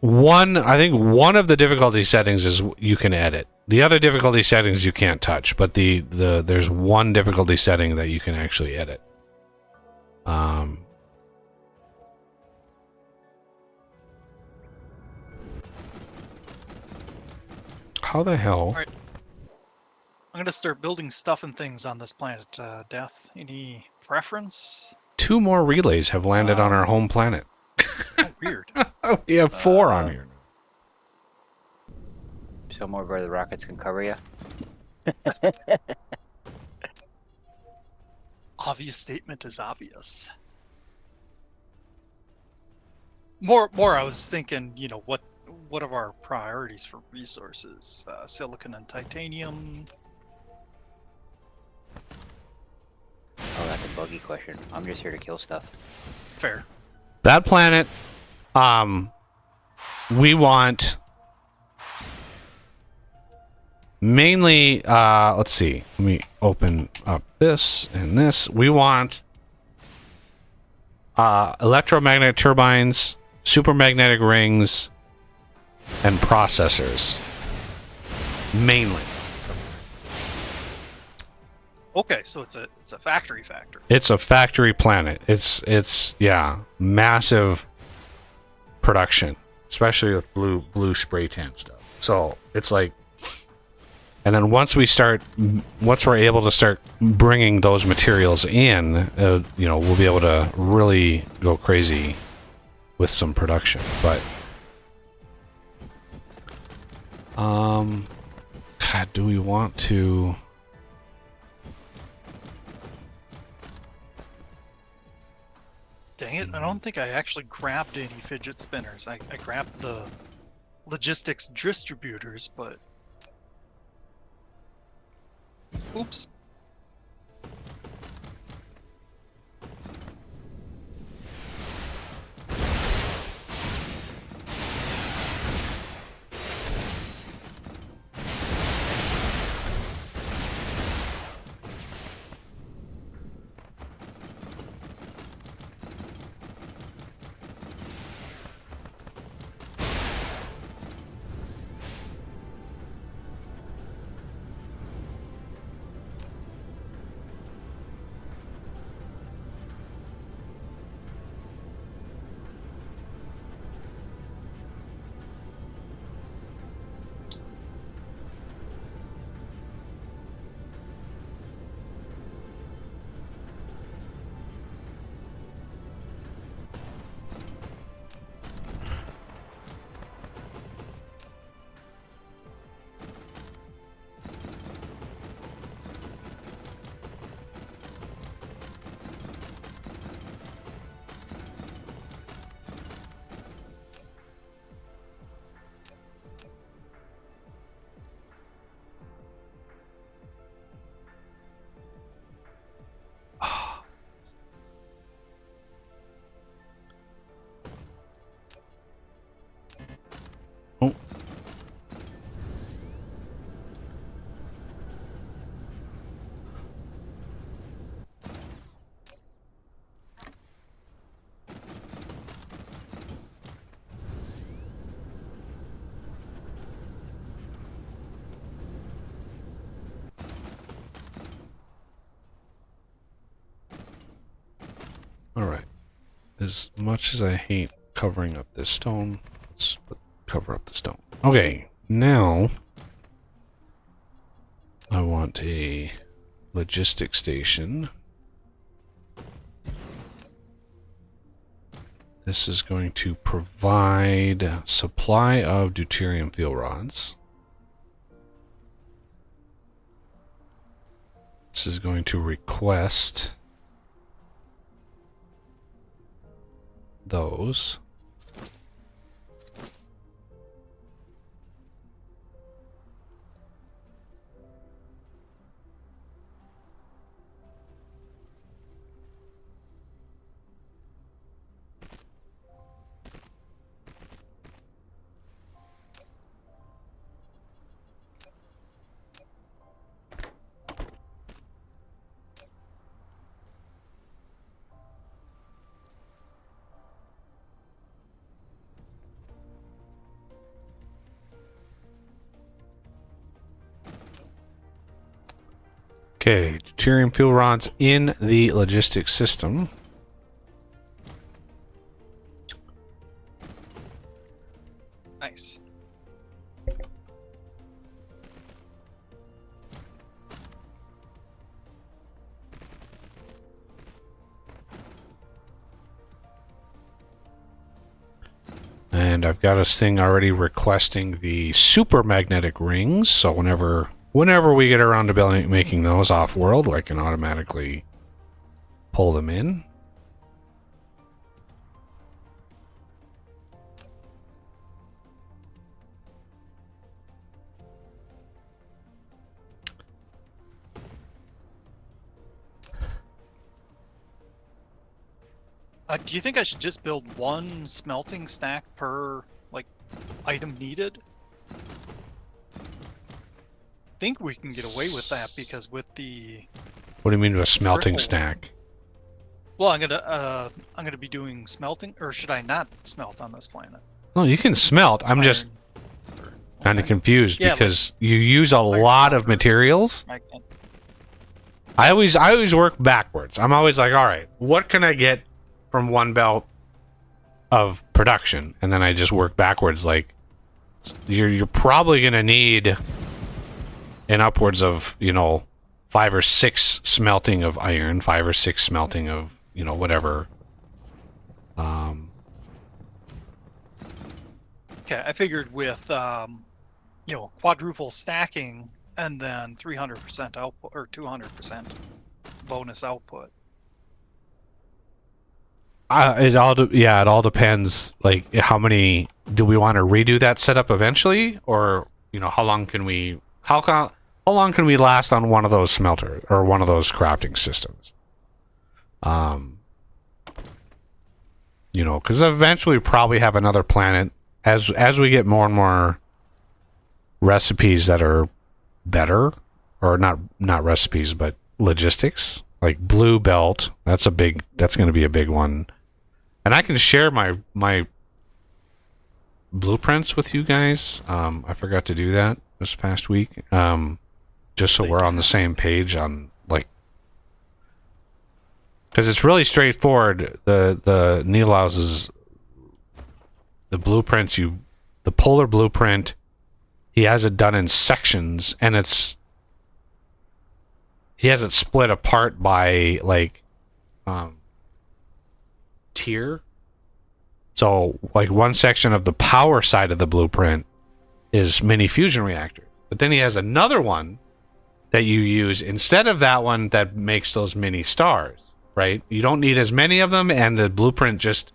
I think one of the difficulty settings is you can edit. The other difficulty settings you can't touch, but there's one difficulty setting that you can actually edit. How the hell? All right. I'm gonna start building stuff and things on this planet. Death. Any preference? 2 more relays have landed on our home planet. Oh, weird. We have 4 on here. Somewhere where the rockets can cover you. Obvious statement is obvious. More. I was thinking, what of our priorities for resources? Silicon and titanium. Oh, that's a buggy question. I'm just here to kill stuff. Fair. That planet, we want mainly, let's see, let me open up this and this. We want electromagnetic turbines, supermagnetic rings, and processors. Mainly. Okay, so it's a factory. It's a factory planet. It's massive production, especially with blue spray tan stuff. So it's and then once we're able to start bringing those materials in, we'll be able to really go crazy with some production. But God, do we want to? Dang it, I don't think I actually grabbed any fidget spinners. I grabbed the logistics distributors, but Oops. Oh. Alright. As much as I hate covering up this stone, let's cover up the stone. Okay, now I want a logistic station. This is going to provide a supply of deuterium fuel rods. This is going to request those. Okay, deuterium fuel rods in the logistics system. Nice. And I've got this thing already requesting the super magnetic rings, so whenever we get around to making those off-world, I can automatically pull them in. Do you think I should just build one smelting stack per, like, item needed? I think we can get away with that because with the... What do you mean with a smelting Triple. stack? Well, I'm gonna be doing smelting, or should I not smelt on this planet? No, you can smelt. I'm just Iron- kind of okay. confused Yeah, because you use a iron lot of copper. materials. Magnet. I always work backwards. I'm always like, all right, what can I get from one belt of production? And then I just work backwards. Like, you're probably gonna need an upwards of 5 or 6 smelting of iron, 5 or 6 smelting of whatever. Okay, I figured with quadruple stacking and then 300% output or 200% bonus output. It all depends. Like, how many do we want to redo that setup eventually, or how long can we? How long can we last on one of those smelters or one of those crafting systems? You know, because eventually we probably have another planet as we get more and more recipes that are better, or not recipes, but logistics. Like blue belt, that's going to be a big one. And I can share my blueprints with you guys. I forgot to do that this past week. Just so we're on the same page on, like, because it's really straightforward. The Nilaus's the blueprints, the polar blueprint, he has it done in sections, and he has it split apart by like tier. So like one section of the power side of the blueprint is mini fusion reactors, but then he has another one that you use instead of that one that makes those mini stars, right? You don't need as many of them, and the blueprint just...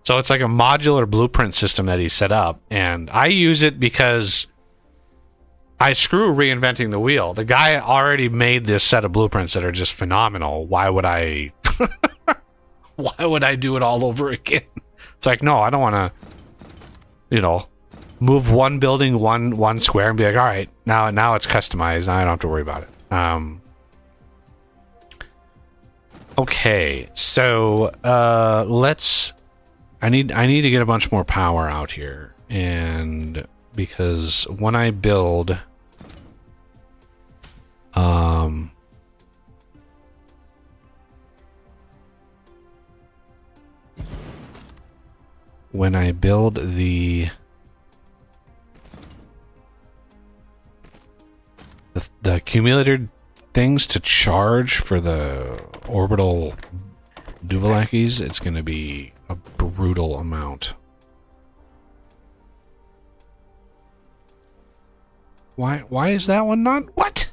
So it's like a modular blueprint system that he set up, and I use it because I screw reinventing the wheel. The guy already made this set of blueprints that are just phenomenal. Why would I... Why would I do it all over again? It's like, no, I don't want to, you know, move one building one square and be like, all right, now it's customized. Now I don't have to worry about it. Okay, so let's... I need to get a bunch more power out here, and because when I build when I build the accumulator things to charge for the orbital Duvalakis, it's going to be a brutal amount. Why is that one not... What?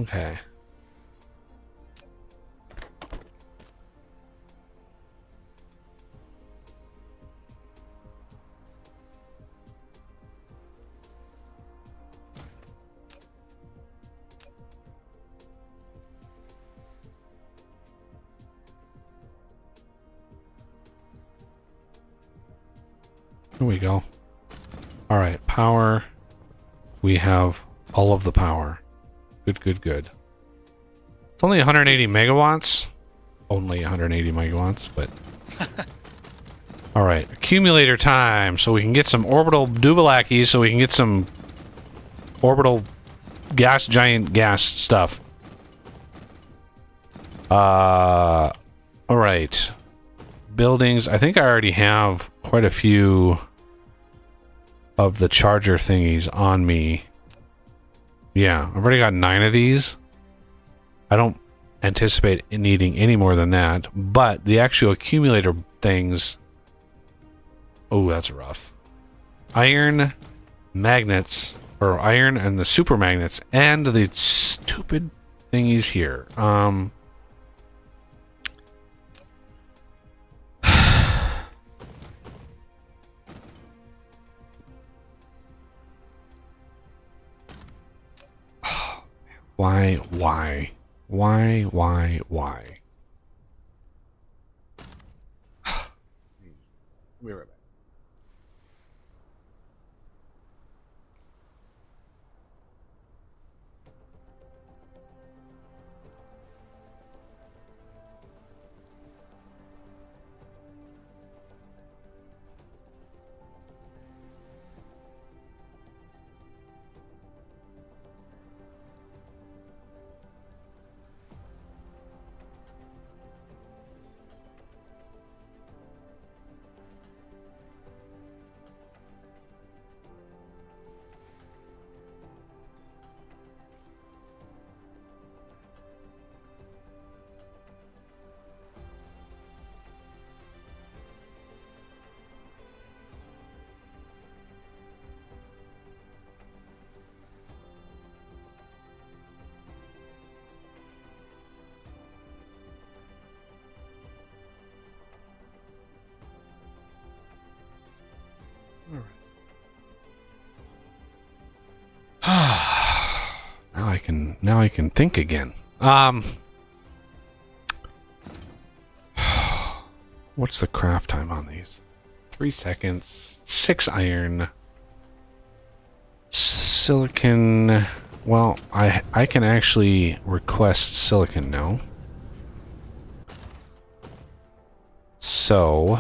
Okay. Here we go. All right, power. We have all of the power. Good. It's only 180 megawatts. Only 180 megawatts, but... All right, accumulator time. So we can get some orbital Duvalakis, so we can get some orbital giant gas stuff. All right. Buildings. I think I already have quite a few of the charger thingies on me. Yeah, I've already got 9 of these. I don't anticipate needing any more than that, but the actual accumulator things... Oh, that's rough. Iron magnets, or iron and the super magnets, and the stupid thingies here. Why? We're right back. I can think again. What's the craft time on these? 3 seconds. 6 iron. Silicon. Well, I can actually request silicon now. So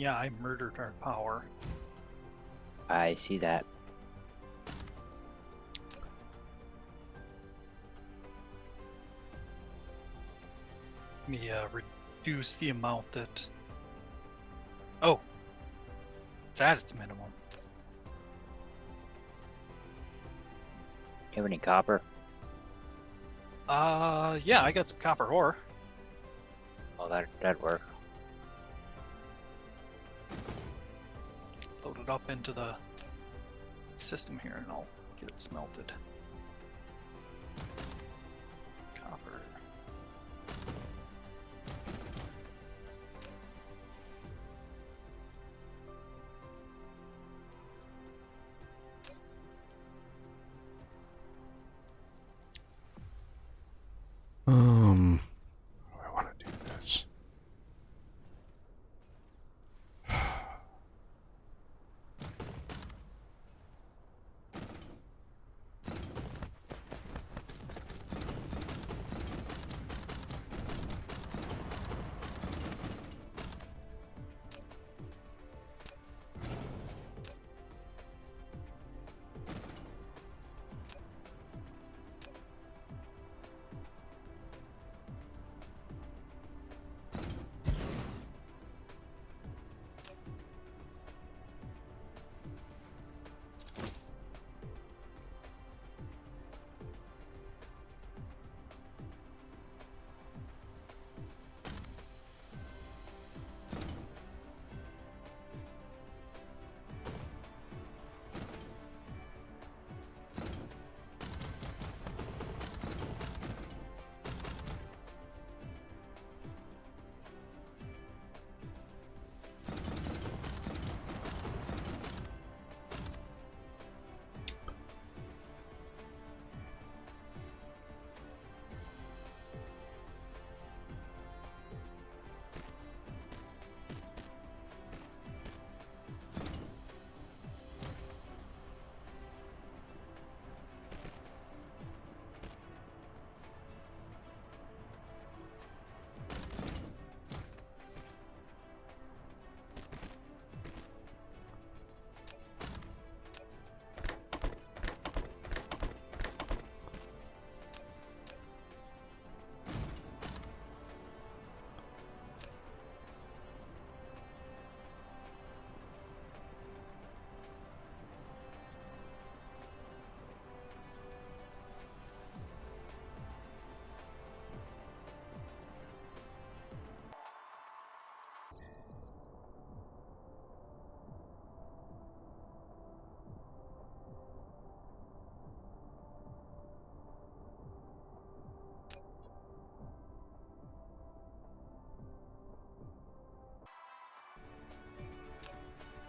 I murdered our power. I see that. Let me reduce the amount that. Oh, it's at its minimum. You have any copper? Yeah, I got some copper ore. Oh, that'd work. Load it up into the system here, and I'll get it smelted. Copper. how do I want to do this?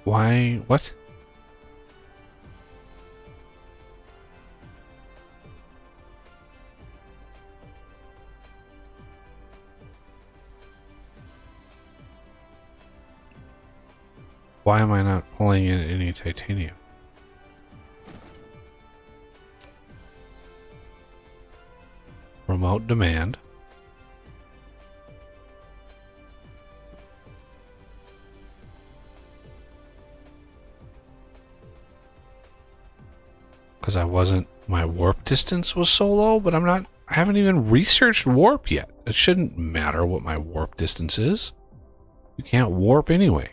Why? What? Why am I not pulling in any titanium? Remote demand. because my warp distance was so low, but I haven't even researched warp yet. It shouldn't matter what my warp distance is. You can't warp anyway.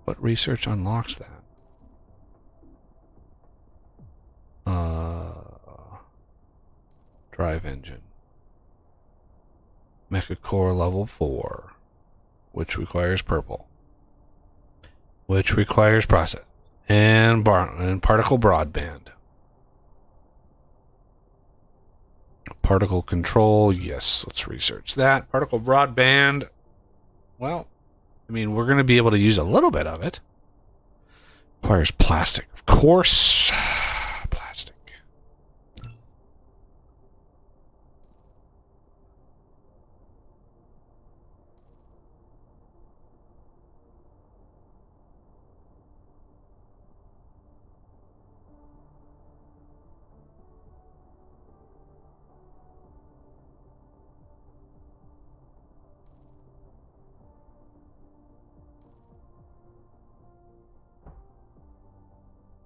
What research unlocks that? Drive engine. Mecha core level 4, which requires purple, which requires process, and particle broadband. Particle control, yes, let's research that. Particle broadband, well, I mean, we're going to be able to use a little bit of it. Requires plastic, of course. Plastic.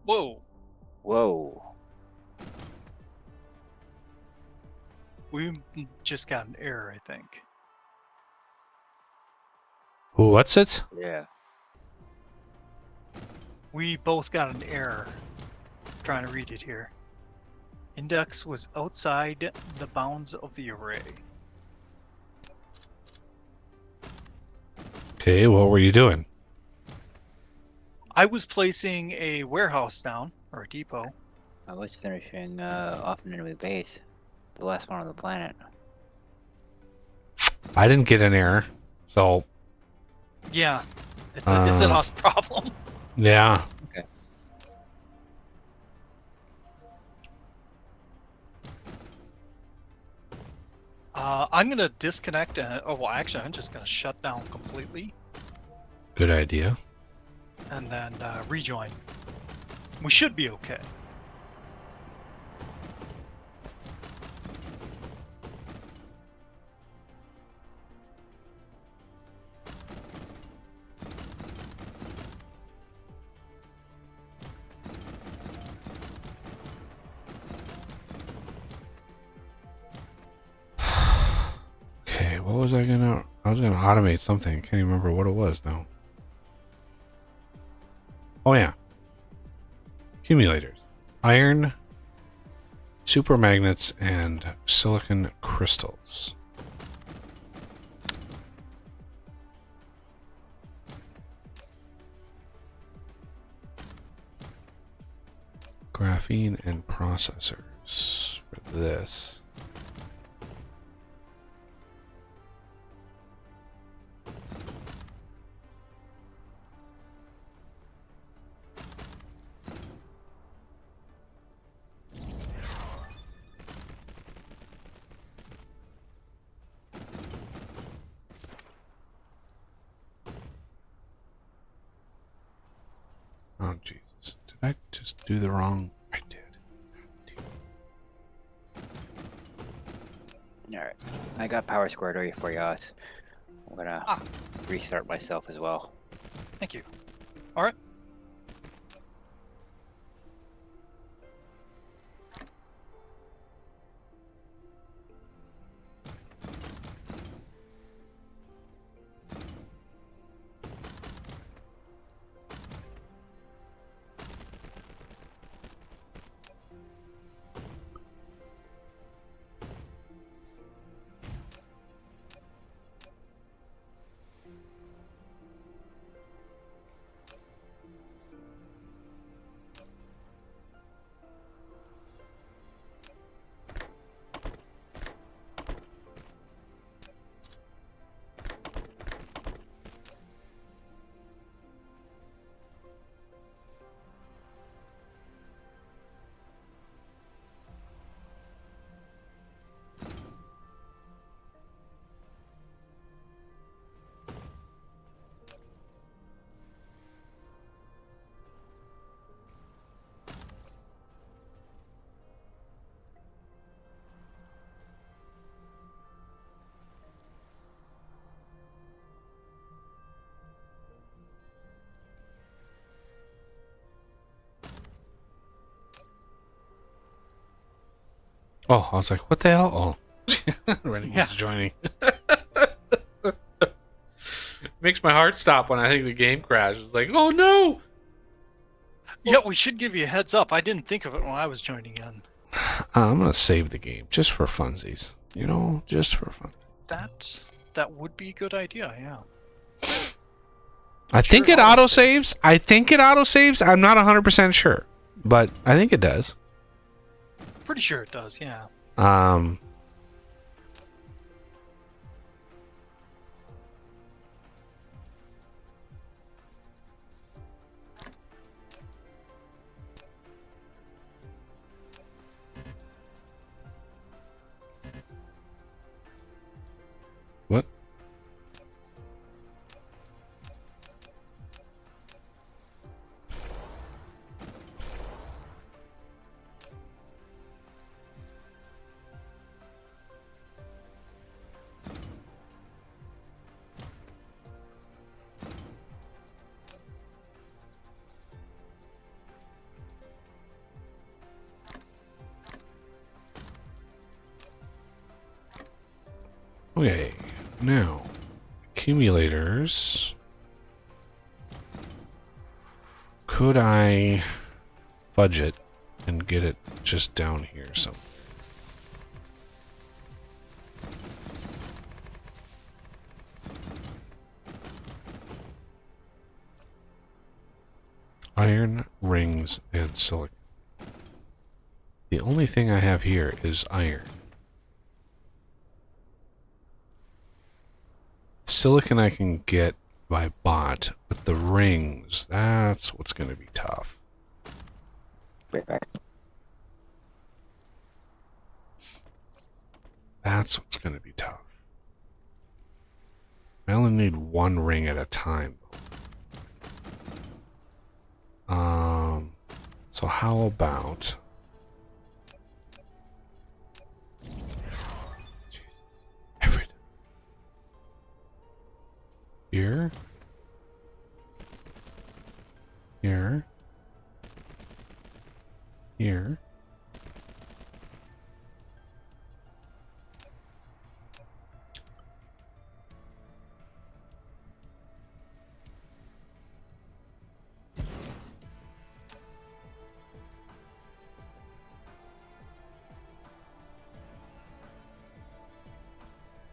Whoa! Whoa. We just got an error, I think. What's it? Yeah. We both got an error. Trying to read it here. Index was outside the bounds of the array. Okay, what were you doing? I was placing a warehouse down, or a depot. I was finishing off an enemy base. The last one on the planet. I didn't get an error, so Yeah, it's an us problem. yeah. Okay. I'm gonna disconnect. Well, actually, I'm just gonna shut down completely Good idea. and then rejoin. We should be okay. Okay, what was I gonna automate something. Can't even remember what it was now. Oh yeah. Accumulators. Iron, supermagnets, and silicon crystals. Graphene and processors for this. Oh Jesus! Did I just do the wrong? I did. Alright. I got power squared ready for you, Oz. I'm gonna restart myself as well. Thank you. All right. Oh, I was like, what the hell? Oh, Renegade's Yeah. joining. Makes my heart stop when I think the game crashed. It's like, oh no! Yeah, we should give you a heads up. I didn't think of it when I was joining in. I'm gonna save the game just for funsies. You know, just for fun. That would be a good idea, yeah. I think Sure, it auto auto saves. I think it auto saves. I'm not 100% sure, but I think it does. Pretty sure it does, yeah. Um. What? Okay, now accumulators. Could I fudge it and get it just down here somewhere? Iron, rings, and silicon. The only thing I have here is iron. Silicon I can get by bot, but the rings, that's what's going to be tough. Right back. That's what's going to be tough. I only need one ring at a time. So how about... Everett. Here. Here. Here.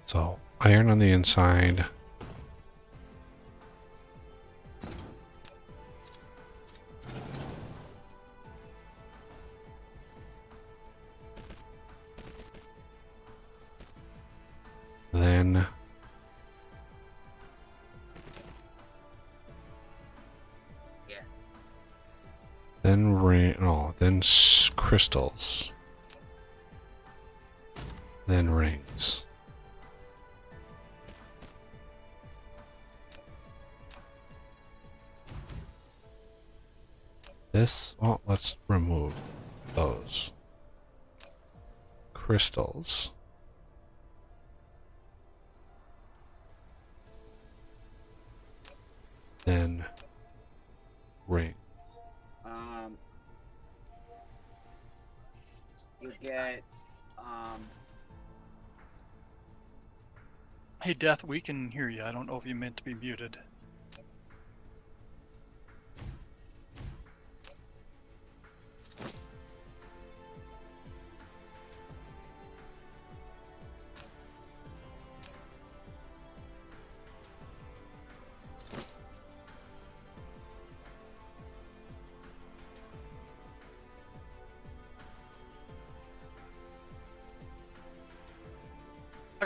So, iron on the inside. Then then crystals. Then rings. Well, let's remove those. Crystals. Then ring. You get Hey, Death, we can hear you. I don't know if you meant to be muted.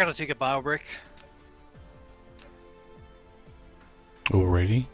I gotta take a bio break. Already?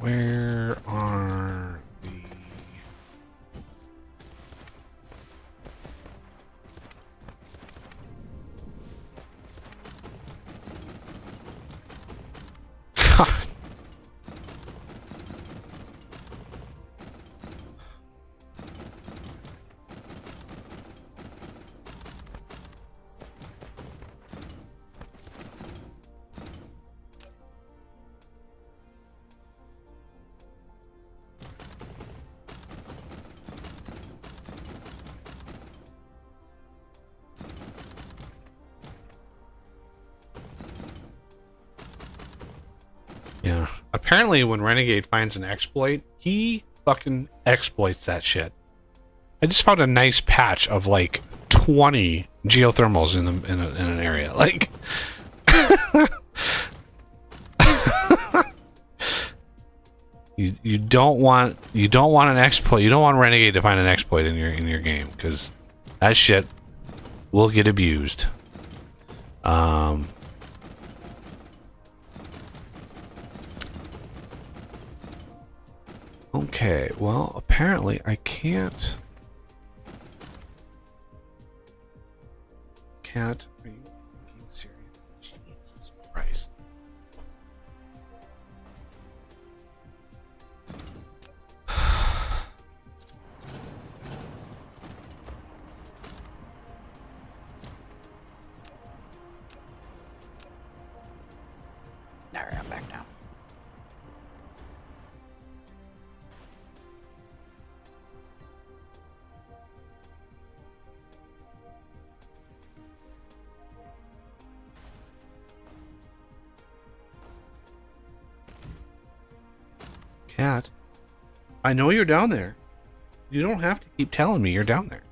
Where are the... God. Yeah. Apparently, when Renegade finds an exploit, he fucking exploits that shit. I just found a nice patch of like 20 geothermals in an area. Like, you don't want an exploit. You don't want Renegade to find an exploit in your game because that shit will get abused. Okay, well, apparently I can't. Are you being serious? Jesus Christ. Alright, I'm back now. Cat, I know you're down there. You don't have to keep telling me you're down there.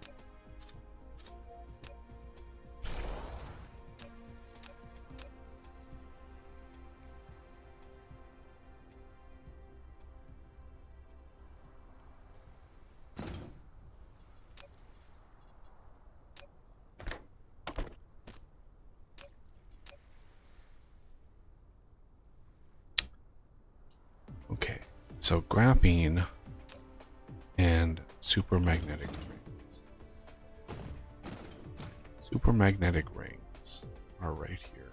Okay, so graphene and supermagnetic rings. Supermagnetic rings are right here.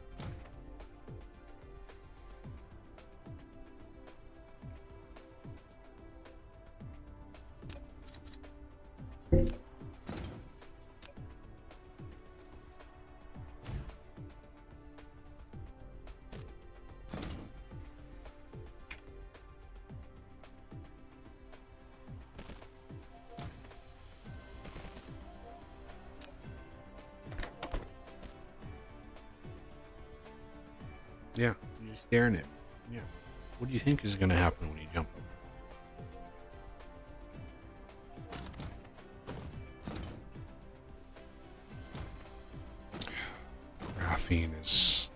Yeah, you're just staring at me. Yeah. What do you think is going to happen when you jump up? Graphene is...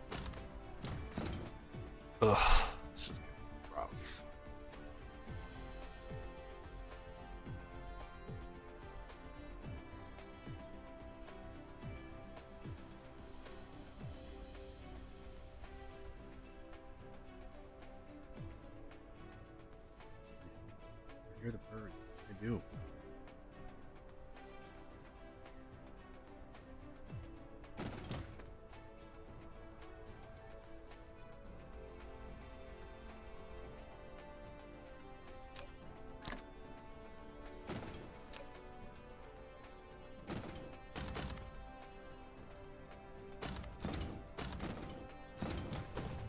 Ugh, this is rough. I hear the birds. I do.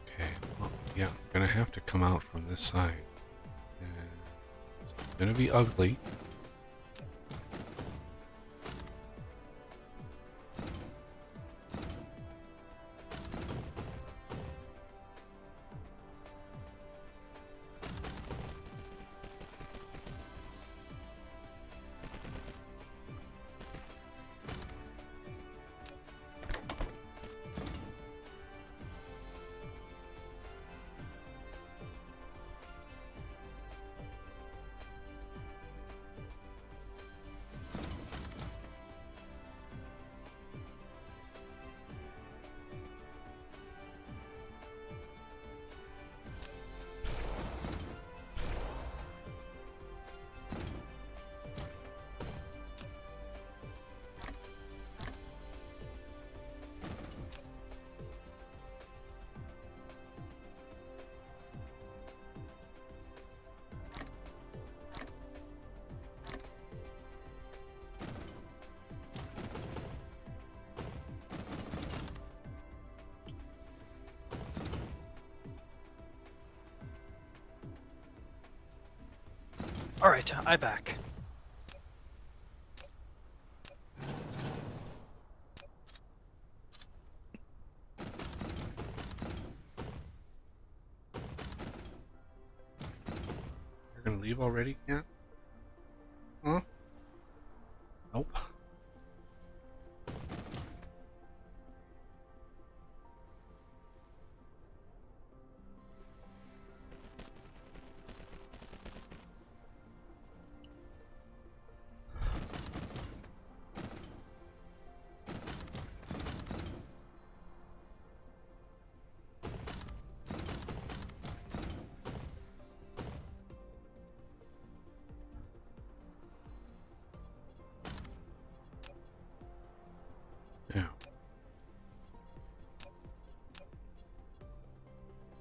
Okay, well, yeah, I'm gonna have to come out from this side. And it's gonna be ugly. All right, I back. You're gonna leave already, Cat? Huh? Nope. Yeah.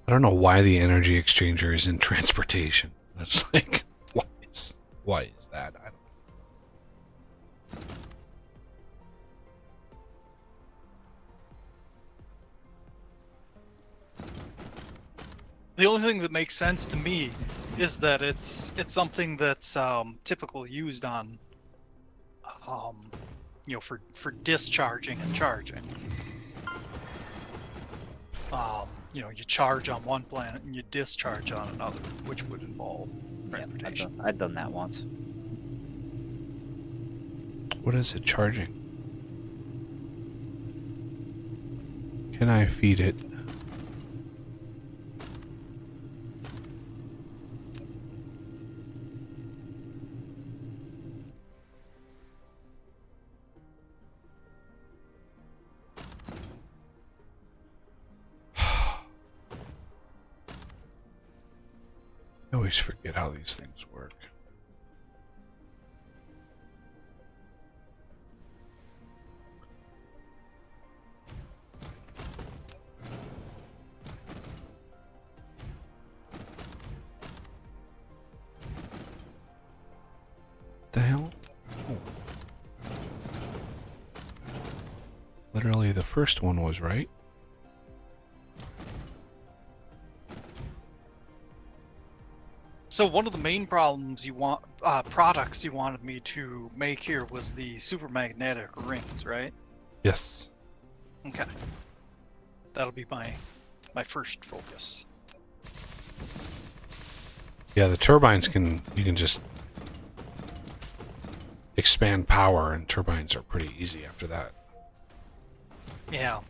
I don't know why the energy exchanger is in transportation. It's like, why is that? I don't. The only thing that makes sense to me is that it's something that's typically used on, for discharging and charging. You charge on one planet and you discharge on another, which would involve transportation. I've done that once. What is it charging? Can I feed it? I always forget how these things work. The hell? Oh. Literally, the first one was right. So one of the main products you wanted me to make here was the supermagnetic rings, right? Yes. Okay. That'll be my first focus. Yeah, the turbines you can just expand power, and turbines are pretty easy after that. Yeah.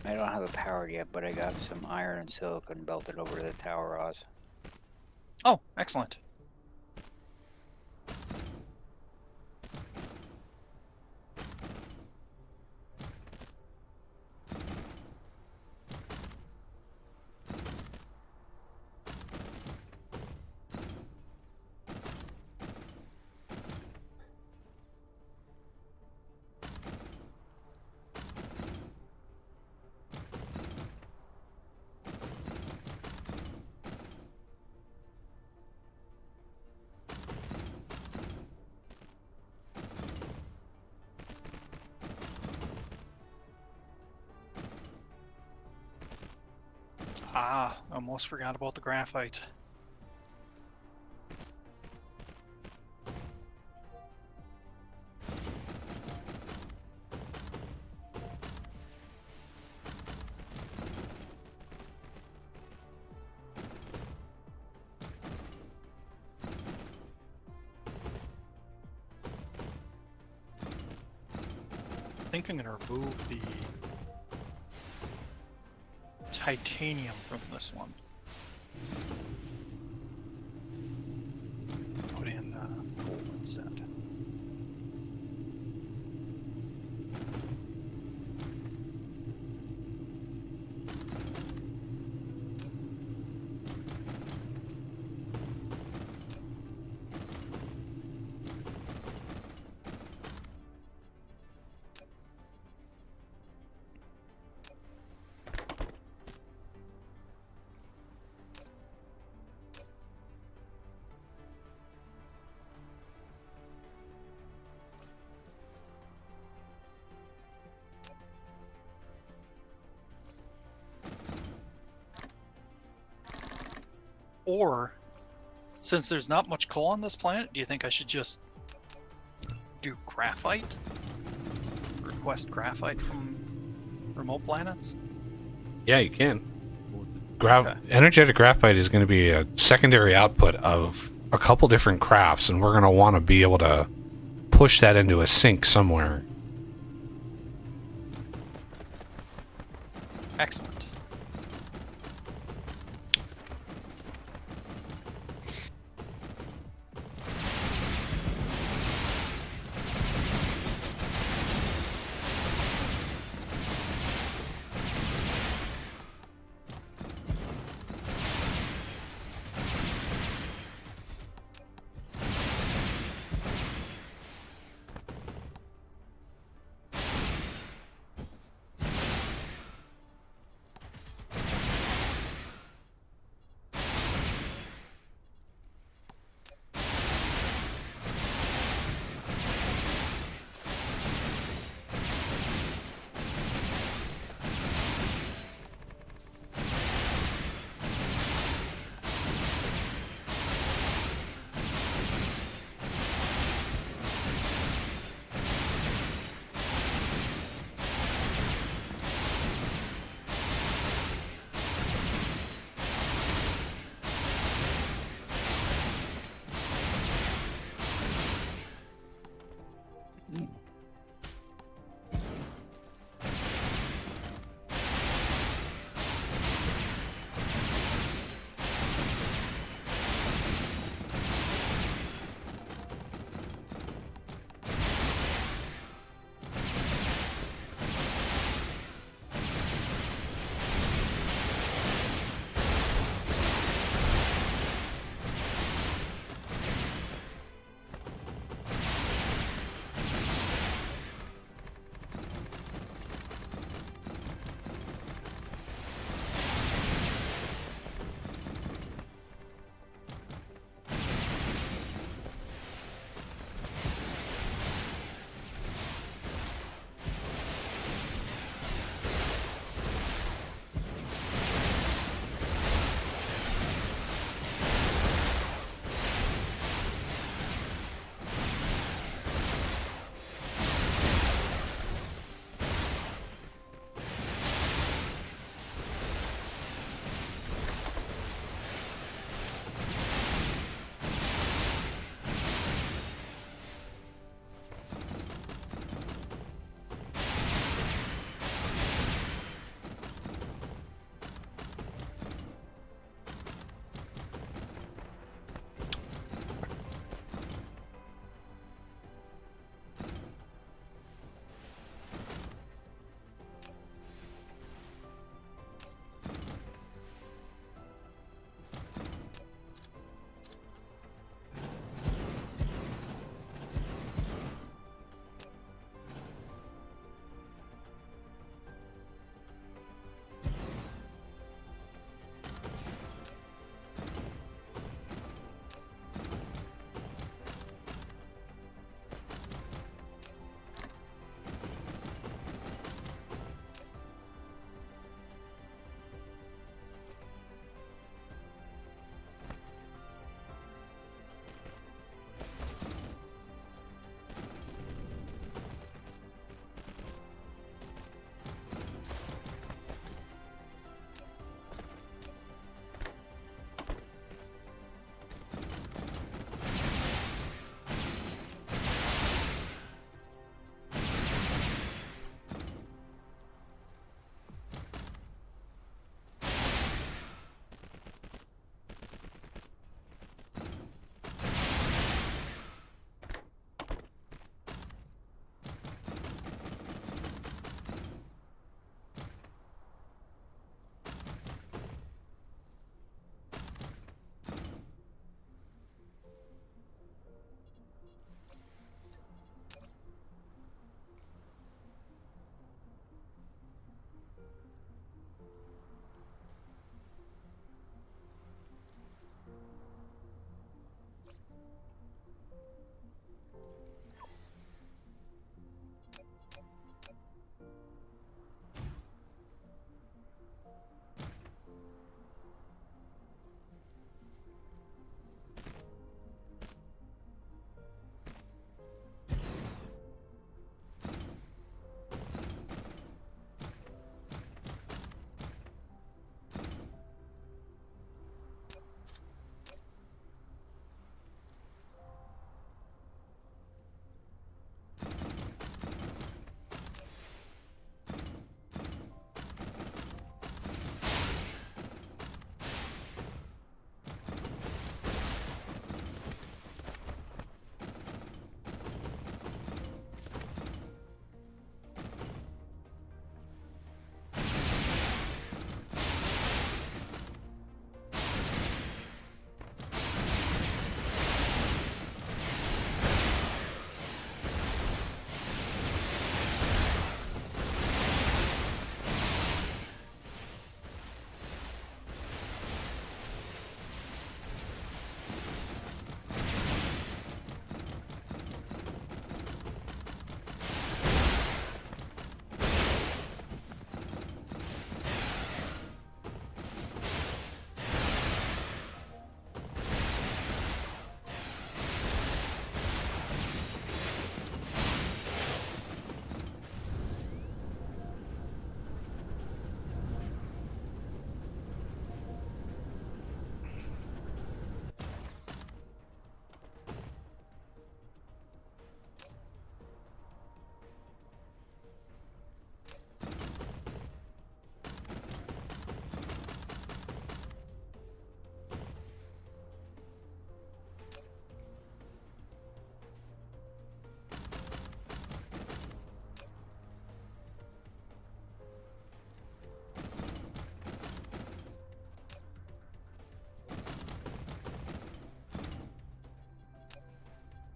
I don't have it powered yet, but I got some iron and silicon belted over to the tower rods. Oh, excellent. Ah, almost forgot about the graphite. I think I'm gonna remove the titanium from this one. Put in gold instead. Or, since there's not much coal on this planet, do you think I should just do graphite? Request graphite from remote planets? Yeah, you can. Okay. Energetic graphite is going to be a secondary output of a couple different crafts, and we're going to want to be able to push that into a sink somewhere. Excellent.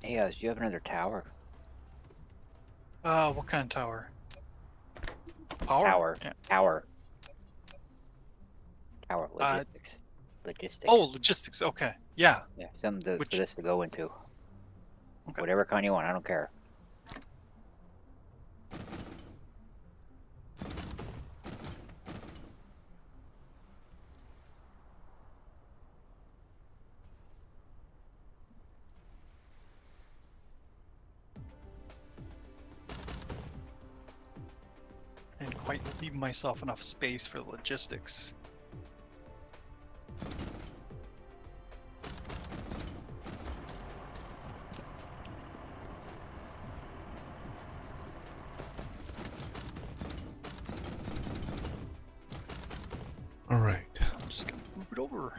Hey, do you have another tower? What kind of tower? Power? Tower. Yeah. Tower. Tower. Uh, Logistics. Logistics. Oh, logistics. Okay. Yeah. Yeah, something for Which? this to go into. Okay. Whatever kind you want, I don't care. I didn't quite leave myself enough space for logistics. All right. So I'm just gonna move it over.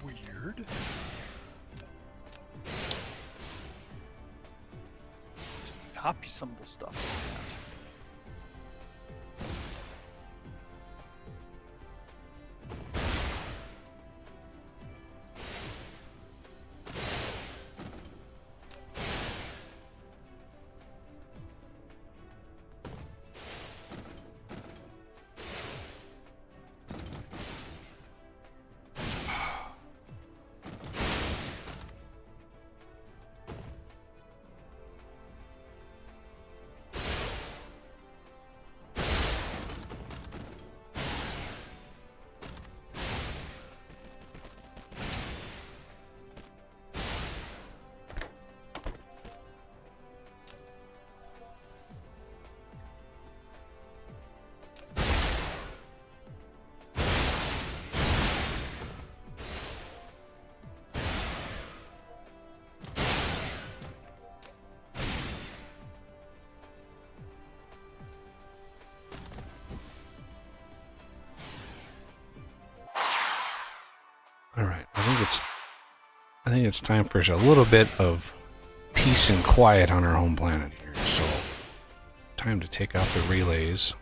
Weird. Copy some of the stuff. All right. I think it's time for a little bit of peace and quiet on our home planet here. So, time to take out the relays.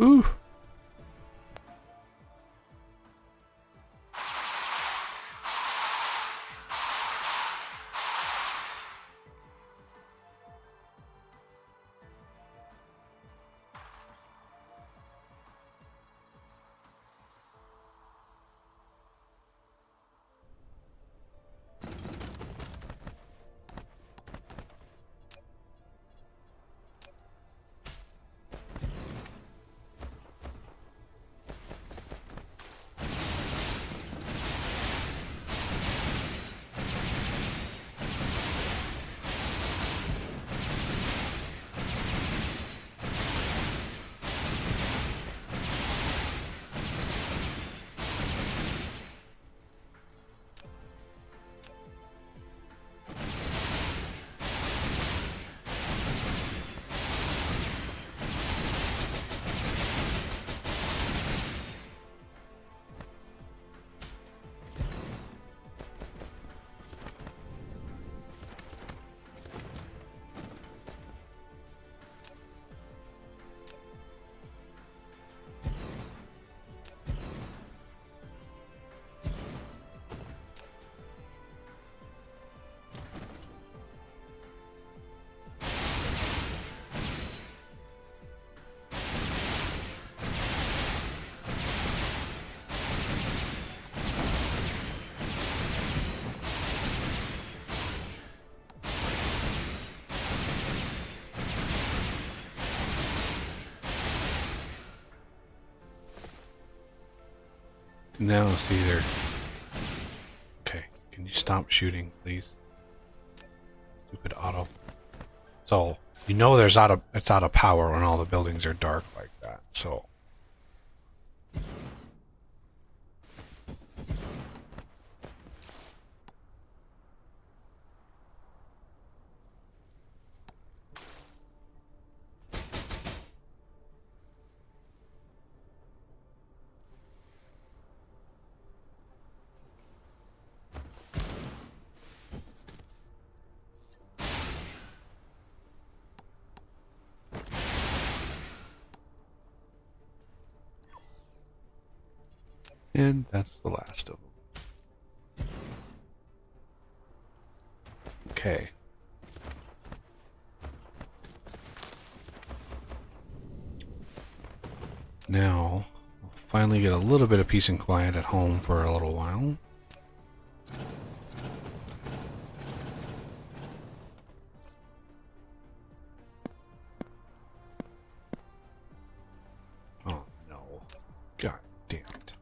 Ooh. Now it's either... Okay, can you stop shooting, please? Stupid auto. So, you know it's out of power when all the buildings are dark like that, so... And that's the last of them. Okay. Now, we'll finally get a little bit of peace and quiet at home for a little while. Oh no. God damn it.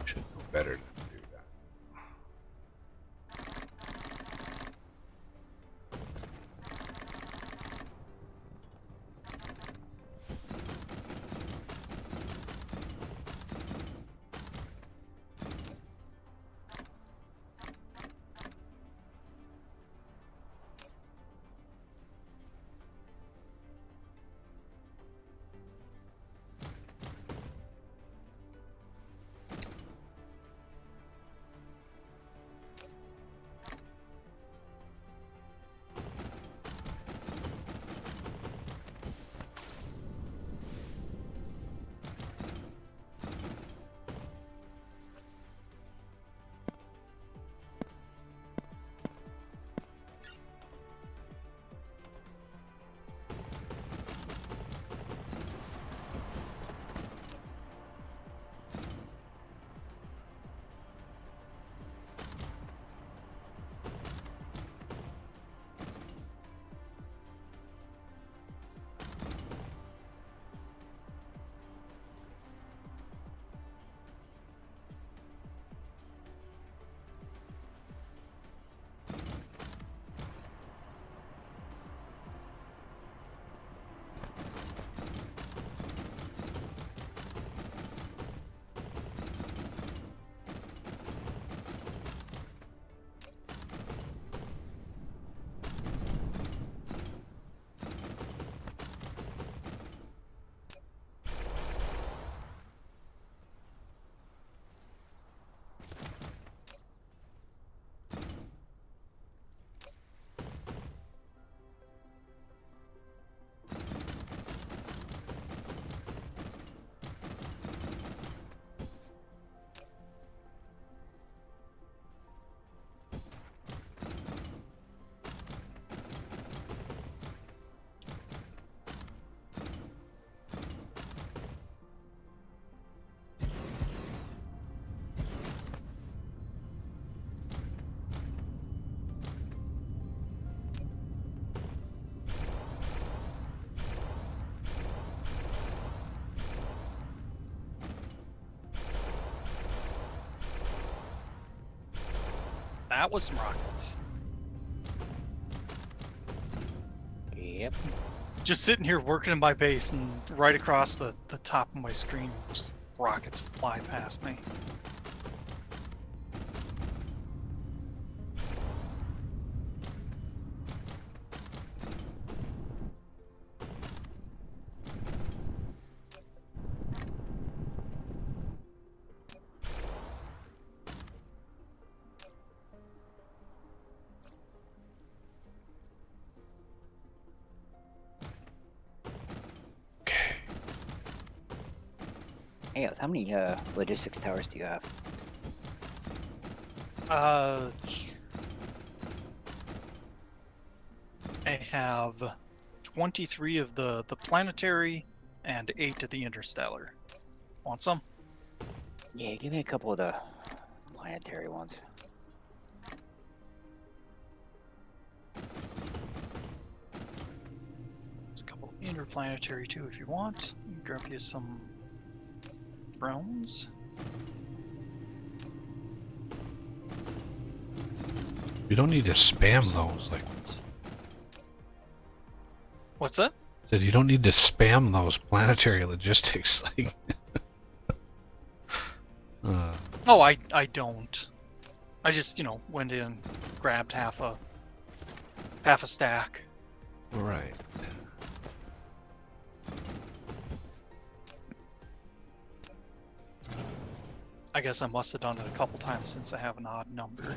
Should know better than to do that. That was some rockets. Yep. Just sitting here working in my base, and right across the top of my screen, just rockets fly past me. Okay. Hey, how many logistics towers do you have? I have 23 of the planetary and 8 of the interstellar. Want some? Yeah, give me a couple of the planetary ones. There's a couple interplanetary too if you want. Grab you some drones. You don't need to spam those. Like, What's that? said you don't need to spam those planetary logistics. Like, Oh, I don't. I just, went in, grabbed half a stack. right. I guess I must have done it a couple times since I have an odd number.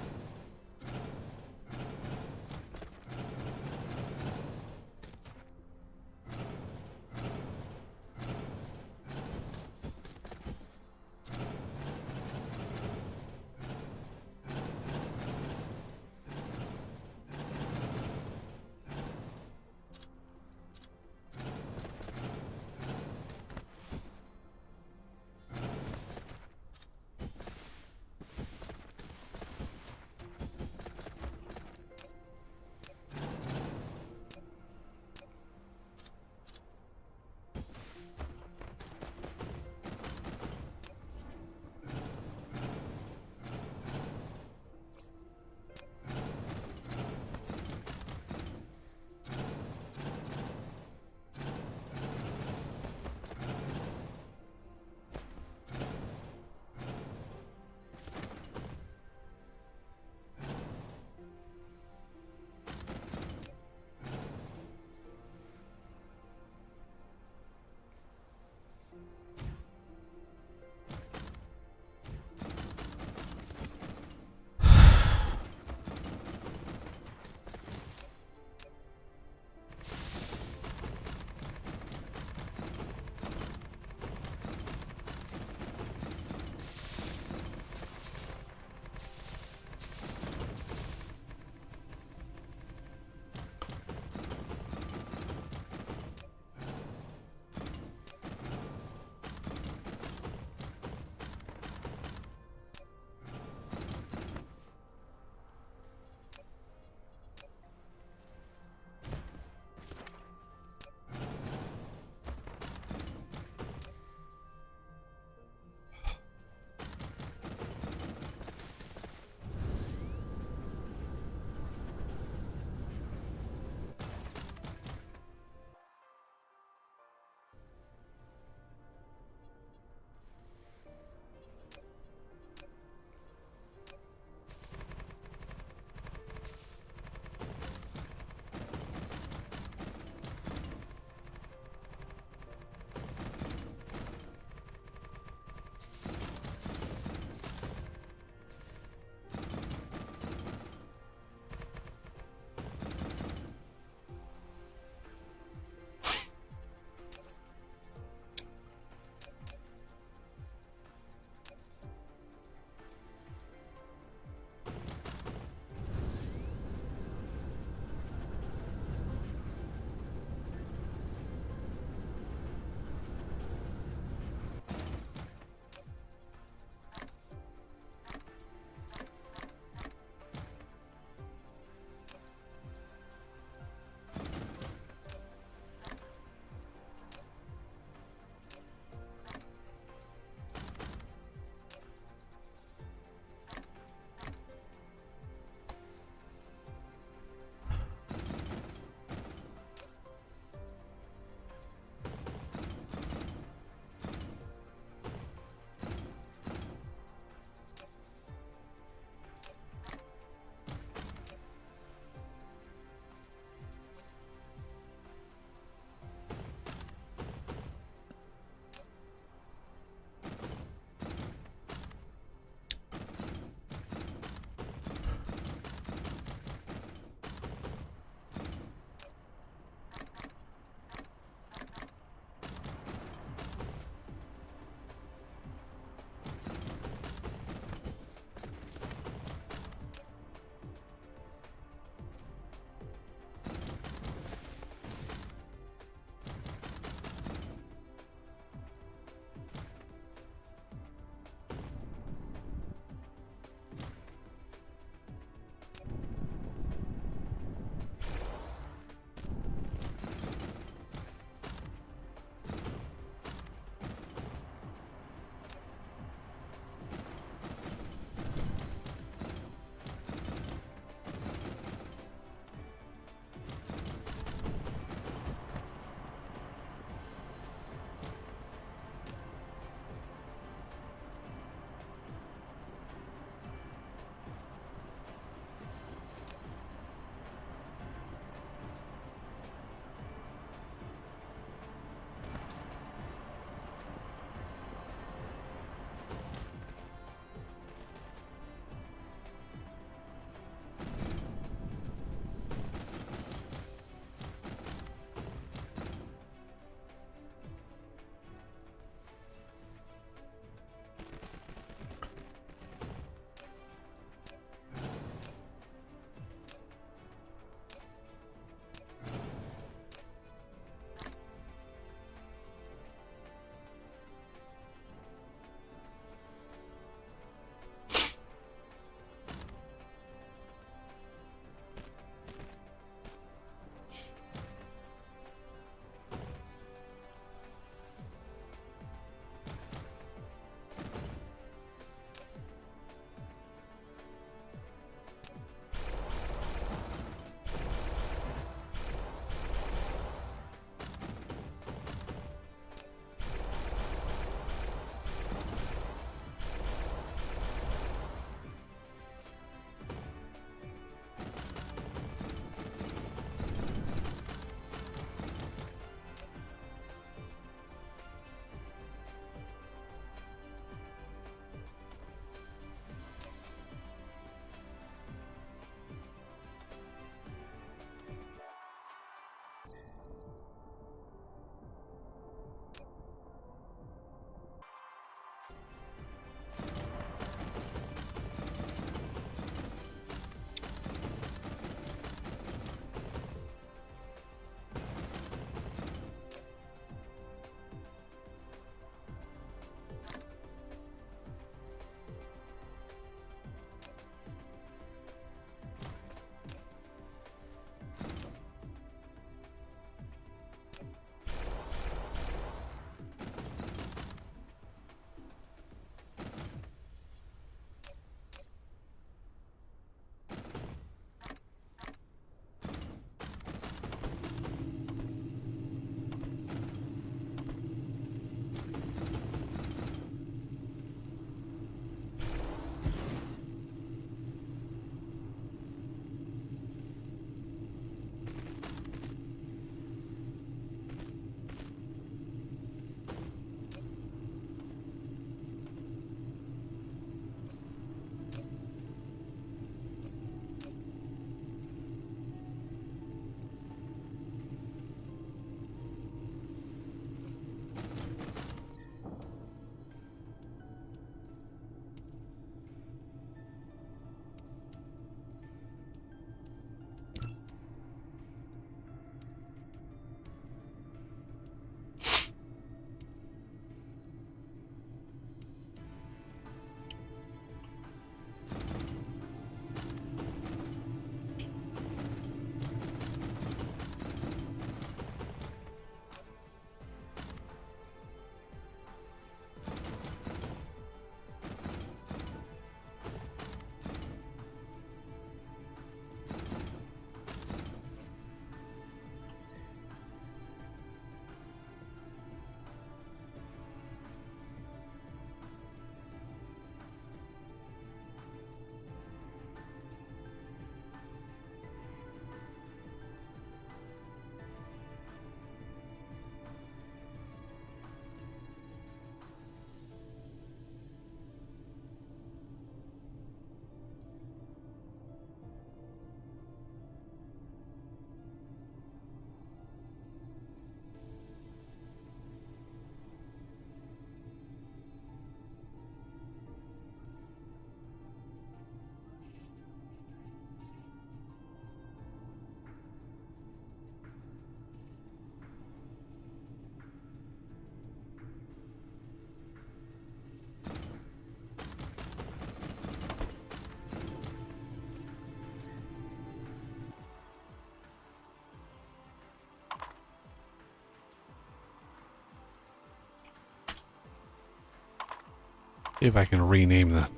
See if I can rename the...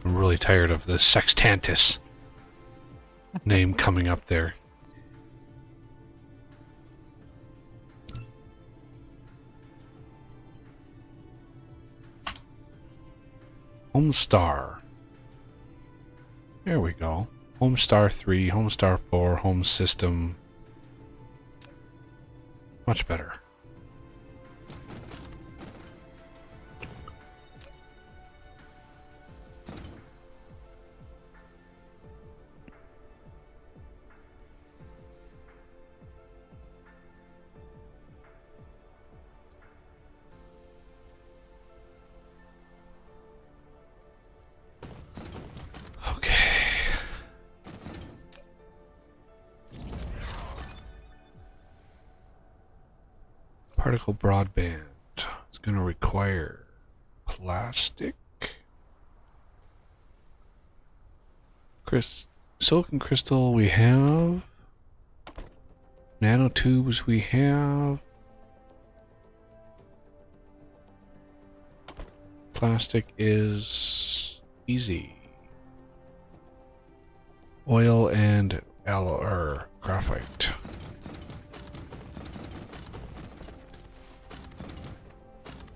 I'm really tired of the Sextantis name coming up there. Homestar. There we go. Homestar 3, Homestar 4, Home System. Much better. Particle broadband. It's going to require plastic. Silicon crystal we have. Nanotubes we have. Plastic is easy. Oil and graphite.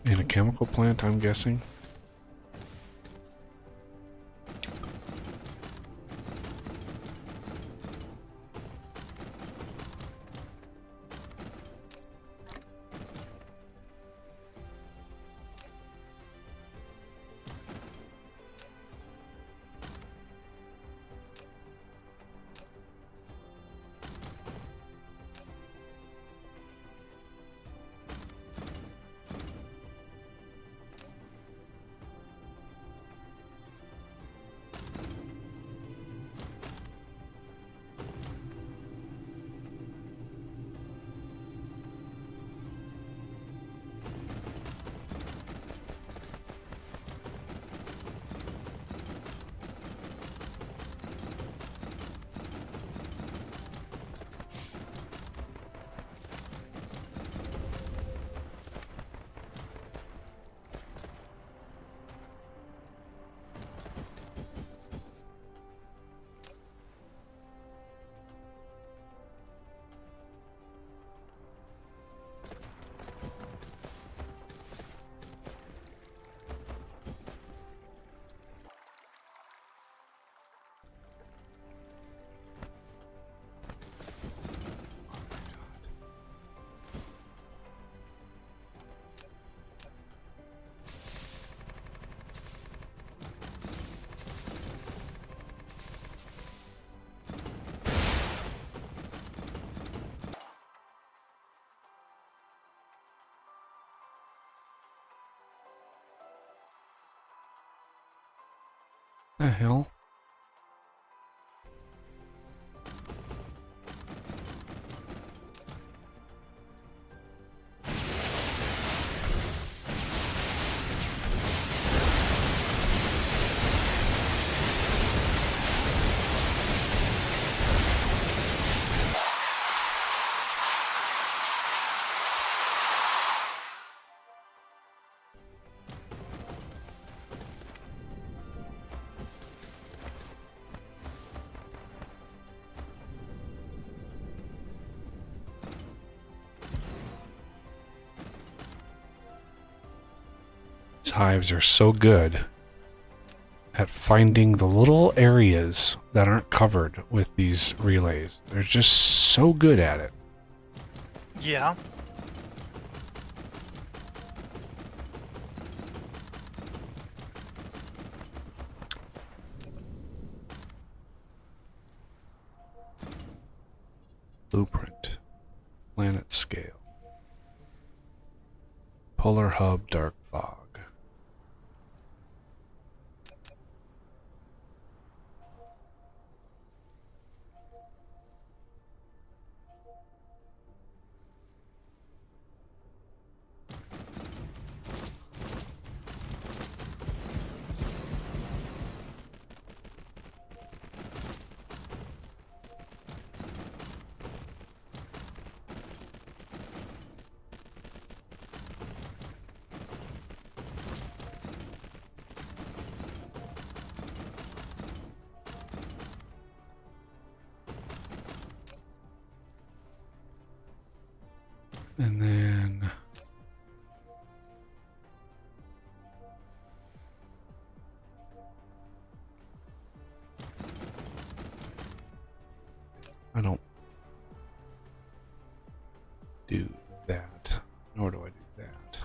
In a chemical plant, I'm guessing. The hell? Hives are so good at finding the little areas that aren't covered with these relays. They're just so good at it. Yeah. Blueprint. Planet scale. Polar hub, dark fog. And then I don't do that, nor do I do that.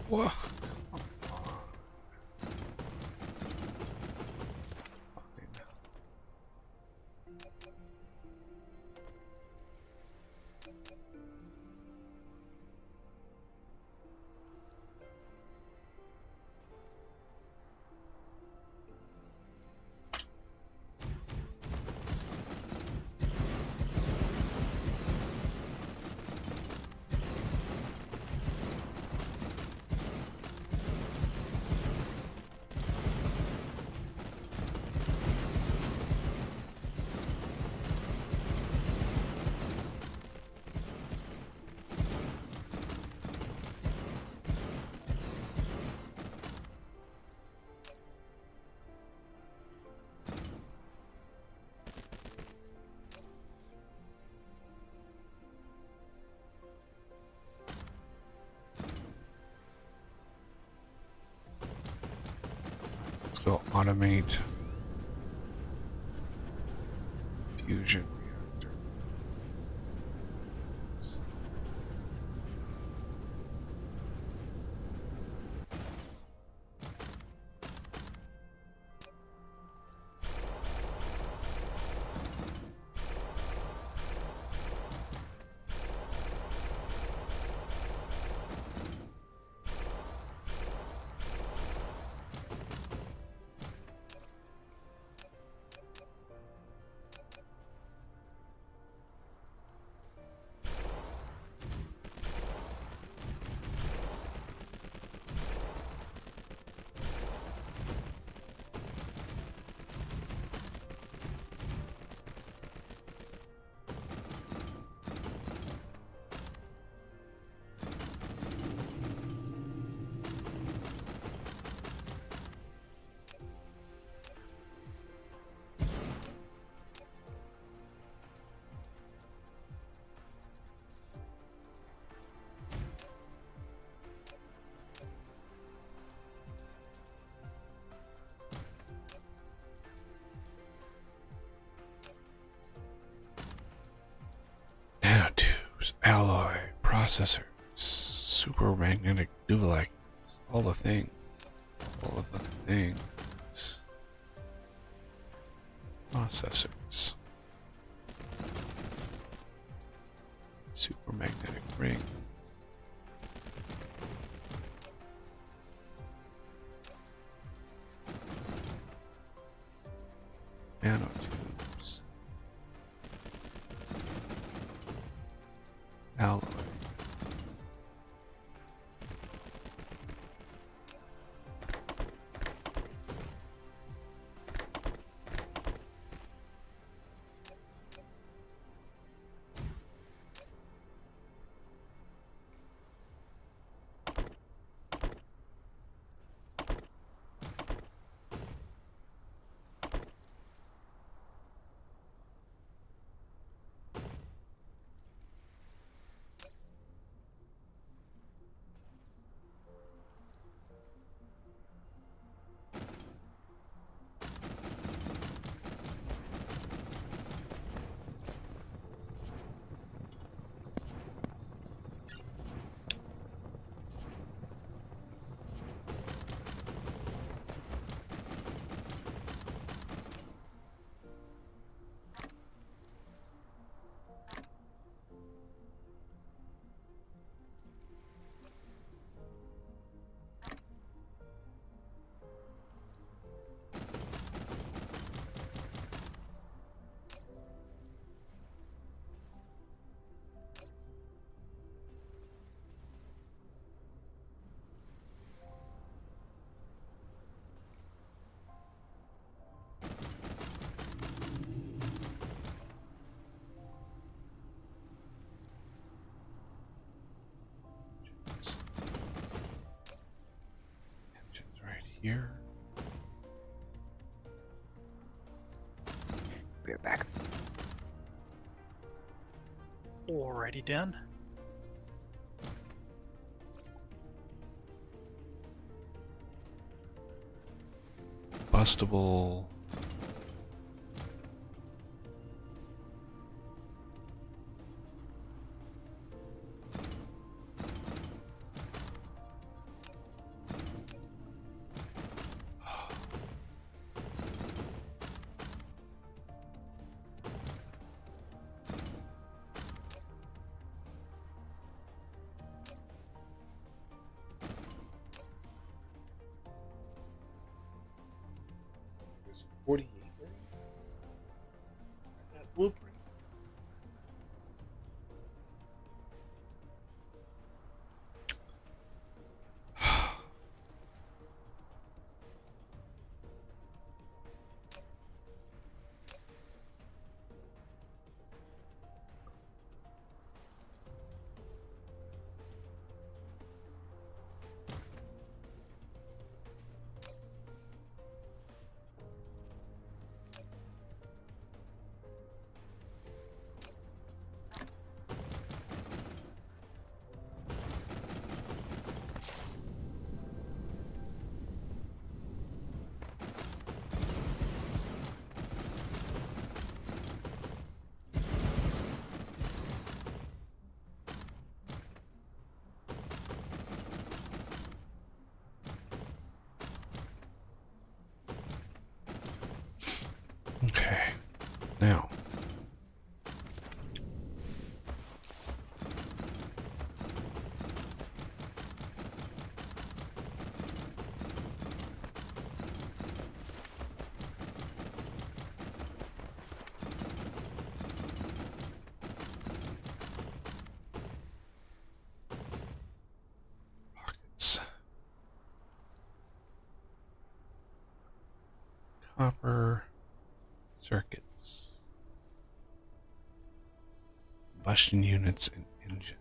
Whoa. Let's go automate fusion reactor. Nanotubes, alloy, processors, super magnetic duvalic, all the things. All of the things. Processors. magnetic rings. Nanotubes. Alloy. Engines right here. Be right back. Alrighty then. Bustable. There's 48 million? That blueprint. Okay, now pockets. Copper circuits. Combustion units and engines.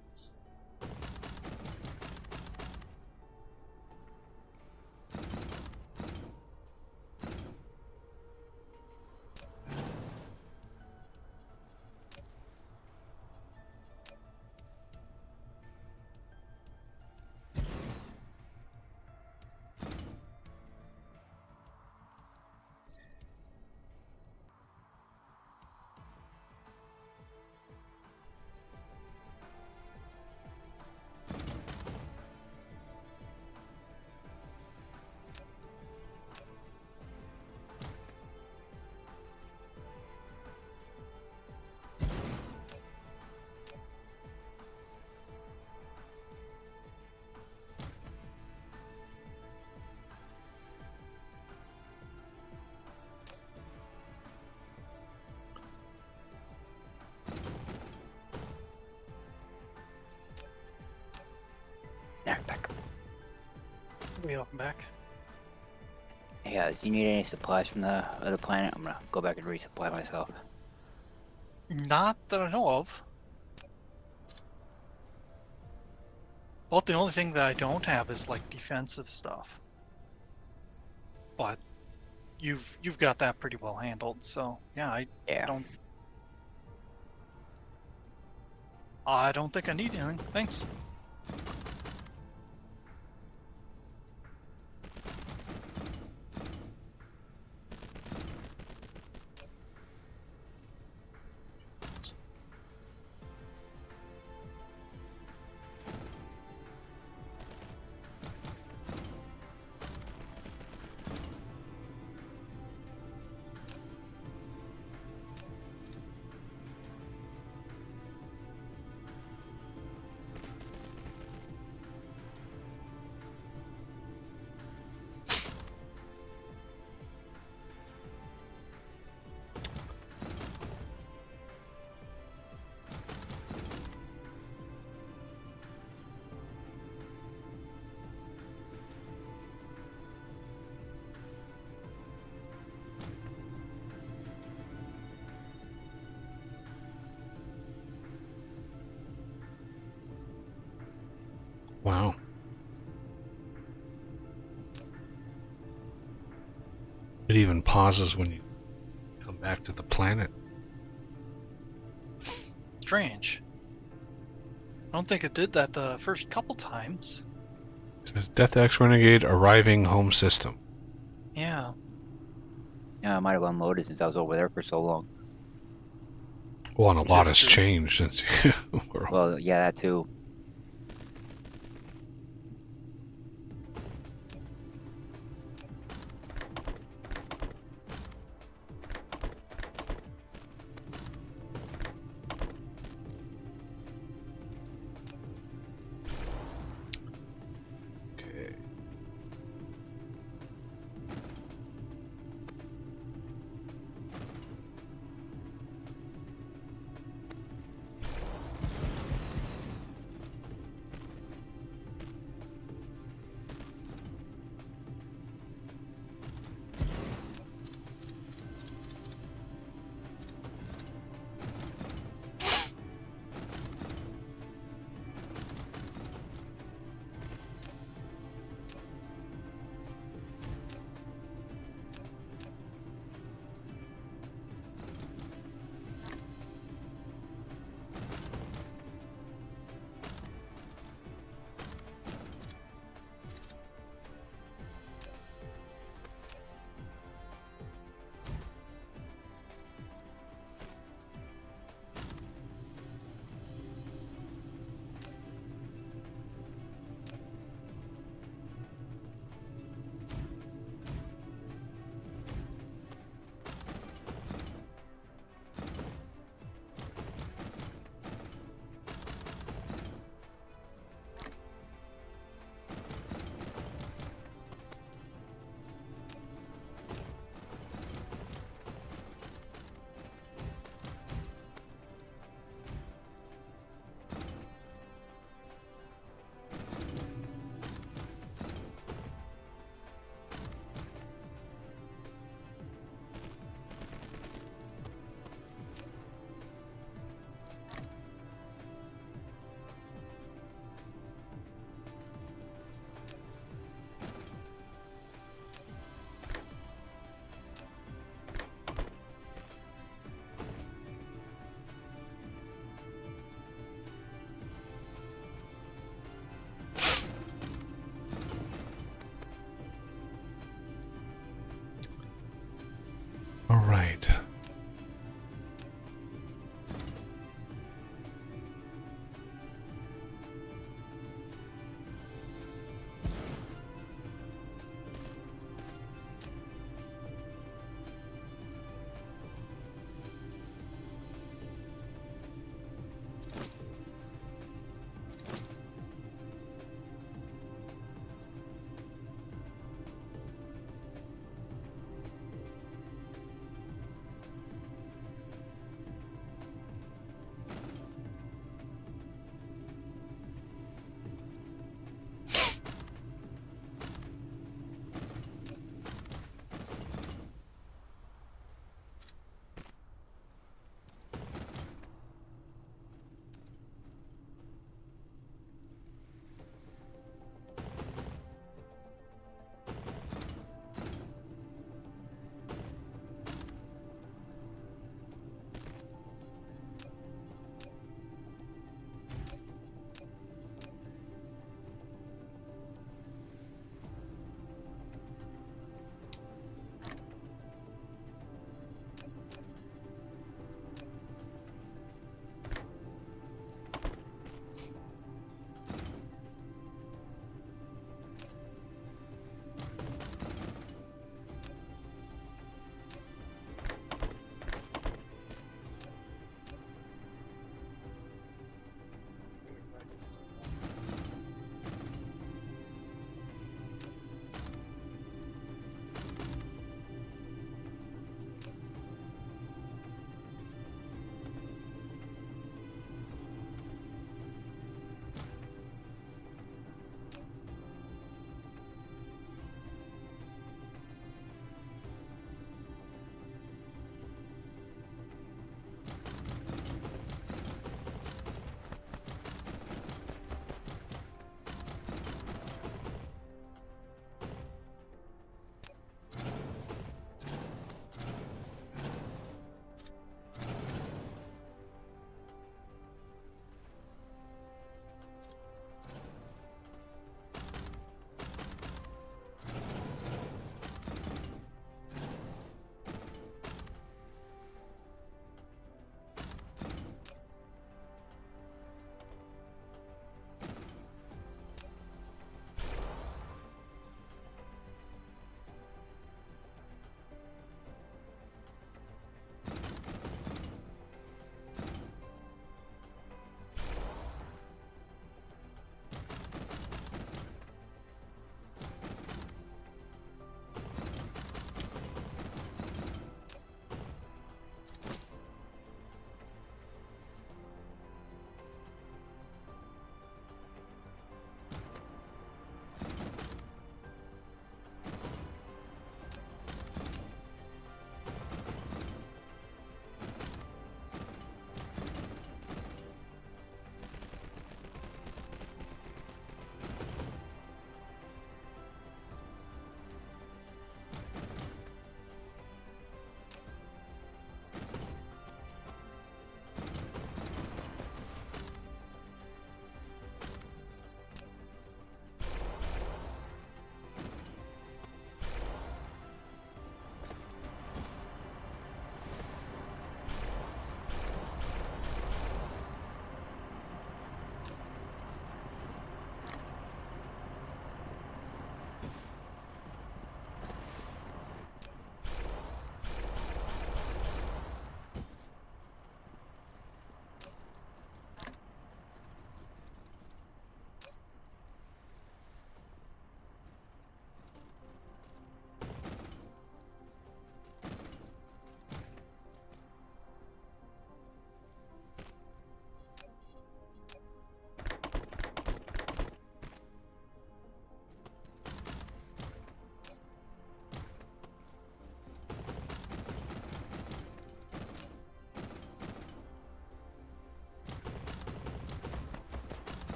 welcome back. Hey guys, you need any supplies from the other planet? I'm gonna go back and resupply myself. Not that I know of. Well, the only thing that I don't have is like defensive stuff. But you've got that pretty well handled, so yeah, I Yeah. don't think I need anything. Thanks. Wow. It even pauses when you come back to the planet. Strange. I don't think it did that the first couple times. It says Death X Renegade arriving home system. Yeah. Yeah, I might have unloaded since I was over there for so long. Well, and a lot has Tis true. changed since you were. Well, yeah, that too. Okay.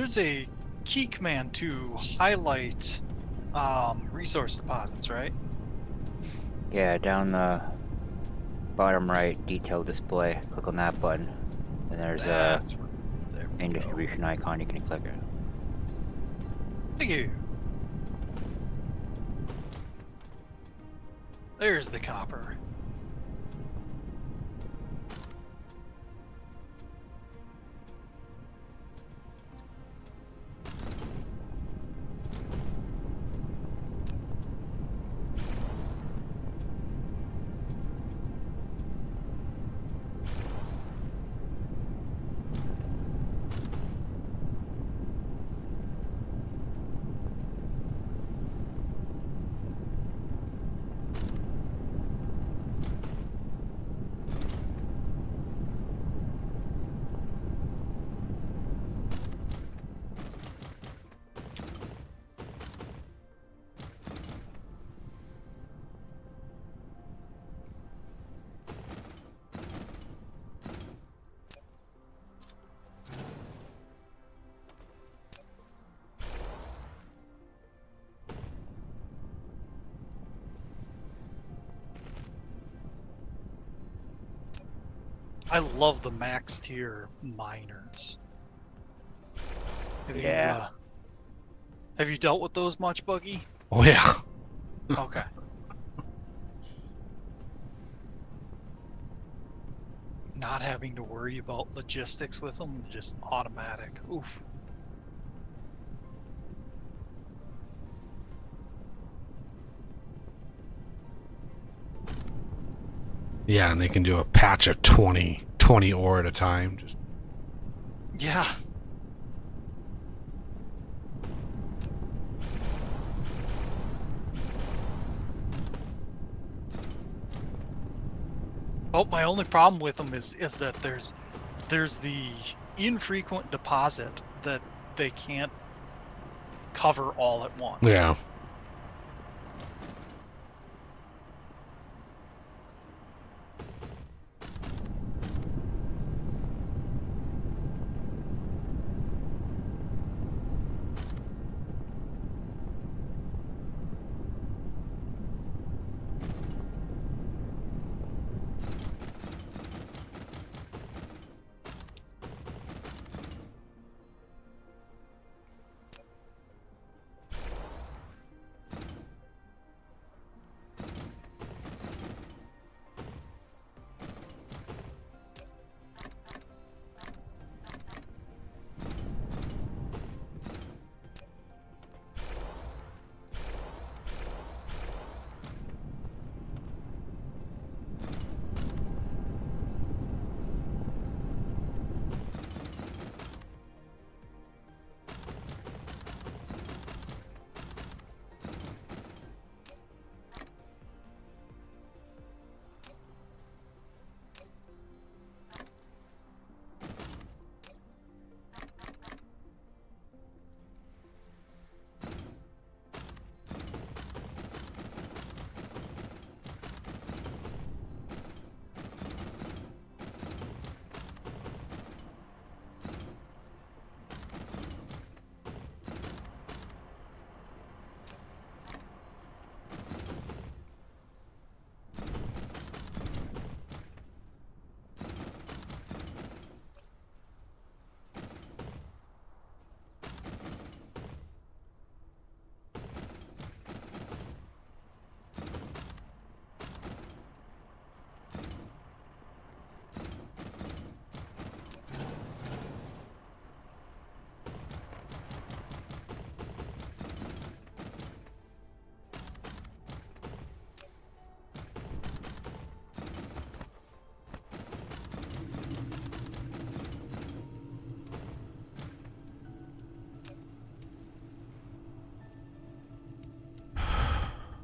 there's a key command to highlight resource deposits, right? Yeah, down the bottom right, detail display. Click on that button, and there's a That's there we main go. distribution icon. You can click it. Thank you. There's the copper. I love the max tier miners. Yeah. Have you dealt with those much, Buggy? Oh yeah. Okay. Not having to worry about logistics with them, just automatic. Oof. Yeah, and they can do a patch of 20 ore at a time. Just Yeah. Oh, my only problem with them is that there's the infrequent deposit that they can't cover all at once. yeah.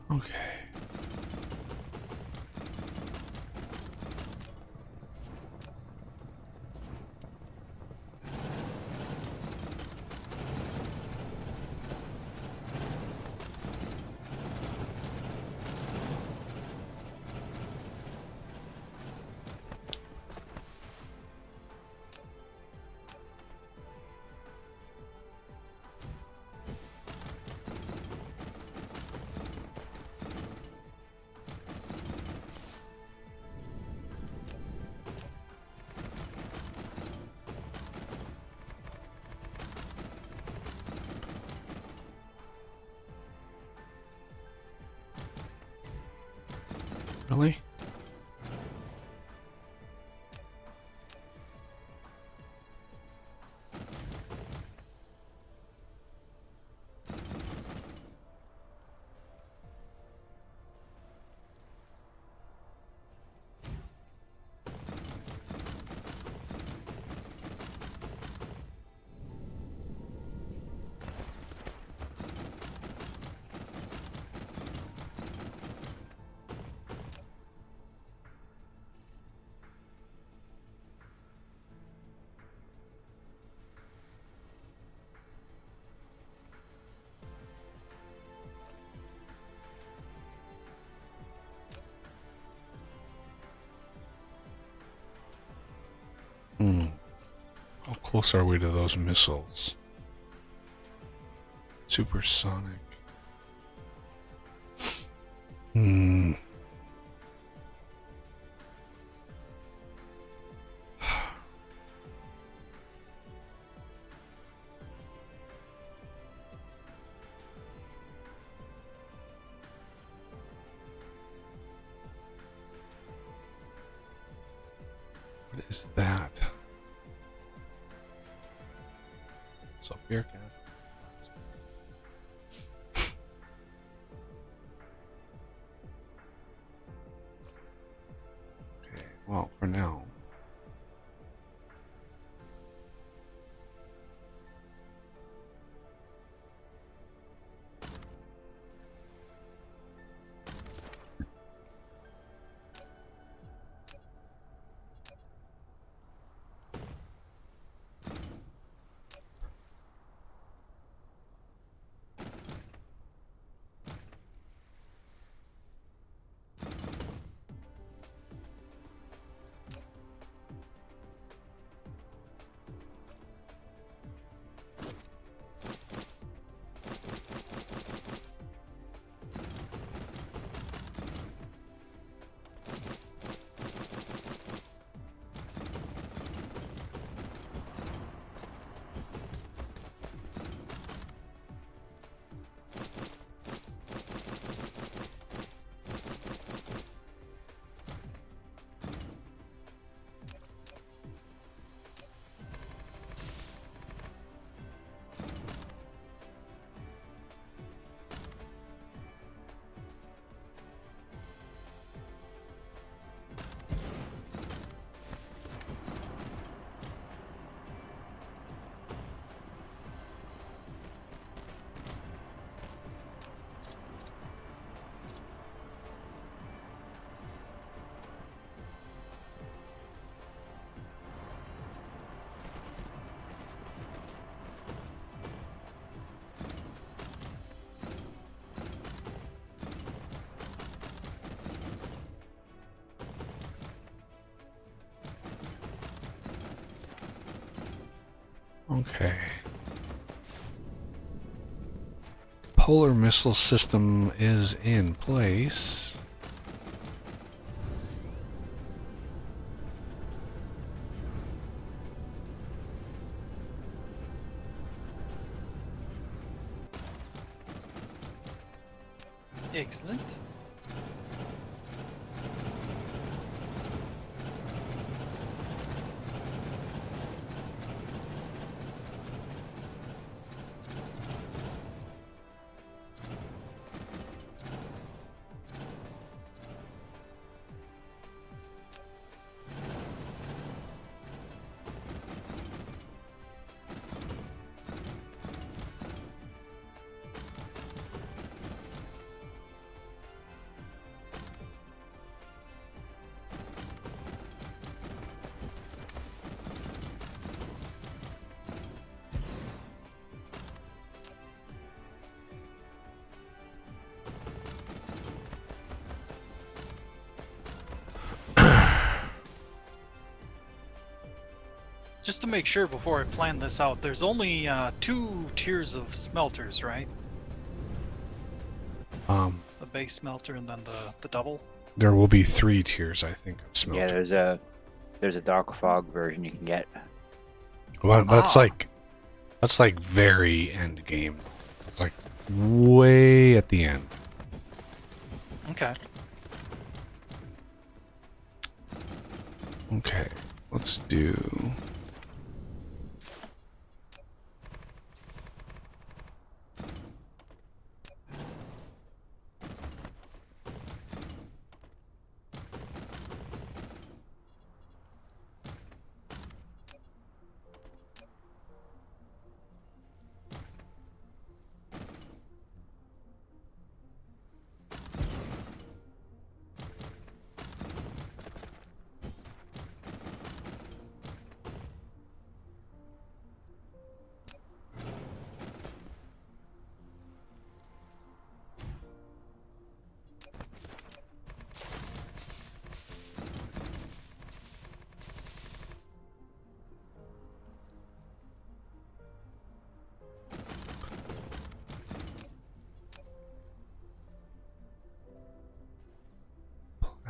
Okay. Really? Hmm. How close are we to those missiles? Supersonic. Hmm. What is that? What's up here, cat? Okay, well, for now. Okay. Polar missile system is in place. Excellent. Just to make sure before I plan this out, there's only 2 tiers of smelters, right? The base smelter and then the double. There will be 3 tiers, I think, of Yeah, smelter. there's a dark fog version you can get. Well, that's Ah. that's like very end game. It's like way at the end. Okay. Okay, let's do...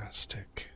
plastic.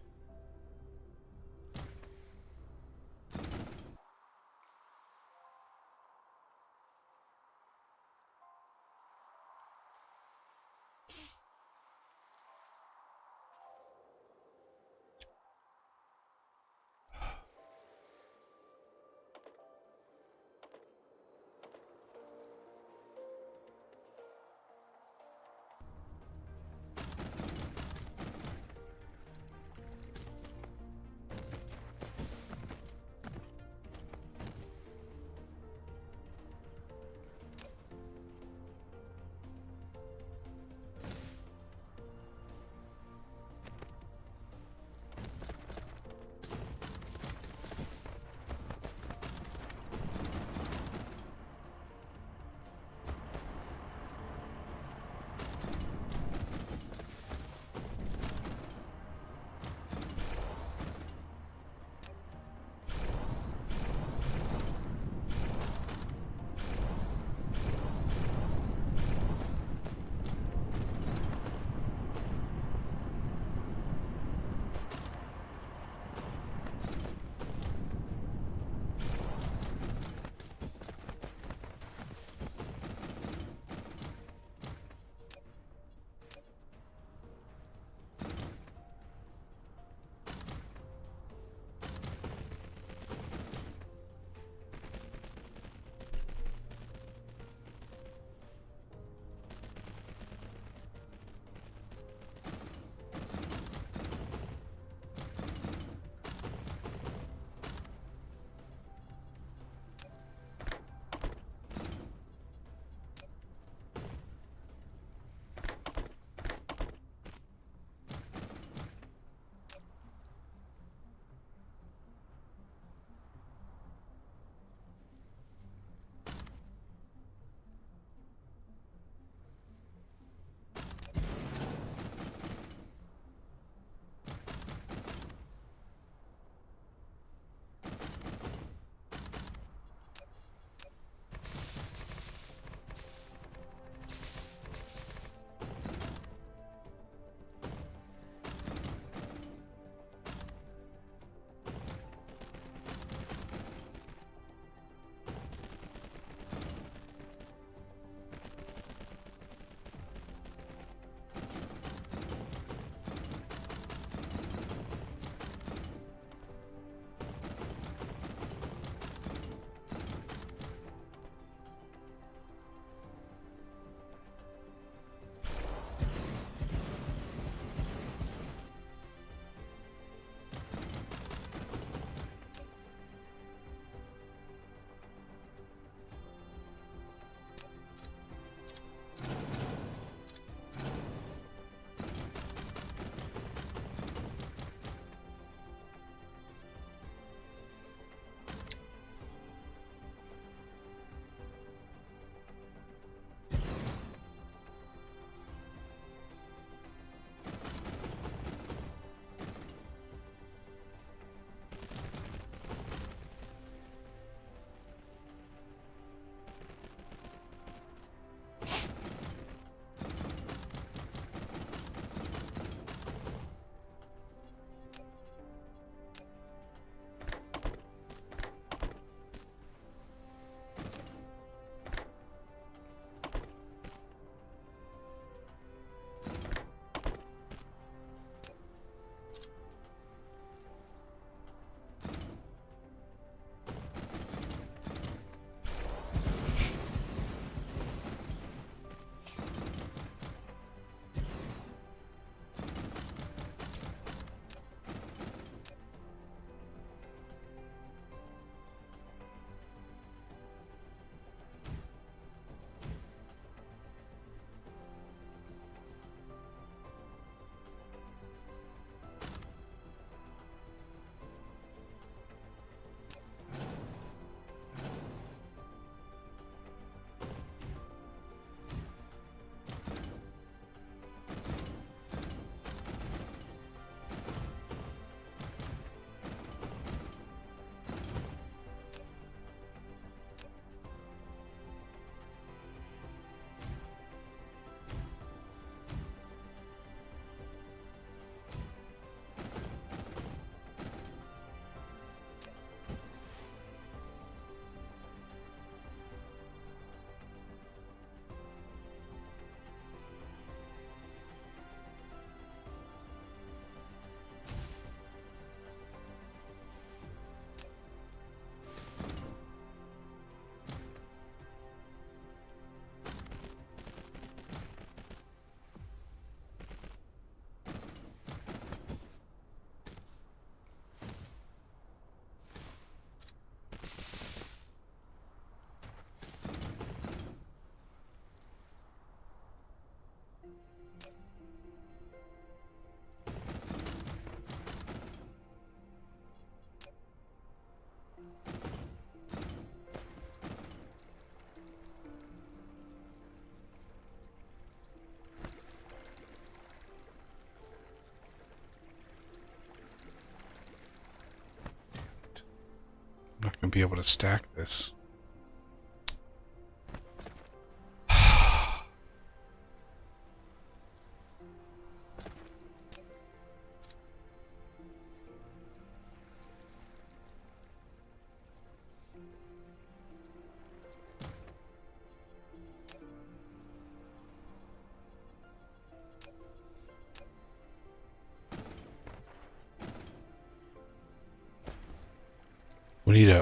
not going to be able to stack this.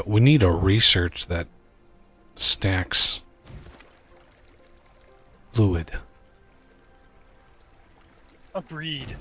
We need a research that stacks fluid. Agreed.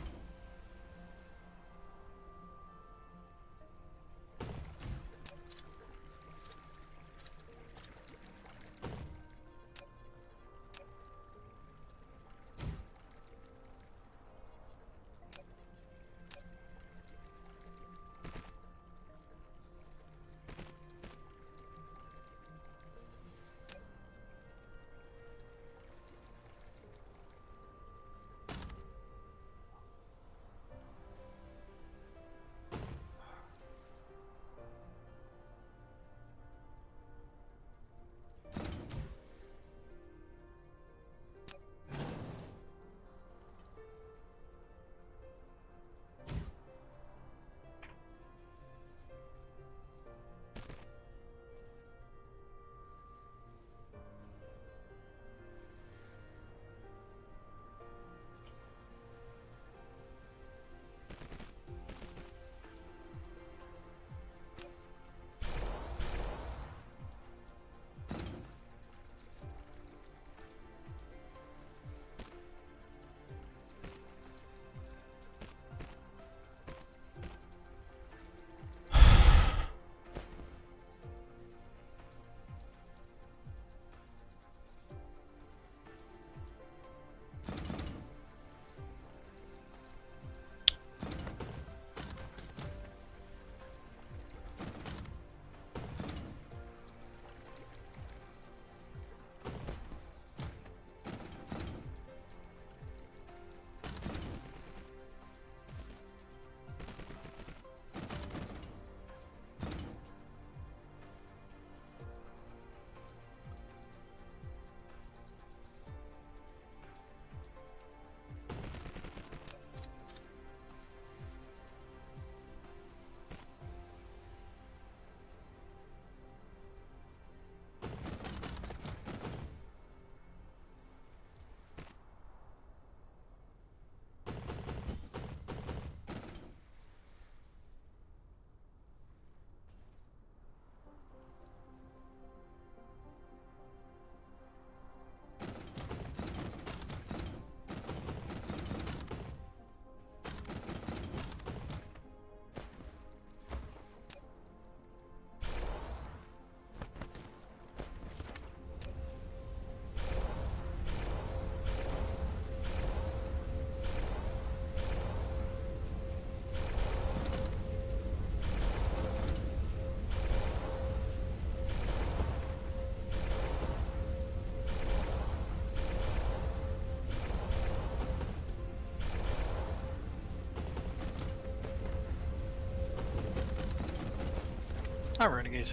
Hi, Renegade.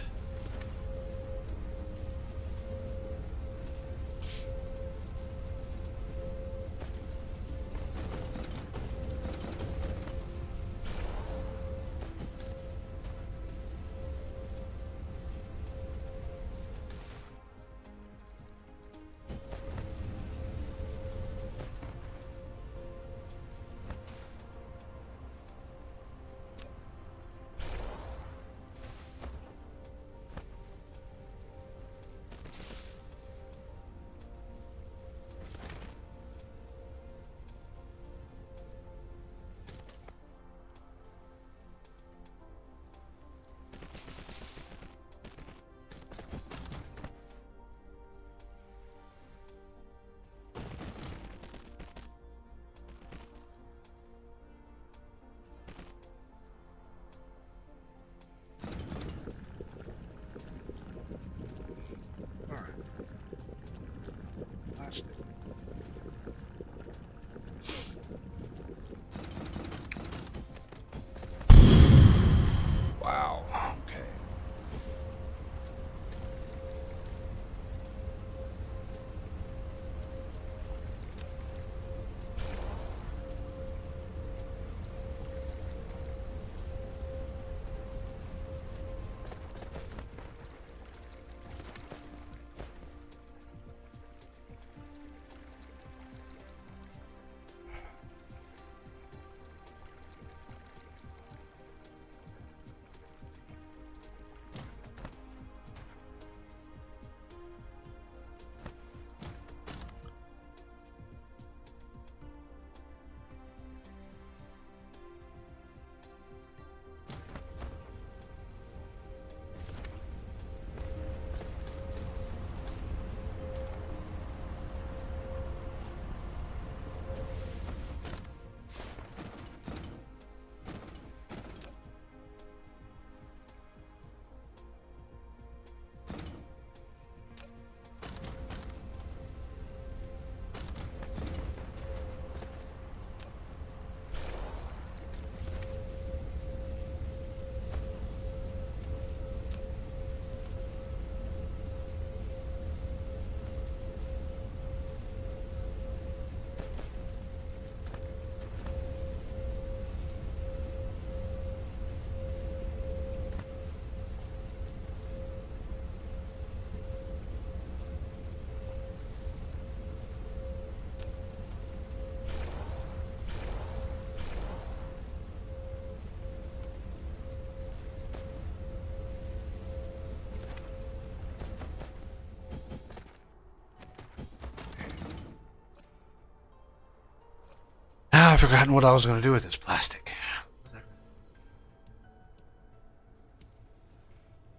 I've forgotten what I was going to do with this plastic.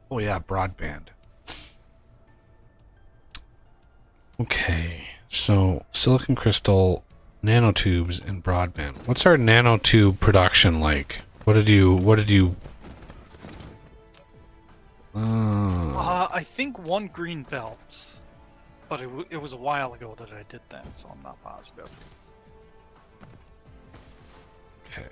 Oh yeah, broadband. Okay, so silicon crystal, nanotubes, and broadband. What's our nanotube production like? What did you? I think one green belt, but it was a while ago that I did that, so I'm not positive. Okay.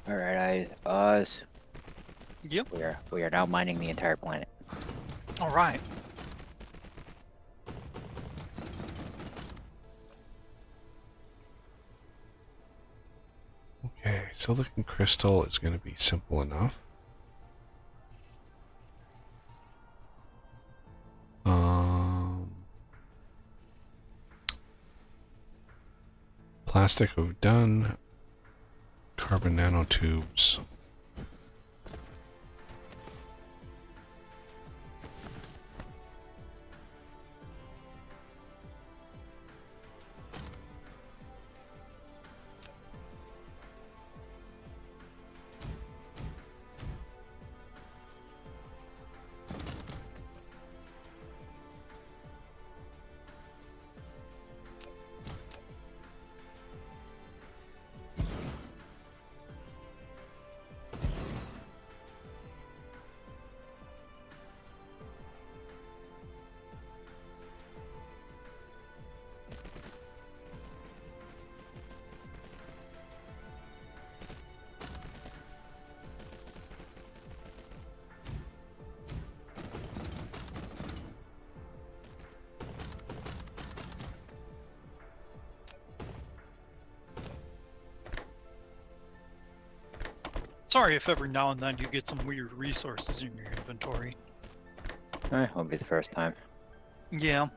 Alright, Oz. Yep. We are now mining the entire planet. All right. Okay, silicon crystal is going to be simple enough. Plastic we've done. Carbon nanotubes. Sorry if every now and then you get some weird resources in your inventory. Won't be the first time. Yeah.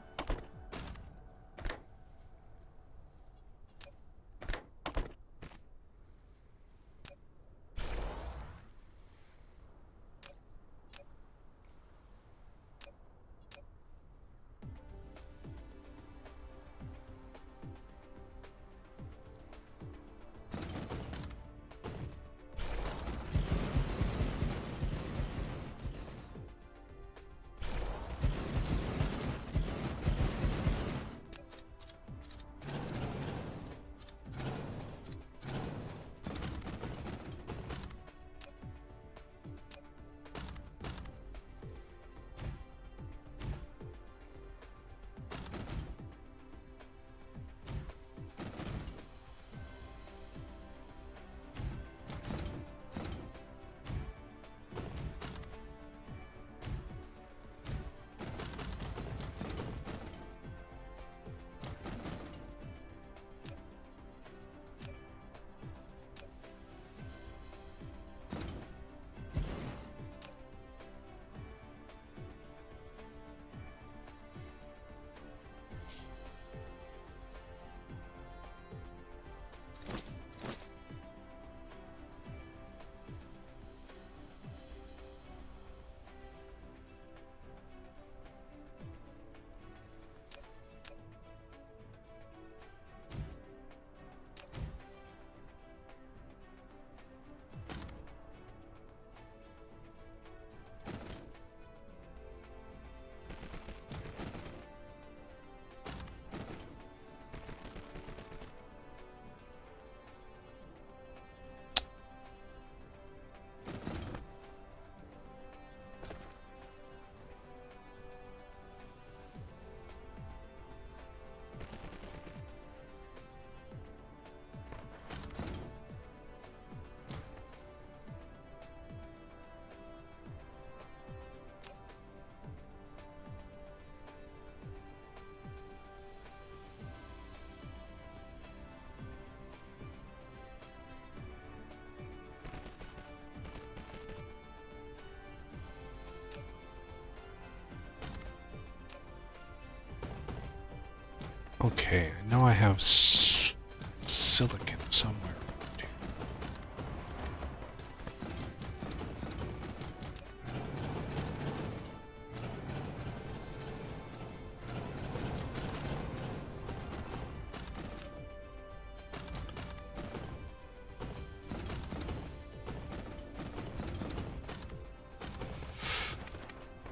Okay, I know I have silicon somewhere around here.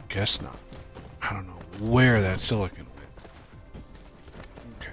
Guess not. I don't know where that silicon went. Okay.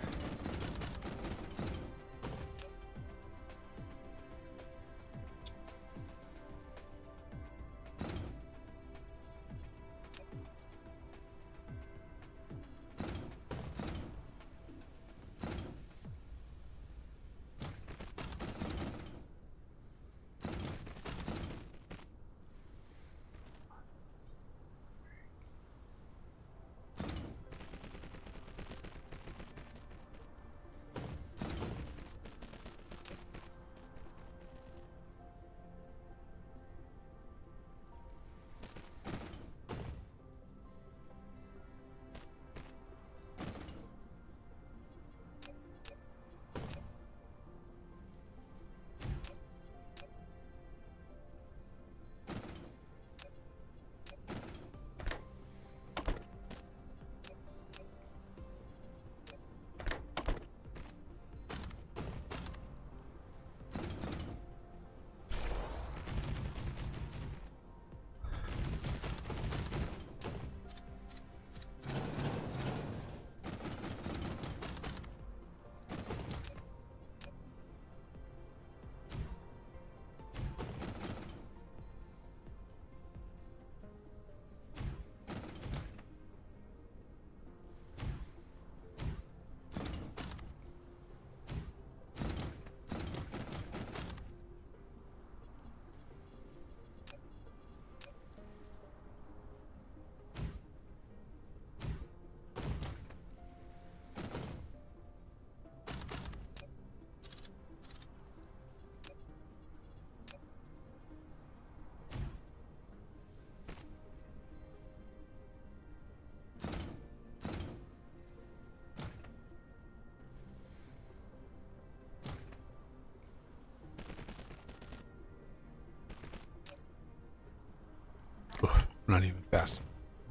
Oof, not even fast.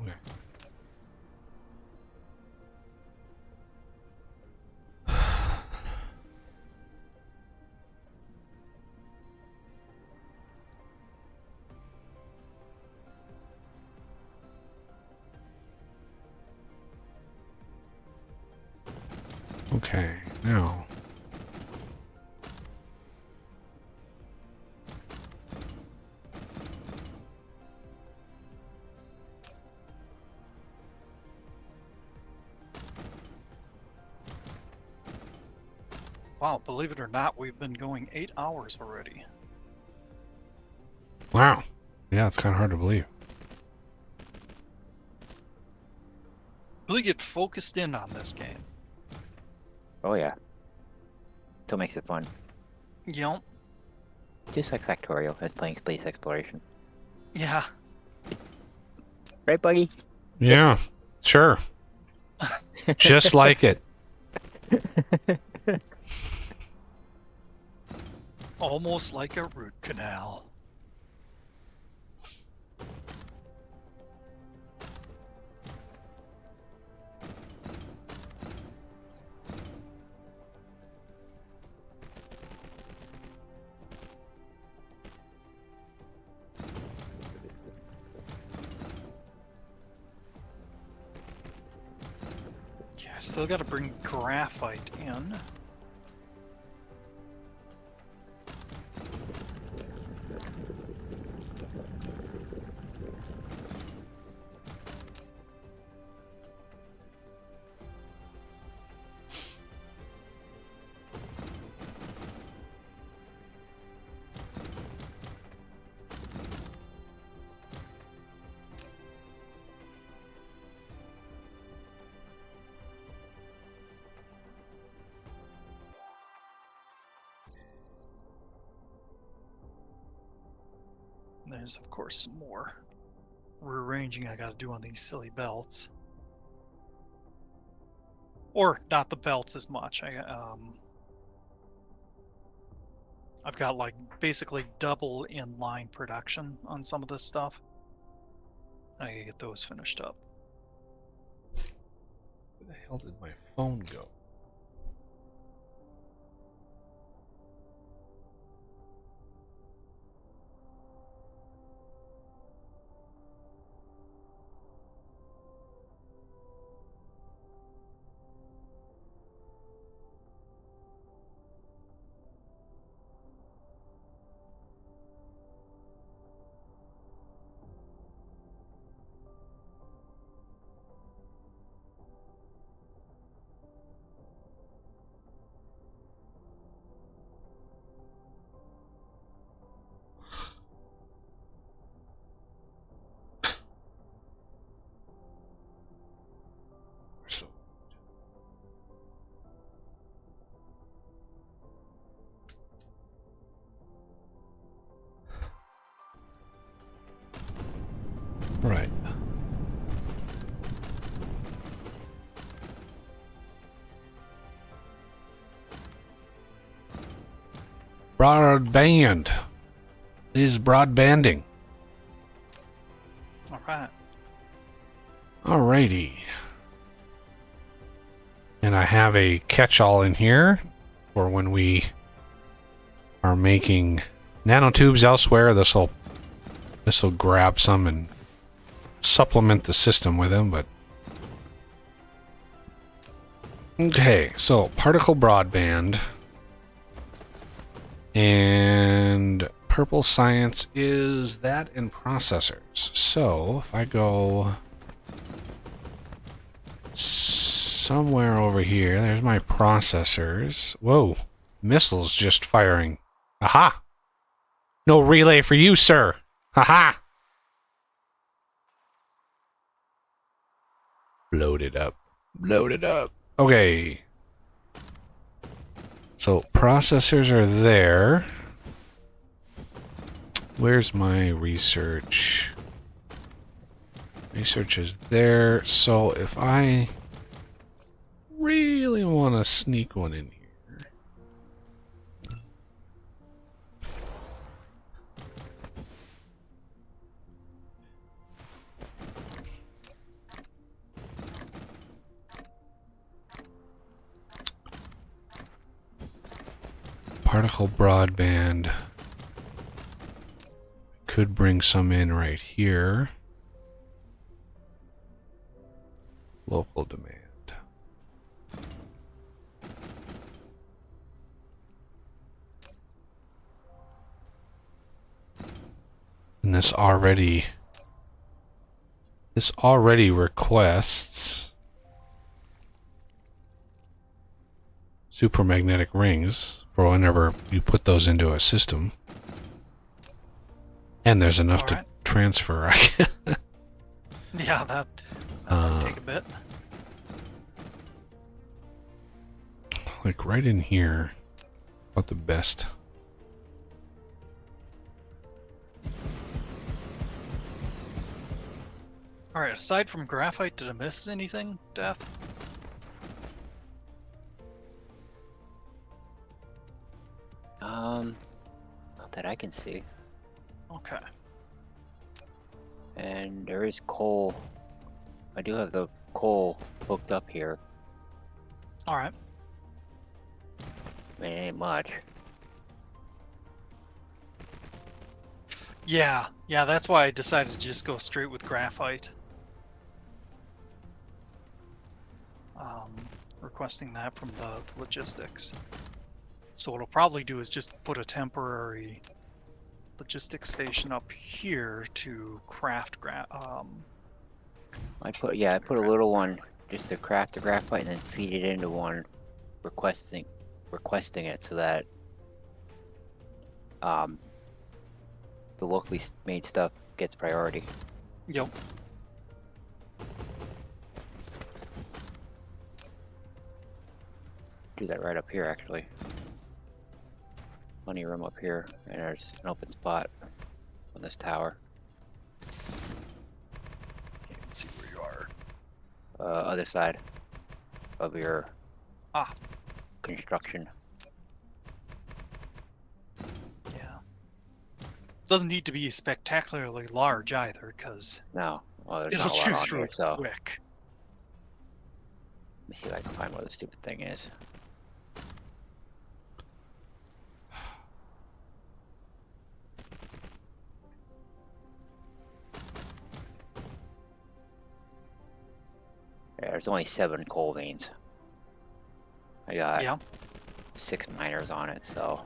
Okay. Okay, now. Wow, believe it or not, we've been going 8 hours already. Wow. Yeah, it's kind of hard to believe. Really get focused in on this game. Oh yeah. Still makes it fun. Yep. Just like Factorio as playing space exploration. Yeah. Right, Buggy? Yeah, sure. Just like it. Almost like a root canal. Yeah, I still gotta bring graphite in. There's, of course, some more rearranging I gotta do on these silly belts. or not the belts as much. I've got like basically double inline production on some of this stuff. I gotta get those finished up. Where the hell did my phone go? So right. Broadband. It is broadbanding. All right. Alrighty. And I have a catch-all in here for when we are making nanotubes elsewhere. This will grab some and supplement the system with them, but okay, so particle broadband and purple science is that in processors. So if I go somewhere over here, there's my processors. Whoa, missiles just firing. Aha! No relay for you, sir. Aha! Load it up. Load it up. Okay. So processors are there. Where's my research? Research is there. So if I really want to sneak one in here. Particle broadband. Could bring some in right here. Local demand. And this already requests supermagnetic rings for whenever you put those into a system. And there's enough to transfer. Yeah, that might take a bit. Like right in here. About the best. Alright, aside from graphite, did I miss anything, Death? Not that I can see. Okay. And there is coal. I do have the coal hooked up here. Alright. I mean, it ain't much. Yeah, that's why I decided to just go straight with graphite. Requesting that from the logistics. So what I'll probably do is just put a temporary logistics station up here to craft I put a little one just to craft the graphite and then feed it into one requesting it so that the locally made stuff gets priority. Yep. Do that right up here actually. Plenty of room up here, and there's an open spot on this tower. Can't even see where you are. Other side. of your Ah, construction. yeah. Doesn't need to be spectacularly large either, because No, well, there's it'll not a lot chew on through here, it so quick. let me see if I can find what the stupid thing is. Yeah, there's only 7 coal veins. I got Yeah. 6 miners on it, so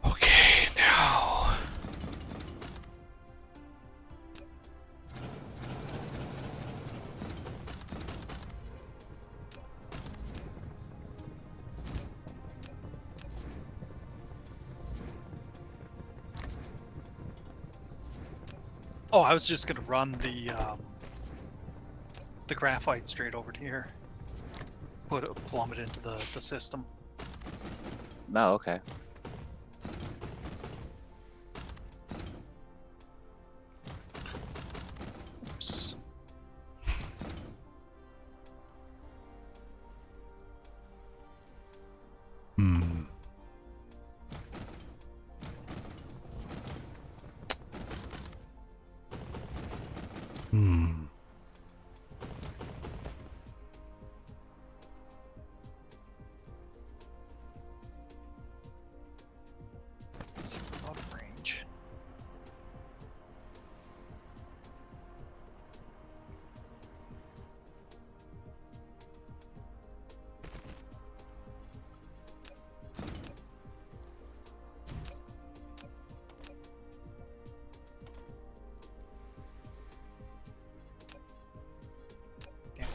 Okay, now. Oh, I was just gonna run the graphite straight over to here. Plumb it into the system. no, okay. Oops. Hmm. Hmm. It's out of range. Damn.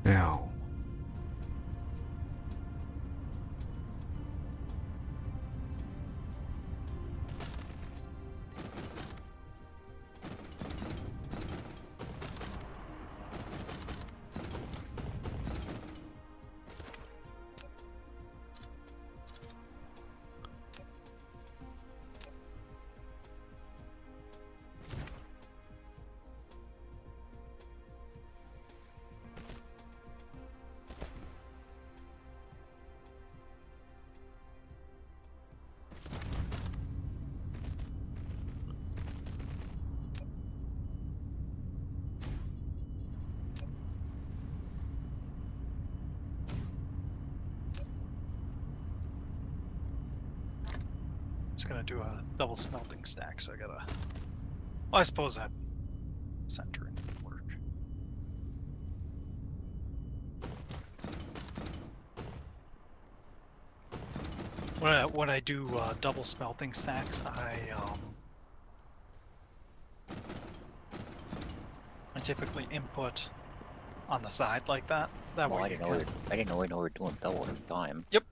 Now. It's gonna do a double smelting stack, so I gotta. Well, I suppose that centering would work. When I do double smelting stacks, I typically input on the side like that. That Well, way I you didn't know can. I didn't know we were doing double at the time. Yep.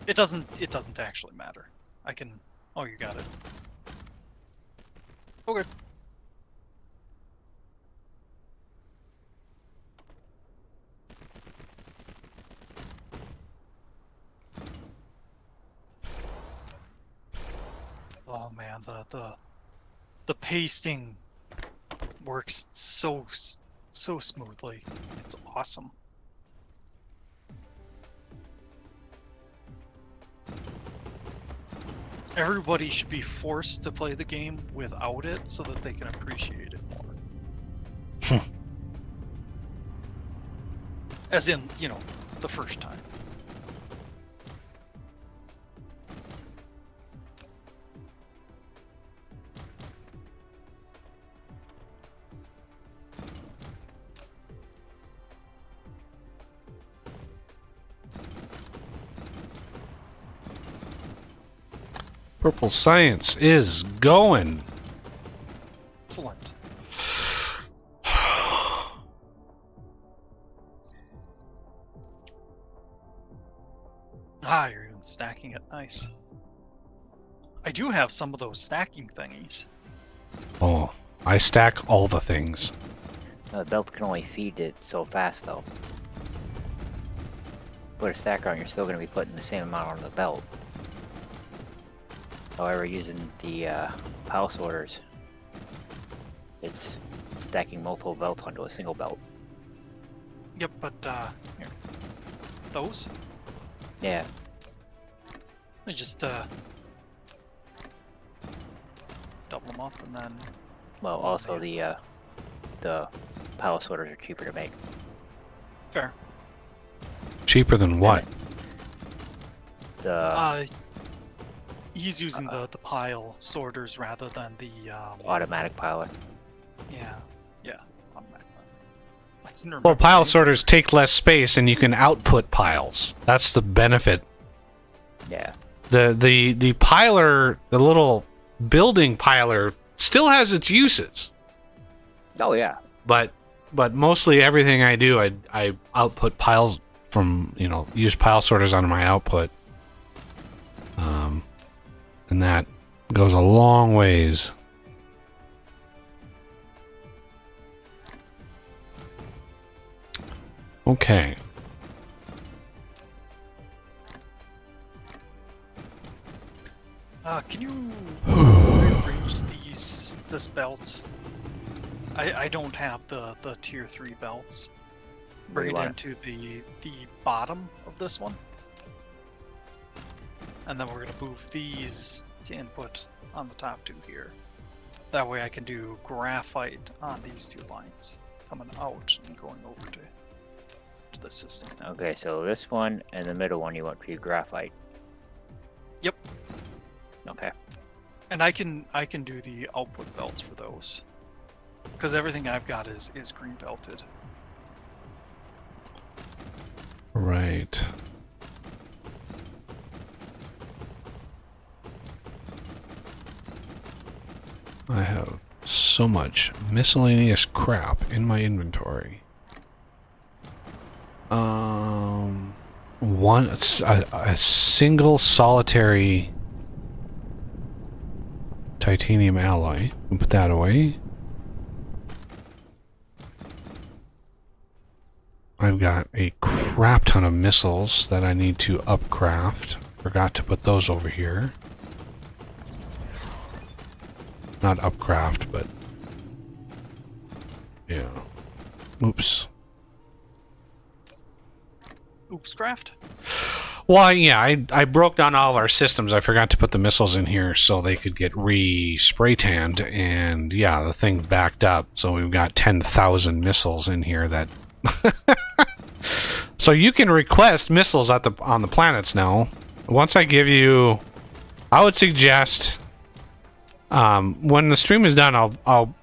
It doesn't actually matter. I can. Oh, you got it. Okay. Oh man, the pasting works so smoothly. It's awesome. Everybody should be forced to play the game without it so that they can appreciate it more. As in, you know, the first time. Purple Science is going. Excellent. Ah, you're even stacking it. Nice. I do have some of those stacking thingies. Oh, I stack all the things. The belt can only feed it so fast, though. Put a stacker on, you're still going to be putting the same amount on the belt. However, using the pile sorters, it's stacking multiple belts onto a single belt. Yep, but here. Those? Yeah. I just double them up and then. Well, also the pile sorters are cheaper to make. Fair. Cheaper than what? The He's using the pile sorters rather than the automatic piler. Yeah. I can remember Well, pile saying- sorters take less space and you can output piles. That's the benefit. Yeah. The piler, the little building piler, still has its uses. Oh yeah. But mostly everything I do, I output piles from, you know, use pile sorters on my output. And that goes a long ways. Okay. Can you rearrange this belt? I don't have the tier 3 belts. Where Bring you it want into the bottom of this one. And then we're gonna move these to input on the top two here. That way I can do graphite on these two lines, coming out and going over to the system. Okay, so this one and the middle one you want to be graphite. Yep. Okay. And I can do the output belts for those. Because everything I've got is green belted. Right. I have so much miscellaneous crap in my inventory. A single solitary titanium alloy. We'll put that away. I've got a crap ton of missiles that I need to upcraft. Forgot to put those over here. Not upcraft, but yeah. Oops. Oops, craft. Well, yeah, I broke down all of our systems. I forgot to put the missiles in here so they could get re-spray tanned, and yeah, the thing backed up. So we've got 10,000 missiles in here that. So you can request missiles on the planets now. Once I give you, I would suggest. When the stream is done, I'll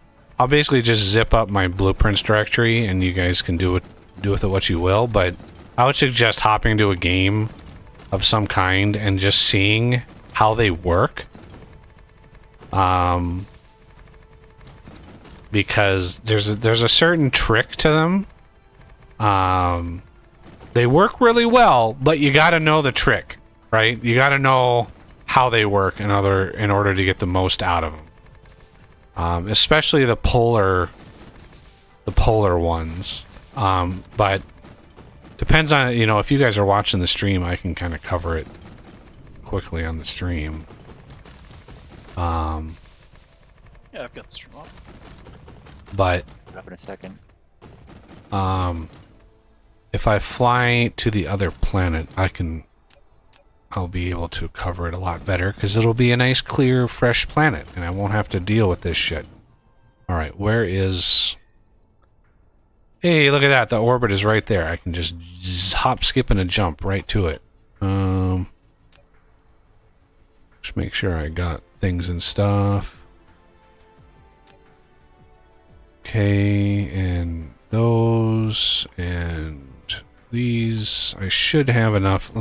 basically just zip up my blueprints directory, and you guys can do with it what you will. But I would suggest hopping into a game of some kind and just seeing how they work. Because there's a certain trick to them. They work really well, but you got to know the trick, right? You got to know how they work in order to get the most out of them. Especially the polar ones. But depends on, you know, if you guys are watching the stream, I can kind of cover it quickly on the stream. Yeah, I've got the stream up. But Up in a second. if I fly to the other planet, I'll be able to cover it a lot better because it'll be a nice, clear, fresh planet, and I won't have to deal with this shit. All right, where is? Hey, look at that. The orbit is right there. I can just hop, skip, and a jump right to it. Just make sure I got things and stuff. Okay, and those, and these. I should have enough.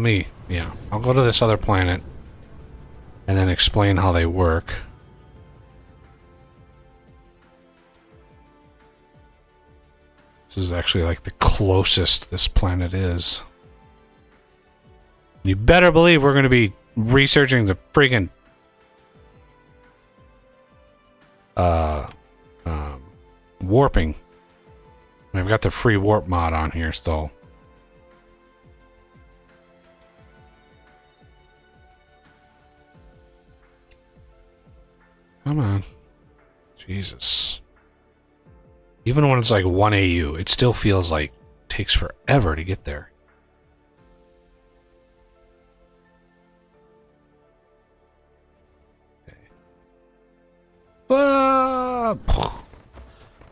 Yeah, I'll go to this other planet and then explain how they work. This is actually like the closest this planet is. You better believe we're going to be researching the freaking warping. I've got the free warp mod on here still. Come on. Jesus. Even when it's like 1 AU, it still feels like it takes forever to get there.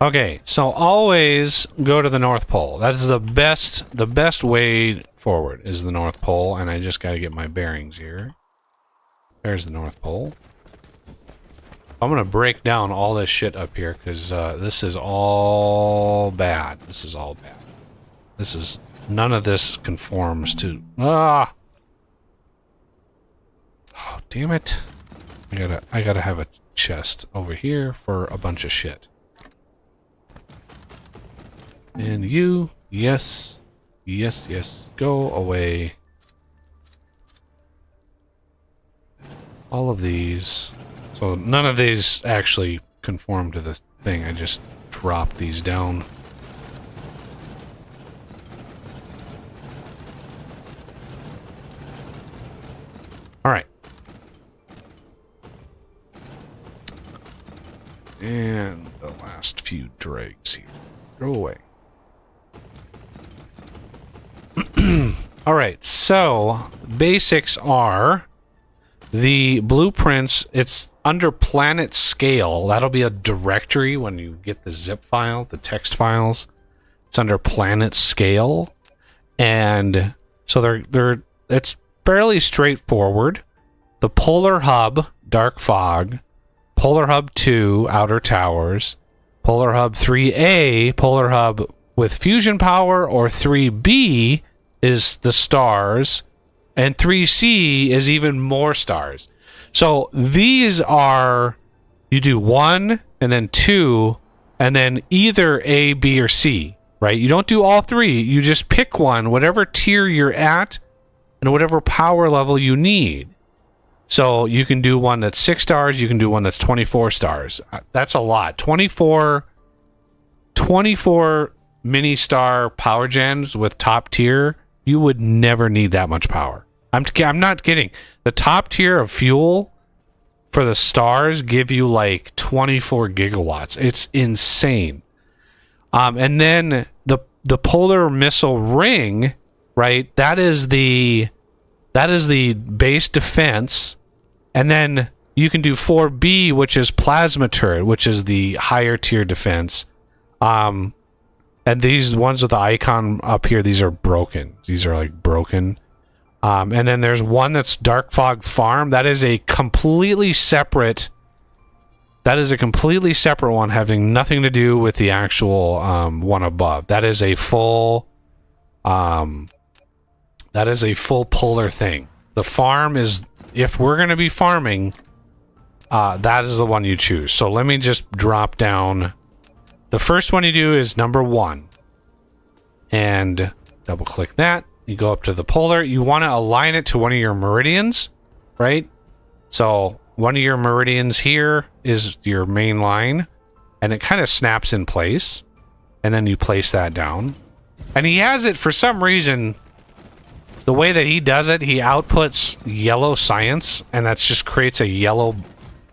Okay, so always go to the North Pole. That is the best way forward is the North Pole, and I just got to get my bearings here. There's the North Pole. I'm going to break down all this shit up here because this is all bad. This is all bad. None of this conforms to... Ah! Oh, damn it. I gotta have a chest over here for a bunch of shit. And you, yes, yes, yes, go away. All of these. So none of these actually conform to the thing. I just dropped these down. All right. And the last few dregs here. Go away. All right, so basics are the blueprints. It's under planet scale. That'll be a directory when you get the zip file, the text files. It's under planet scale, and so it's fairly straightforward. The polar hub, dark fog. Polar hub 2, outer towers. Polar hub 3A, polar hub with fusion power, or 3B is the stars, and 3C is even more stars. So these are, you do 1 and then 2 and then either A, B, or C, right? You don't do all 3. You just pick one, whatever tier you're at and whatever power level you need. So you can do one that's 6 stars, you can do one that's 24 stars. That's a lot. 24 mini star power gens with top tier, you would never need that much power. I'm not kidding. The top tier of fuel for the stars give you like 24 gigawatts. It's insane. And then the polar missile ring, right? That is the base defense. And then you can do 4B, which is plasma turret, which is the higher tier defense. And these ones with the icon up here, these are broken. These are like broken. And then there's one that's Dark Fog Farm. That is a completely separate one, having nothing to do with the actual one above. That is a full polar thing. The farm is, if we're going to be farming, that is the one you choose. So let me just drop down. The first one you do is number 1. And double click that. You go up to the polar. You want to align it to one of your meridians, right? So one of your meridians here is your main line. And it kind of snaps in place. And then you place that down. And he has it, for some reason, the way that he does it, he outputs yellow science. And that just creates a yellow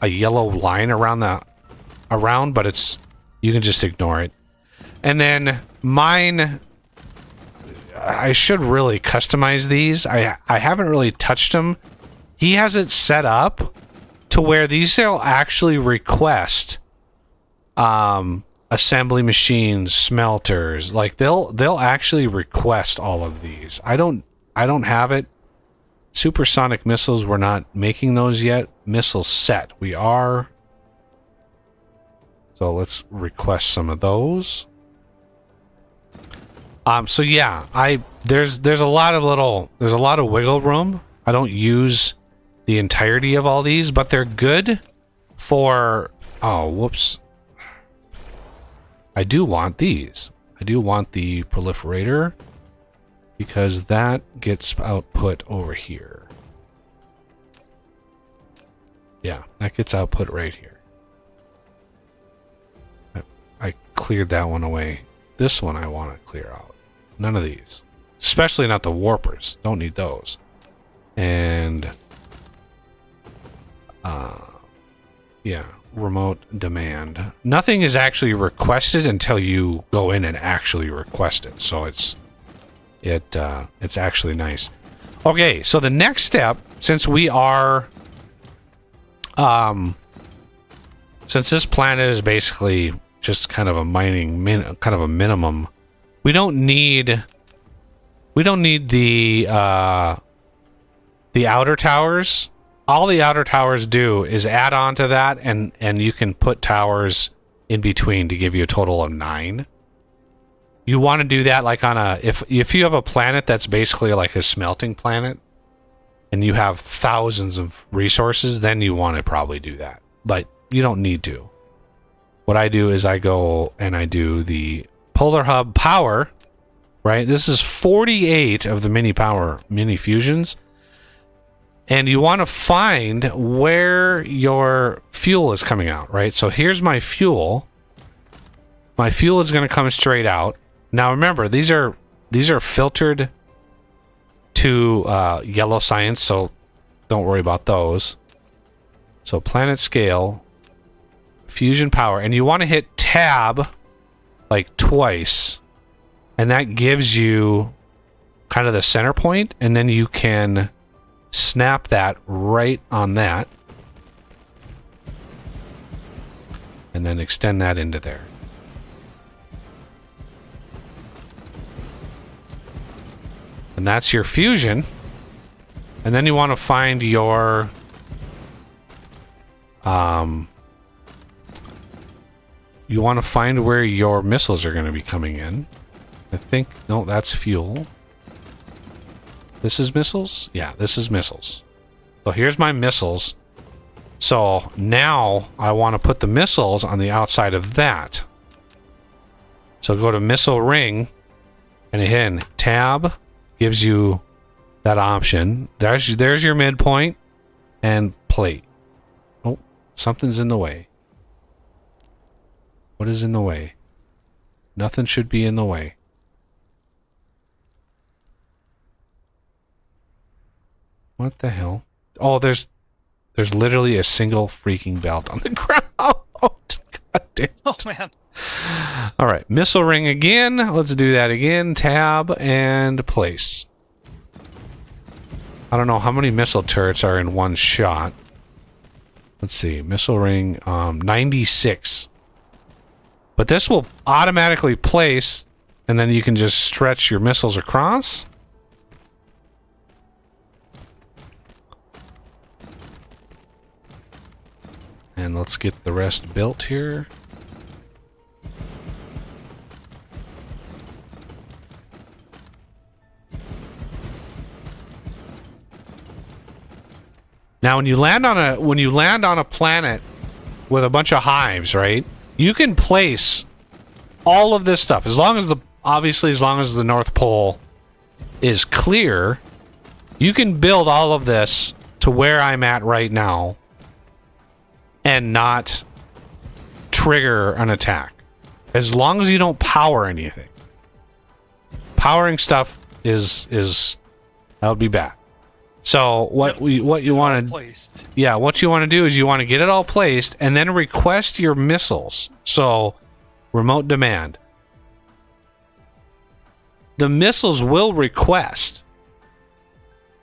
line around, but it's... You can just ignore it. And then mine, I should really customize these. I haven't really touched them. He has it set up to where these will actually request assembly machines, smelters. Like they'll actually request all of these. I don't have it. Supersonic missiles, we're not making those yet. Missile set, we are. So let's request some of those. So yeah, there's a lot of wiggle room. I don't use the entirety of all these, but they're good for, oh, whoops. I do want these. I do want the proliferator because that gets output over here. Yeah, that gets output right here. I cleared that one away. This one I want to clear out. None of these. Especially not the warpers. Don't need those. And yeah, remote demand. Nothing is actually requested until you go in and actually request it. So it's actually nice. Okay, so the next step, since we are since this planet is basically just kind of a mining kind of a minimum, we don't need the outer towers. All the outer towers do is add on to that, and you can put towers in between to give you a total of 9. You want to do that like on a, if you have a planet that's basically like a smelting planet and you have thousands of resources, then you want to probably do that. But you don't need to. What I do is I go and I do the polar hub power, right? This is 48 of the mini fusions. And you want to find where your fuel is coming out, right? So here's my fuel. My fuel is going to come straight out. Now remember, these are filtered to yellow science, so don't worry about those. So planet scale, fusion power, and you want to hit tab like twice, and that gives you kind of the center point, and then you can snap that right on that and then extend that into there. And that's your fusion. And then you want to find your you want to find where your missiles are going to be coming in. I think, no, that's fuel. This is missiles? Yeah, this is missiles. So here's my missiles. So now I want to put the missiles on the outside of that. So go to missile ring, and again, tab gives you that option. There's your midpoint and plate. Oh, something's in the way. What is in the way? Nothing should be in the way. What the hell? Oh, there's literally a single freaking belt on the ground. God damn. Oh man. All right, missile ring again. Let's do that again. Tab and place. I don't know how many missile turrets are in one shot. Let's see. Missile ring 96. But this will automatically place, and then you can just stretch your missiles across. And let's get the rest built here. Now, when you land on a planet with a bunch of hives, right? You can place all of this stuff as long as the North Pole is clear. You can build all of this to where I'm at right now and not trigger an attack, as long as you don't power anything. Powering stuff is that would be bad. So what you want to do is you want to get it all placed and then request your missiles. So remote demand. The missiles will request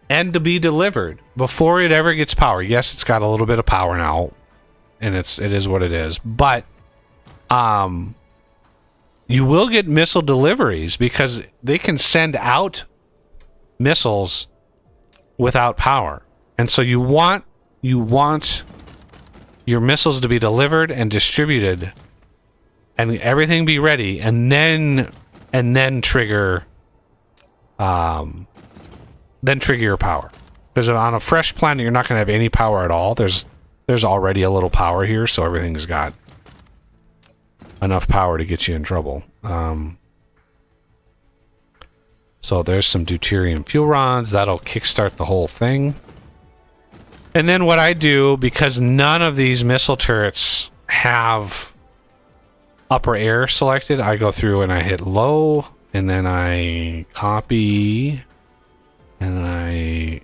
and to be delivered before it ever gets power. Yes, it's got a little bit of power now, and it is what it is. But you will get missile deliveries because they can send out missiles without power. And so you want your missiles to be delivered and distributed and everything be ready, and then trigger your power. Because on a fresh planet you're not going to have any power at all. There's already a little power here, so everything's got enough power to get you in trouble. So there's some deuterium fuel rods that'll kickstart the whole thing. And then what I do, because none of these missile turrets have upper air selected, I go through and I hit low, and then I copy, and I...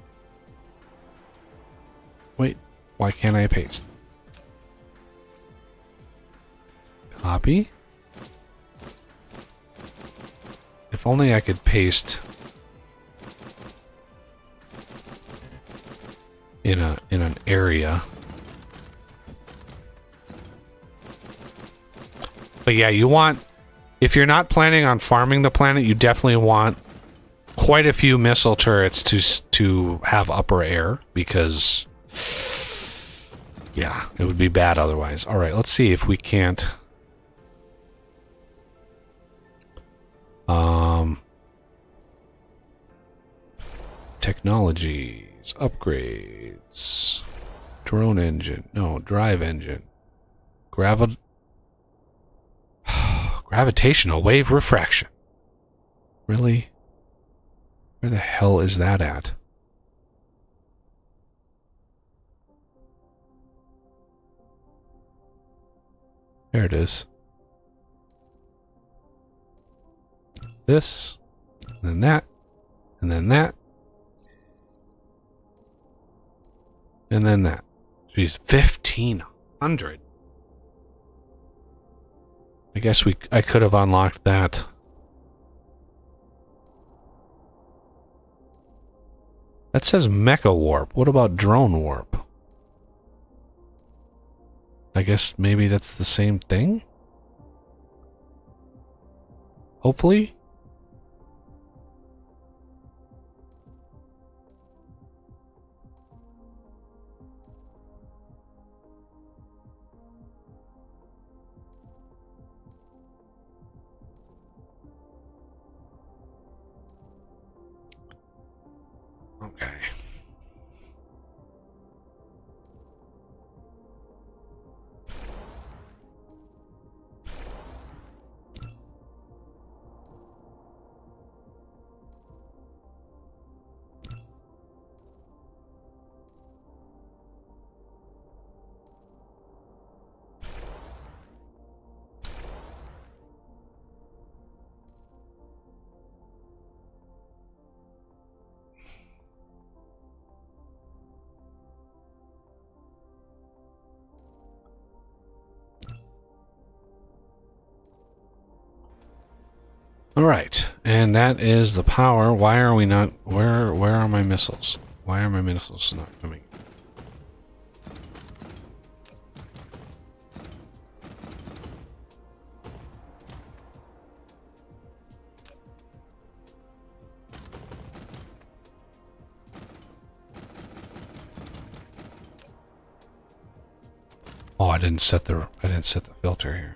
Wait, why can't I paste? Copy. If only I could paste in an area. But yeah, you want, if you're not planning on farming the planet, you definitely want quite a few missile turrets to have upper air, because yeah, it would be bad otherwise. All right, let's see if we can't technologies, upgrades, drone engine, no, drive engine, gravitational wave refraction. Really? Where the hell is that at? There it is. This, and then that, and then that, and then that. Jeez, 1,500. I guess I could have unlocked that. That says Mecha Warp. What about Drone Warp? I guess maybe that's the same thing? Hopefully? Okay. All right, and that is the power. Why are we not? Where are my missiles? Why are my missiles not coming? Oh, I didn't set the filter here.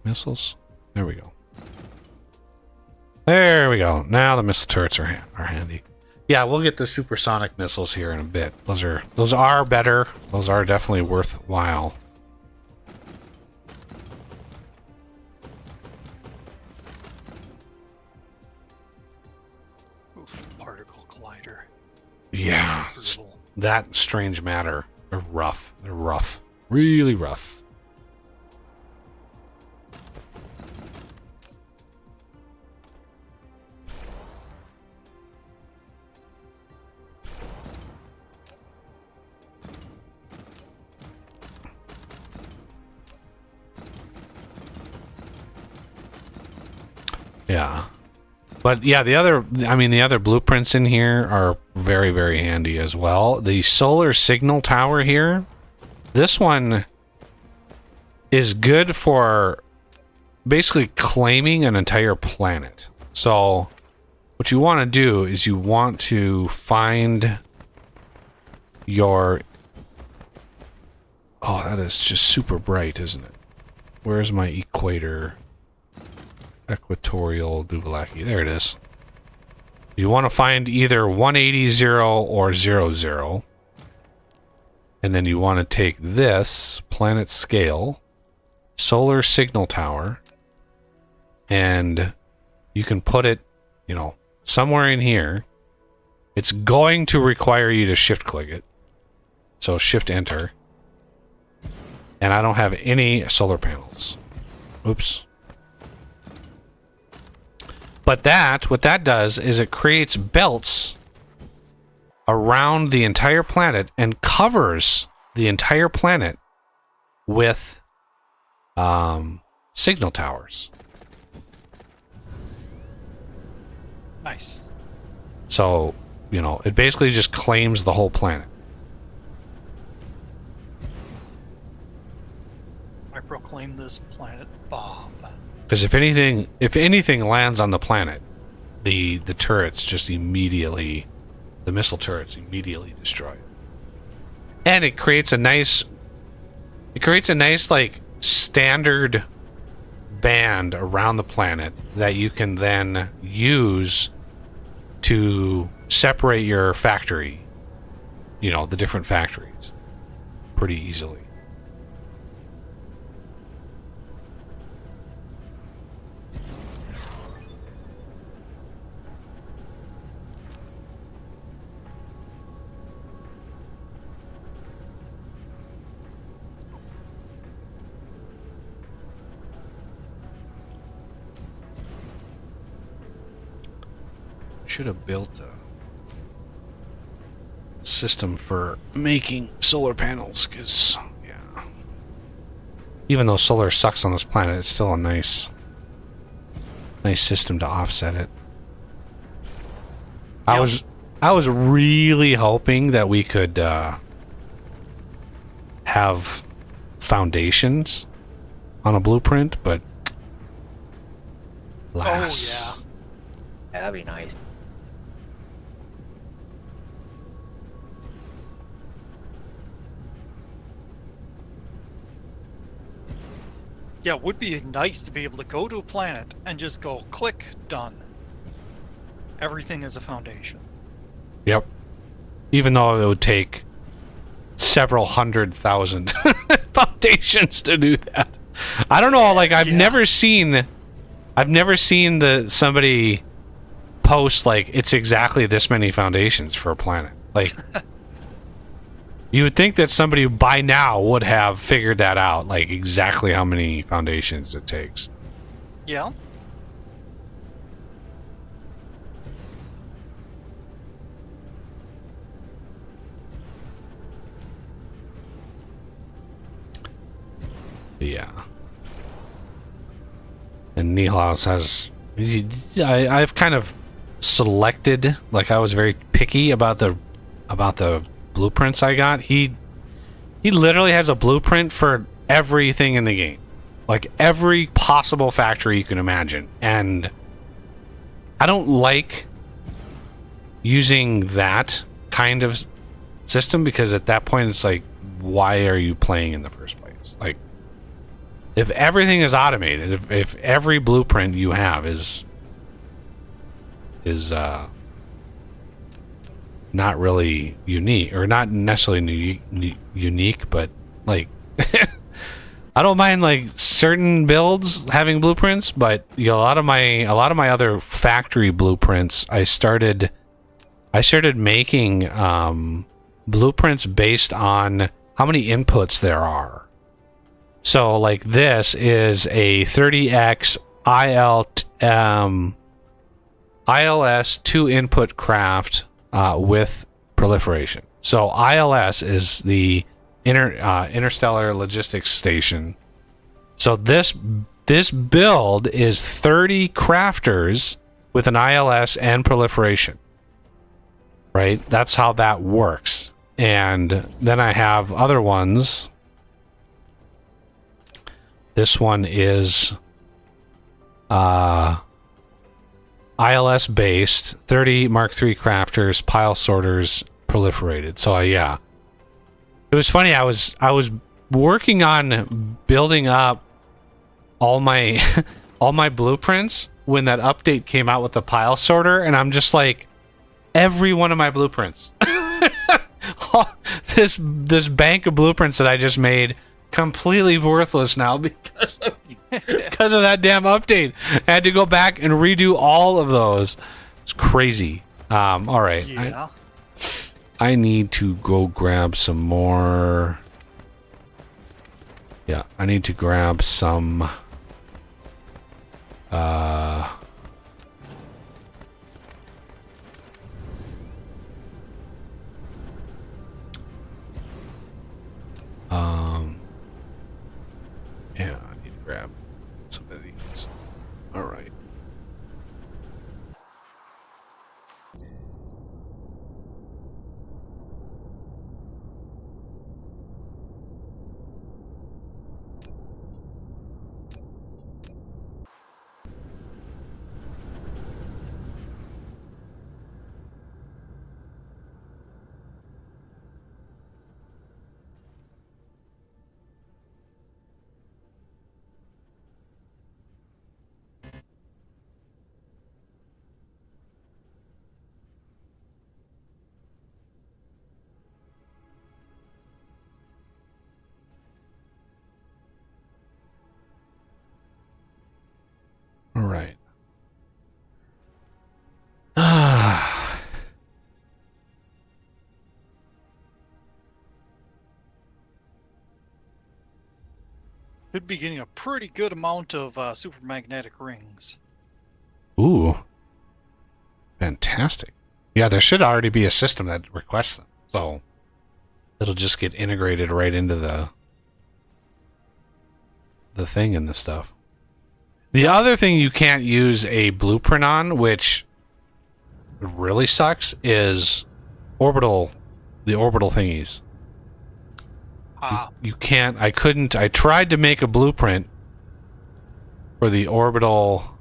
Missiles. There we go. There we go. Now the missile turrets are handy. Yeah, we'll get the supersonic missiles here in a bit. Those are better. Those are definitely worthwhile. Oof, particle collider. Yeah, that strange matter. They're rough. They're rough. Really rough. Yeah. But yeah, the other blueprints in here are very, very handy as well. The solar signal tower here, this one is good for basically claiming an entire planet. So what you want to do is you want to find your... Oh, that is just super bright, isn't it? Where's my equator? Equatorial Duvalaki. There it is. You want to find either 180 or 00. And then you want to take this planet scale, solar signal tower, and you can put it, you know, somewhere in here. It's going to require you to shift click it. So shift enter. And I don't have any solar panels. Oops. But what that does is it creates belts around the entire planet and covers the entire planet with signal towers. Nice. So, you know, it basically just claims the whole planet. I proclaim this planet Bob. Because if anything lands on the planet, the turrets just immediately, the missile turrets immediately destroy it. And it creates a nice like standard band around the planet that you can then use to separate your factory, you know, the different factories pretty easily. Should have built a system for making solar panels, because, yeah. Even though solar sucks on this planet, it's still a nice system to offset it. Yep. I was really hoping that we could have foundations on a blueprint, but alas. Oh, Yeah, that'd be nice. yeah. It would be nice to be able to go to a planet and just go click, done. Everything is a foundation. Yep. Even though it would take several 100,000 foundations to do that. I don't know, like I've never seen somebody post like it's exactly this many foundations for a planet. Like you would think that somebody by now would have figured that out, like exactly how many foundations it takes. Yeah. Yeah. And Nihlas has... I've kind of selected, like I was very picky about the blueprints I got. He literally has a blueprint for everything in the game. Like every possible factory you can imagine. And I don't like using that kind of system, because at that point it's like, why are you playing in the first place? Like, if everything is automated, if every blueprint you have is not really unique, or not necessarily unique, but like I don't mind like certain builds having blueprints, but you know, a lot of my other factory blueprints, I started making blueprints based on how many inputs there are. So like this is a 30x ILS 2 input craft with proliferation. So ILS is the interstellar logistics station. So this build is 30 crafters with an ILS and proliferation. Right? That's how that works. And then I have other ones. This one is ILS based, 30 Mark III crafters, pile sorters proliferated. So yeah, it was funny. I was working on building up all my all my blueprints when that update came out with the pile sorter, and I'm just like, every one of my blueprints, this bank of blueprints that I just made, completely worthless now because of that damn update. I had to go back and redo all of those. It's crazy. All right. Yeah. I need to go grab some more. Yeah, I need to grab some. Yeah, I need to grab some of these. All right. All right. Should be getting a pretty good amount of super magnetic rings. Ooh. Fantastic. Yeah, there should already be a system that requests them. So it'll just get integrated right into the thing and the stuff. The other thing you can't use a blueprint on, which really sucks, is the orbital thingies. You can't. I couldn't. I tried to make a blueprint for the orbital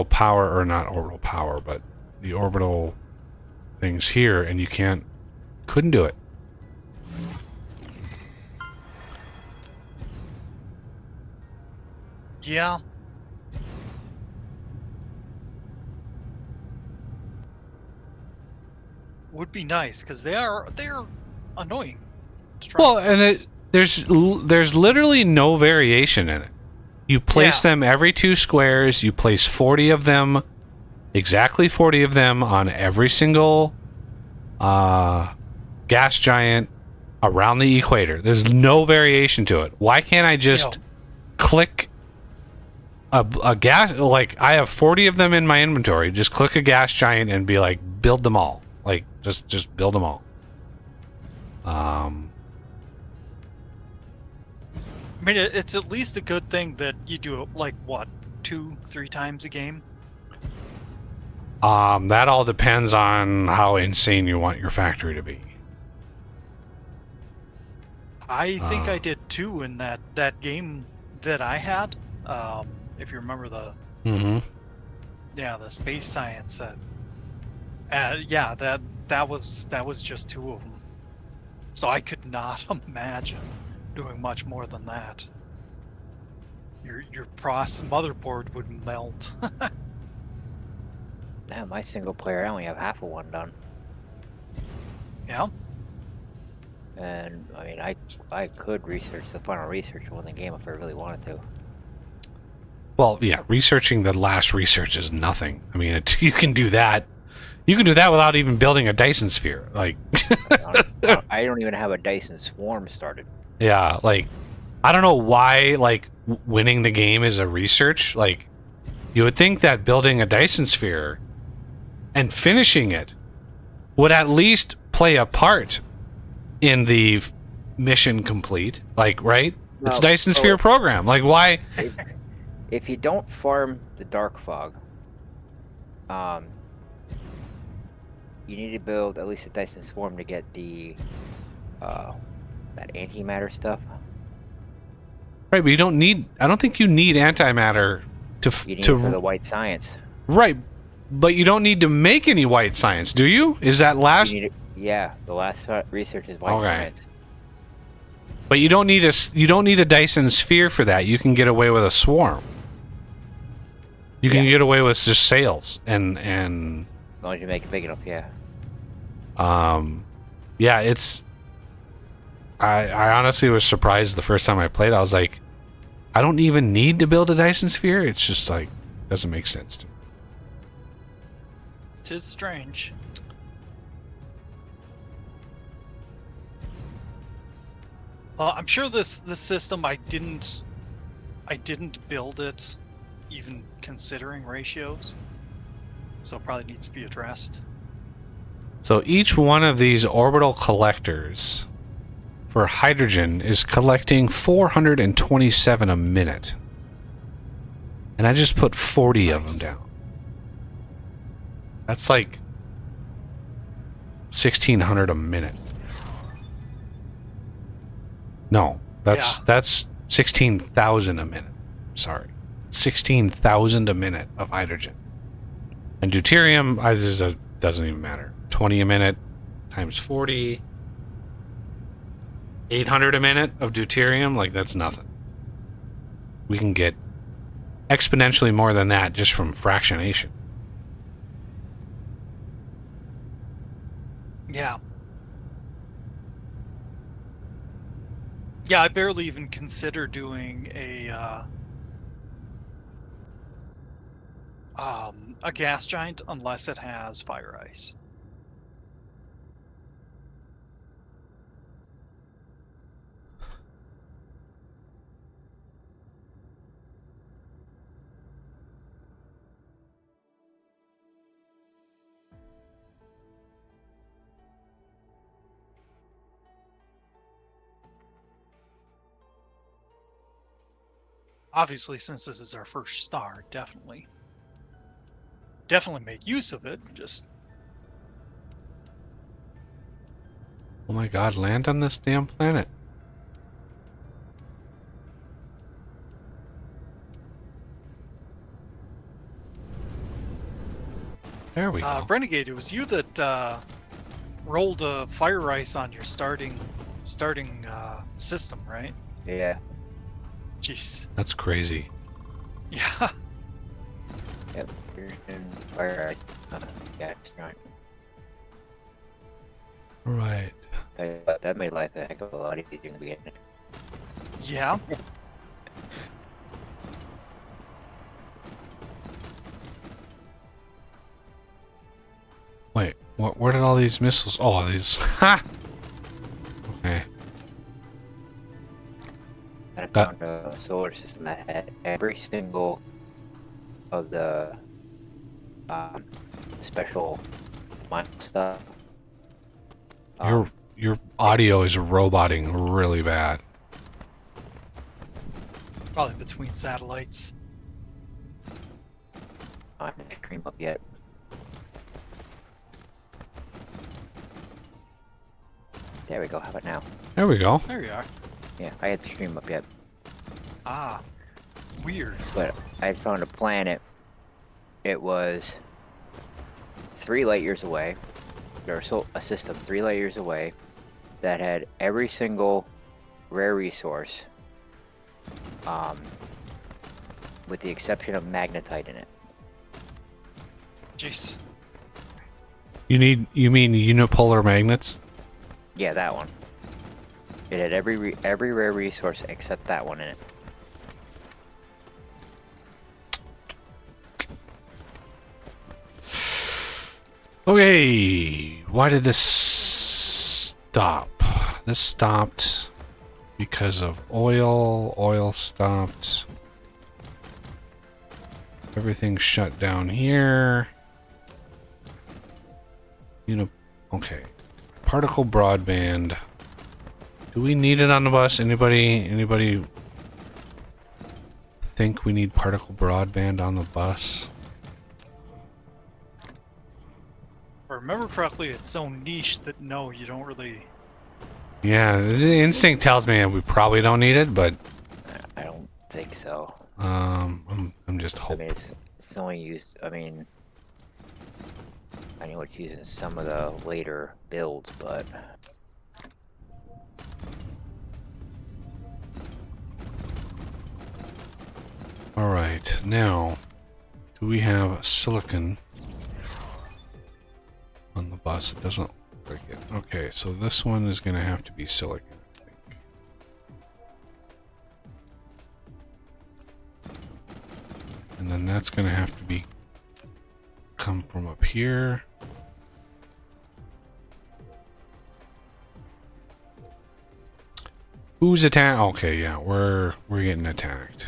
power, or not orbital power, but the orbital things here, and you couldn't do it. Yeah. Would be nice because they're annoying to try. Well, and there's literally no variation in it. You place them every 2 squares. You place 40 of them, exactly 40 of them on every single gas giant around the equator. There's no variation to it. Why can't I just click a gas? Like, I have 40 of them in my inventory. Just click a gas giant and be like, build them all. Like, just build them all. I mean, it's at least a good thing that you do it like what, 2-3 times a game. That all depends on how insane you want your factory to be. I think I did 2 in that game that I had. If you remember the the space science set. That was just 2 of them. So I could not imagine doing much more than that. Your motherboard would melt. Damn, my single player, I only have half of one done. Yeah. And I mean, I could research the final research within the game if I really wanted to. Well, yeah, researching the last research is nothing. I mean, you can do that. You can do that without even building a Dyson Sphere. Like, I don't even have a Dyson Swarm started. Yeah, like, I don't know why, like, winning the game is a research. Like, you would think that building a Dyson Sphere and finishing it would at least play a part in the mission complete. Like, right? It's Dyson Sphere program. Like, why? If you don't farm the Dark Fog, you need to build at least a Dyson Swarm to get the that antimatter stuff. Right, but you don't need. I don't think you need antimatter You need it for the white science. Right, but you don't need to make any white science, do you? Is that last? You need it, yeah, the last research is white Okay. science. But you don't need a Dyson Sphere for that. You can get away with a swarm. You can get away with just sails and As long as you make it big enough, yeah. yeah, it's. I honestly was surprised the first time I played. I was like, I don't even need to build a Dyson Sphere. It's just like doesn't make sense to me. It is strange. I'm sure this system I didn't build it even considering ratios, so it probably needs to be addressed. So each one of these orbital collectors for hydrogen is collecting 427 a minute. And I just put 40 of them down. That's like 1,600 a minute. No, that's 16,000 a minute. Sorry. 16,000 a minute of hydrogen. And deuterium, doesn't even matter. 20 a minute times 40. 800 a minute of deuterium, like that's nothing. We can get exponentially more than that just from fractionation. Yeah. Yeah, I barely even consider doing a gas giant unless it has fire ice. Obviously, since this is our first star, definitely make use of it. Just Oh my god, land on this damn planet. There we go. Renegade, it was you that rolled a fire ice on your starting system, right? Yeah. Jeez. That's crazy. Yeah. Yep. You're in fire. Yeah, right. Right. That made life a heck of a lot easier in the beginning. Yeah. Wait, where did all these missiles? Oh, these. Ha! Okay. I found a solar system that had every single of the special mind stuff. Your audio is roboting really bad. Probably between satellites. I haven't stream up yet. There we go. How about now? There we go. There you are. Yeah, I had the stream up yet. Ah. Weird. But I found a planet. It was 3 light years away. Or a system 3 light years away that had every single rare resource, with the exception of magnetite in it. Jeez. You mean unipolar magnets? Yeah, that one. It had every rare resource except that one in it. Okay, why did this stop? This stopped because of oil. Oil stopped. Everything shut down here. Okay. Particle broadband. Do we need it on the bus? Anybody think we need particle broadband on the bus? If I remember correctly, it's so niche that no, you don't really. Yeah, the instinct tells me we probably don't need it, but I don't think so. I'm just I hoping. mean, it's only used. I mean, I know it's used in some of the later builds, but All right, now, do we have silicon on the bus? It doesn't look like it. Okay, so this one is going to have to be silicon, I think. And then that's going to have to be come from up here. Who's attacked? Okay, yeah, we're getting attacked.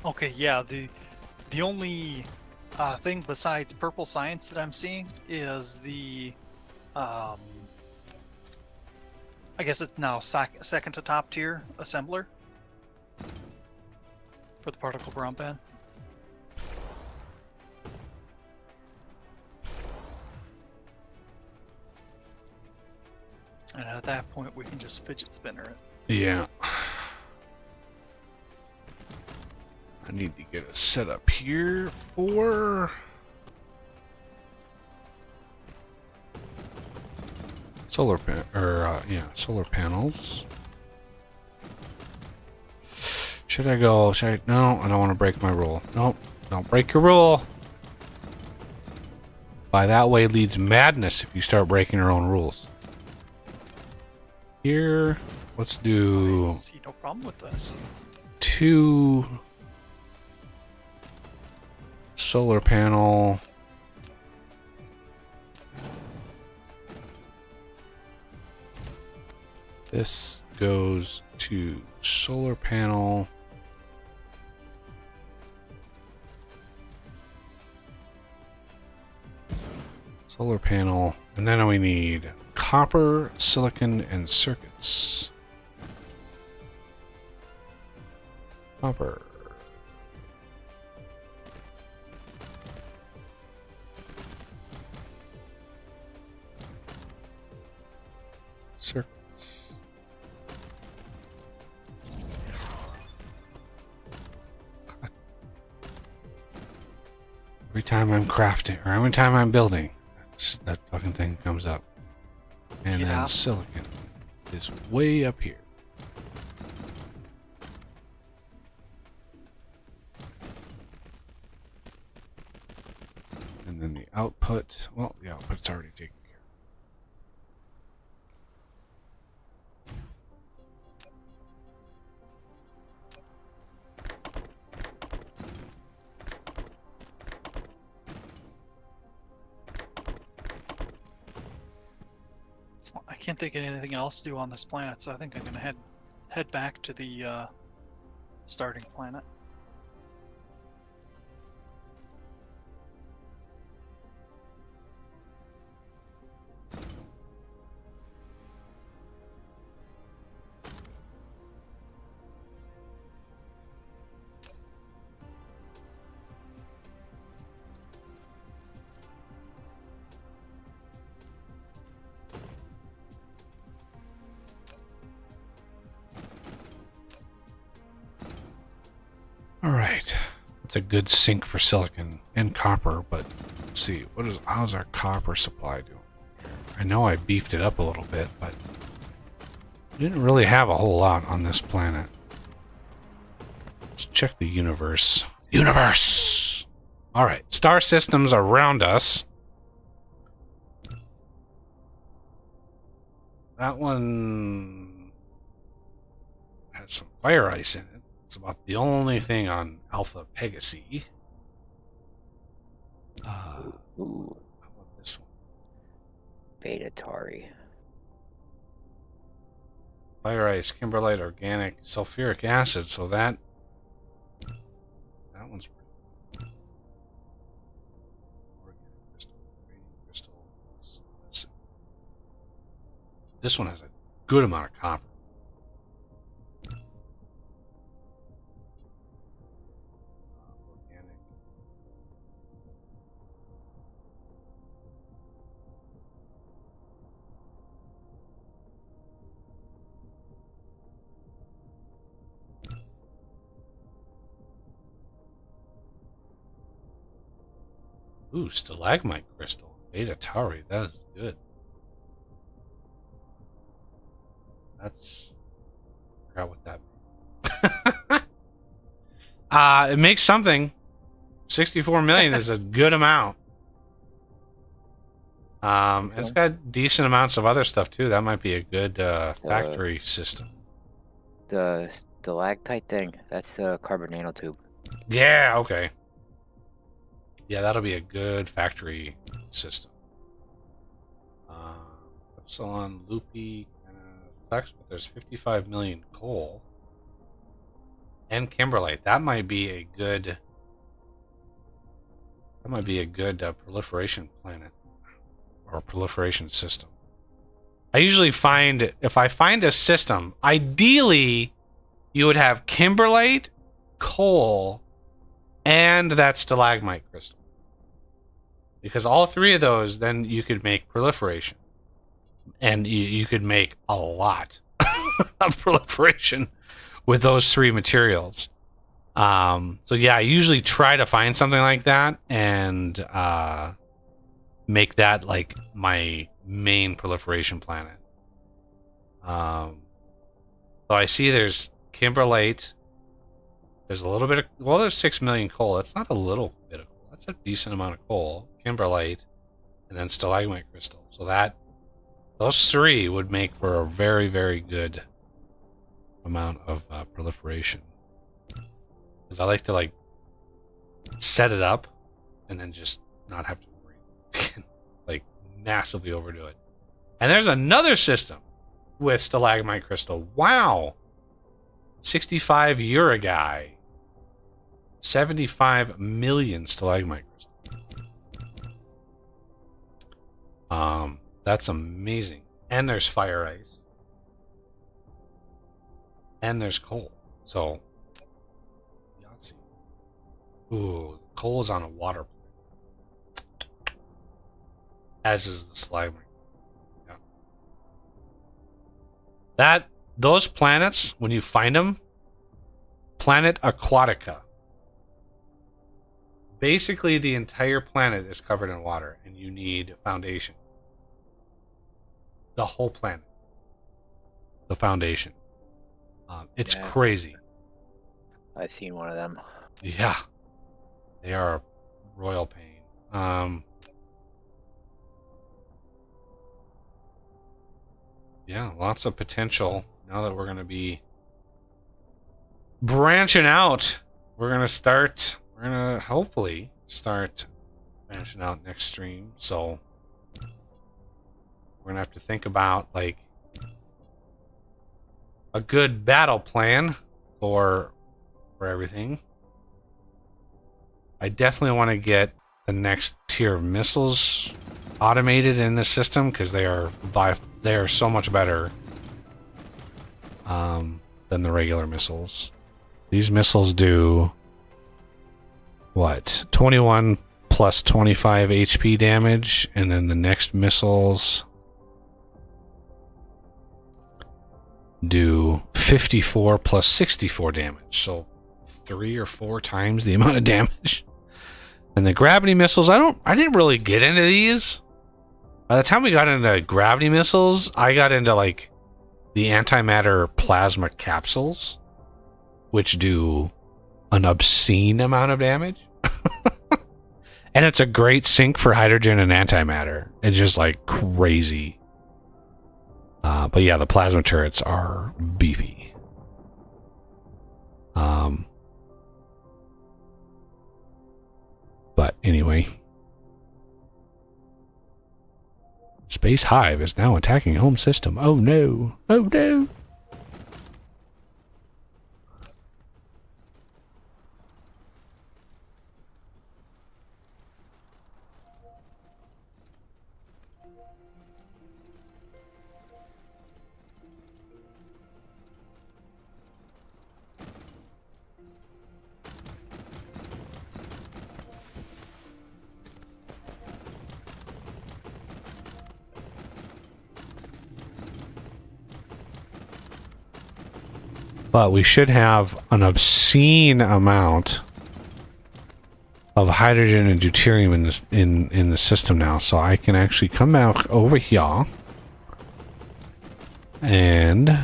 Okay, yeah, the only thing besides purple science that I'm seeing is the I guess it's now second to top tier assembler for the particle broadband. And at that point, we can just fidget spinner it. Yeah. I need to get a setup here for solar solar panels. Should I go? No, I don't want to break my rule. Nope, don't break your rule. By that way leads madness if you start breaking your own rules. Here, let's do I see no problem with this. 2 solar panel. This goes to solar panel. Solar panel. And then we need copper, silicon, and circuits. Copper. Circuits. Every time I'm crafting, or every time I'm building, that fucking thing comes up. And Yeah. then silicon is way up here. And then the output, well, the output's already taken care I can't think of anything else to do on this planet, so I think I'm gonna head back to the starting planet. of. Alright. That's a good sink for silicon and copper, but let's see, how's our copper supply doing? I know I beefed it up a little bit, but I didn't really have a whole lot on this planet. Let's check the universe. Universe! Alright, star systems around us. That one has some fire ice in it. It's about the only thing on Alpha Pegasi. How ooh, about this one? Beta Tari. Fire ice, kimberlite, organic, sulfuric acid. So that's This one has a good amount of copper. Organic. Ooh, stalagmite crystal. Beta Tauri. That is good. That's. I forgot what that means. It makes something. 64 million is a good amount. And it's got decent amounts of other stuff too. That might be a good factory system. The stalactite thing, that's the carbon nanotube. Yeah, okay. Yeah, that'll be a good factory system. Epsilon Loopy kind of sucks, but there's 55 million coal. And kimberlite. That might be a good proliferation planet. Or proliferation system. I usually find, if I find a system, ideally you would have kimberlite, coal, and that stalagmite crystal. Because all three of those, then you could make proliferation. And you could make a lot of proliferation with those three materials. So yeah, I usually try to find something like that and make that like my main proliferation planet. So I see there's kimberlite. There's a little bit of, well, there's 6 million coal. That's not a little bit of coal. That's a decent amount of coal. Kimberlite, and then stalagmite crystal. So that, those three would make for a very, very good amount of proliferation. Because I like to like set it up and then just not have to worry. Like massively overdo it. And there's another system with stalagmite crystal. Wow. 65 Uragai. 75 million stalagmite crystal. That's amazing. And there's fire ice. And there's coal. So Yahtzee. Ooh, coal is on a water planet. As is the stalagmite. Yeah. Those planets, when you find them, Planet Aquatica. Basically, the entire planet is covered in water, and you need foundation. The whole planet. The foundation. It's crazy. I've seen one of them. Yeah. They are a royal pain. Yeah, lots of potential. Now that we're going to be branching out, we're going to hopefully start branching out next stream. So we're going to have to think about like a good battle plan for everything. I definitely want to get the next tier of missiles automated in this system because they are so much better than the regular missiles. These missiles do what? 21 plus 25 HP damage, and then the next missiles do 54 plus 64 damage. So 3 or 4 times the amount of damage. And the gravity missiles, I didn't really get into these. By the time we got into gravity missiles, I got into like the antimatter plasma capsules, which do an obscene amount of damage. And it's a great sink for hydrogen and antimatter. It's just like crazy. But yeah, the plasma turrets are beefy. But anyway. Space Hive is now attacking home system. Oh no. Oh no. But we should have an obscene amount of hydrogen and deuterium in this in the system now. So I can actually come back over here and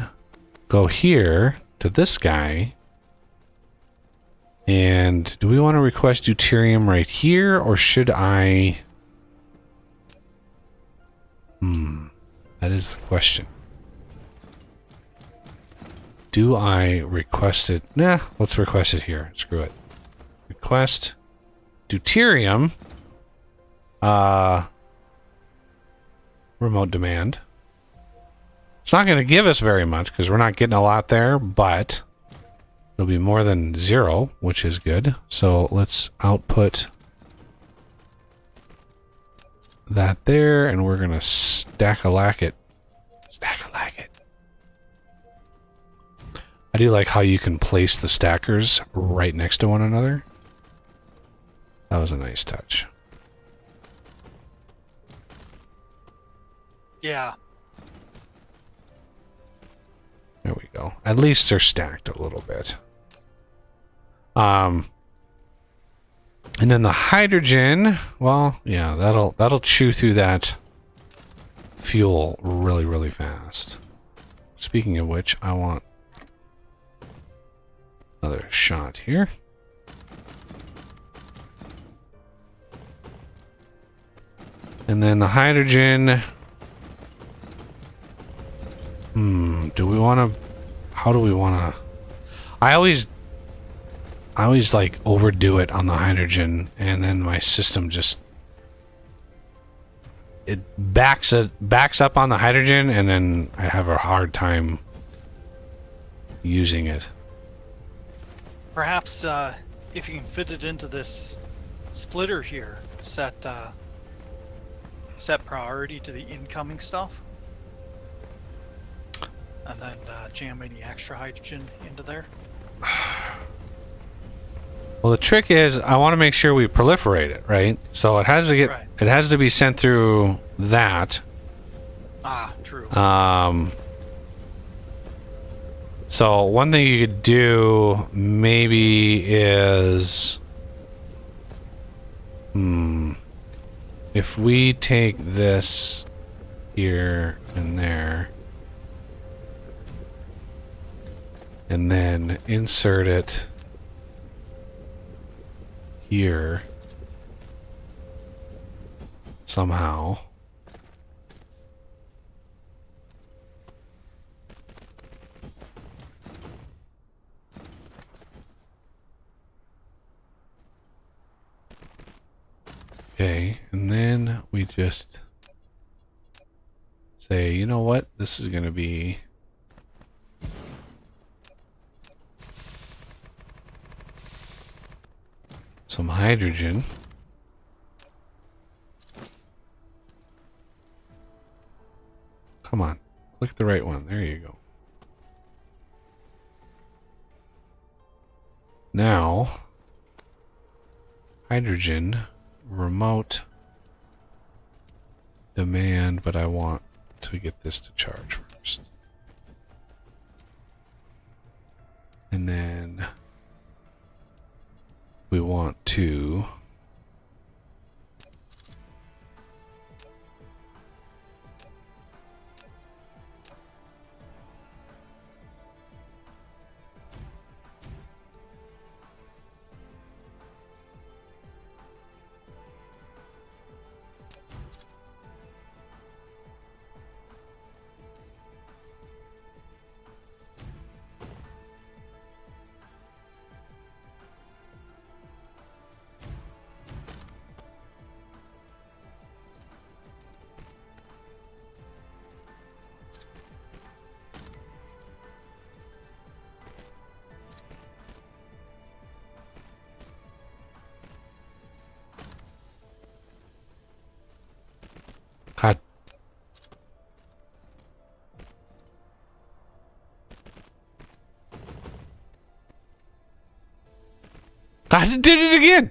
go here to this guy. And do we want to request deuterium right here, or should I? That is the question. Do I request it? Nah, let's request it here. Screw it. Request deuterium. Remote demand. It's not going to give us very much because we're not getting a lot there, but it'll be more than 0, which is good. So let's output that there, and we're going to stack-a-lack it. Stack-a-lack it. I do like how you can place the stackers right next to one another. That was a nice touch. Yeah. There we go. At least they're stacked a little bit. And then the hydrogen, well, yeah, that'll chew through that fuel really, really fast. Speaking of which, I want another shot here. And then the hydrogen. Do we want to? How do we want to? I always like overdo it on the hydrogen, and then my system just backs up on the hydrogen, and then I have a hard time using it. Perhaps if you can fit it into this splitter here, set priority to the incoming stuff, and then jam any extra hydrogen into there. Well, the trick is I want to make sure we proliferate it, right? So it has to get it has to be sent through that. Ah, true. So one thing you could do maybe is if we take this here and there and then insert it here somehow. Okay, and then we just say, you know what, this is going to be some hydrogen. Come on, click the right one. There you go. Now, hydrogen, remote demand, but I want to get this to charge first. And then we want to God. I did it again.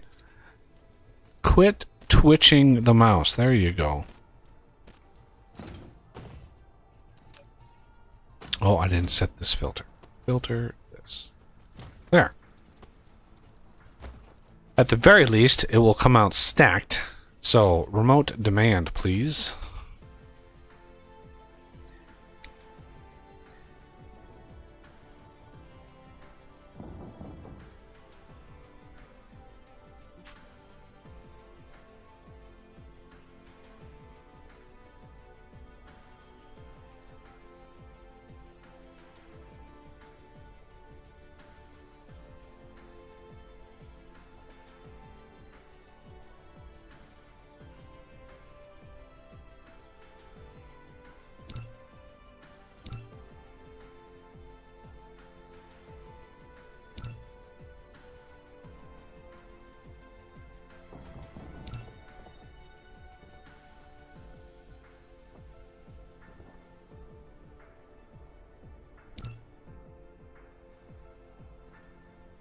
Quit twitching the mouse. There you go. Oh, I didn't set this filter. Filter this. is. There. At the very least, it will come out stacked. So, remote demand, please.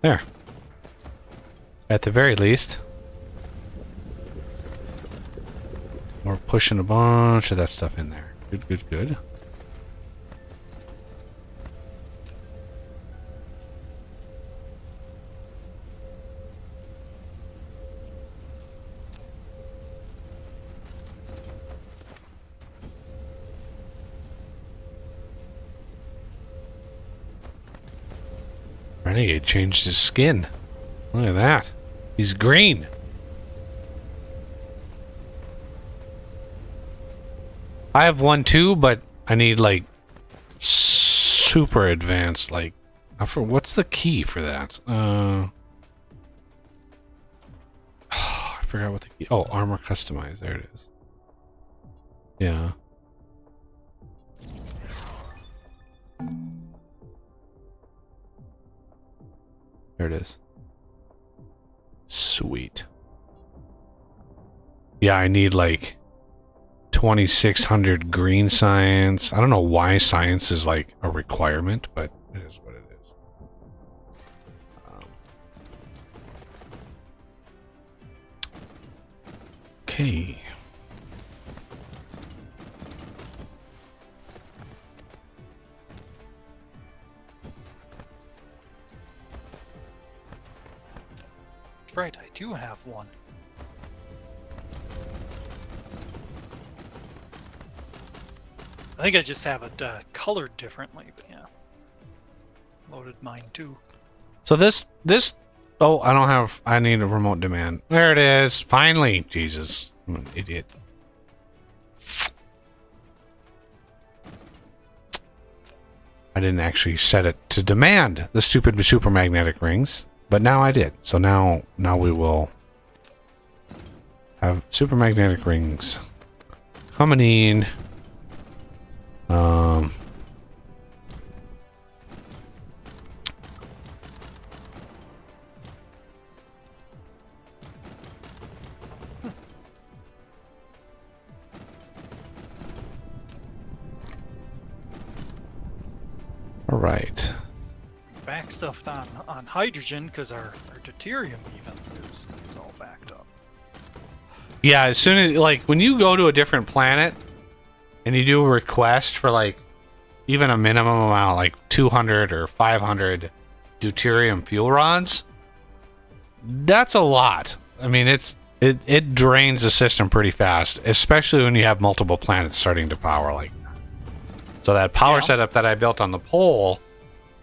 There. At the very least, we're pushing a bunch of that stuff in there. Good, good, good. Renegade changed his skin. Look at that. He's green. I have one too, but I need like super advanced, like what's the key for that? I forgot what the key. Oh, armor customized. There it is. Yeah. There it is. Sweet. Yeah, I need like 2600 green science. I don't know why science is like a requirement, but it is what it is. Okay. Right, I do have one. I think I just have it colored differently, but yeah. Loaded mine too. So this, oh, I need a remote demand. There it is. Finally. Jesus. I'm an idiot. I didn't actually set it to demand the stupid super magnetic rings. But now I did. So now we will have super magnetic rings coming in. All right. Back stuffed on hydrogen because our deuterium even is all backed up. Yeah, as soon as like when you go to a different planet and you do a request for like even a minimum amount, like 200 or 500 deuterium fuel rods, that's a lot. I mean, it drains the system pretty fast, especially when you have multiple planets starting to power like that. So that power setup that I built on the pole,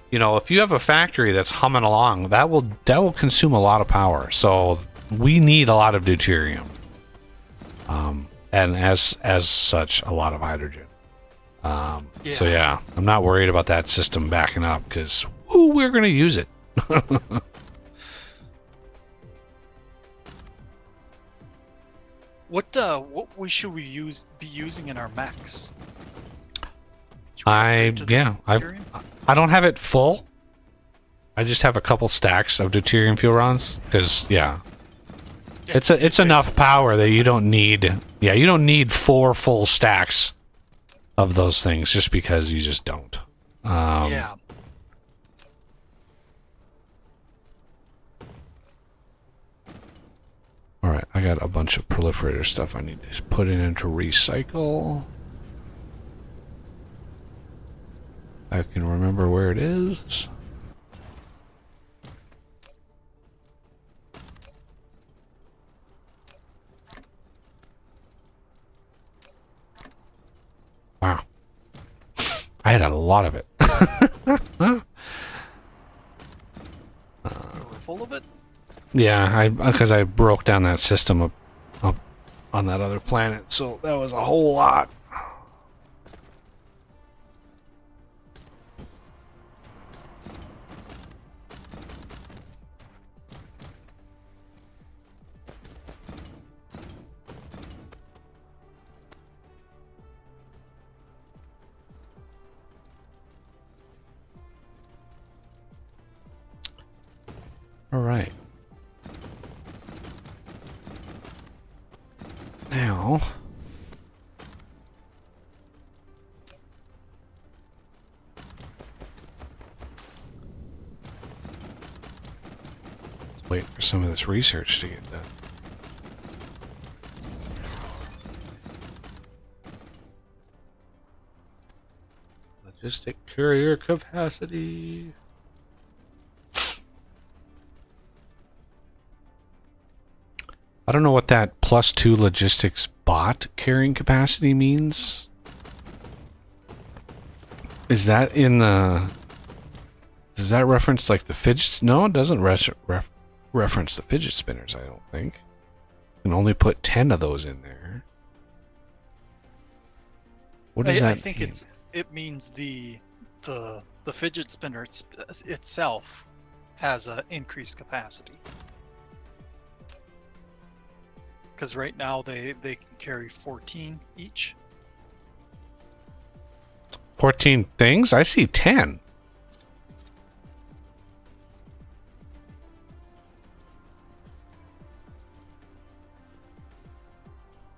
you know, if you have a factory that's humming along, that will consume a lot of power. So we need a lot of deuterium, and as such, a lot of hydrogen. So yeah, I'm not worried about that system backing up because we're gonna use it. What should we be using in our mechs? I don't have it full. I just have a couple stacks of deuterium fuel rods because it's enough power that you don't need. Yeah, you don't need 4 full stacks of those things just because you just don't. Yeah. All right, I got a bunch of proliferator stuff I need to put into recycle. I can remember where it is. had a lot of it. You were full of it? Yeah, because I broke down that system up on that other planet, so that was a whole lot. All right. Now, let's wait for some of this research to get done. Logistic courier capacity. I don't know what that +2 logistics bot carrying capacity means. Is that in the... Does that reference like the fidgets? No, it doesn't reference the fidget spinners, I don't think. You can only put 10 of those in there. What does that I think mean? it means the fidget spinner itself has a increased capacity. Because right now they can carry 14 each. 14 things? I see 10.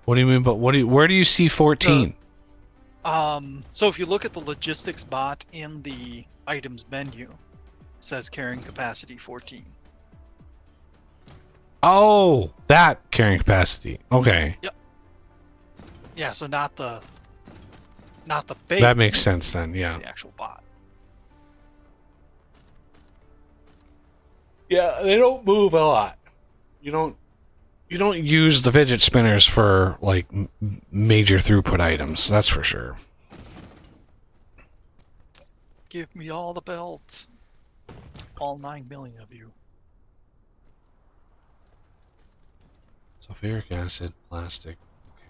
What do you mean? But where do you see 14? So if you look at the logistics bot in the items menu, it says carrying capacity 14. Oh, that carrying capacity. Okay. Yep. Yeah, so not the base. That makes sense then, yeah. The actual bot. Yeah, they don't move a lot. You don't use the fidget spinners for like major throughput items, that's for sure. Give me all the belts. All 9 million of you. Sulfuric acid, plastic. Okay.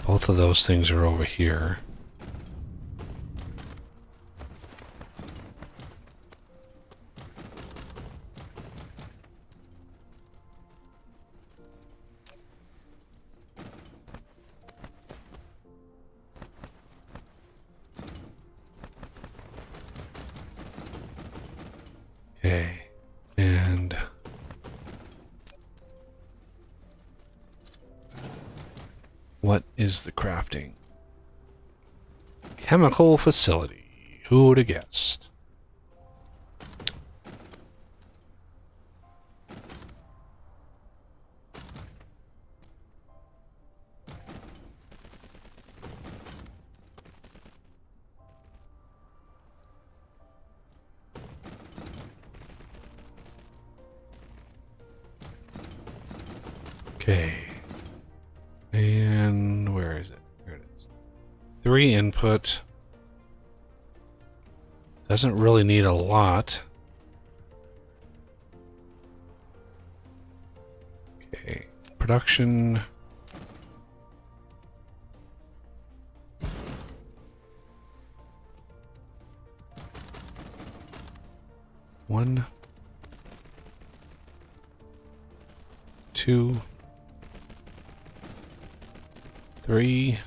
Both of those things are over here. Okay, and what is the crafting? Chemical facility. Who would have guessed? Okay. And where is it? Here it is. 3 input. Doesn't really need a lot. Okay. Production. One. 2. 3.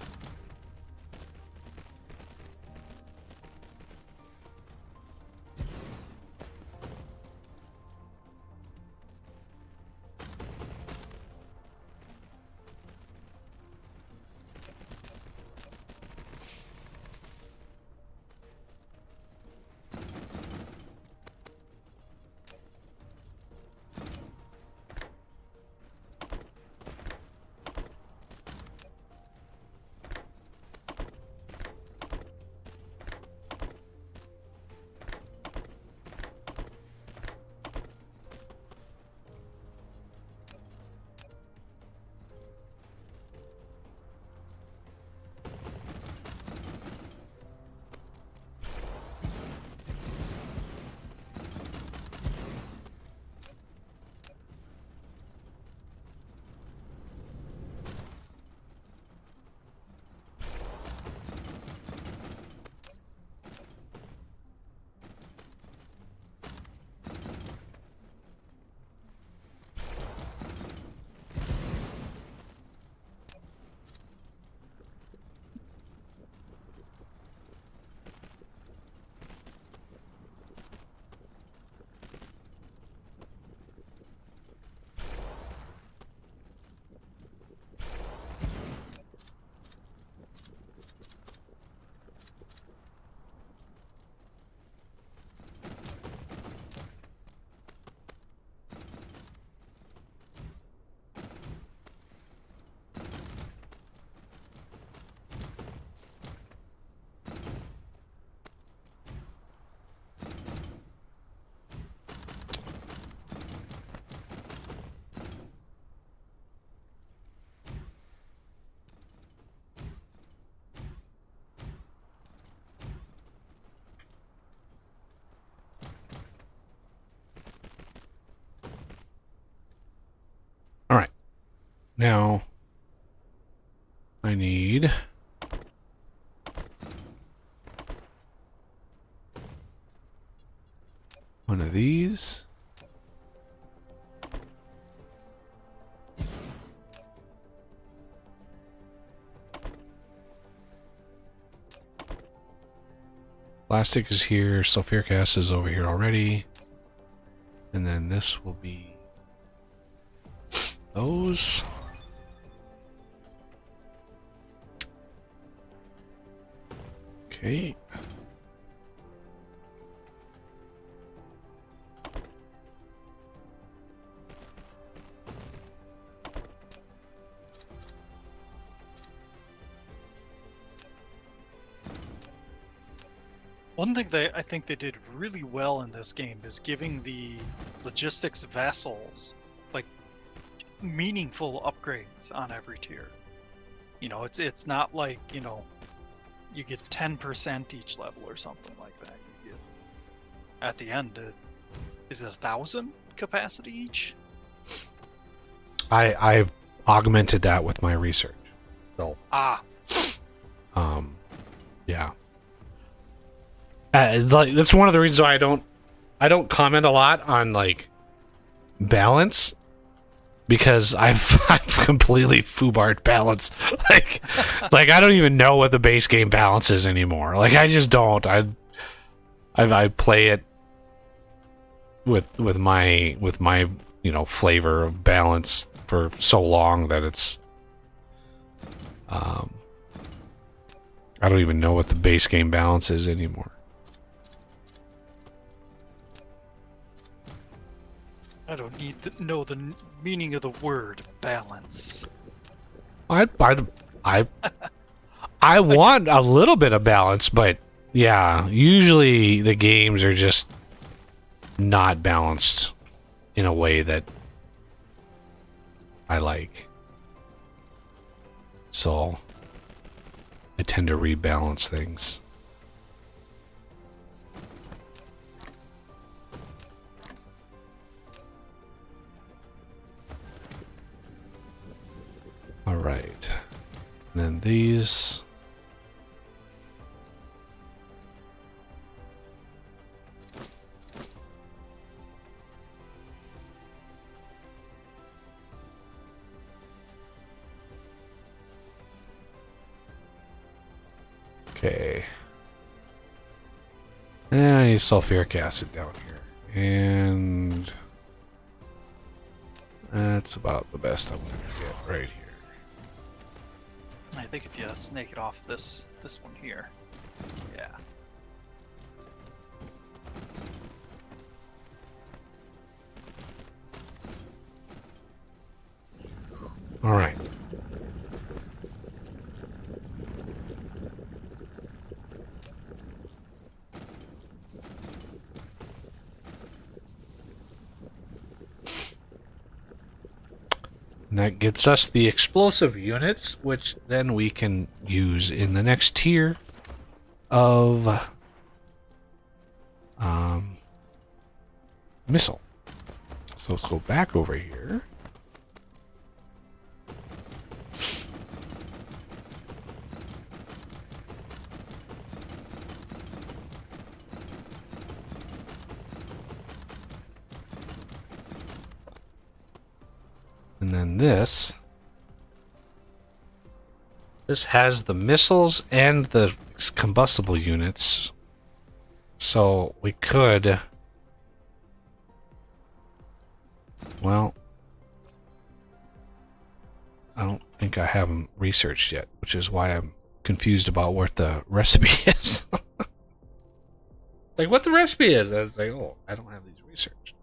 now I need one of these. Plastic is here, sulfuric acid is over here already. And then this will be those. Okay. One thing that I think they did really well in this game is giving the logistics vessels like meaningful upgrades on every tier. You know, it's not like, you know, you get 10% each level or something like that. You get, at the end, is it 1,000 capacity each? I've augmented that with my research. So yeah. Like, that's one of the reasons why I don't comment a lot on like balance, because I've completely foobarred balance. like I don't even know what the base game balance is anymore. Like I just don't. I play it with my you know flavor of balance for so long that it's I don't even know what the base game balance is anymore. I don't need to know the meaning of the word balance. I want a little bit of balance, but yeah, usually the games are just not balanced in a way that I like. So I tend to rebalance things. All right. And then these. Okay. And then I need sulfuric acid down here. And that's about the best I'm going to get right here. I think if you snake it off this one here, yeah. All right. And that gets us the explosive units, which then we can use in the next tier of missile. So let's go back over here. And then this has the missiles and the combustible units. So we could, well, I don't think I have them researched yet, which is why I'm confused about what the recipe is. Like what the recipe is. I was like, oh, I don't have these researched.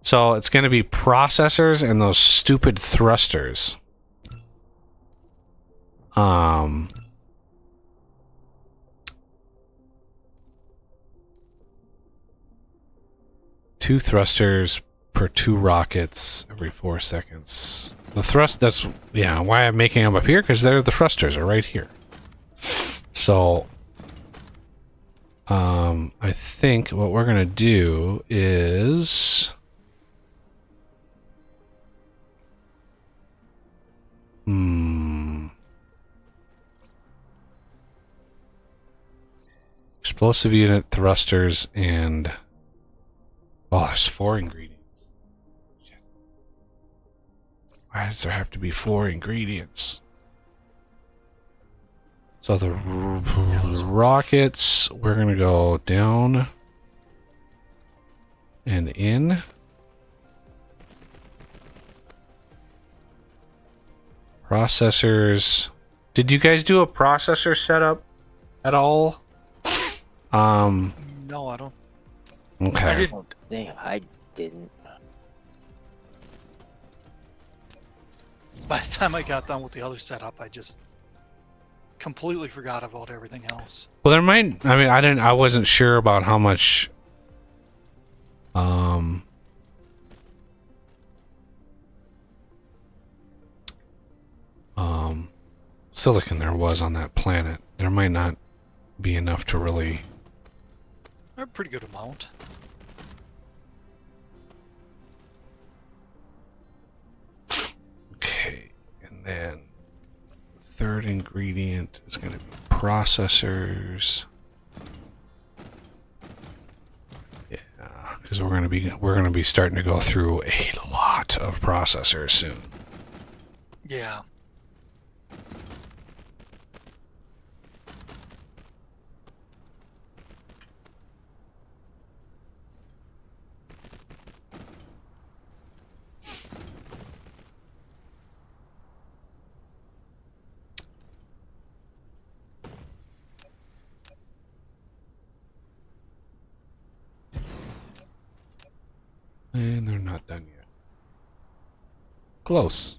So it's going to be processors and those stupid thrusters. Two thrusters per 2 rockets every 4 seconds. The thrust, that's, yeah, why I'm making them up here, because they're the thrusters are right here. So, I think what we're going to do is Explosive unit, thrusters, and... Oh, there's 4 ingredients. Shit. Why does there have to be 4 ingredients? So the rockets, we're going to go down and in. Processors. Did you guys do a processor setup at all? No, I don't. Okay. I didn't. I didn't. By the time I got done with the other setup, I just completely forgot about everything else. Well, there might. I mean, I wasn't sure about how much. Silicon there was on that planet. There might not be enough to really. A pretty good amount. Okay, and then the third ingredient is going to be processors. Yeah, because we're going to be starting to go through a lot of processors soon. Yeah. And they're not done yet. Close.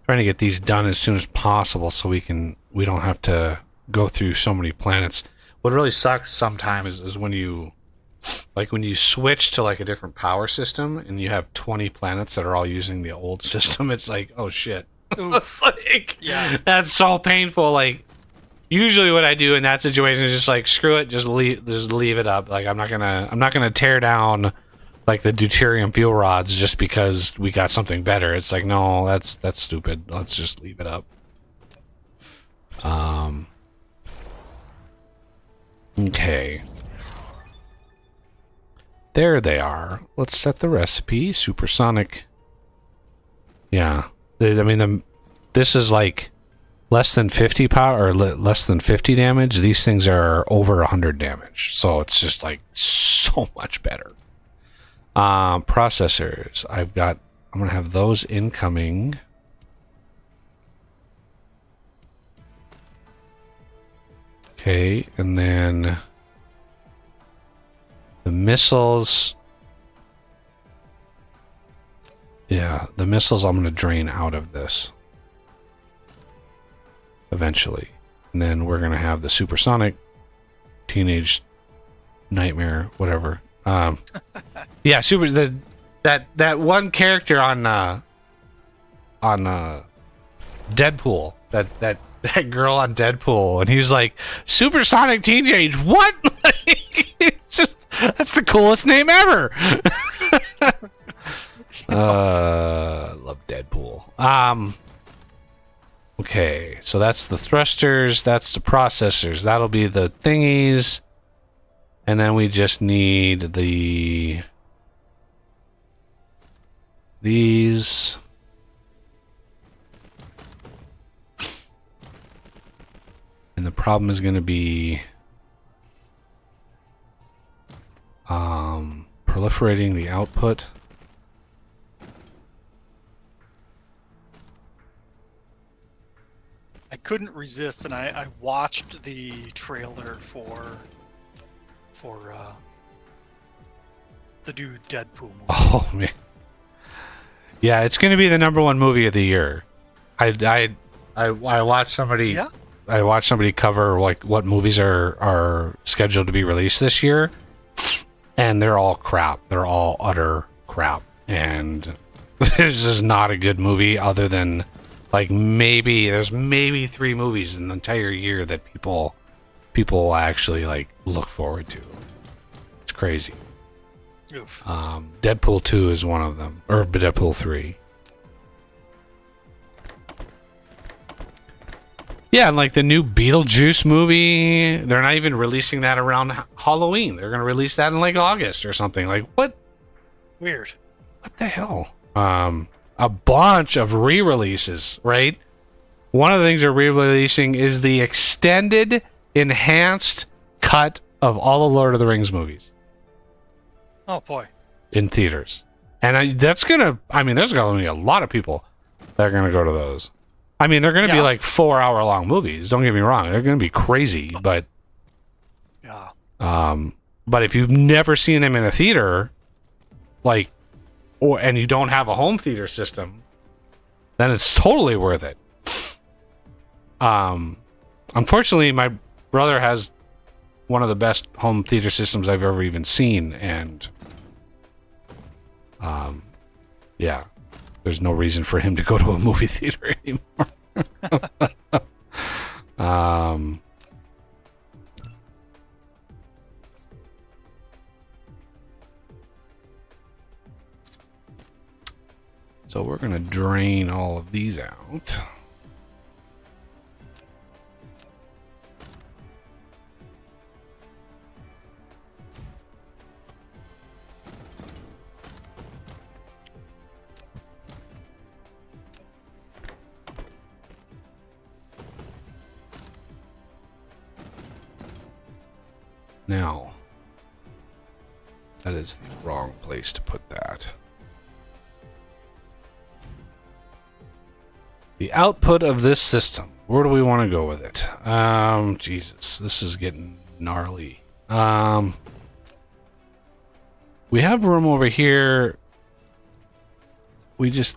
Trying to get these done as soon as possible so we don't have to go through so many planets. What really sucks sometimes is when you switch to like a different power system and you have 20 planets that are all using the old system. It's like, oh shit. Like, Yeah. that's so painful. Like, usually what I do in that situation is just like, screw it, just leave it up. Like, I'm not gonna tear down like the deuterium fuel rods just because we got something better. It's like, no, that's stupid. Let's just leave it up. Okay. There they are. Let's set the recipe. Supersonic. Yeah. This is like less than 50 power or less than 50 damage. These things are over 100 damage. So it's just like so much better. Processors. I'm going to have those incoming. Okay. And then the missiles. Yeah, the missiles I'm going to drain out of this eventually. And then we're going to have the supersonic teenage nightmare, whatever. Yeah, that one character on Deadpool, that girl on Deadpool, and he's like, supersonic teenage, what? It's just, that's the coolest name ever. Love Deadpool. Okay, so that's the thrusters, that's the processors, that'll be the thingies, and then we just need these. And the problem is going to be proliferating the output. I couldn't resist, and I watched the trailer for the new Deadpool movie. Oh man, yeah, it's going to be the #1 movie of the year. I watched somebody. Yeah. I watched somebody cover like what movies are scheduled to be released this year, and they're all crap. They're all utter crap, and this is not a good movie other than Like there's maybe 3 movies in the entire year that people will actually like look forward to. It's crazy. Oof. Deadpool 2 is one of them, or Deadpool 3. Yeah, and like the new Beetlejuice movie, they're not even releasing that around Halloween. They're gonna release that in like August or something. Like what? Weird. What the hell? A bunch of re-releases, right? One of the things they're re-releasing is the extended, enhanced cut of all the Lord of the Rings movies Oh boy. in theaters. And there's gonna be a lot of people that are gonna go to those. I mean, they're gonna be like 4-hour-long movies. Don't get me wrong; they're gonna be crazy. But Yeah. but if you've never seen them in a theater, and you don't have a home theater system, then it's totally worth it. Unfortunately, my brother has one of the best home theater systems I've ever even seen, and yeah, there's no reason for him to go to a movie theater anymore. So we're gonna drain all of these out. Now, that is the wrong place to put that. The output of this system. Where do we want to go with it? Jesus, this is getting gnarly. We have room over here. We just...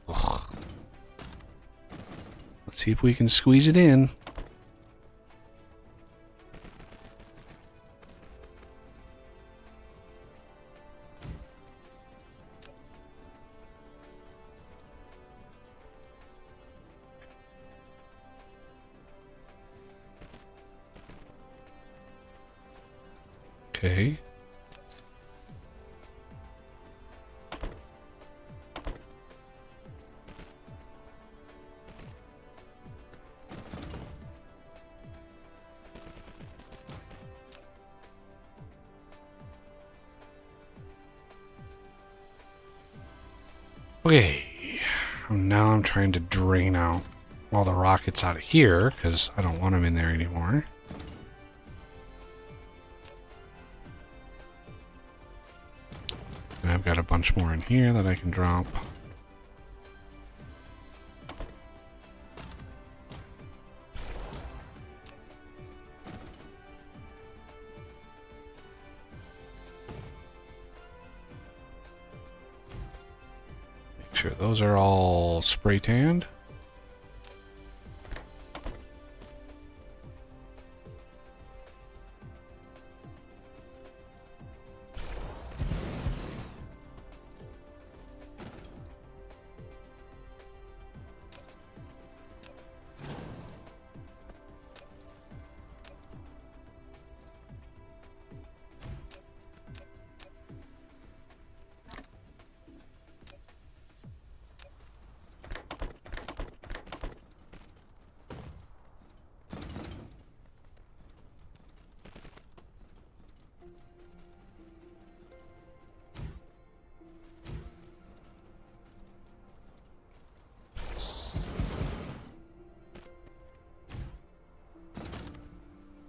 Ugh. Let's see if we can squeeze it in. Okay. Okay. Now I'm trying to drain out all the rockets out of here because I don't want them in there anymore. And I've got a bunch more in here that I can drop. Make sure those are all spray tanned.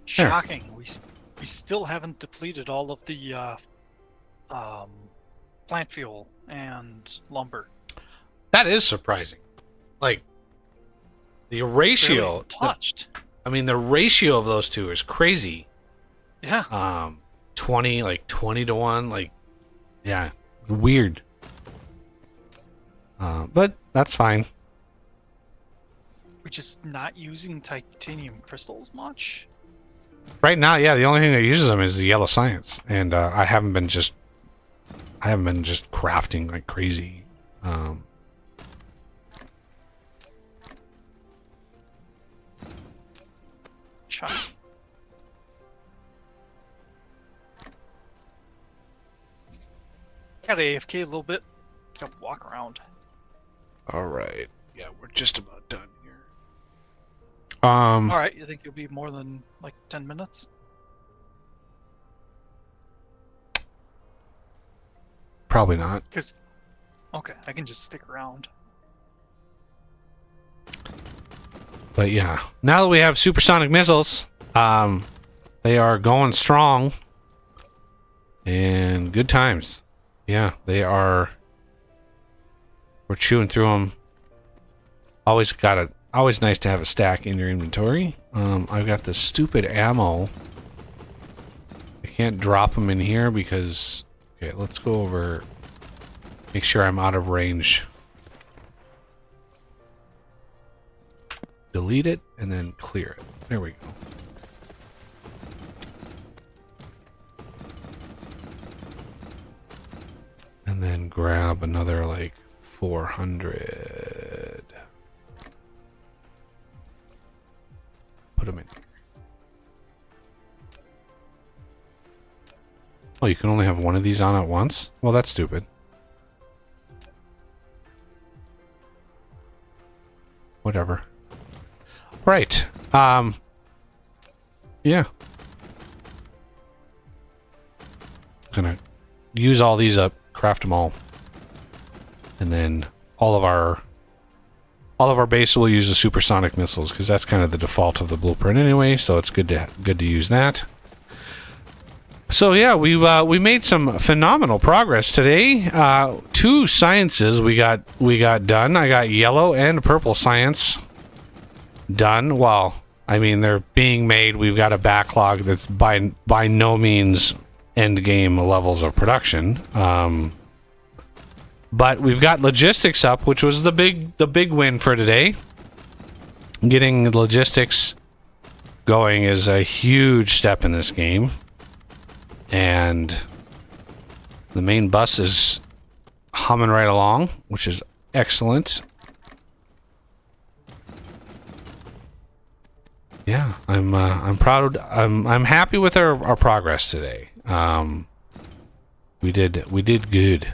Shocking. We still haven't depleted all of the plant fuel and lumber. That is surprising. Like the ratio Barely touched. the ratio of those two is crazy. Yeah. 20 to 1, like, yeah, weird. But that's fine. We're just not using titanium crystals much. Right now, yeah, the only thing that uses them is the yellow science, and I haven't been just crafting like crazy. shine. Got AFK a little bit. Got to walk around. All right. Yeah, we're just about done here. All right, you think you'll be more than like 10 minutes? Probably not. Okay, I can just stick around. But yeah, now that we have supersonic missiles, they are going strong. And good times. Yeah, they are. We're chewing through them. Always nice to have a stack in your inventory. I've got this stupid ammo. I can't drop them in here because... Okay, let's go over... Make sure I'm out of range. Delete it, and then clear it. There we go. And then grab another, like, 400. Put them in here. Oh, you can only have one of these on at once? Well, that's stupid. Whatever. Right. Yeah. Gonna use all these up, craft them all. And then all of our base will use the supersonic missiles because that's kind of the default of the blueprint anyway, so it's good to use that. So yeah, we made some phenomenal progress today. 2 sciences we got done. I got yellow and purple science done. Well, I mean they're being made. We've got a backlog that's by no means end game levels of production. But we've got logistics up, which was the big win for today. Getting logistics going is a huge step in this game. And the main bus is humming right along, which is excellent. Yeah, I'm proud. I'm happy with our progress today. We did good.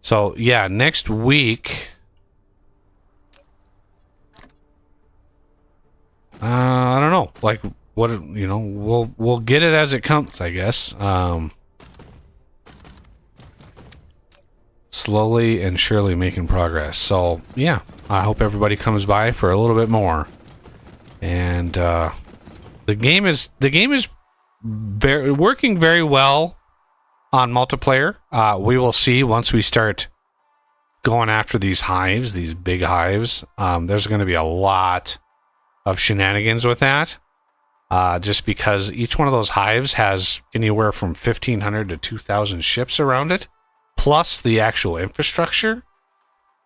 So yeah, next week. I don't know. Like what, you know, we'll get it as it comes, I guess. Slowly and surely making progress. So yeah, I hope everybody comes by for a little bit more. And the game is working very well on multiplayer. We will see once we start going after these hives, these big hives. There's going to be a lot of shenanigans with that. Just because each one of those hives has anywhere from 1,500 to 2,000 ships around it, plus the actual infrastructure,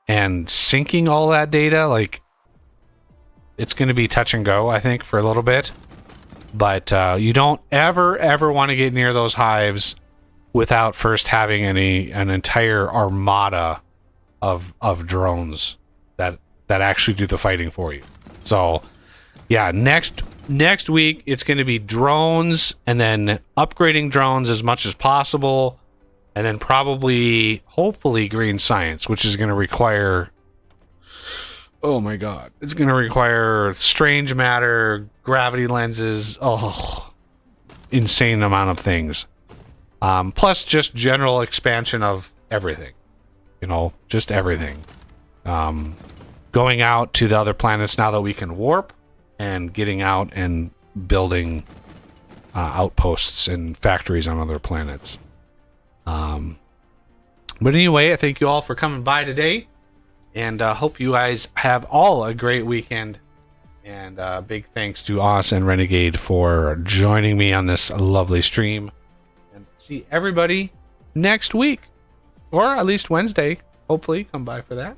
and syncing all that data, like, it's going to be touch and go, I think, for a little bit. But you don't ever want to get near those hives without first having an entire armada of drones that actually do the fighting for you. So yeah, next week it's going to be drones, and then upgrading drones as much as possible, and then probably hopefully green science, which is going to require, oh my god, it's going to require strange matter, gravity lenses, insane amount of things. Plus just general expansion of everything. You know, just everything. Going out to the other planets now that we can warp, and getting out and building outposts and factories on other planets. But anyway, I thank you all for coming by today, and hope you guys have all a great weekend. And big thanks to Oz and Renegade for joining me on this lovely stream. And see everybody next week, or at least Wednesday. Hopefully, come by for that.